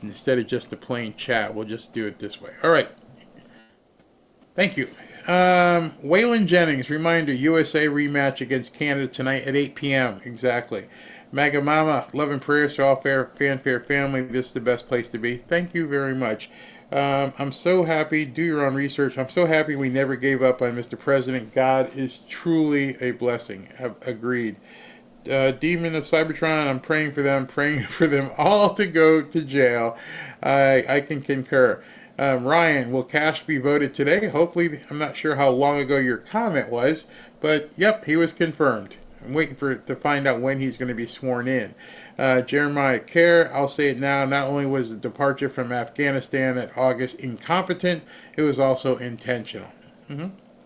instead of just a plain chat, we'll just do it this way. All right. Thank you. Waylon Jennings, reminder, USA rematch against Canada tonight at 8 p.m. Exactly. Maga Mama, love and prayers to all Fanfare family. This is the best place to be. Thank you very much. I'm so happy. Do your own research. I'm so happy we never gave up on Mr. President. God is truly a blessing. Have agreed. Demon of Cybertron, I'm praying for them all to go to jail. I can concur. Ryan, will Kash be voted today? Hopefully. I'm not sure how long ago your comment was, but yep, he was confirmed. I'm waiting to find out when he's going to be sworn in. Jeremiah Kerr, I'll say it now, not only was the departure from Afghanistan at August incompetent, it was also intentional.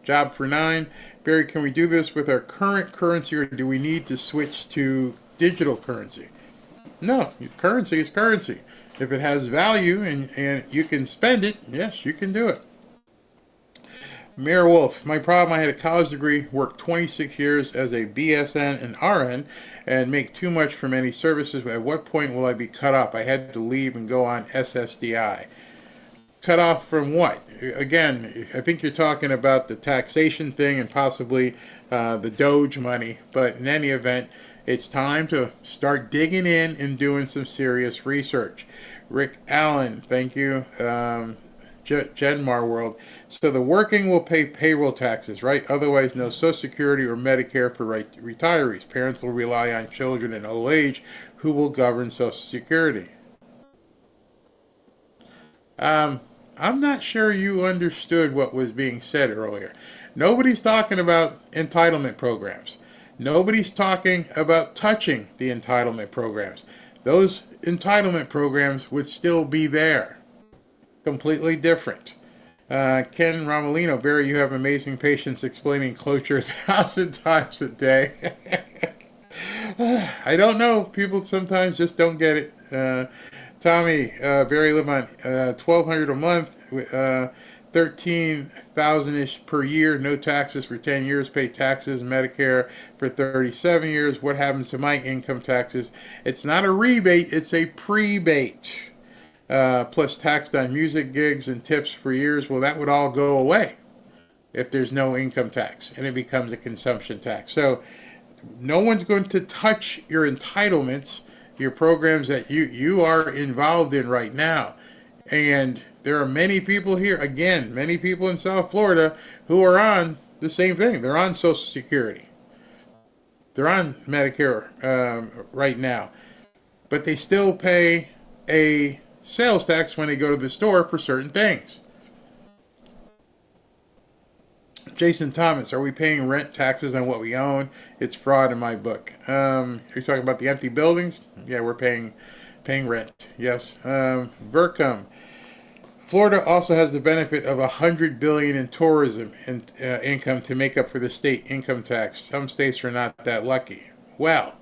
Job for 9. Barry, can we do this with our current currency, or do we need to switch to digital currency? No, currency is currency. If it has value and you can spend it, yes, you can do it. Mayor Wolf, my problem, I had a college degree, worked 26 years as a BSN and RN, and make too much from any services. At what point will I be cut off? I had to leave and go on SSDI. Cut off from what? Again, I think you're talking about the taxation thing and possibly the Doge money. But in any event, it's time to start digging in and doing some serious research. Rick Allen, thank you. Genmar World. So the working will pay payroll taxes, right? Otherwise, no Social Security or Medicare for retirees. Parents will rely on children in old age who will govern Social Security. I'm not sure you understood what was being said earlier. Nobody's talking about entitlement programs. Nobody's talking about touching the entitlement programs. Those entitlement programs would still be there. Completely different. Ken Romolino, Barry, you have amazing patience explaining Cloture 1,000 times a day. I don't know. People sometimes just don't get it. Tommy, Barry Lemon, $1,200 a month, 13,000-ish per year, no taxes for 10 years, pay taxes, Medicare for 37 years. What happens to my income taxes? It's not a rebate, it's a prebate. Plus taxed on music gigs and tips for years. Well, that would all go away if there's no income tax and it becomes a consumption tax. So no one's going to touch your entitlements, your programs that you are involved in right now. And there are many people here, again, many people in South Florida who are on the same thing. They're on Social Security. They're on Medicare right now. But they still pay a sales tax when they go to the store for certain things. Jason Thomas, are we paying rent taxes on what we own? It's fraud in my book. You're talking about the empty buildings? Yeah, we're paying rent. Yes. Burkham. Florida also has the benefit of $100 billion in tourism and income to make up for the state income tax. Some states are not that lucky. Well,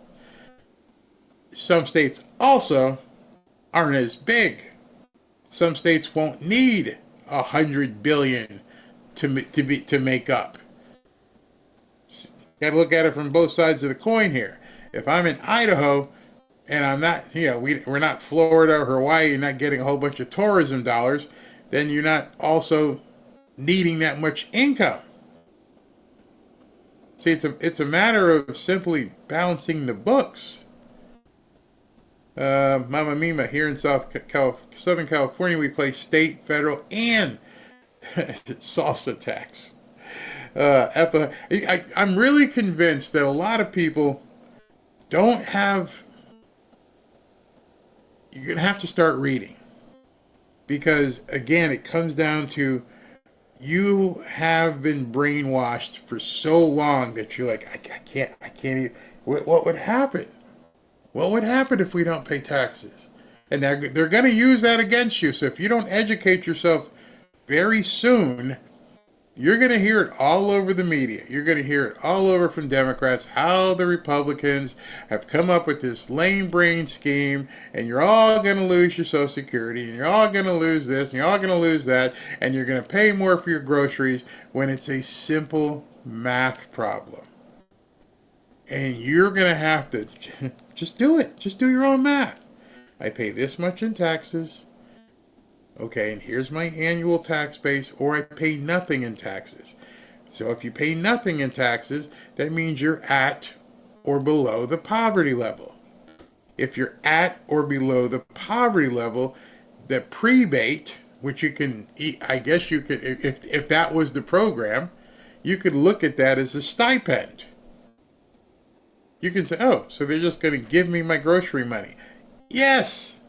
some states also aren't as big. Some states won't need $100 billion to make up. Got to look at it from both sides of the coin here. If I'm in Idaho and I'm not, we're not Florida or Hawaii, you're not getting a whole bunch of tourism dollars, then you're not also needing that much income. See, it's a matter of simply balancing the books. Mama Mima, here in Southern California, we pay state, federal, and salsa tax. I'm really convinced that a lot of people don't have. You're going to have to start reading. Because, again, it comes down to you have been brainwashed for so long that you're like, I can't even. What would happen? What would happen if we don't pay taxes? And they're going to use that against you. So if you don't educate yourself very soon, you're going to hear it all over the media. You're going to hear it all over from Democrats, how the Republicans have come up with this lame brain scheme, and you're all going to lose your Social Security, and you're all going to lose this, and you're all going to lose that, and you're going to pay more for your groceries when it's a simple math problem. And you're going to have to just do it. Just do your own math. I pay this much in taxes. Okay, and here's my annual tax base, or I pay nothing in taxes. So if you pay nothing in taxes, that means you're at or below the poverty level. If you're at or below the poverty level, the prebate, which you can, I guess you could, if that was the program, you could look at that as a stipend. You can say, oh, so they're just going to give me my grocery money. Yes.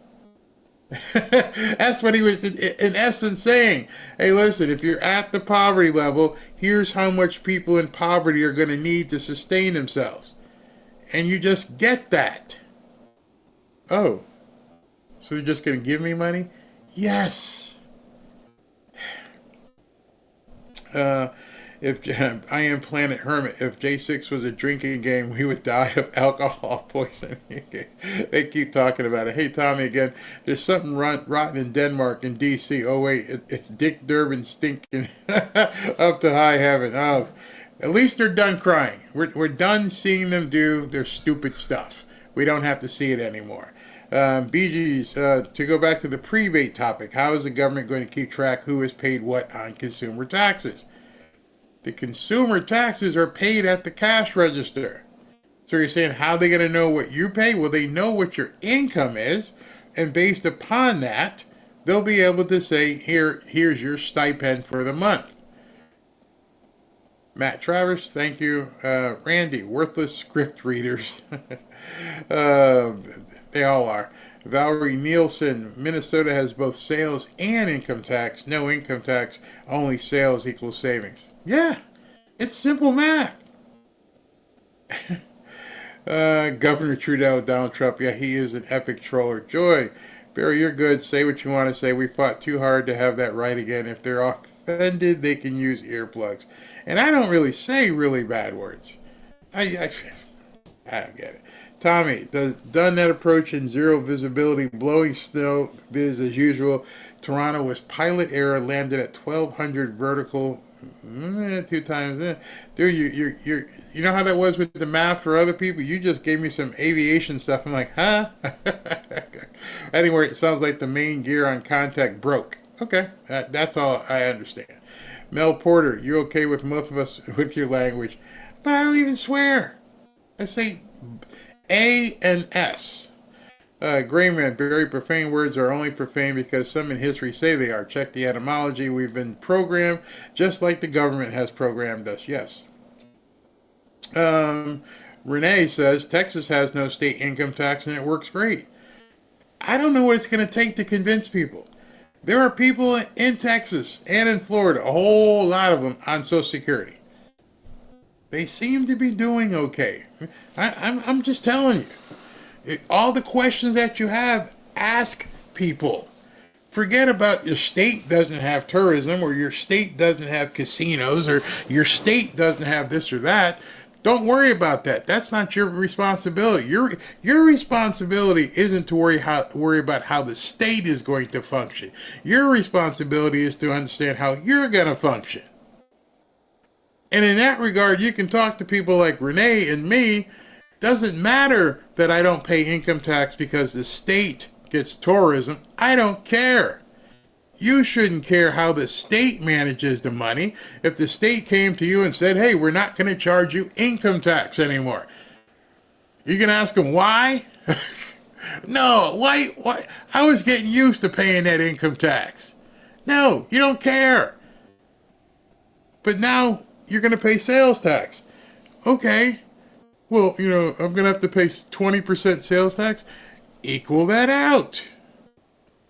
That's what he was in essence saying. Hey, listen, if you're at the poverty level, here's how much people in poverty are going to need to sustain themselves. And you just get that. Oh, so they're just going to give me money? Yes. If I am Planet Hermit, if J6 was a drinking game, we would die of alcohol poisoning. They keep talking about it. Hey, Tommy, again, there's something rotten in Denmark and D.C. Oh, wait, it's Dick Durbin stinking up to high heaven. Oh, at least they're done crying. We're done seeing them do their stupid stuff. We don't have to see it anymore. BG's, to go back to the prebate topic, how is the government going to keep track who has paid what on consumer taxes? The consumer taxes are paid at the cash register. So you're saying, how are they going to know what you pay? Well, they know what your income is, and based upon that, they'll be able to say, here's your stipend for the month. Matt Travers, thank you. Randy, worthless script readers. They all are. Valerie Nielsen, Minnesota has both sales and income tax. No income tax, only sales equals savings. Yeah, it's simple math. Governor Trudeau, Donald Trump, yeah, he is an epic troller. Joy, Barry, you're good. Say what you want to say. We fought too hard to have that right again. If they're offended, they can use earplugs. And I don't really say really bad words. I don't get it. Tommy, done that approach in zero visibility, blowing snow biz as usual. Toronto was pilot error, landed at 1,200 vertical, 2 times. Dude, you know how that was with the math for other people? You just gave me some aviation stuff. I'm like, huh? Anyway, it sounds like the main gear on contact broke. Okay, that's all I understand. Mel Porter, you're okay with most of us with your language, but I don't even swear. I say A and S. Grayman, very profane words are only profane because some in history say they are. Check the etymology. We've been programmed just like the government has programmed us. Yes. Renee says Texas has no state income tax and it works great. I don't know what it's going to take to convince people. There are people in Texas and in Florida, a whole lot of them, on Social Security. They seem to be doing okay. I'm just telling you. All the questions that you have, ask people. Forget about your state doesn't have tourism, or your state doesn't have casinos, or your state doesn't have this or that. Don't worry about that. That's not your responsibility. Your responsibility isn't to worry about how the state is going to function. Your responsibility is to understand how you're going to function. And in that regard, you can talk to people like Renee and me. Doesn't matter that I don't pay income tax because the state gets tourism. I don't care. You shouldn't care how the state manages the money. If the state came to you and said, hey, we're not going to charge you income tax anymore, you can ask them why? No, why? I was getting used to paying that income tax. No, you don't care. But now you're going to pay sales tax. Okay. Well, I'm going to have to pay 20% sales tax. Equal that out.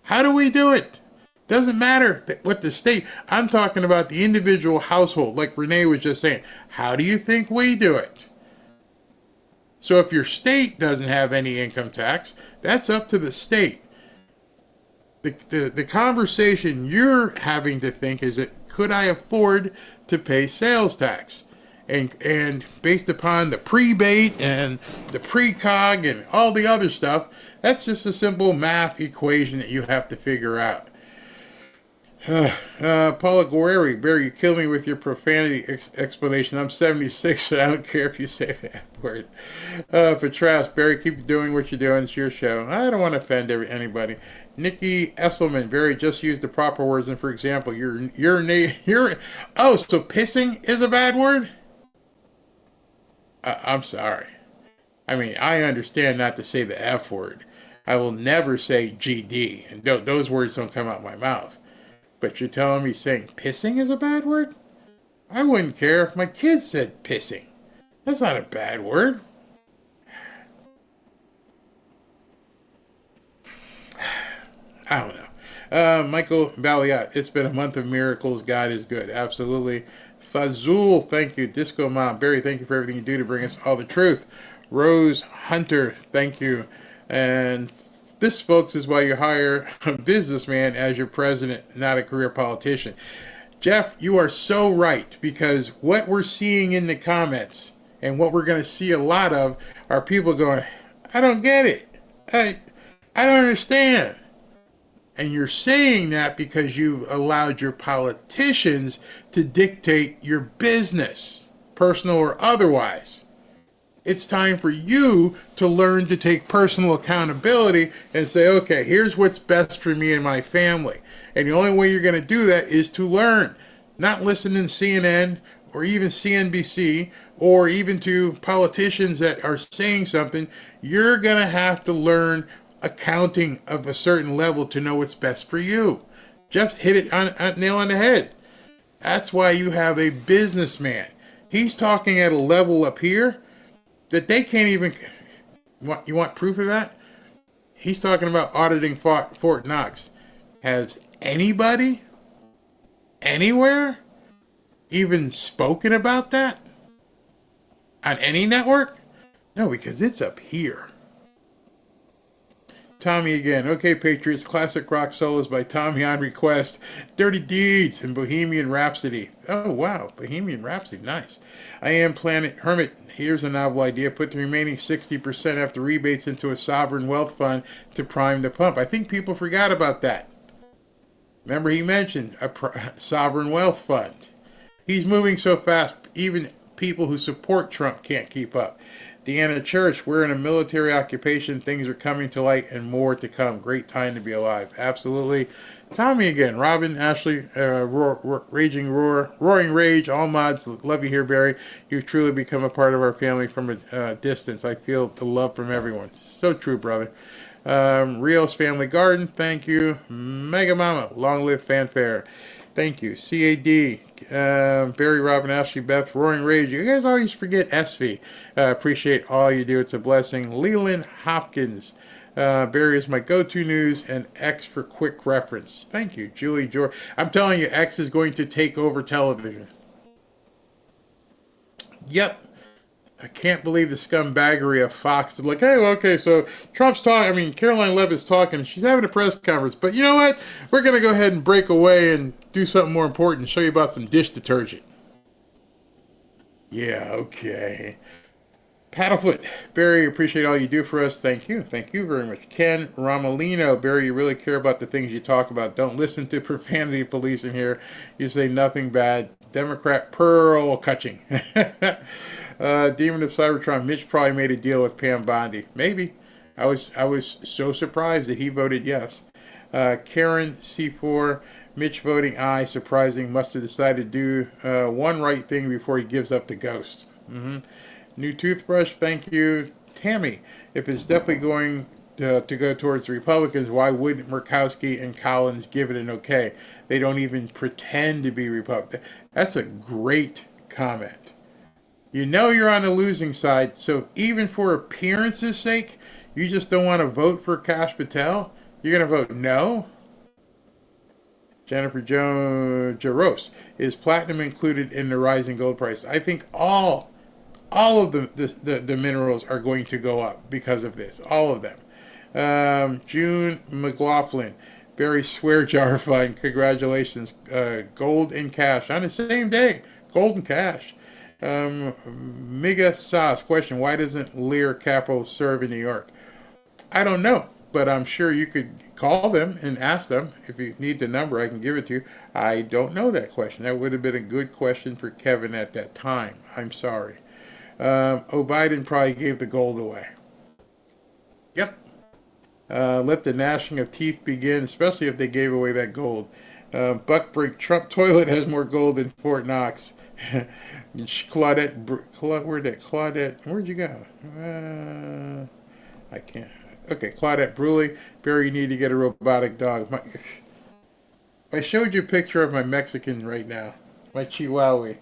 How do we do it? Doesn't matter what the state. I'm talking about the individual household, like Renee was just saying. How do you think we do it? So if your state doesn't have any income tax, that's up to the state. The conversation you're having to think is that, could I afford to pay sales tax? And based upon the prebate and the precog and all the other stuff, that's just a simple math equation that you have to figure out. Paula Guerreri, Barry, you kill me with your profanity explanation. I'm 76, and I don't care if you say that word. Patras, Barry, keep doing what you're doing. It's your show. I don't want to offend anybody. Nikki Esselman, Barry, just use the proper words. And for example, oh, so pissing is a bad word? I'm sorry. I mean, I understand not to say the F word. I will never say GD, and those words don't come out my mouth. But you're telling me saying pissing is a bad word? I wouldn't care if my kids said pissing. That's not a bad word. I don't know. Michael Balliot, it's been a month of miracles. God is good. Absolutely. Fazul, thank you. Disco Mom, Barry, thank you for everything you do to bring us all the truth. Rose Hunter, thank you. And this, folks, is why you hire a businessman as your president, not a career politician. Jeff, you are so right, because what we're seeing in the comments and what we're going to see a lot of are people going, I don't get it. I don't understand. And you're saying that because you've allowed your politicians to dictate your business, personal or otherwise. It's time for you to learn to take personal accountability and say, okay, here's what's best for me and my family. And the only way you're going to do that is to learn, not listen to CNN or even CNBC or even to politicians that are saying something. You're going to have to learn accounting of a certain level to know what's best for you. Jeff hit it on nail on the head. That's why you have a businessman. He's talking at a level up here that they can't even. You want proof of that? He's talking about auditing Fort Knox. Has anybody anywhere even spoken about that on any network? No, because it's up here. Tommy again. Okay, Patriots. Classic rock solos by Tommy on request. Dirty Deeds and Bohemian Rhapsody. Oh, wow. Bohemian Rhapsody. Nice. I Am Planet Hermit. Here's a novel idea. Put the remaining 60% after rebates into a sovereign wealth fund to prime the pump. I think people forgot about that. Remember, he mentioned a sovereign wealth fund. He's moving so fast, even people who support Trump can't keep up. Deanna Church, we're in a military occupation. Things are coming to light and more to come. Great time to be alive. Absolutely. Tommy again. Robin, Ashley, Raging Roar, Roaring Rage, all mods. Love you here, Barry. You've truly become a part of our family from a distance. I feel the love from everyone. So true, brother. Rios Family Garden, thank you. Mega Mama, long live fanfare. Thank you. CAD, Barry, Robin, Ashley, Beth, Roaring Rage. You guys always forget SV. Appreciate all you do. It's a blessing. Leland Hopkins, Barry is my go-to news and X for quick reference. Thank you, Julie George. I'm telling you, X is going to take over television. Yep. I can't believe the scumbaggery of Fox. Like, hey, well, okay, so Trump's talking. I mean, Caroline Leavitt's talking. She's having a press conference. But you know what? We're going to go ahead and break away and do something more important and show you about some dish detergent. Yeah, okay. Paddlefoot, Barry, appreciate all you do for us. Thank you. Thank you very much. Ken Romolino, Barry, you really care about the things you talk about. Don't listen to profanity police in here. You say nothing bad. Democrat Pearl Cutching. Demon of Cybertron, Mitch probably made a deal with Pam Bondi. Maybe. I was so surprised that he voted yes. Karen C4, Mitch voting aye. Surprising. Must have decided to do one right thing before he gives up the ghost. New toothbrush, thank you. Tammy, if it's definitely going to go towards the Republicans, why wouldn't Murkowski and Collins give it an okay? They don't even pretend to be Republican. That's a great comment. You know you're on the losing side, so even for appearance's sake, you just don't want to vote for Kash Patel? You're going to vote no? Jennifer Jaros, is platinum included in the rising gold price? I think all of the minerals are going to go up because of this. All of them. June McLaughlin, Barry Swear Jar Fund, congratulations. Gold and cash on the same day. Gold and cash. Miga Sauce, question, why doesn't Lear Capital serve in New York? I don't know, but I'm sure you could call them and ask them. If you need the number, I can give it to you. I don't know that question. That would have been a good question for Kevin at that time. I'm sorry. Biden probably gave the gold away. Yep. Let the gnashing of teeth begin, especially if they gave away that gold. Buckbrink, Trump toilet has more gold than Fort Knox. Claudette, where'd you go? I can't. Okay, Claudette Bruley, Barry, you need to get a robotic dog. I showed you a picture of my Mexican right now, my Chihuahua.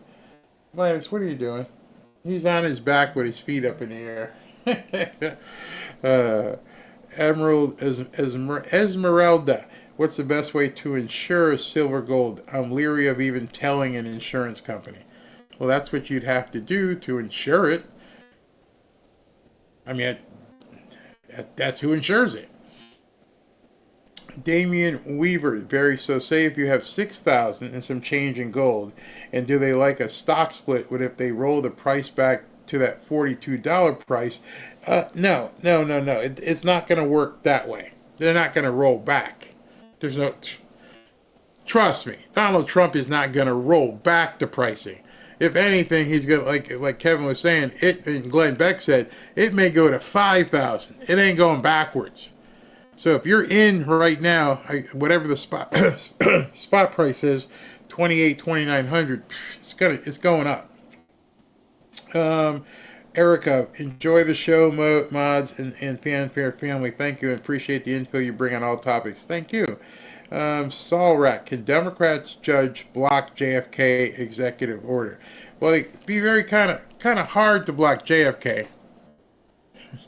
Miles, what are you doing? He's on his back with his feet up in the air. Esmeralda, what's the best way to insure silver gold? I'm leery of even telling an insurance company. Well, that's what you'd have to do to insure it. I mean, that's who insures it. Damian Weaver, Barry, so say if you have 6,000 and some change in gold, and do they like a stock split? What if they roll the price back to that $42 price? No. It's not going to work that way. They're not going to roll back. There's no. Trust me, Donald Trump is not going to roll back the pricing. If anything, he's going to, like Kevin was saying, and Glenn Beck said, it may go to 5,000. It ain't going backwards. So if you're in right now, whatever the spot spot price is, 2,900, it's going up. Erica, enjoy the show, mods and Fanfare family. Thank you and appreciate the info you bring on all topics. Thank you. Saul Rack, can Democrats judge block JFK executive order? Well, it'd be very kind of hard to block JFK.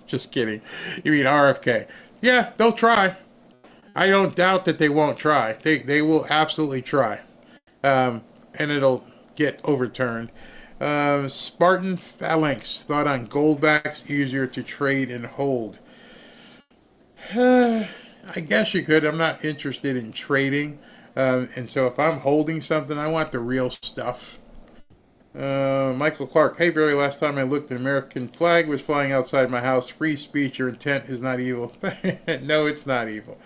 Just kidding. You mean RFK? Yeah, they'll try. I don't doubt that they won't try. They will absolutely try. And it'll get overturned. Spartan Phalanx, thought on goldbacks, easier to trade and hold. I guess you could. I'm not interested in trading. And so if I'm holding something, I want the real stuff. Michael Clark, hey Barry, last time I looked, the American flag was flying outside my house. Free speech, your intent is not evil. No, it's not evil.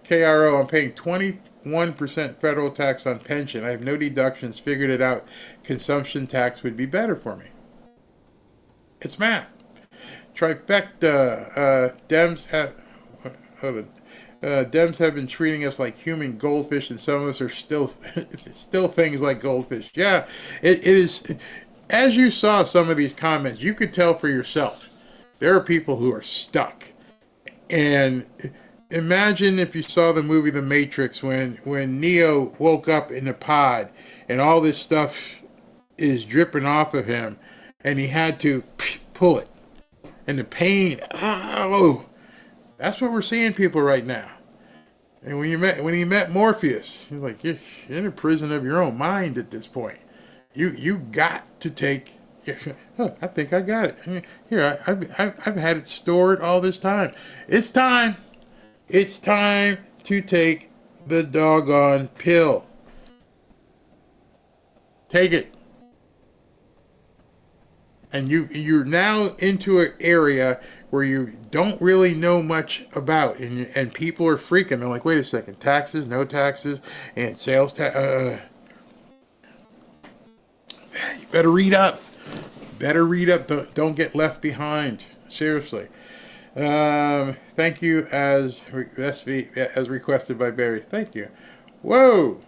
KRO, I'm paying 21% federal tax on pension. I have no deductions, figured it out. Consumption tax would be better for me. It's math. Trifecta, Dems have been treating us like human goldfish, and some of us are still things like goldfish. Yeah, it is. As you saw some of these comments, you could tell for yourself. There are people who are stuck. And imagine if you saw the movie The Matrix when Neo woke up in the pod and all this stuff is dripping off of him and he had to pull it. And the pain, That's what we're seeing people right now. And when he met Morpheus, he's like, you're in a prison of your own mind at this point. You got to take. Oh, I think I got it. Here, I've had it stored all this time. It's time. It's time to take the doggone pill. Take it. And you're now into an area where you don't really know much about, and people are freaking. They're like, wait a second, taxes, no taxes, and sales tax. You better read up. Better read up. Don't get left behind. Seriously. Thank you as requested by Barry. Thank you. Whoa.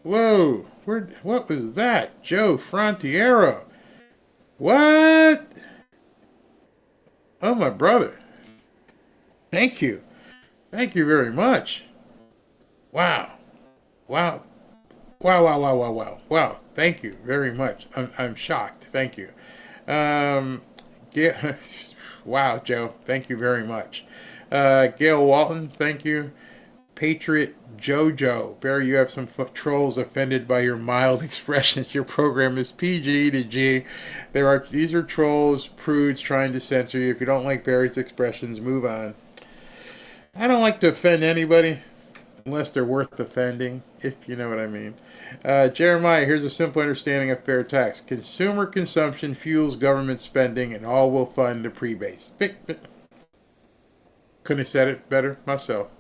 What was that? Joe Frontiero. What? Oh, my brother. Thank you. Thank you very much. Wow. Thank you very much. I'm shocked. Thank you. Wow, Joe. Thank you very much. Gail Walton, thank you. Patriot Jojo. Barry, you have some trolls offended by your mild expressions. Your program is PG to G. These are trolls, prudes trying to censor you. If you don't like Barry's expressions, move on. I don't like to offend anybody unless they're worth offending, if you know what I mean. Jeremiah, here's a simple understanding of fair tax. Consumer consumption fuels government spending, and all will fund the pre-base. Couldn't have said it better myself.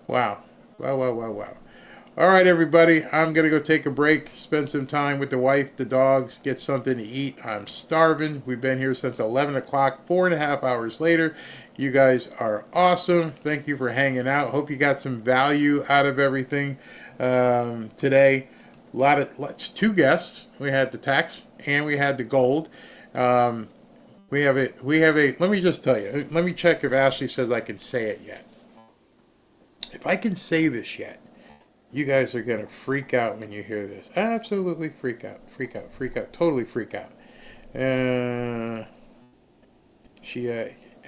Wow. All right, everybody. I'm going to go take a break, spend some time with the wife, the dogs, get something to eat. I'm starving. We've been here since 11 o'clock, 4.5 hours later. You guys are awesome. Thank you for hanging out. Hope you got some value out of everything today. Lots two guests. We had the tax and we had the gold. We have a. Let me just tell you. Let me check if Ashley says I can say it yet. If I can say this yet, you guys are going to freak out when you hear this. Absolutely freak out. Totally freak out.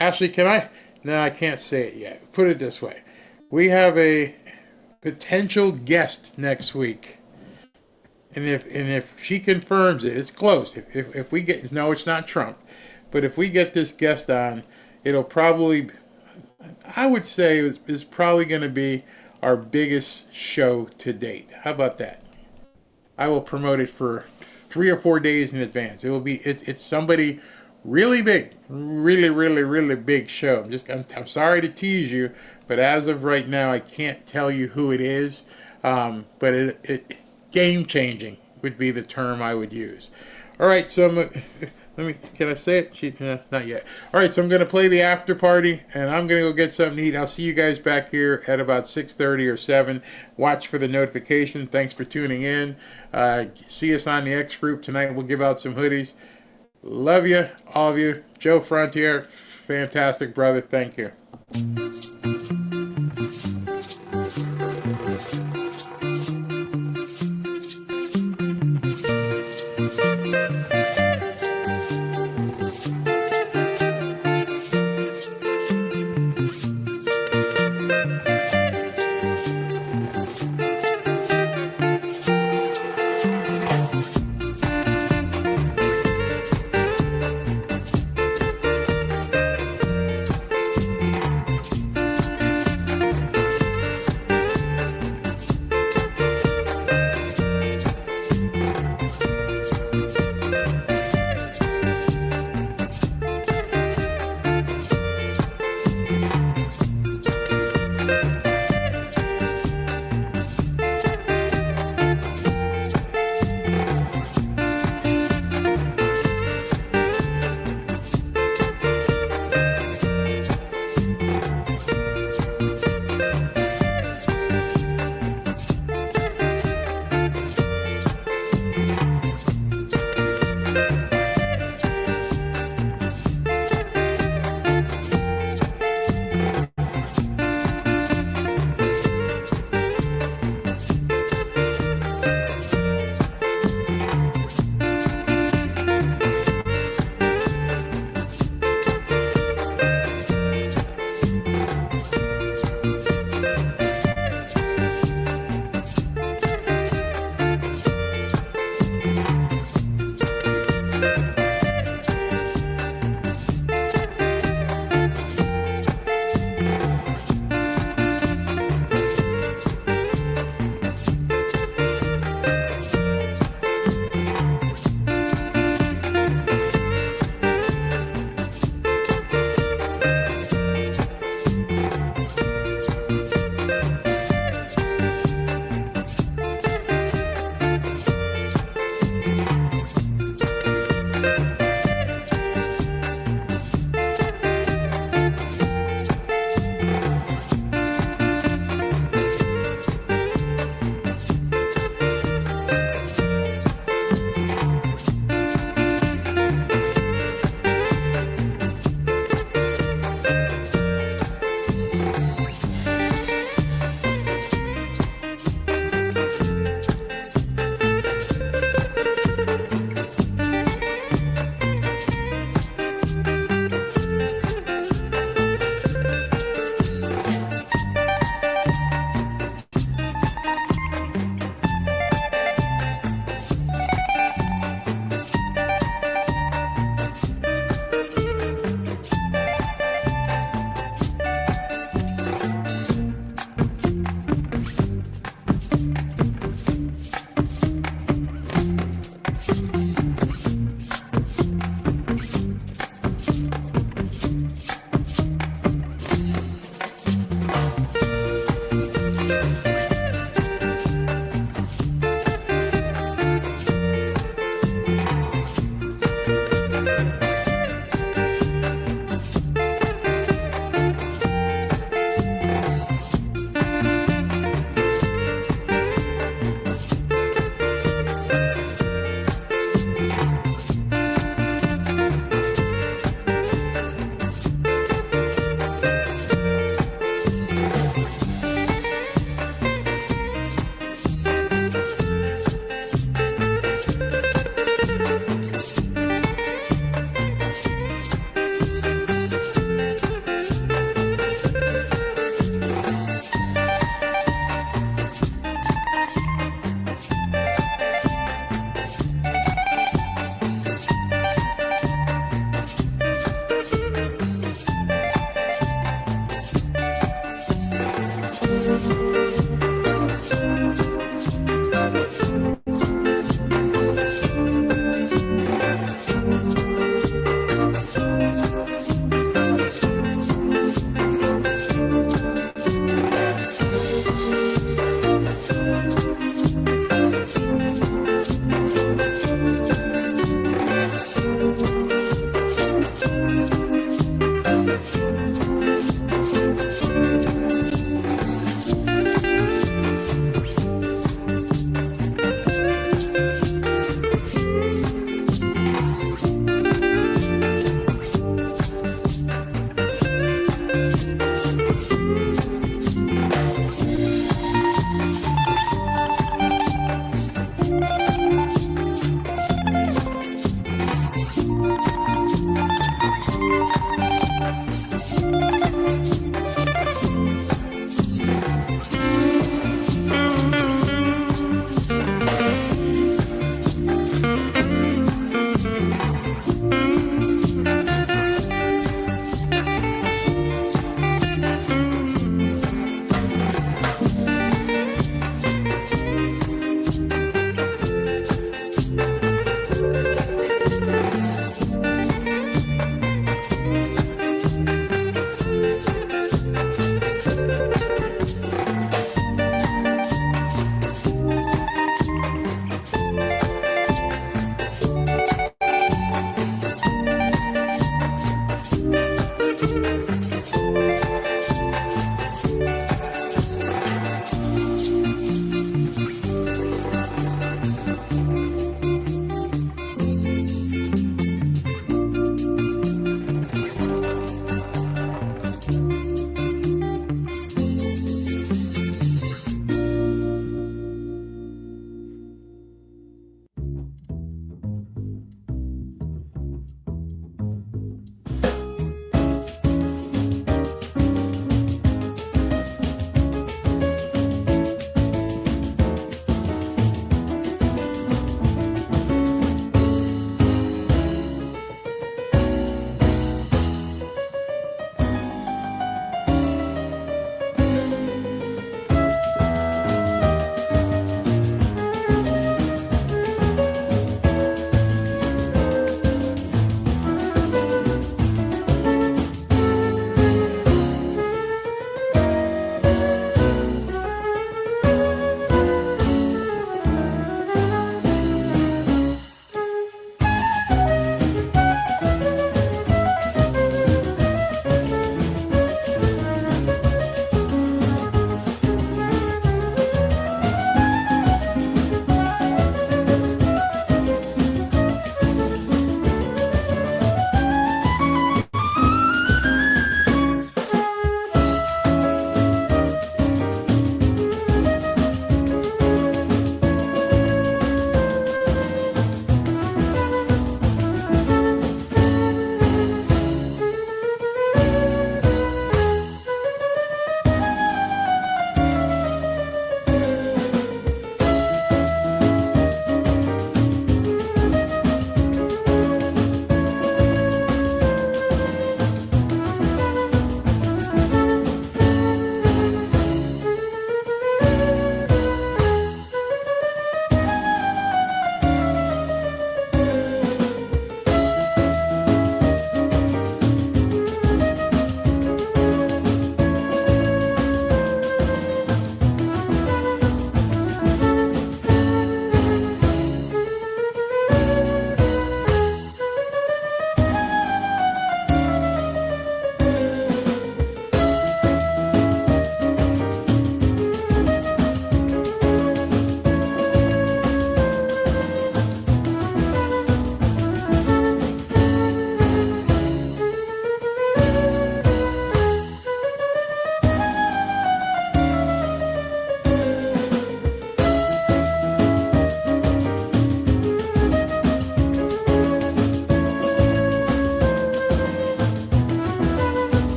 Ashley, can I? No, I can't say it yet. Put it this way. We have a potential guest next week. And if she confirms it, it's close. If we get, no, it's not Trump. But if we get this guest on, it'll probably, I would say it's probably going to be our biggest show to date. How about that? I will promote it for 3 or 4 days in advance. It's somebody really big, really big show. I'm sorry to tease you, but as of right now, I can't tell you who it is. But it game changing would be the term I would use. All right, so can I say it? Not yet. All right, so I'm going to play the after party, and I'm going to go get something to eat. I'll see you guys back here at about 6:30 or 7. Watch for the notification. Thanks for tuning in. See us on the X group tonight. We'll give out some hoodies. Love you, all of you. Joe Frontier, fantastic brother. Thank you.